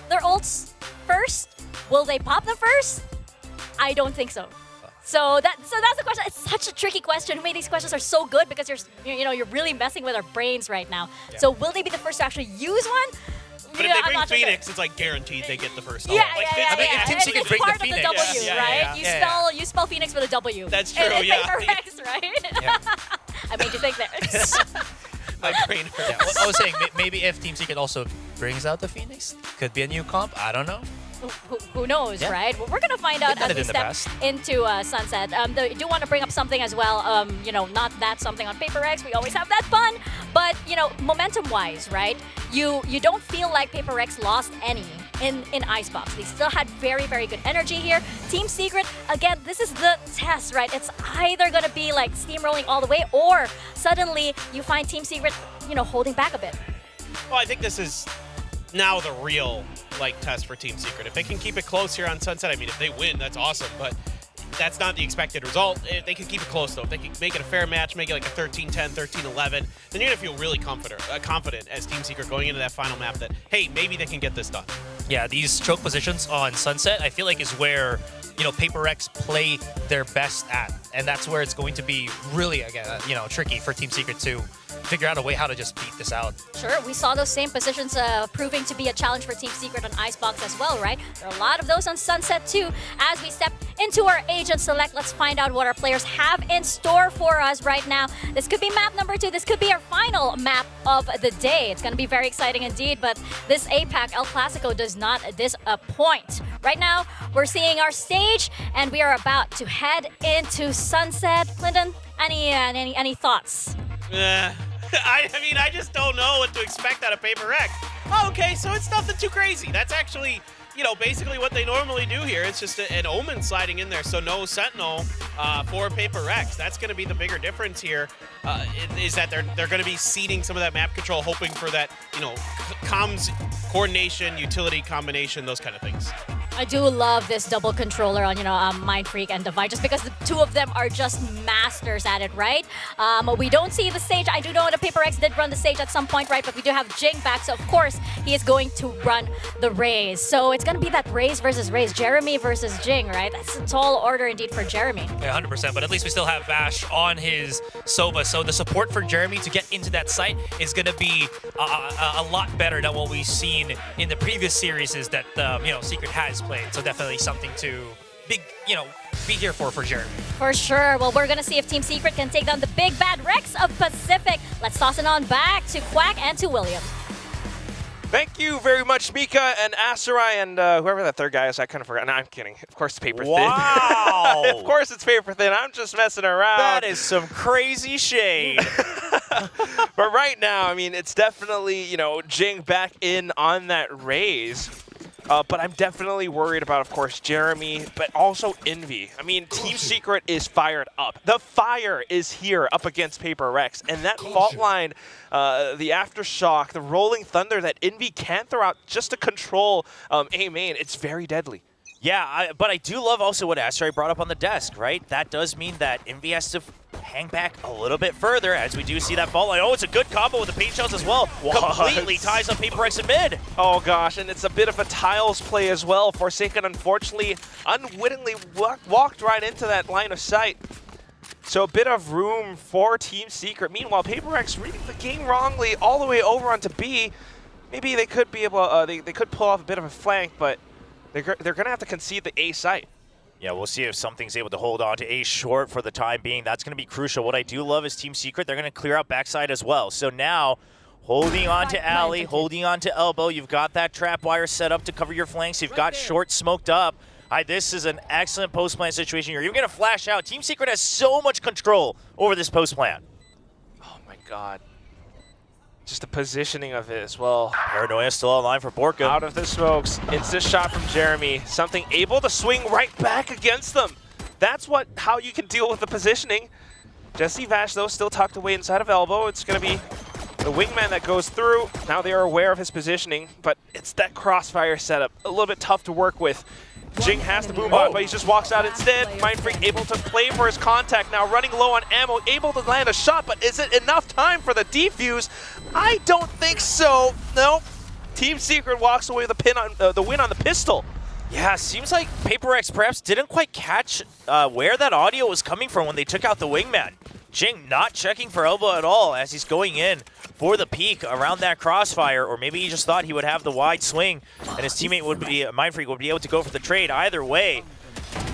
their ults first. Will they pop them first? I don't think so. So that's the question. It's such a tricky question. To me, these questions are so good because you're really messing with our brains right now. Yeah. So will they be the first to actually use one? But if they bring Phoenix, it's like guaranteed they get the first ult. Yeah. If Team Secret It's bring part the of the Phoenix. W, right? You spell Phoenix with a W. That's true, And yeah. PRX, right? I made you think there. My brain hurts. Yeah, well, I was saying maybe if Team Secret also brings out the Phoenix, could be a new comp. I don't know. Who knows, Yeah. right? Well, we're gonna find out They've done as it we in the step past. into Sunset. I do want to bring up something as well. Not that something on PRX. We always have that fun, but momentum-wise, right? You don't feel like PRX lost any in Icebox. They still had very, very good energy here. Team Secret, again, this is the test, right? It's either gonna be like steamrolling all the way, or suddenly you find Team Secret, holding back a bit. Well, I think this is now the real test for Team Secret. If they can keep it close here on Sunset, I mean, if they win, that's awesome, but that's not the expected result. If they can keep it close, though, if they can make it a fair match, make it like a 13-10, 13-11, then you're gonna feel really confident as Team Secret going into that final map that, hey, maybe they can get this done. Yeah, these choke positions on Sunset, I feel like is where, PRX play their best at. And that's where it's going to be really, again, tricky for Team Secret to figure out a way how to just beat this out. Sure, we saw those same positions proving to be a challenge for Team Secret on Icebox as well, right? There are a lot of those on Sunset too. As we step into our Agent Select, let's find out what our players have in store for us right now. This could be map number 2. This could be our final map of the day. It's going to be very exciting indeed, but this APAC El Clasico does not disappoint. Right now, we're seeing our stage, and we are about to head into Sunset. Clinton, any thoughts? I just don't know what to expect out of PRX. Oh, okay, so it's nothing too crazy. That's actually, basically what they normally do here. It's just an Omen sliding in there, so no Sentinel for PRX. That's going to be the bigger difference here, is that they're going to be seeding some of that map control, hoping for that, comms coordination, utility combination, those kind of things. I do love this double controller on, Mind Freak and Divide, just because the two of them are just masters at it, right? We don't see the stage. I do know that PRX did run the stage at some point, right? But we do have Jing back, so of course he is going to run the Raze. So it's going to be that Raze versus Raze, Jeremy versus Jing, right? That's a tall order indeed for Jeremy. Yeah, 100%, but at least we still have Vash on his Sova, so the support for Jeremy to get into that site is going to be a lot better than what we've seen in the previous series that, Secret has played. So definitely something to big, be here for Jeremy. For sure. Well, we're going to see if Team Secret can take down the big bad Rex of Pacific. Let's toss it on back to Quack and to William. Thank you very much, Mika and Asarai and whoever that third guy is. I kind of forgot. No, I'm kidding. Of course, it's Paper Thin. Wow! Of course, it's Paper Thin. I'm just messing around. That is some crazy shade. But right now, I mean, it's definitely, Jing back in on that raise. But I'm definitely worried about, of course, Jeremy, but also Envy. I mean, Team Secret is fired up. The fire is here up against PRX. And that fault line, the Aftershock, the Rolling Thunder that Envy can throw out just to control A main, it's very deadly. Yeah, but I do love also what Asteroid brought up on the desk, right? That does mean that Envy has to hang back a little bit further as we do see that fault line. Oh, it's a good combo with the paint shells as well. Completely ties up PRX in mid. Oh gosh, and it's a bit of a tiles play as well. Forsaken, unfortunately, unwittingly walked right into that line of sight. So a bit of room for Team Secret. Meanwhile, PRX reading the game wrongly all the way over onto B. Maybe they could be able, they could pull off a bit of a flank, but they're going to have to concede the A site. Yeah, we'll see if something's able to hold on to A short for the time being. That's going to be crucial. What I do love is Team Secret. They're going to clear out backside as well. So now, holding on to alley, holding on to elbow. You've got that trap wire set up to cover your flanks. You've got short smoked up. This is an excellent post plant situation. You're even going to flash out. Team Secret has so much control over this post plant. Oh my god. Just the positioning of it as well. Paranoia still online for Borka. Out of the smokes. Instant shot from Jeremy. Something able to swing right back against them. That's how you can deal with the positioning. Jesse Vash, though, still tucked away inside of elbow. It's going to be the wingman that goes through. Now they are aware of his positioning, but it's that crossfire setup. A little bit tough to work with. Jing has the boom bot, but he just walks out instead. Mindfreak able to play for his contact, now running low on ammo, able to land a shot, but is it enough time for the defuse? I don't think so. No. Team Secret walks away with the win on the pistol. Yeah, seems like PRX perhaps didn't quite catch where that audio was coming from when they took out the wingman. Jing not checking for elbow at all as he's going in for the peak around that crossfire, or maybe he just thought he would have the wide swing and his teammate would be, Mindfreak would be able to go for the trade. Either way,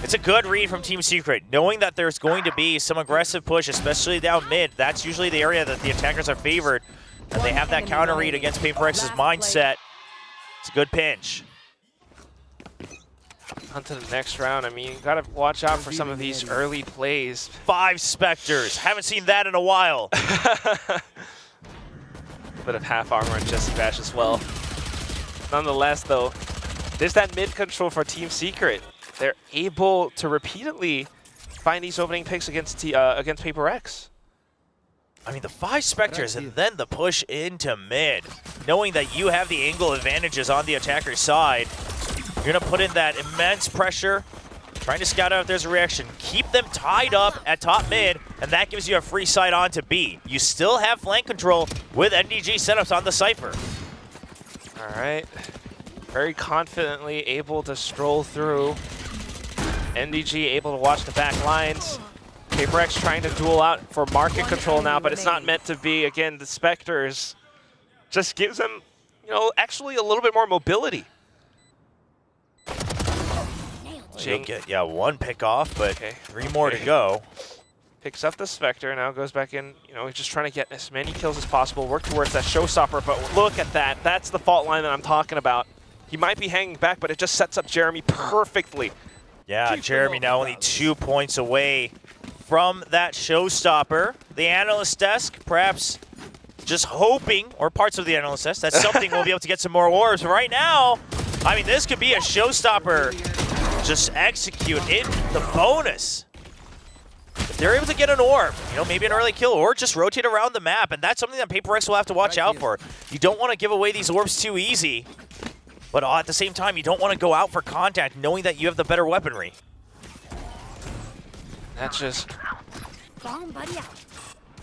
it's a good read from Team Secret, knowing that there's going to be some aggressive push, especially down mid. That's usually the area that the attackers are favored, and they have that counter read against PRX's mindset. It's a good pinch. On to the next round. I mean, you gotta watch out for some of these early plays. 5 Spectres. Haven't seen that in a while. Bit of half armor on Jesse Bash as well. Nonetheless, though, there's that mid control for Team Secret. They're able to repeatedly find these opening picks against PRX. I mean, the 5 Spectres and then the push into mid. Knowing that you have the angle advantages on the attacker's side, you're going to put in that immense pressure, trying to scout out if there's a reaction. Keep them tied up at top mid, and that gives you a free side on to B. You still have flank control with NDG setups on the Cypher. All right. Very confidently able to stroll through. NDG able to watch the back lines. PRX trying to duel out for market control now, but it's not meant to be. Again, the Spectres just gives them, actually a little bit more mobility. You'll get, 1 pick off, but 3 more to go. Picks up the Spectre, now goes back in. He's just trying to get as many kills as possible, work towards that showstopper, but look at that. That's the fault line that I'm talking about. He might be hanging back, but it just sets up Jeremy perfectly. Yeah, Jeremy now only 2 points away from that showstopper. The analyst desk, perhaps just hoping, or parts of the analyst desk, that something will be able to get some more orbs. But right now, I mean, this could be a showstopper. Just execute in the bonus. If they're able to get an orb, maybe an early kill, or just rotate around the map, and that's something that PRX will have to watch out for. You don't want to give away these orbs too easy, but at the same time, you don't want to go out for contact knowing that you have the better weaponry. That just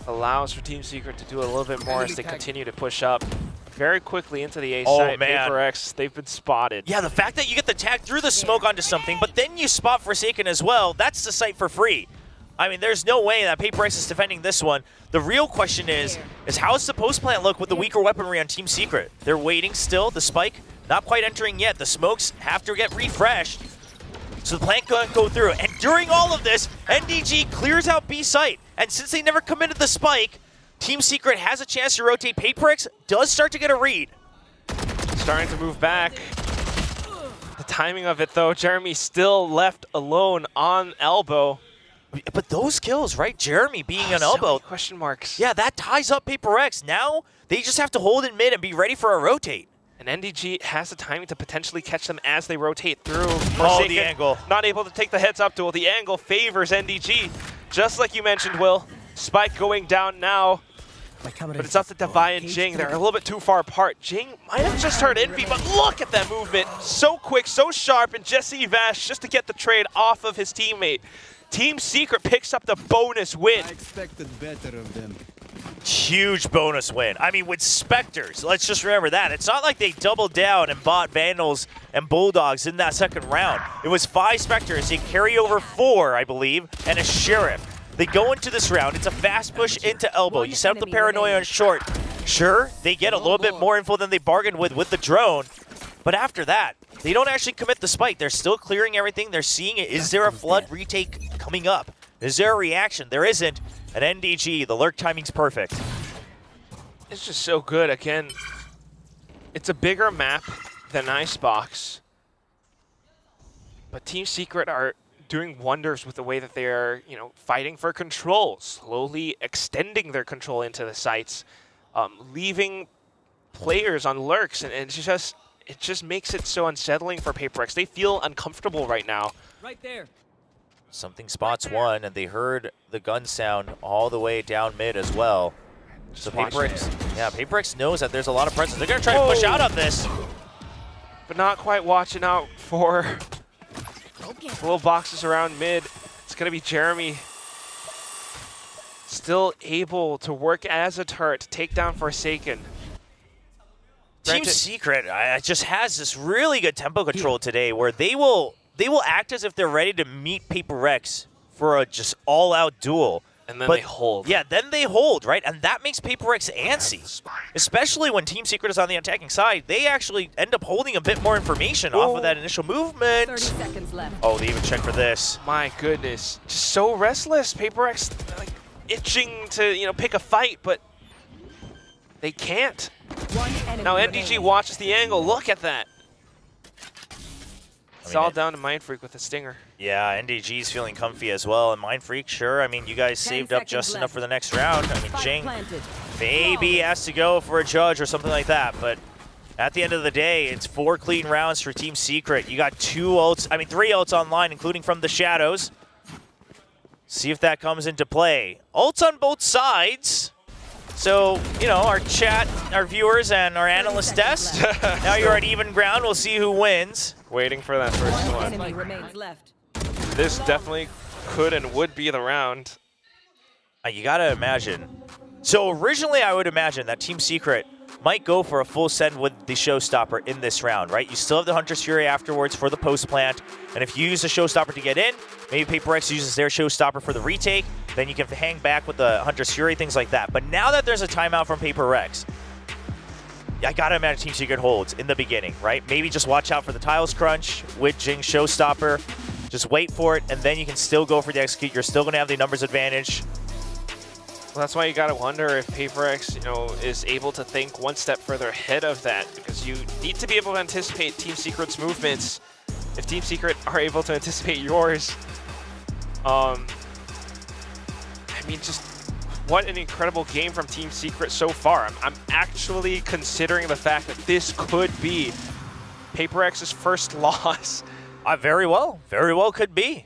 allows for Team Secret to do a little bit more as they continue to push up very quickly into the A site. PRX, they've been spotted. Yeah, the fact that you get the tag through the smoke onto something, but then you spot Forsaken as well, that's the site for free. I mean, there's no way that PRX is defending this one. The real question is how's the post plant look with the weaker weaponry on Team Secret? They're waiting still. The spike not quite entering yet. The smokes have to get refreshed. So the plant can't go through. And during all of this, NDG clears out B site. And since they never committed the spike, Team Secret has a chance to rotate. PRX does start to get a read. Starting to move back. The timing of it, though, Jeremy still left alone on elbow. But those kills, right? Jeremy being on so elbow. many question marks. Yeah, that ties up PRX. Now they just have to hold in mid and be ready for a rotate. And NDG has the timing to potentially catch them as they rotate through. Oh, the angle. Not able to take the heads-up duel. The angle favors NDG. Just like you mentioned, Will. Spike going down now. But it's up to Devi and Jing. They're a little bit too far apart. Jing might have just heard Envy, but look at that movement. So quick, so sharp, and Jesse Vash just to get the trade off of his teammate. Team Secret picks up the bonus win. I expected better of them. Huge bonus win. I mean, with Spectres, let's just remember that. It's not like they doubled down and bought Vandals and Bulldogs in that second round. It was 5 Spectres, a carryover 4, I believe, and a Sheriff. They go into this round. It's a fast push into elbow. You set up the paranoia on short. Sure, they get a little bit more info than they bargained with the drone. But after that, they don't actually commit the spike. They're still clearing everything. They're seeing it. Is there a flood retake coming up? Is there a reaction? There isn't. And NDG, the lurk timing's perfect. It's just so good. Again, it's a bigger map than Icebox. But Team Secret are doing wonders with the way that they are, fighting for control, slowly extending their control into the sites, leaving players on lurks, and it just makes it so unsettling for PRX. They feel uncomfortable right now. Right there. Something spots one, and they heard the gun sound all the way down mid as well. So PRX knows that there's a lot of presence. They're gonna try to push out on this, but not quite watching out for little boxes around mid. It's gonna be Jeremy still able to work as a turret to take down Forsaken. Team Secret just has this really good tempo control today, where they will act as if they're ready to meet PRX for a just all-out duel. And then they hold. Yeah, then they hold, right? And that makes PRX antsy. Especially when Team Secret is on the attacking side. They actually end up holding a bit more information off of that initial movement. 30 seconds left. Oh, they even check for this. My goodness. Just so restless. PRX itching to, pick a fight, but they can't. Now NDG watches the angle. Look at that. It's all down to Mindfreak with a stinger. Yeah, NDG's feeling comfy as well. And Mindfreak, sure. I mean, you guys saved up just enough for the next round. I mean, Jing maybe has to go for a judge or something like that. But at the end of the day, it's 4 clean rounds for Team Secret. You got 3 ults online, including from the Shadows. See if that comes into play. Ults on both sides. So, our chat, our viewers, and our analyst desk, now you're at even ground. We'll see who wins. Waiting for that first one. Enemy remains left. This definitely could and would be the round. You gotta imagine. So originally I would imagine that Team Secret might go for a full send with the Showstopper in this round, right? You still have the Hunter's Fury afterwards for the post plant, and if you use the Showstopper to get in, maybe PRX uses their Showstopper for the retake, then you can hang back with the Hunter's Fury, things like that. But now that there's a timeout from PRX, I gotta imagine Team Secret holds in the beginning, right? Maybe just watch out for the tiles crunch with Jing's Showstopper. Just wait for it, and then you can still go for the execute. You're still gonna have the numbers advantage. Well, that's why you gotta wonder if PRX, is able to think one step further ahead of that, because you need to be able to anticipate Team Secret's movements. If Team Secret are able to anticipate yours, I mean, just what an incredible game from Team Secret so far. I'm actually considering the fact that this could be PRX's first loss. Very well could be.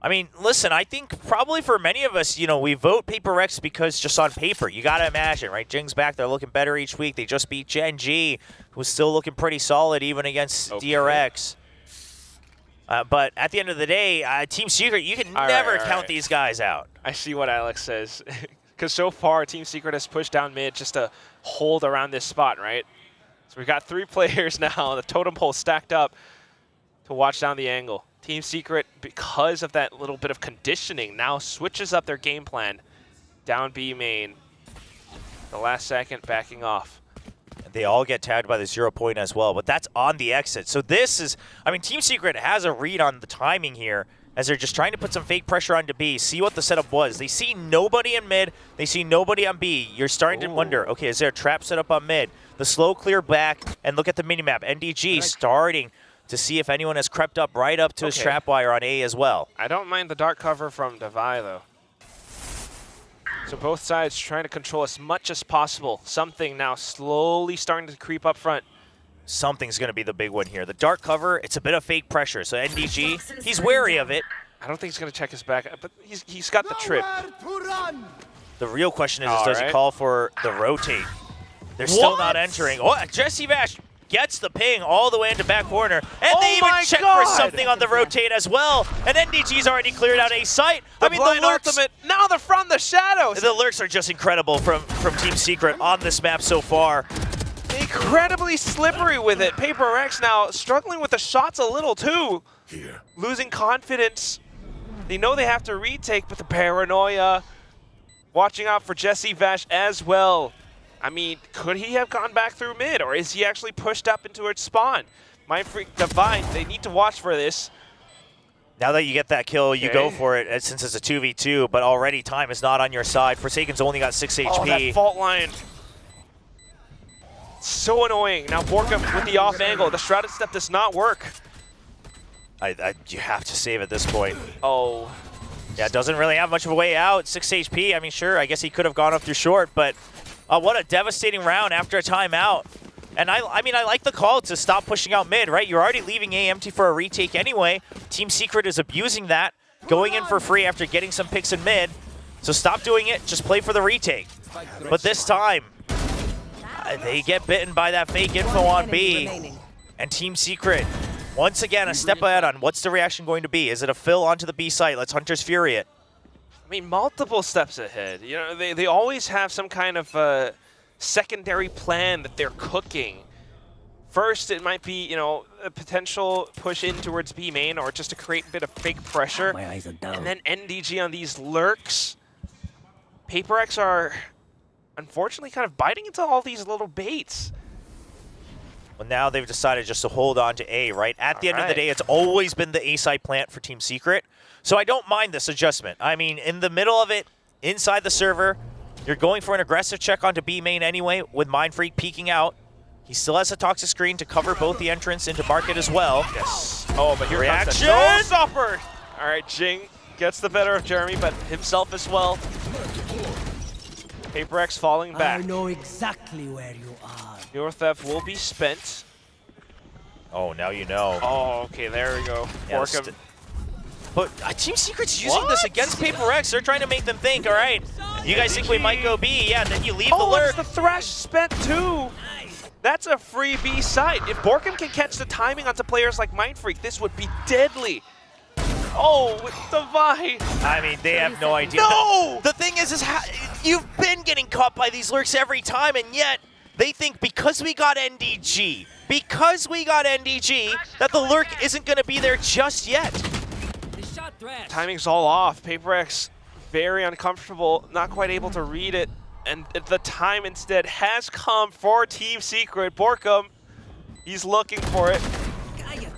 I mean, listen, I think probably for many of us, we vote PRX because just on paper, you got to imagine, right? Jing's back, they're looking better each week. They just beat Gen G, who's still looking pretty solid even against DRX. But at the end of the day, Team Secret, you can never count these guys out. I see what Alex says. Because so far, Team Secret has pushed down mid just to hold around this spot, right? So we've got 3 players now, the totem pole stacked up to watch down the angle. Team Secret, because of that little bit of conditioning, now switches up their game plan. Down B main. The last second backing off. They all get tagged by the 0 point as well, but that's on the exit. So this is, I mean, Team Secret has a read on the timing here as they're just trying to put some fake pressure onto B, see what the setup was. They see nobody in mid, they see nobody on B. You're starting to wonder, okay, is there a trap set up on mid? The slow clear back, and look at the minimap. NDG starting to see if anyone has crept up right up to his trap wire on A as well. I don't mind the dark cover from Devi, though. So both sides trying to control as much as possible. Something now slowly starting to creep up front. Something's going to be the big one here. The dark cover, it's a bit of fake pressure. So NDG, he's wary of it. I don't think he's going to check his back, but he's got the trip. The real question is does he call for the rotate? They're still not entering. Oh, Jesse Vash gets the ping all the way into back corner. And they even check for something on the rotate as well. And NDG's already cleared out a site. I mean, the lurks, ultimate. Now they're from the shadows. The lurks are just incredible from Team Secret on this map so far. Incredibly slippery with it. PRX now struggling with the shots a little too. Losing confidence. They know they have to retake, but the paranoia. Watching out for Jesse Vash as well. I mean, could he have gone back through mid, or is he actually pushed up into its spawn? Mindfreak Divine, they need to watch for this. Now that you get that kill, you go for it since it's a 2v2, but already time is not on your side. Forsaken's only got 6 HP. Oh, that fault line. So annoying. Now Borkum with the off angle. The shrouded step does not work. You have to save at this point. Oh. Yeah, doesn't really have much of a way out. 6 HP, I mean, sure, I guess he could have gone up through short, but what a devastating round after a timeout. And I mean, I like the call to stop pushing out mid, right? You're already leaving A empty for a retake anyway. Team Secret is abusing that, going in for free after getting some picks in mid. So stop doing it, just play for the retake. But this time, they get bitten by that fake info on B. And Team Secret, once again, a step ahead on what's the reaction going to be. Is it a fill onto the B site? Let's Hunter's Fury it. I mean, multiple steps ahead. You know, they always have some kind of secondary plan that they're cooking. First, it might be, you know, a potential push in towards B main or just to create a bit of fake pressure. My eyes are down. And then NDG on these lurks. PRX are unfortunately kind of biting into all these little baits. Well, now they've decided just to hold on to A, right? At the end of the day, it's always been the A side plant for Team Secret. So I don't mind this adjustment. I mean, in the middle of it, inside the server, you're going for an aggressive check onto B main anyway, with Mindfreak peeking out. He still has a toxic screen to cover both the entrance into market as well. Yes. Oh, but here reaction! comes the showstopper! All right, Jing gets the better of Jeremy, but himself as well. PRX falling back. I know exactly where you are. Your theft will be spent. Oh, now you know. Oh, okay, there we go. Yeah, but Team Secret's using this against PRX. They're trying to make them think, all right, you guys think we might go B? Yeah, then you leave the lurk. Oh, the Thrash spent too. That's a free B site. If Borkum can catch the timing onto players like Mindfreak, this would be deadly. Oh, with Devi. I mean, they have no idea. No! The thing is you've been getting caught by these lurks every time, and yet they think because we got NDG, that the lurk isn't going to be there just yet. Timing's all off. PRX very uncomfortable, not quite able to read it. And the time instead has come for Team Secret. Borkum, he's looking for it.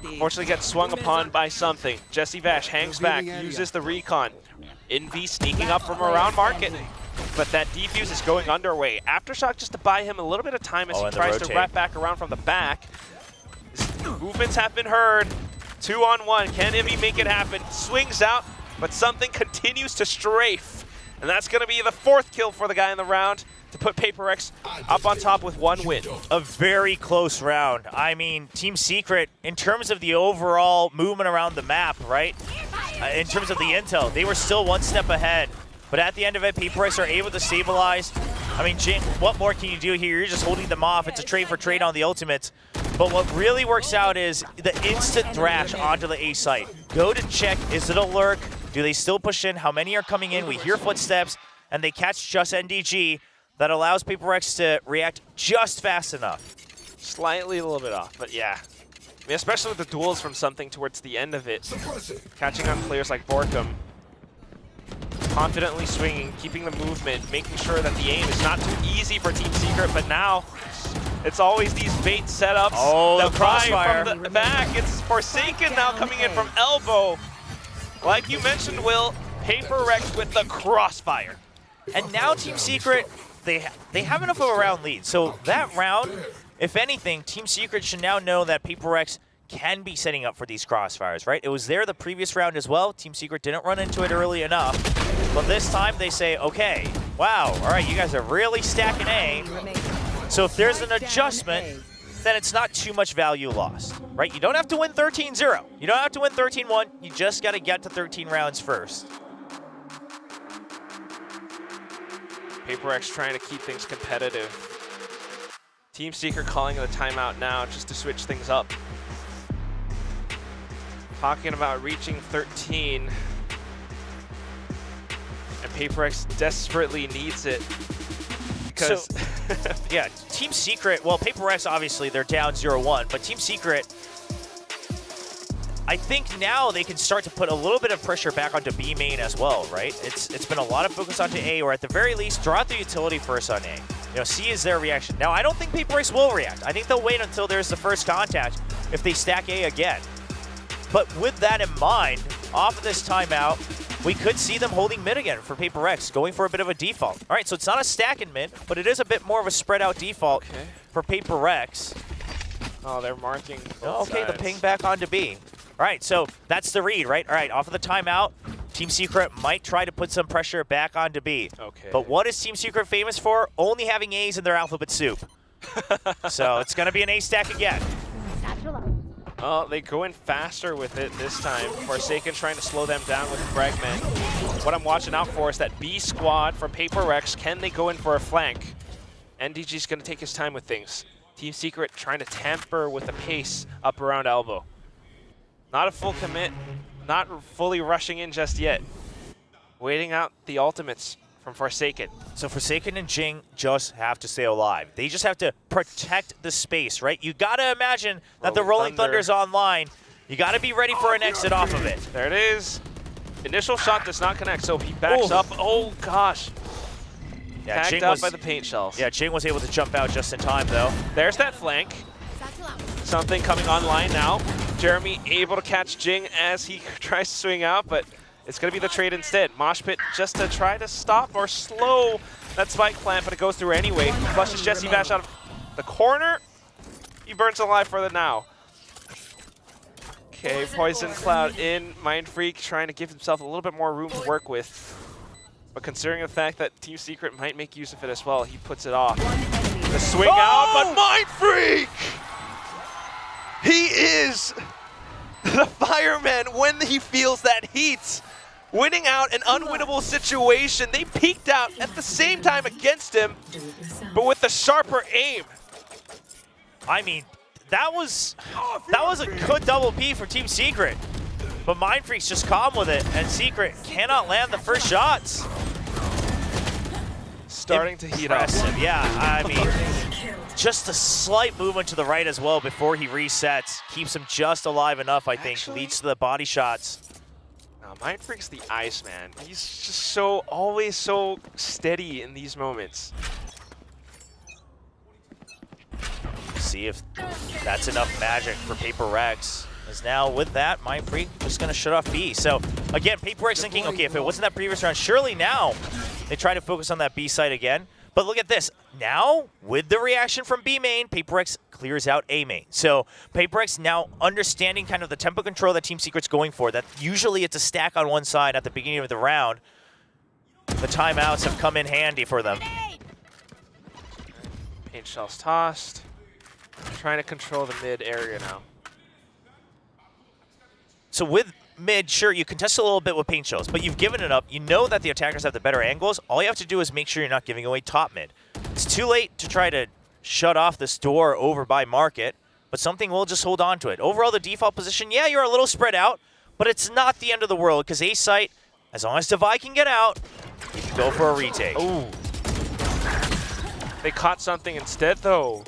Unfortunately gets swung upon by something. Jesse Vash hangs back, uses the recon. Envy sneaking up from around market. But that defuse is going underway. Aftershock just to buy him a little bit of time as he tries to wrap back around from the back. His movements have been heard. 2-on-1, can Envy make it happen? Swings out, but something continues to strafe. And that's going to be the 4th kill for the guy in the round to put PRX up on top with 1 win. A very close round. I mean, Team Secret, in terms of the overall movement around the map, right? In terms of the intel, they were still 1 step ahead. But at the end of it, PRX are able to stabilize. I mean, Jing, what more can you do here? You're just holding them off. It's a trade for trade on the ultimates. But what really works out is the instant thrash onto the A site. Go to check, is it a lurk? Do they still push in? How many are coming in? We hear footsteps, and they catch just NDG. That allows PRX to react just fast enough. Slightly a little bit off, but yeah. I mean, especially with the duels from something towards the end of it. Catching on players like Borkum. Confidently swinging, keeping the movement, making sure that the aim is not too easy for Team Secret, but now It's always these bait setups. Oh, the that crossfire. from the back. It's Forsaken now coming in from elbow. Like you mentioned, Will, PRX with the crossfire. And now Team Secret, they have enough of a round lead. So that round, if anything, Team Secret should now know that PRX can be setting up for these crossfires, right? It was there the previous round as well. Team Secret didn't run into it early enough. But this time they say, okay, wow, all right, you guys are really stacking A. So if there's an adjustment, then it's not too much value lost, right? You don't have to win 13-0. You don't have to win 13-1. You just got to get to 13 rounds first. PRX trying to keep things competitive. Team Secret calling the timeout now just to switch things up. Talking about reaching 13. And PRX desperately needs it. Because So, yeah, Team Secret, well, PRX, obviously, they're down 0-1, but Team Secret, I think now they can start to put a little bit of pressure back onto B main as well, right? It's been a lot of focus onto A, or at the very least, draw out the utility first on A. You know, C is their reaction. Now, I don't think PRX will react. I think they'll wait until there's the first contact if they stack A again. But with that in mind, off of this timeout, we could see them holding mid again for PRX, going for a bit of a default. All right, so it's not a stack in mid, but it is a bit more of a spread out default for PRX. oh, they're marking Oh, both okay, the sides. ping back onto B. All right, so that's the read, right? All right, off of the timeout, Team Secret might try to put some pressure back onto B. Okay. But what is Team Secret famous for? Only having A's in their alphabet soup. So it's going to be an A stack again. Oh, they go in faster with it this time. Forsaken trying to slow them down with Fragment. What I'm watching out for is that B squad from PRX. Can they go in for a flank? NDG's going to take his time with things. Team Secret trying to tamper with the pace up around elbow. Not a full commit. Not fully rushing in just yet. Waiting out the ultimates from Forsaken. So Forsaken and Jing just have to stay alive. They just have to protect the space, right? You got to imagine that the Rolling Thunder's online. You got to be ready for an exit off of it. There it is. Initial shot does not connect, so he backs up. Oh, gosh. Yeah, Tagged up by the paint shells. Yeah, Jing was able to jump out just in time, though. There's that flank. Something coming online now. Jeremy able to catch Jing as he tries to swing out, but it's going to be the trade instead. Mosh Pit just to try to stop or slow that spike plant, but it goes through anyway. Flushes Jesse Bash out of the corner. He burns alive for the now. Okay, Poison Cloud in. Mind Freak trying to give himself a little bit more room to work with. But considering the fact that Team Secret might make use of it as well, he puts it off. The swing out, but Mind Freak! He is the fireman when he feels that heat. Winning out an unwinnable situation. They peeked out at the same time against him, but with the sharper aim. I mean, that was a good double P for Team Secret. But Mind Freak's just calm with it, and Secret cannot land the first shots. Starting to heat up. Yeah, I mean, just a slight movement to the right as well before he resets. Keeps him just alive enough, I think. Leads to the body shots. Now, Mind Freak's the Iceman. He's just always so steady in these moments. See if that's enough magic for PRX. As now with that, Mind Freak just gonna shut off B. So again, PRX thinking, okay, if it wasn't that previous round, surely now they try to focus on that B side again. But look at this. Now, with the reaction from B main, PRX clears out A main. So PRX now understanding kind of the tempo control that Team Secret's going for, that usually it's a stack on one side at the beginning of the round. The timeouts have come in handy for them. Paint shells tossed. Trying to control the mid area now. So with mid, sure, you contest a little bit with paint shells, but you've given it up. You know that the attackers have the better angles. All you have to do is make sure you're not giving away top mid. It's too late to try to shut off this door over by market, but something will just hold on to it. Overall, the default position, yeah, you're a little spread out, but it's not the end of the world, because A site, as long as Divide can get out, you can go for a retake. Ooh. They caught something instead, though.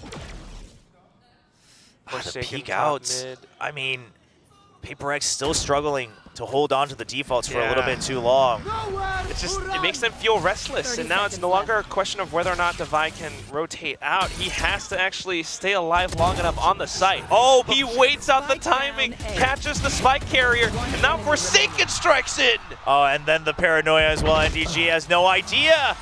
The peek outs. I mean, PRX still struggling to hold on to the defaults for a little bit too long. It's just, it makes them feel restless, and now it's no longer a question of whether or not Devi can rotate out. He has to actually stay alive long enough on the site. Oh, he waits out the timing, catches the spike carrier, and now Forsaken strikes in! Oh, and then the paranoia as well. NDG has no idea.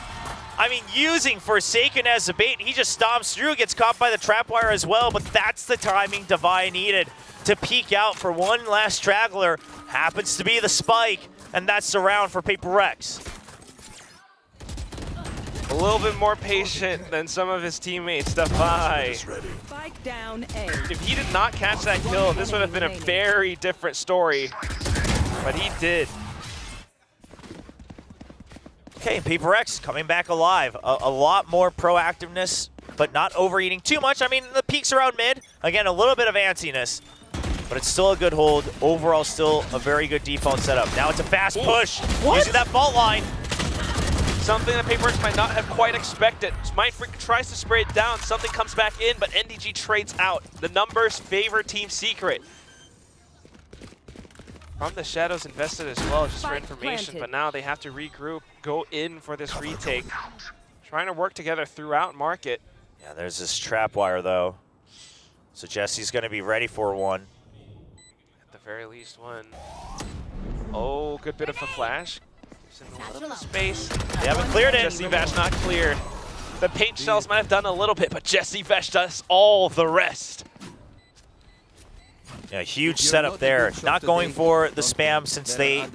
I mean, using Forsaken as a bait, he just stomps through, gets caught by the trapwire as well, but that's the timing Devi needed to peek out for one last straggler. Happens to be the spike, and that's the round for PRX. A little bit more patient than some of his teammates. Devi. Spike down A. If he did not catch that kill, this would have been a very different story, but he did. Okay, PRX coming back alive. A lot more proactiveness, but not overeating too much. I mean, the peaks around mid. Again, a little bit of antsiness, but it's still a good hold. Overall, still a very good default setup. Now it's a fast push. Using that fault line. Something that PRX might not have quite expected. Mindfreak tries to spray it down. Something comes back in, but NDG trades out. The numbers favor Team Secret. From the Shadows invested as well, just for information, but now they have to regroup, go in for this retake. Trying to work together throughout market. Yeah, there's this trapwire though. So Jesse's gonna be ready for one. At the very least one. Oh, good bit of a flash. Gives him a little bit of space. They haven't cleared it. Jesse Vash not cleared. The paint shells might have done a little bit, but Jesse Vash does all the rest. Yeah, huge setup there. Not going for the spam since they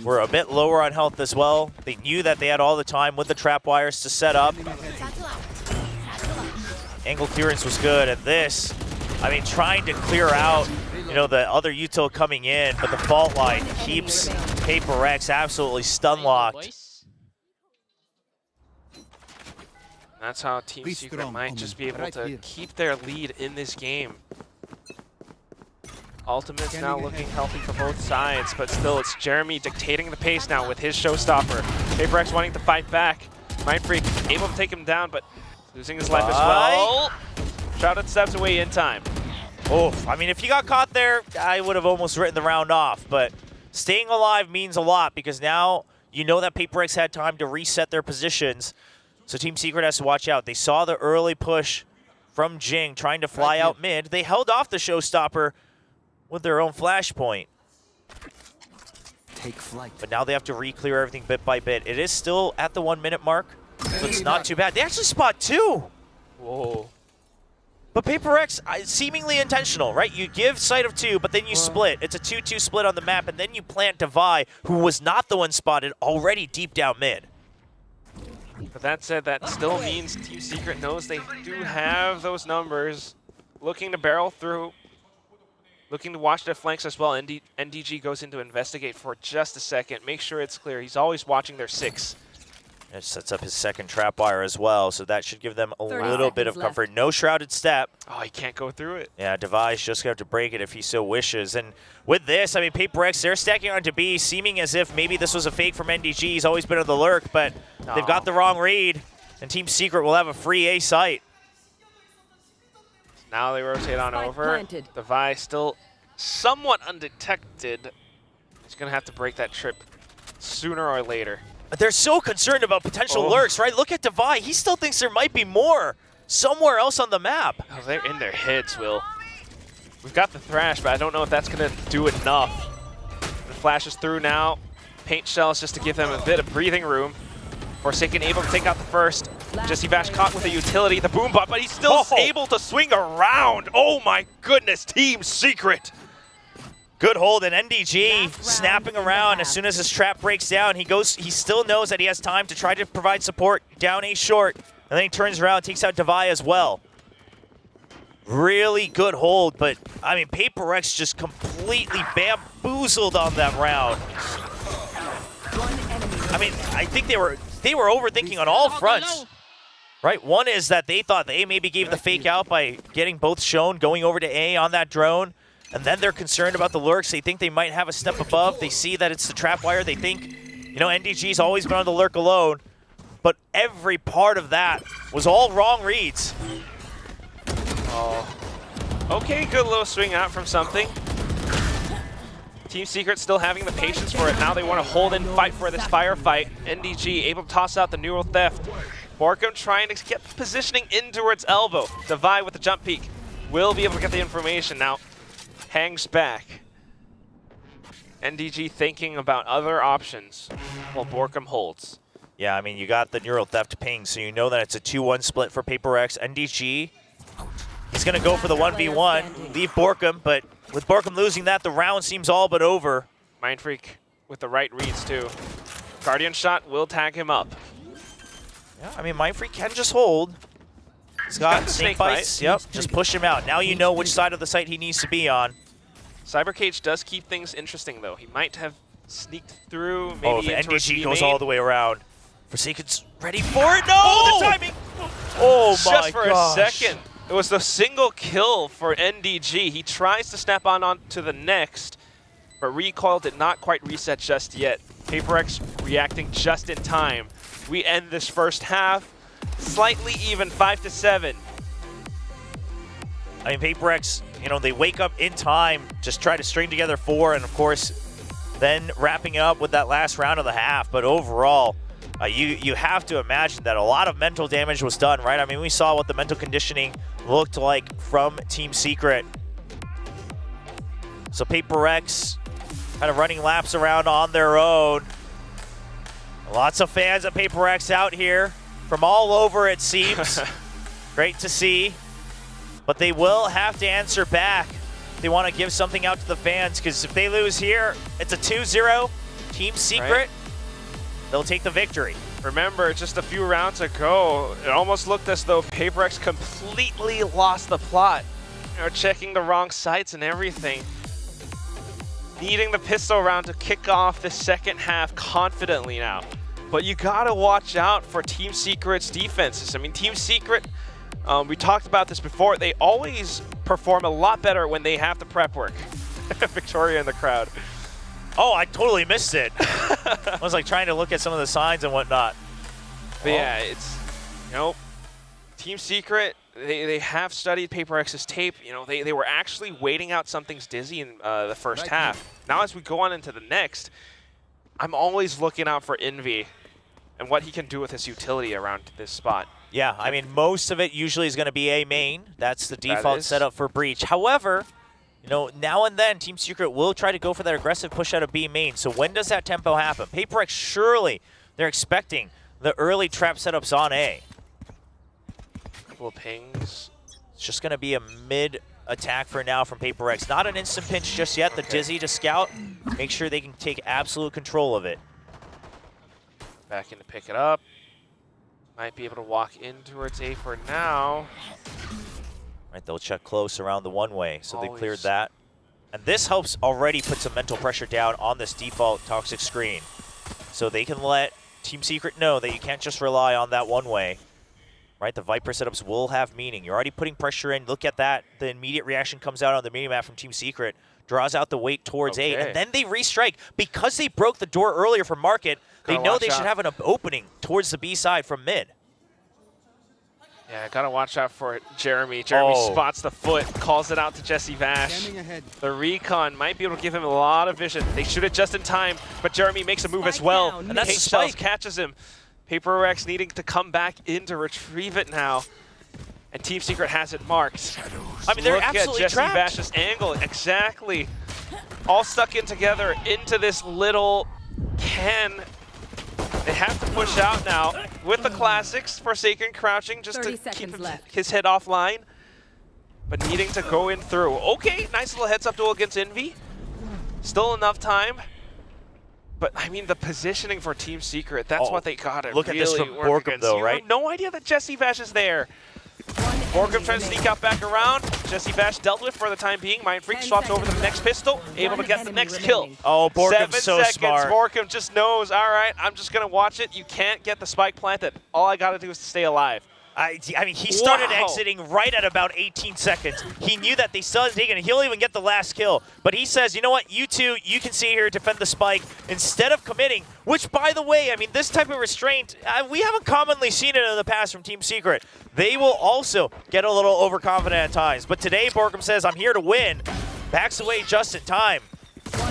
were a bit lower on health as well. They knew that they had all the time with the trapwires to set up. Angle clearance was good. And this, I mean, trying to clear out, you know, the other util coming in, but the fault line keeps PRX absolutely stun locked. That's how Team Secret might just be able to keep their lead in this game. Ultimate's now looking healthy for both sides, but still it's Jeremy dictating the pace now with his showstopper. PRX wanting to fight back. Mindfreak able to take him down, but losing his life as well. Shrouded steps away in time. Oh, I mean, if he got caught there, I would have almost written the round off, but staying alive means a lot because now you know that PRX had time to reset their positions, so Team Secret has to watch out. They saw the early push from Jing trying to fly out mid. They held off the showstopper with their own flashpoint. Take flight. But now they have to re-clear everything bit by bit. It is still at the 1 minute mark, so it's not too bad. They actually spot two. Whoa. But PRX, seemingly intentional, right? You give sight of two, but then you split. It's a 2-2 split on the map, and then you plant Devi, who was not the one spotted, already deep down mid. But that said, that still means Team Secret knows they do have those numbers. Looking to barrel through. Looking to watch their flanks as well. NDG goes in to investigate for just a second. Make sure it's clear. He's always watching their 6. It sets up his second trapwire as well, so that should give them a little bit of comfort. No shrouded step. Oh, he can't go through it. Yeah, Devi's just going to have to break it if he so wishes. And with this, I mean, PRX, they're stacking onto B, seeming as if maybe this was a fake from NDG. He's always been on the lurk, but they've got the wrong read, and Team Secret will have a free A site. Now they rotate on over. Devi still somewhat undetected. He's going to have to break that trip sooner or later. They're so concerned about potential lurks, right? Look at Devi. He still thinks there might be more somewhere else on the map. Oh, they're in their heads, Will. We've got the Thrash, but I don't know if that's going to do enough. The flash is through now. Paint shells just to give them a bit of breathing room. Forsaken able to take out the first. Jesse Vash caught with a utility, the boom bot, but he's still able to swing around. Oh my goodness, Team Secret. Good hold, and NDG snapping around as soon as his trap breaks down. He still knows that he has time to try to provide support down A short, and then he turns around, takes out Devi as well. Really good hold, but I mean, PRX just completely bamboozled on that round. I mean, I think they were overthinking on all fronts. Right, one is that they thought they maybe gave the fake out by getting both shown, going over to A on that drone. And then they're concerned about the lurks. They think they might have a step above. They see that it's the trapwire. They think, you know, NDG's always been on the lurk alone. But every part of that was all wrong reads. Oh. Okay, good little swing out from something. Team Secret still having the patience for it. Now they want to hold and fight for this firefight. NDG able to toss out the neural theft. Borkum trying to get the positioning in towards elbow. Divide with the jump peek. Will be able to get the information now. Hangs back. NDG thinking about other options while Borkum holds. Yeah, I mean, you got the neural theft ping, so you know that it's a 2-1 split for PaperX. NDG, he's going to go for the 1v1, leave Borkum, but with Borkum losing that, the round seems all but over. Mind Freak with the right reads, too. Guardian shot will tag him up. Yeah, I mean, Mind Freak can just hold. He's got snake bites. Yep, just push him out. Now you know which side of the site he needs to be on. Cybercage does keep things interesting, though. He might have sneaked through, maybe if into NDG a goes main. all the way around. Forsaken's ready for it. No, the timing. Oh my Just for a second. It was the single kill for NDG. He tries to snap on to the next, but recoil did not quite reset just yet. PaperX reacting just in time. We end this first half slightly even, 5-7. I mean, PaperX, you know, they wake up in time, just try to string together 4, and of course, then wrapping up with that last round of the half. But overall, you have to imagine that a lot of mental damage was done, right? I mean, we saw what the mental conditioning looked like from Team Secret. So PaperX kind of running laps around on their own. Lots of fans at PaperX out here from all over, it seems. Great to see. But they will have to answer back. They want to give something out to the fans, because if they lose here, it's a 2-0. Team Secret, right. They'll take the victory. Remember, just a few rounds ago, it almost looked as though PaperX completely lost the plot. You know, checking the wrong sites and everything. Needing the pistol round to kick off the second half confidently now. But you gotta watch out for Team Secret's defenses. I mean, Team Secret, we talked about this before, they always perform a lot better when they have the prep work. Victoria in the crowd. Oh, I totally missed it. I was like trying to look at some of the signs and whatnot. But yeah, it's, you know, Team Secret, they have studied PaperX's tape. You know, they were actually waiting out Something's Dizzy in the first half. Now as we go on into the next, I'm always looking out for Envy and what he can do with his utility around this spot. Yeah, I mean, most of it usually is going to be A main. That's the default setup for Breach. However, you know, now and then Team Secret will try to go for that aggressive push out of B main. So when does that tempo happen? PaperX, surely they're expecting the early trap setups on A. Couple of pings. It's just going to be a mid attack for now from PaperX. Not an instant pinch just yet. The Dizzy to scout. Make sure they can take absolute control of it. Back in to pick it up. Might be able to walk in towards A for now. Right, they'll check close around the one-way, so Always. they cleared that. And this helps already put some mental pressure down on this default toxic screen. So they can let Team Secret know that you can't just rely on that one-way. Right, the Viper setups will have meaning. You're already putting pressure in. Look at that. The immediate reaction comes out on the minimap from Team Secret. Draws out the weight towards A, and then they restrike. Because they broke the door earlier from Market, they know they should have an opening towards the B side from mid. Yeah, gotta watch out for it, Jeremy. Jeremy spots the foot, calls it out to Jesse Vash. The recon might be able to give him a lot of vision. They shoot it just in time, but Jeremy makes a move as well. And that's Shells catches him. PaperX needing to come back in to retrieve it now. And Team Secret has it marked. I mean, they're Look absolutely at Jesse trapped. Vash's angle, exactly. All stuck in together into this little can. They have to push out now with the classics. Forsaken crouching just to keep his head offline, but needing to go in through. Okay, nice little heads up duel against Envy. Still enough time. But I mean, the positioning for Team Secret, that's what they gotta Look at this from work Borkum against. though, You right? have no idea that Jesse Vash is there. Borkum trying to sneak out back around. Jesse Vash dealt with for the time being. Mind Freak swaps over to the next pistol, able to get the next kill. Oh, Borkum's 7 so seconds. smart. Borkum just knows, all right, I'm just going to watch it. You can't get the spike planted. All I got to do is to stay alive. I mean, he started exiting right at about 18 seconds. He knew that they still had taken it. He'll even get the last kill. But he says, you know what, you two, you can see here, defend the spike instead of committing, which, by the way, I mean, this type of restraint, we haven't commonly seen it in the past from Team Secret. They will also get a little overconfident at times. But today, Borkum says, I'm here to win. Backs away just in time.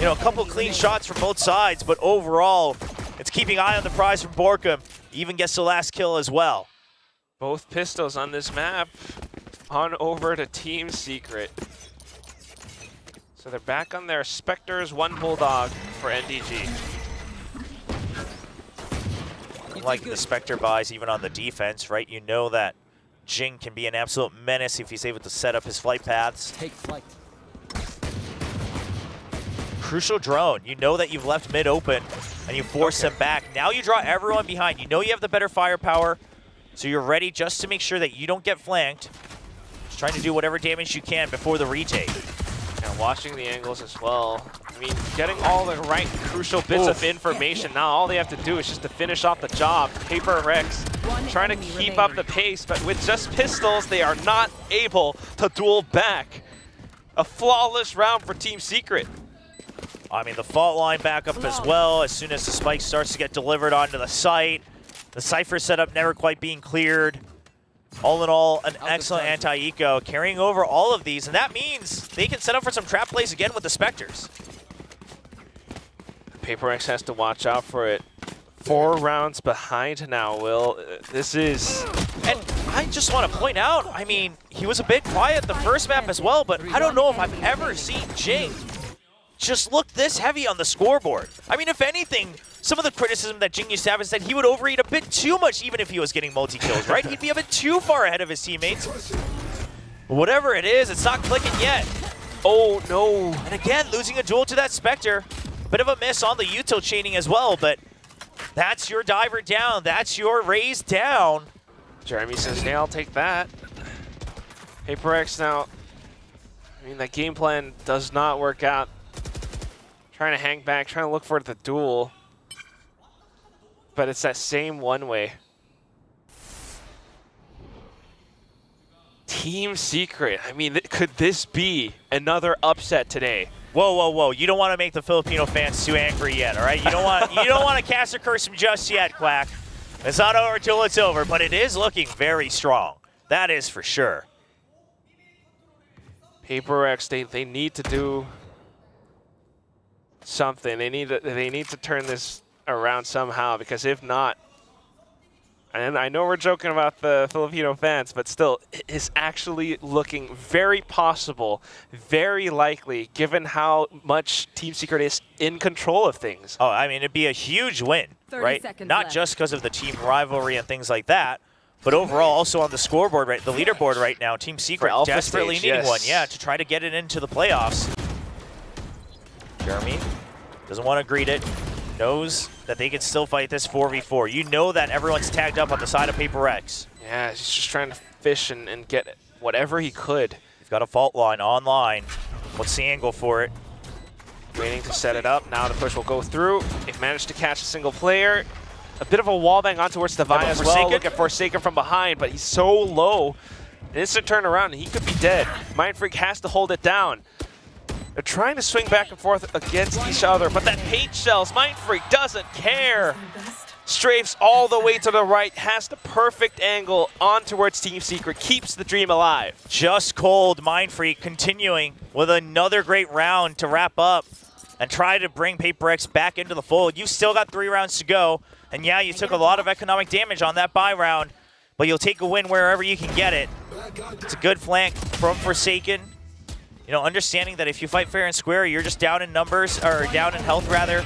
You know, a couple clean shots from both sides, but overall, it's keeping eye on the prize from Borkum. Even gets the last kill as well. Both pistols on this map on over to Team Secret. So they're back on their Spectres, 1 Bulldog for NDG. Like the Spectre buys even on the defense, right? You know that Jing can be an absolute menace if he's able to set up his flight paths. Take flight. Crucial drone. You know that you've left mid open and you force them back. Now you draw everyone behind. You know you have the better firepower, so you're ready just to make sure that you don't get flanked. Just trying to do whatever damage you can before the retake. And watching the angles as well. I mean, getting all the right crucial bits of information. Now all they have to do is just to finish off the job. PRX trying to keep up the pace, but with just pistols, they are not able to duel back. A flawless round for Team Secret. I mean, the fault line back up as well as soon as the spike starts to get delivered onto the site. The Cypher setup never quite being cleared. All in all, an excellent anti-eco carrying over all of these, and that means they can set up for some trap plays again with the Spectres. PRX has to watch out for it. 4 rounds behind now, Will. This is... And I just want to point out, I mean, he was a bit quiet the first map as well, but I don't know if I've ever seen Jing just look this heavy on the scoreboard. I mean, if anything, some of the criticism that Jing used to have is that he would overeat a bit too much even if he was getting multi-kills, right? He'd be a bit too far ahead of his teammates. But whatever it is, it's not clicking yet. Oh, no. And again, losing a duel to that Spectre. Bit of a miss on the util chaining as well, but that's your diver down. That's your raise down. Jeremy says, hey, I'll take that. PRX now, I mean, that game plan does not work out. Trying to hang back, trying to look for the duel. But it's that same one-way. Team Secret. I mean, could this be another upset today? Whoa, whoa, whoa! You don't want to make the Filipino fans too angry yet, all right? You don't want to cast a curse them just yet, Quack. It's not over till it's over, but it is looking very strong. That is for sure. PRX, they need to do something. They need to turn this around somehow, because if not, and I know we're joking about the Filipino fans, but still, it is actually looking very possible, very likely, given how much Team Secret is in control of things. Oh, I mean, it'd be a huge win, right? Not just because of the team rivalry and things like that, but overall also on the scoreboard, right? The leaderboard right now, Team Secret desperately needing one, yeah, to try to get it into the playoffs. Jeremy doesn't want to greet it. Knows that they can still fight this 4v4. You know that everyone's tagged up on the side of PRX. Yeah, he's just trying to fish and get whatever he could. He's got a fault line online. What's the angle for it? Waiting to set it up. Now the push will go through. They've managed to catch a single player. A bit of a wallbang on towards Divine as well. Look at Forsaken from behind, but he's so low. An instant turnaround, and he could be dead. Mindfreak has to hold it down. They're trying to swing back and forth against each other, but that Page Shells, Mindfreak doesn't care. Strafes all the way to the right, has the perfect angle on towards Team Secret, keeps the dream alive. Just cold. Mindfreak continuing with another great round to wrap up and try to bring PRX back into the fold. You've still got 3 rounds to go, and yeah, you took a lot of economic damage on that buy round, but you'll take a win wherever you can get it. It's a good flank from Forsaken. You know, understanding that if you fight fair and square, you're just down in numbers, or down in health rather.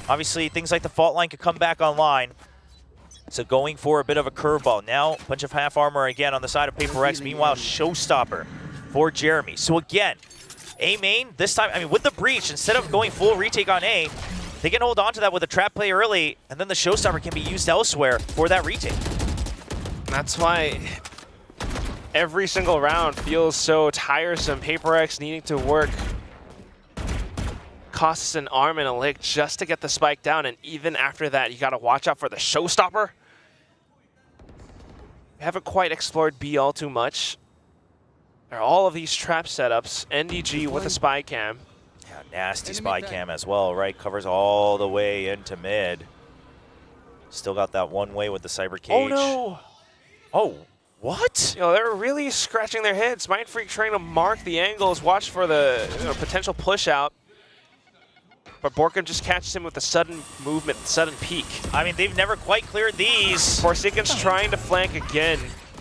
Obviously, things like the fault line could come back online. So going for a bit of a curveball. Now, a bunch of half armor again on the side of PRX. Meanwhile, Showstopper for Jeremy. So again, A main, this time, I mean, with the breach, instead of going full retake on A, they can hold on to that with a trap play early, and then the Showstopper can be used elsewhere for that retake. That's why every single round feels so tiresome. PRX needing to work costs an arm and a leg just to get the spike down, and even after that, you gotta watch out for the Showstopper. We haven't quite explored B all too much. There are all of these trap setups. NDG with a spy cam. Yeah, nasty spy cam as well, right? Covers all the way into mid. Still got that one way with the cyber cage. Oh no! Oh. What? You know, they're really scratching their heads. Mindfreak trying to mark the angles, watch for the potential push out. but Borkum just catches him with a sudden movement, sudden peek. I mean, they've never quite cleared these. Forsaken's trying to flank again.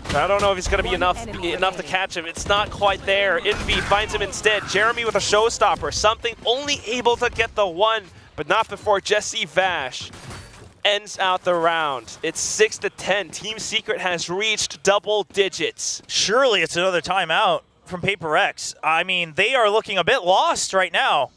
I don't know if it's going to be enough to catch him. It's not quite there. Envy finds him instead. Jeremy with a showstopper. Something only able to get the one, but not before Jesse Vash ends out the round. It's 6-10. Team Secret has reached double digits. Surely it's another timeout from PRX. I mean, they are looking a bit lost right now.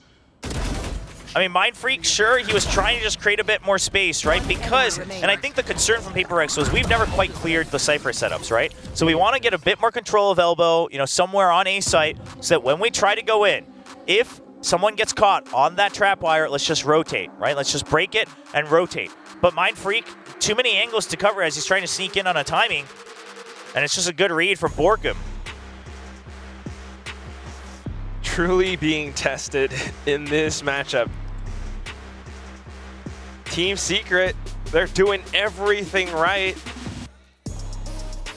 I mean, Mind Freak, sure, he was trying to just create a bit more space, right? Because, and I think the concern from PRX was we've never quite cleared the Cypher setups, right? So we want to get a bit more control of elbow, you know, somewhere on A site, so that when we try to go in, if someone gets caught on that trap wire, let's just rotate, right? Let's just break it and rotate. But Mind Freak, too many angles to cover as he's trying to sneak in on a timing, and it's just a good read from Borkum. Truly being tested in this matchup. Team Secret, they're doing everything right.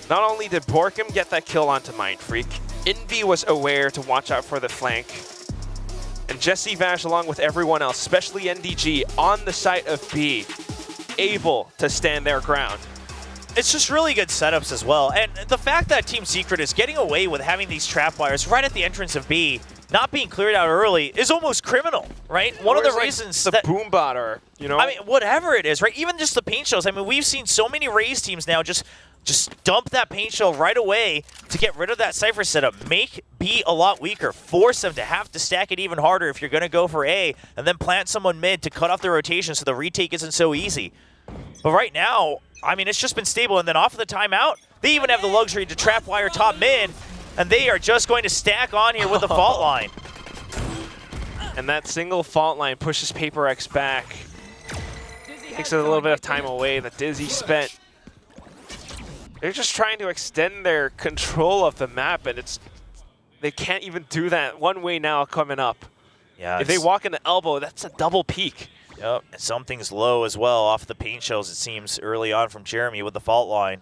Not only did Borkum get that kill onto Mind Freak, Envy was aware to watch out for the flank. And Jesse Vash, along with everyone else, especially NDG, on the site of B, able to stand their ground. It's just really good setups as well. And the fact that Team Secret is getting away with having these trap wires right at the entrance of B, not being cleared out early, is almost criminal, right? One of the reasons the boom bot, or, you know, I mean, whatever it is, right? Even just the paint shells. I mean, we've seen so many Raze teams now just dump that paint shell right away to get rid of that Cypher setup. Make B a lot weaker. Force them to have to stack it even harder if you're going to go for A, and then plant someone mid to cut off the rotation so the retake isn't so easy. But right now, I mean, it's just been stable. And then off of the timeout, they even have the luxury to trap wire top mid, and they are just going to stack on here with the fault line. And that single fault line pushes PRX back. Takes a little bit of time away that Dizzy spent. They're just trying to extend their control of the map, and they can't even do that. One way now coming up. Yeah. If they walk into elbow, that's a double peek. Yep, and something's low as well off the paint shells, it seems, early on from Jeremy with the fault line.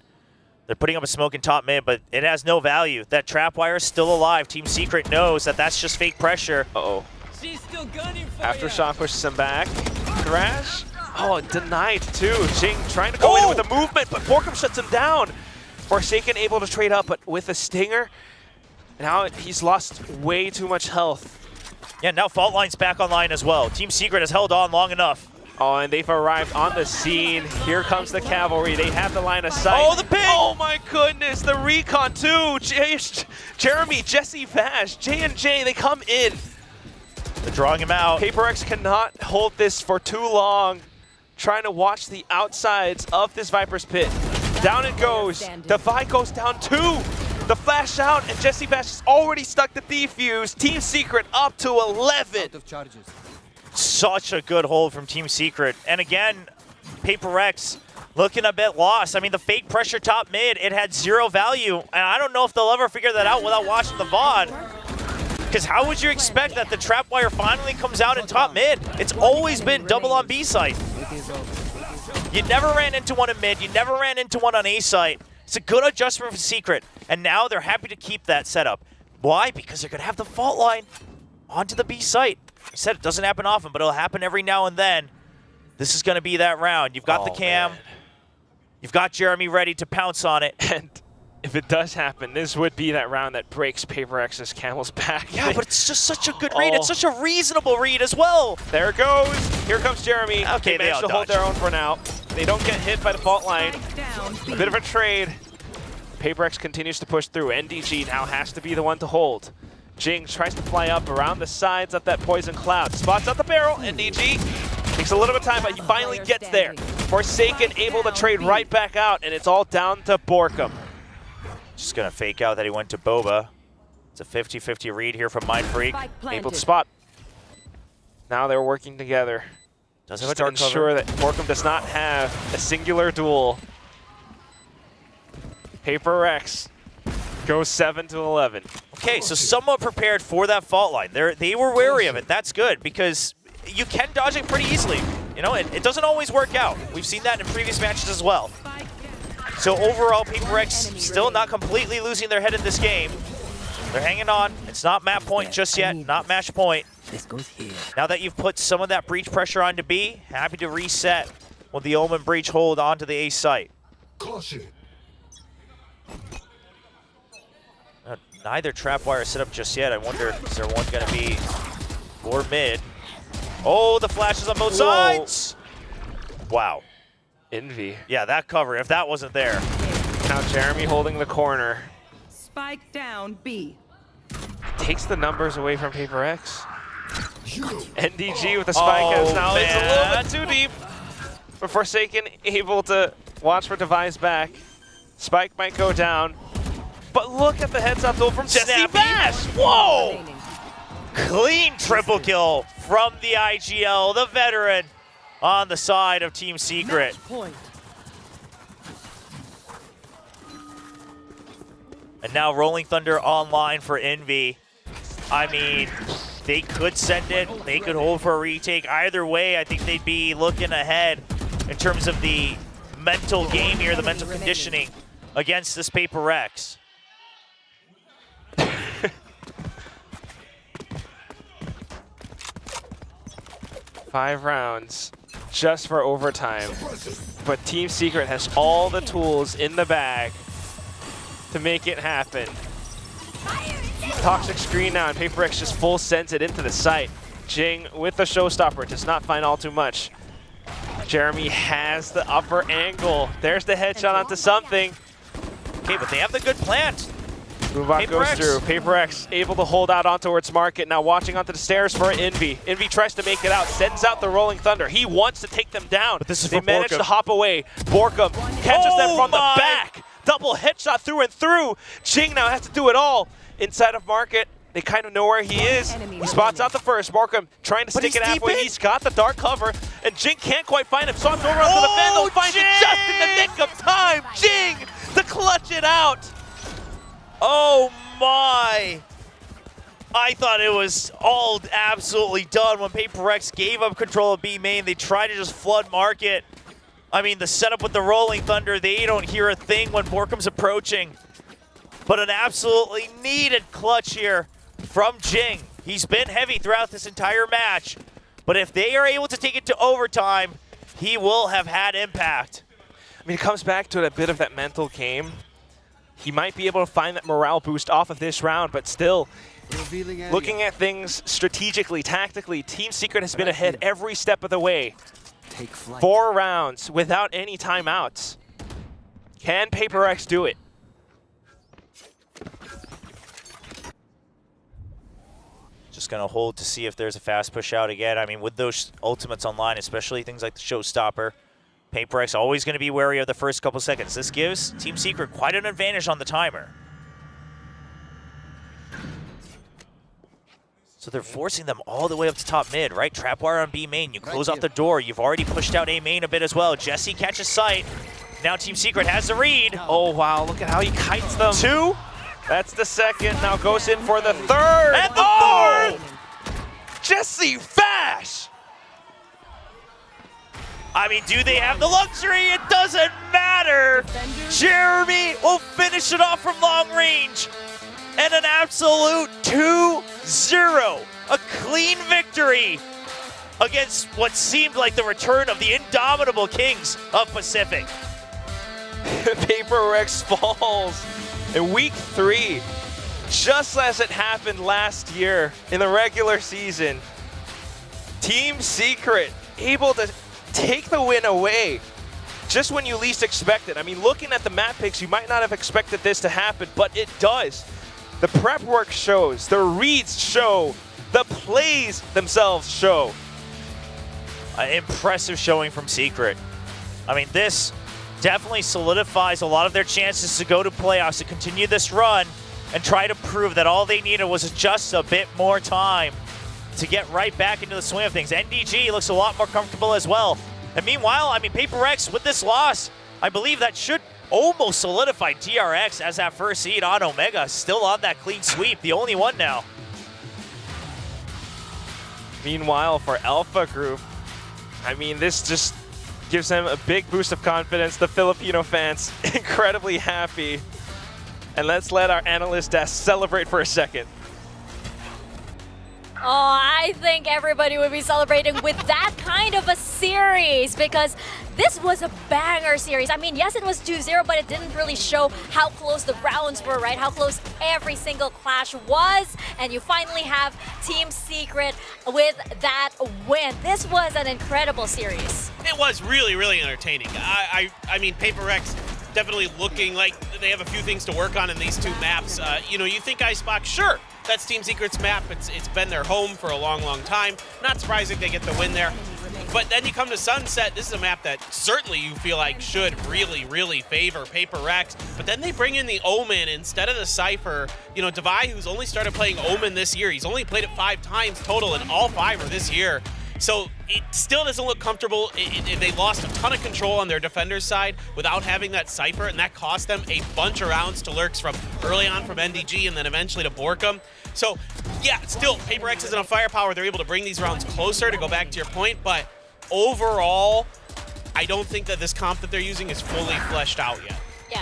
They're putting up a smoke in top mid, but it has no value. That trap wire is still alive. Team Secret knows that that's just fake pressure. Uh-oh. She's still gunning for Aftershock pushes him back. Thrash. Oh, denied too. Jing trying to go in with a movement, but Borkum shuts him down. Forsaken able to trade up, but with a stinger, now he's lost way too much health. Yeah, now fault line's back online as well. Team Secret has held on long enough. Oh, and they've arrived on the scene. Here comes the cavalry. They have the line of sight. Oh, the ping! Oh my goodness, the recon too. Jeremy, Jesse Vash, J&J, they come in. They're drawing him out. PRX cannot hold this for too long. Trying to watch the outsides of this Viper's Pit. Down it goes. Devi goes down too. The flash out, and Jesse Vash is already stuck to defuse. Team Secret up to 11. Out of charges. Such a good hold from Team Secret. And again, PRX looking a bit lost. I mean, the fake pressure top mid, it had zero value. And I don't know if they'll ever figure that out without watching the VOD. Because how would you expect that the trap wire finally comes out in top mid? It's always been double on B site. You never ran into one in mid. You never ran into one on A site. It's a good adjustment for Secret. And now they're happy to keep that setup. Why? Because they're going to have the fault line onto the B site. I said it doesn't happen often, but it'll happen every now and then. This is going to be that round. You've got the cam. Man. You've got Jeremy ready to pounce on it. And if it does happen, this would be that round that breaks PRX's camel's back. Yeah, but it's just such a good read. It's such a reasonable read as well. There it goes. Here comes Jeremy. Okay, they managed to hold their own for now. They don't get hit by the fault line. A bit of a trade. PRX continues to push through. NDG now has to be the one to hold. Jing tries to fly up around the sides of that poison cloud. Spots out the barrel. NDG takes a little bit of time, but he finally gets there. Forsaken able to trade right back out, and it's all down to Borkum. Just going to fake out that he went to Boba. It's a 50-50 read here from Mind Freak. Able to spot. Now they're working together. Does have to ensure that Borkum does not have a singular duel. PRX goes 7-11. Okay, so somewhat prepared for that fault line. They were wary of it. That's good because you can dodge it pretty easily. You know, it doesn't always work out. We've seen that in previous matches as well. So overall, PRX still not completely losing their head in this game. They're hanging on. It's not map point just yet, not match point. This goes here. Now that you've put some of that breach pressure onto B, happy to reset with the Omen breach hold onto the A site. Caution. Neither trapwire is set up just yet. I wonder, is there one going to be more mid? Oh, the flashes on both sides. Wow. Envy. Yeah, that cover, if that wasn't there. Now Jeremy holding the corner. Spike down B. Takes the numbers away from PRX. NDG with a spike as now it's a little bit too deep. But Forsaken able to watch for Device back. Spike might go down. But look at the heads up throw from Jesse Bash. Whoa! Clean triple kill from the IGL, the veteran, on the side of Team Secret. And now Rolling Thunder online for Envy. I mean, they could send it, they could hold for a retake. Either way, I think they'd be looking ahead in terms of the mental game here, the mental conditioning against this PRX. 5 rounds just for overtime. But Team Secret has all the tools in the bag to make it happen. Toxic screen now, and PRX just full sends it into the site. Jing with the showstopper does not find all too much. Jeremy has the upper angle. There's the headshot onto something. Okay, but they have the good plant. Moonbot goes through. PRX able to hold out on towards Market. Now watching onto the stairs for Envy. Envy tries to make it out, sends out the Rolling Thunder. He wants to take them down. But this is they manage to hop away. Borkum catches them from the back. Double headshot through and through. Jing now has to do it all inside of Market. They kind of know where he is. He spots out the first. Borkum trying to stick it halfway. He's got the dark cover, and Jing can't quite find him. Swaps over onto the Vandal, finds it just in the nick of time. Jing to clutch it out. Oh my! I thought it was all absolutely done when PRX gave up control of B main. They tried to just flood Market. I mean, the setup with the Rolling Thunder, they don't hear a thing when Borkum's approaching. But an absolutely needed clutch here from Jing. He's been heavy throughout this entire match. But if they are able to take it to overtime, he will have had impact. I mean, it comes back to a bit of that mental game. He might be able to find that morale boost off of this round, but still, looking at things strategically, tactically, Team Secret has been ahead every step of the way. 4 rounds without any timeouts. Can PRX do it? Just going to hold to see if there's a fast push out again. I mean, with those ultimates online, especially things like the showstopper, PRX always going to be wary of the first couple seconds. This gives Team Secret quite an advantage on the timer. So they're forcing them all the way up to top mid, right? Trapwire on B main. You close off the door. You've already pushed out A main a bit as well. Jesse catches sight. Now Team Secret has the read. Oh, wow. Look at how he kites them. 2. That's the second. Now goes in for the third. And the third! Jesse Fash! I mean, do they have the luxury? It doesn't matter. Jeremy will finish it off from long range. And an absolute 2-0. A clean victory against what seemed like the return of the indomitable Kings of Pacific. PRX falls in week 3, just as it happened last year in the regular season. Team Secret able to take the win away just when you least expect it. I mean, looking at the map picks, you might not have expected this to happen, but it does. The prep work shows, the reads show, the plays themselves show. An impressive showing from Secret. I mean, this definitely solidifies a lot of their chances to go to playoffs, to continue this run, and try to prove that all they needed was just a bit more time to get right back into the swing of things. NDG looks a lot more comfortable as well. And meanwhile, I mean, PRX with this loss, I believe that should almost solidify TRX as that first seed on Omega, still on that clean sweep, the only one now. Meanwhile, for Alpha Group, I mean, this just gives them a big boost of confidence. The Filipino fans incredibly happy. And let's let our analyst desk celebrate for a second. Oh, I think everybody would be celebrating with that kind of a series because this was a banger series. I mean, yes, it was 2-0, but it didn't really show how close the rounds were, right? How close every single clash was. And you finally have Team Secret with that win. This was an incredible series. It was really, really entertaining. I mean, PRX definitely looking like they have a few things to work on in these two maps. You know, you think Icebox, sure, that's Team Secret's map. It's been their home for a long, long time. Not surprising they get the win there. But then you come to Sunset. This is a map that certainly you feel like should really, really favor PRX. But then they bring in the Omen instead of the Cypher. You know, Devi, who's only started playing Omen this year, he's only played it 5 times total, and all 5 are this year. So it still doesn't look comfortable. They lost a ton of control on their defender's side without having that Cypher, and that cost them a bunch of rounds to Lurks from early on from NDG and then eventually to Borkum. So yeah, still, PRX isn't a firepower. They're able to bring these rounds closer, to go back to your point, but overall, I don't think that this comp that they're using is fully fleshed out yet.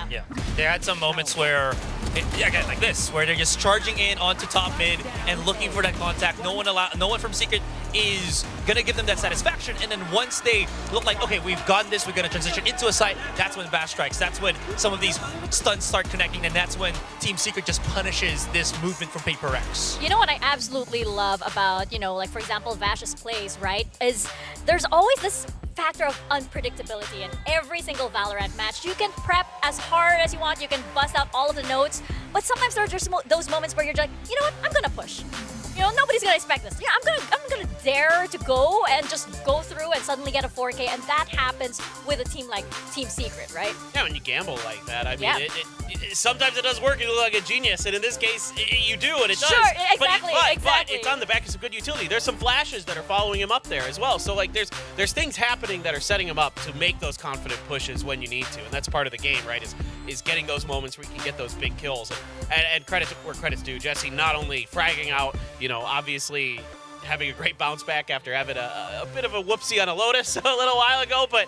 Yeah. They had some moments where, again, like this, where they're just charging in onto top mid and looking for that contact. No one from Secret is gonna give them that satisfaction. And then once they look like, okay, we've gotten this, we're gonna transition into a site, that's when Bash strikes. That's when some of these stunts start connecting, and that's when Team Secret just punishes this movement from PRX. You know what I absolutely love about, you know, like for example, Vash's plays, right? Is there's always this factor of unpredictability in every single Valorant match. You can prep as hard as you want, you can bust out all of the notes, but sometimes there's just those moments where you're like, you know what, I'm gonna push. You know, nobody's gonna expect this. Yeah, I'm gonna dare to go and just go through and suddenly get a 4K, and that happens with a team like Team Secret, right? Yeah, when you gamble like that, I mean, Yeah. sometimes it does work. You look like a genius, and in this case, you do, and it does. Sure, exactly, but exactly. it's on the back of some good utility. There's some flashes that are following him up there as well. So like, there's things happening that are setting him up to make those confident pushes when you need to, and that's part of the game, right? Is getting those moments where you can get those big kills. And credit where credit's due. Jesse not only fragging out, you know, obviously having a great bounce back after having a bit of a whoopsie on a Lotus a little while ago, but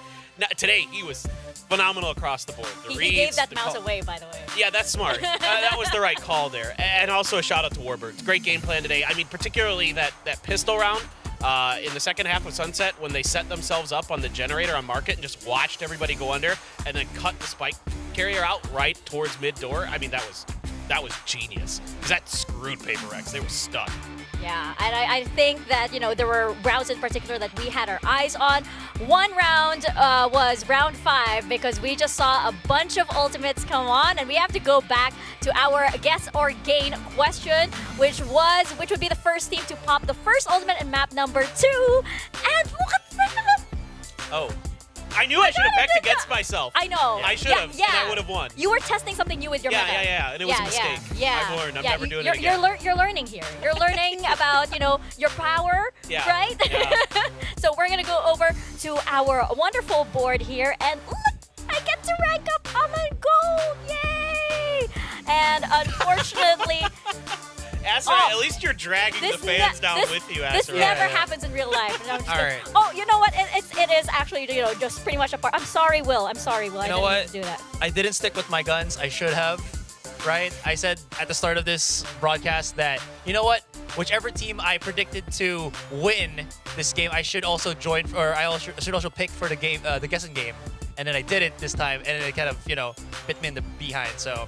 today he was phenomenal across the board. The He reads, gave that the mouse call- away, by the way. Yeah, that's smart. That was the right call there. And also a shout out to Warbirds. Great game plan today. I mean, particularly that pistol round in the second half of Sunset when they set themselves up on the generator on market and just watched everybody go under and then cut the spike carrier out right towards mid door. I mean, that was genius, because that screwed PRX. They were stuck. Yeah, and I think that, you know, there were rounds in particular that we had our eyes on. One round was round 5, because we just saw a bunch of ultimates come on, and we have to go back to our guess or gain question, which would be the first team to pop the first ultimate in map number 2. And what the... Oh. I knew I should have pecked against myself. I know. I should have, and I would have won. You were testing something new with your meta. Yeah, and it was a mistake. Yeah. I've learned. I'm never doing it again. You're learning here. You're learning about, you know, your power, right? Yeah. So we're gonna go over to our wonderful board here, and look, I get to rank up. I'm on gold, yay! And unfortunately. Asser, at least you're dragging the fans down with you, Asser. This never happens in real life. And I'm just All like, right. oh, you know what? It is actually, you know, just pretty much a part. I'm sorry, Will. I You know didn't what? mean to do that. I didn't stick with my guns. I should have, right? I said at the start of this broadcast that, you know what? Whichever team I predicted to win this game, I should also join, or should also pick for the game, the guessing game. And then I did it this time, and it kind of, you know, bit me in the behind. So.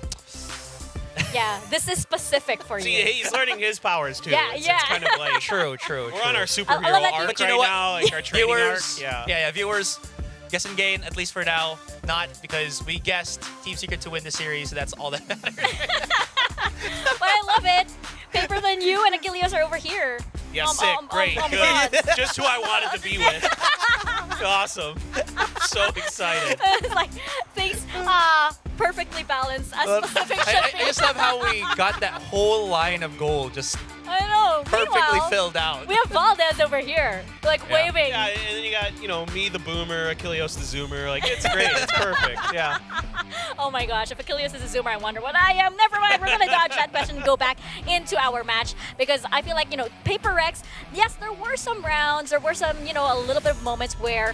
Yeah, this is specific for See, you. he's learning his powers too. Yeah, It's yeah. kind of like True. We're on our I superhero love that arc But you right know what? now, like our training Viewers, arc. Yeah. viewers, guess and gain, at least for now. Not, because we guessed Team Secret to win the series, so that's all that matters. But I love it. Paper Than You and Achilles are over here. Yeah, sick, great, good. bronze. Just who I wanted to be with. Awesome. So excited. It's like things perfectly balanced as specific should I be. just love how we got that whole line of gold just I know. perfectly Meanwhile, filled out. we have Valdez over here, like waving. Yeah, and then you got, you know, me the boomer, Achilles the zoomer. Like, it's great. It's perfect. Yeah. Oh my gosh, if Achilles is a zoomer, I wonder what I am. Never mind, we're gonna dodge that question and go back into our match because I feel like, PRX, yes, there were some rounds, there were some, a little bit of moments where,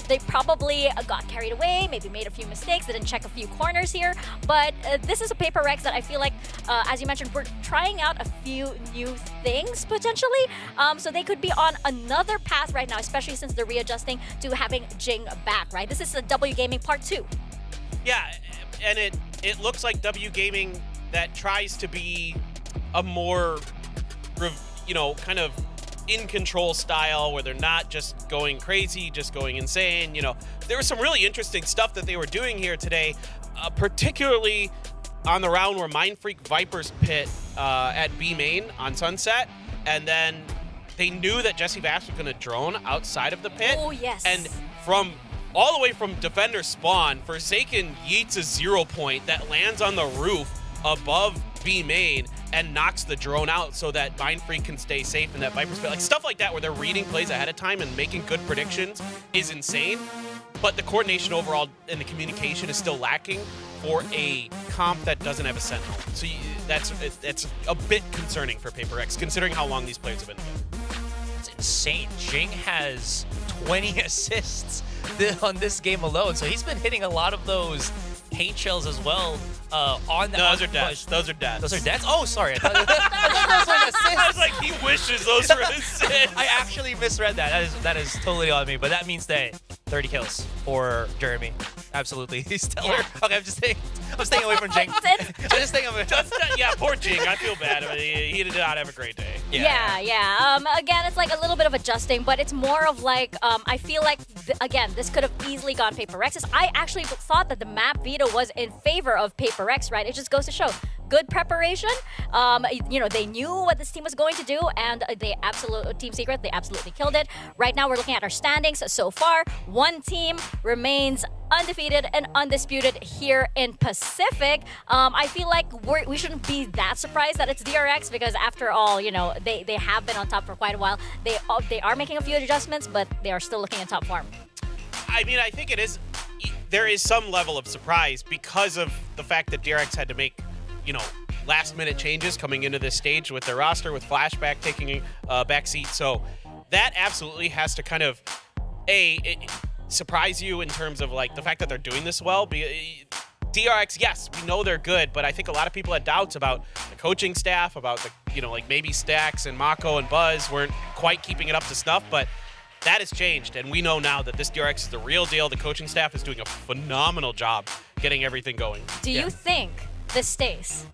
they probably got carried away, maybe made a few mistakes, didn't check a few corners here, but this is a PRX that I feel like, as you mentioned, we're trying out a few new things potentially, so they could be on another path right now, especially since they're readjusting to having Jing back, right? This is the W Gaming Part 2. Yeah, and it looks like W Gaming that tries to be a more, kind of in control style where they're not just going crazy, just going insane. There was some really interesting stuff that they were doing here today, particularly on the round where Mindfreak Vipers pit at B main on Sunset, and then they knew that Jesse Vash was going to drone outside of the pit. Oh, yes. And all the way from defender spawn, Forsaken yeets a 0 point that lands on the roof above B main and knocks the drone out so that Mindfreak can stay safe in that Viper's pit. Like stuff like that where they're reading plays ahead of time and making good predictions is insane. But the coordination overall and the communication is still lacking for a comp that doesn't have a sentinel. So that's a bit concerning for PRX, considering how long these players have been together. It's insane. Jing has 20 assists on this game alone, so he's been hitting a lot of those paint shells as well. On the those are deaths. Those are deaths. Those are deaths? Oh, sorry. I thought those were assists. I was like, he wishes those were assists. I actually misread that. That is totally on me, but that means that 30 kills for Jeremy. Absolutely. He's stellar. Yeah. Okay, I'm staying away from Jing. I'm just staying away. Yeah, poor Jing. I feel bad. I mean, he did not have a great day. Yeah. Again, it's like a little bit of adjusting, but it's more of like, I feel like, again, this could have easily gone PRX. I actually thought that the map veto was in favor of PRX, right? It just goes to show good preparation. They knew what this team was going to do, and Team Secret, they absolutely killed it. Right now, we're looking at our standings. So far, one team remains undefeated and undisputed here in Pacific. I feel like we shouldn't be that surprised that it's DRX because after all, they have been on top for quite a while. They are making a few adjustments, but they are still looking in top form. I mean, I think there is some level of surprise because of the fact that DRX had to make, last minute changes coming into this stage with their roster, with Flashback taking a backseat. So that absolutely has to kind of, surprise you in terms of like the fact that they're doing this well. DRX, yes, we know they're good, but I think a lot of people had doubts about the coaching staff, about the, maybe Stax and Mako and Buzz weren't quite keeping it up to snuff, but that has changed, and we know now that this DRX is the real deal. The coaching staff is doing a phenomenal job getting everything going. Do you think this stays?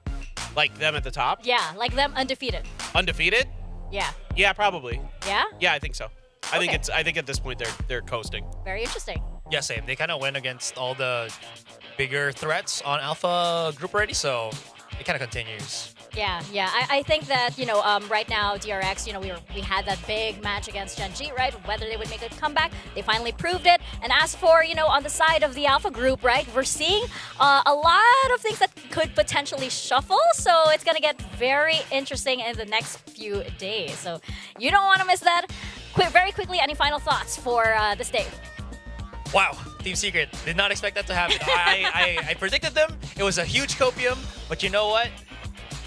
Like them at the top? Yeah, like them undefeated. Undefeated? Yeah. Yeah, probably. Yeah? Yeah, I think so. I think at this point they're coasting. Very interesting. Yeah, same. They kind of went against all the bigger threats on Alpha group already, so it kind of continues. Yeah. I think that, right now, DRX, we had that big match against Gen G, right? Whether they would make a comeback, they finally proved it. And as for, on the side of the Alpha group, right, we're seeing a lot of things that could potentially shuffle. So it's going to get very interesting in the next few days. So you don't want to miss that. Very quickly, any final thoughts for this day? Wow, Team Secret, did not expect that to happen. I predicted them. It was a huge copium, but you know what?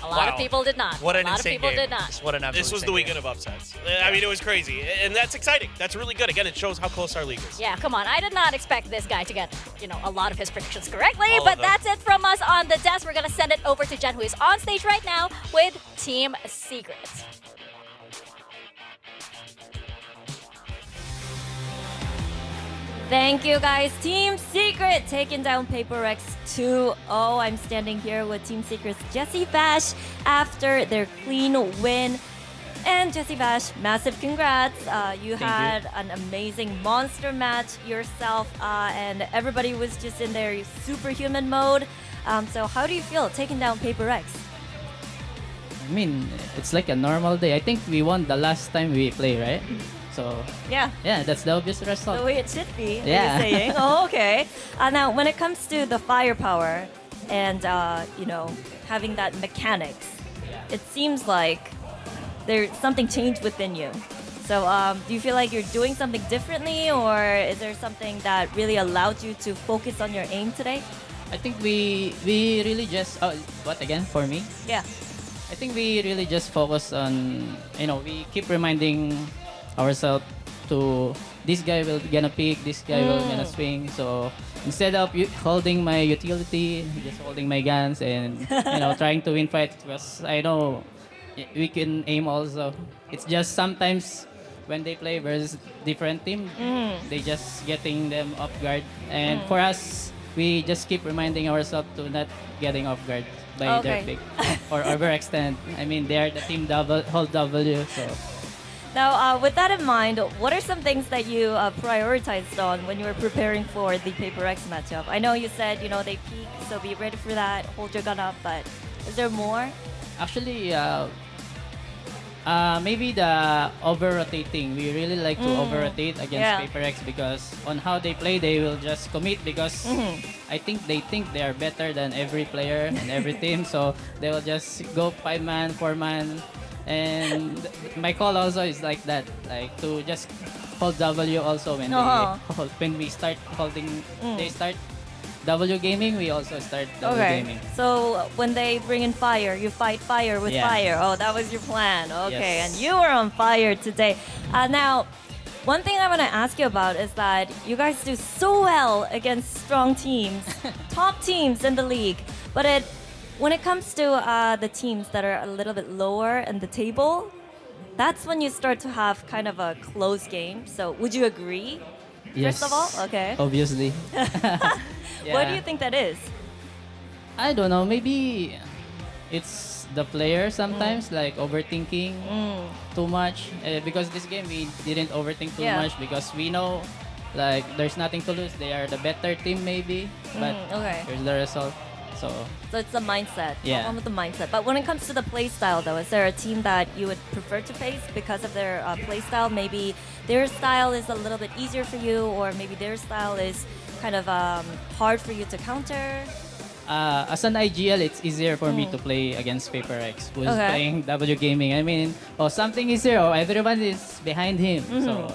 A lot of people did not. What an insane game. A lot of people game. did not. What an absolute This was the weekend of upsets. I mean, it was crazy, and that's exciting. That's really good. Again, it shows how close our league is. Yeah, come on. I did not expect this guy to get, a lot of his predictions correctly, but that's it from us on the desk. We're going to send it over to Jen, who is on stage right now with Team Secret. Thank you, guys. Team Secret taking down PRX 2-0. I'm standing here with Team Secret's Jesse Vash after their clean win. And Jesse Vash, massive congrats. You had an amazing monster match yourself, and everybody was just in their superhuman mode. So how do you feel taking down PRX? I mean, it's like a normal day. I think we won the last time we play, right? So yeah, that's the obvious result. The way it should be. Yeah. You're saying. Oh, okay. Now, when it comes to the firepower and having that mechanics, it seems like there's something changed within you. So, do you feel like you're doing something differently, or is there something that really allowed you to focus on your aim today? I think we really just what again for me? Yeah. I think we really just focus on we keep reminding ourselves to this guy will gonna pick, this guy will gonna swing. So instead of holding my utility, just holding my guns and trying to win fights because I know we can aim also. It's just sometimes when they play versus different team, they just getting them off guard. And for us, we just keep reminding ourselves to not getting off guard by their pick or overextend. I mean, they are the team hold W. So now, with that in mind, what are some things that you prioritized on when you were preparing for the PRX matchup? I know you said they peak, so be ready for that. Hold your gun up, but is there more? Actually, maybe the over-rotating. We really like to over-rotate against PRX because on how they play, they will just commit because I think they are better than every player and every team. So they will just go 5-man, 4-man. And my call also is like that, like to just hold W also when we start holding, they start W gaming, we also start W gaming. So when they bring in fire, you fight fire with fire. Oh, that was your plan. Okay, Yes. and you were on fire today. Now, one thing I want to ask you about is that you guys do so well against strong teams, top teams in the league. But when it comes to the teams that are a little bit lower in the table, that's when you start to have kind of a close game. So would you agree? Yes. First of all, okay. Obviously. What do you think that is? I don't know. Maybe it's the player sometimes, like overthinking too much. Because this game we didn't overthink too much because we know, like there's nothing to lose. They are the better team maybe, but here's the result. So it's the mindset. Yeah. Along with the mindset. But when it comes to the play style, though, is there a team that you would prefer to face because of their play style? Maybe their style is a little bit easier for you, or maybe their style is kind of hard for you to counter. As an IGL, it's easier for me to play against PRX, who's playing W gaming. I mean, something easier. Everyone is behind him. So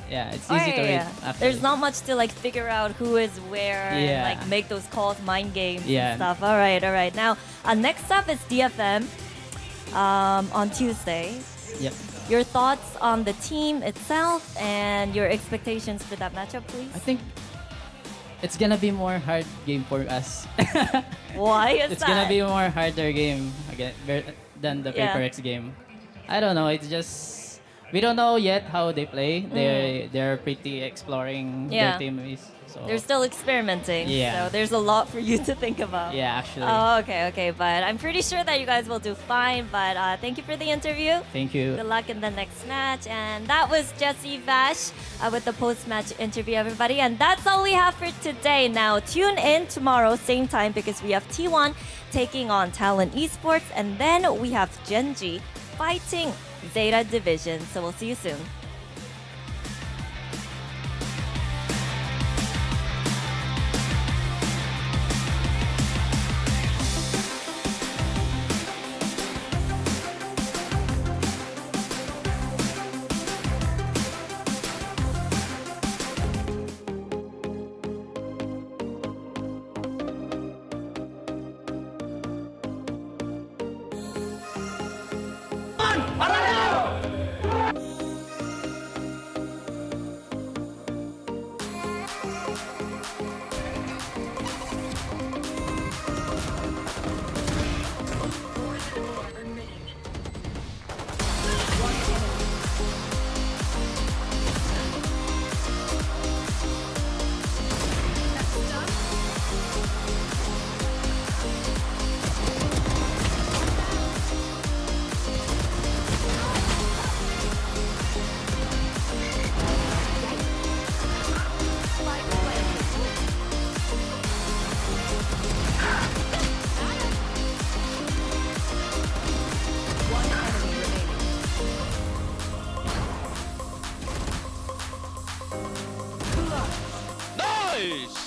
yeah, it's easy to read. There's not much to like figure out who is where and like make those calls, mind games and stuff. All right. Now, next up is DFM on Tuesday. Yep. Your thoughts on the team itself and your expectations for that matchup, please? I think it's gonna be more hard game for us. Why is it's that? gonna be more harder game than the PRX game. I don't know. It's just we don't know yet how they play. They're pretty exploring their team is. So they're still experimenting. Yeah. So there's a lot for you to think about. Yeah, actually. Oh, okay. But I'm pretty sure that you guys will do fine. But thank you for the interview. Thank you. Good luck in the next match. And that was Jesse Vash with the post-match interview, everybody. And that's all we have for today. Now, tune in tomorrow, same time, because we have T1 taking on Talent Esports. And then we have Genji fighting Zeta Division. So we'll see you soon. Nice!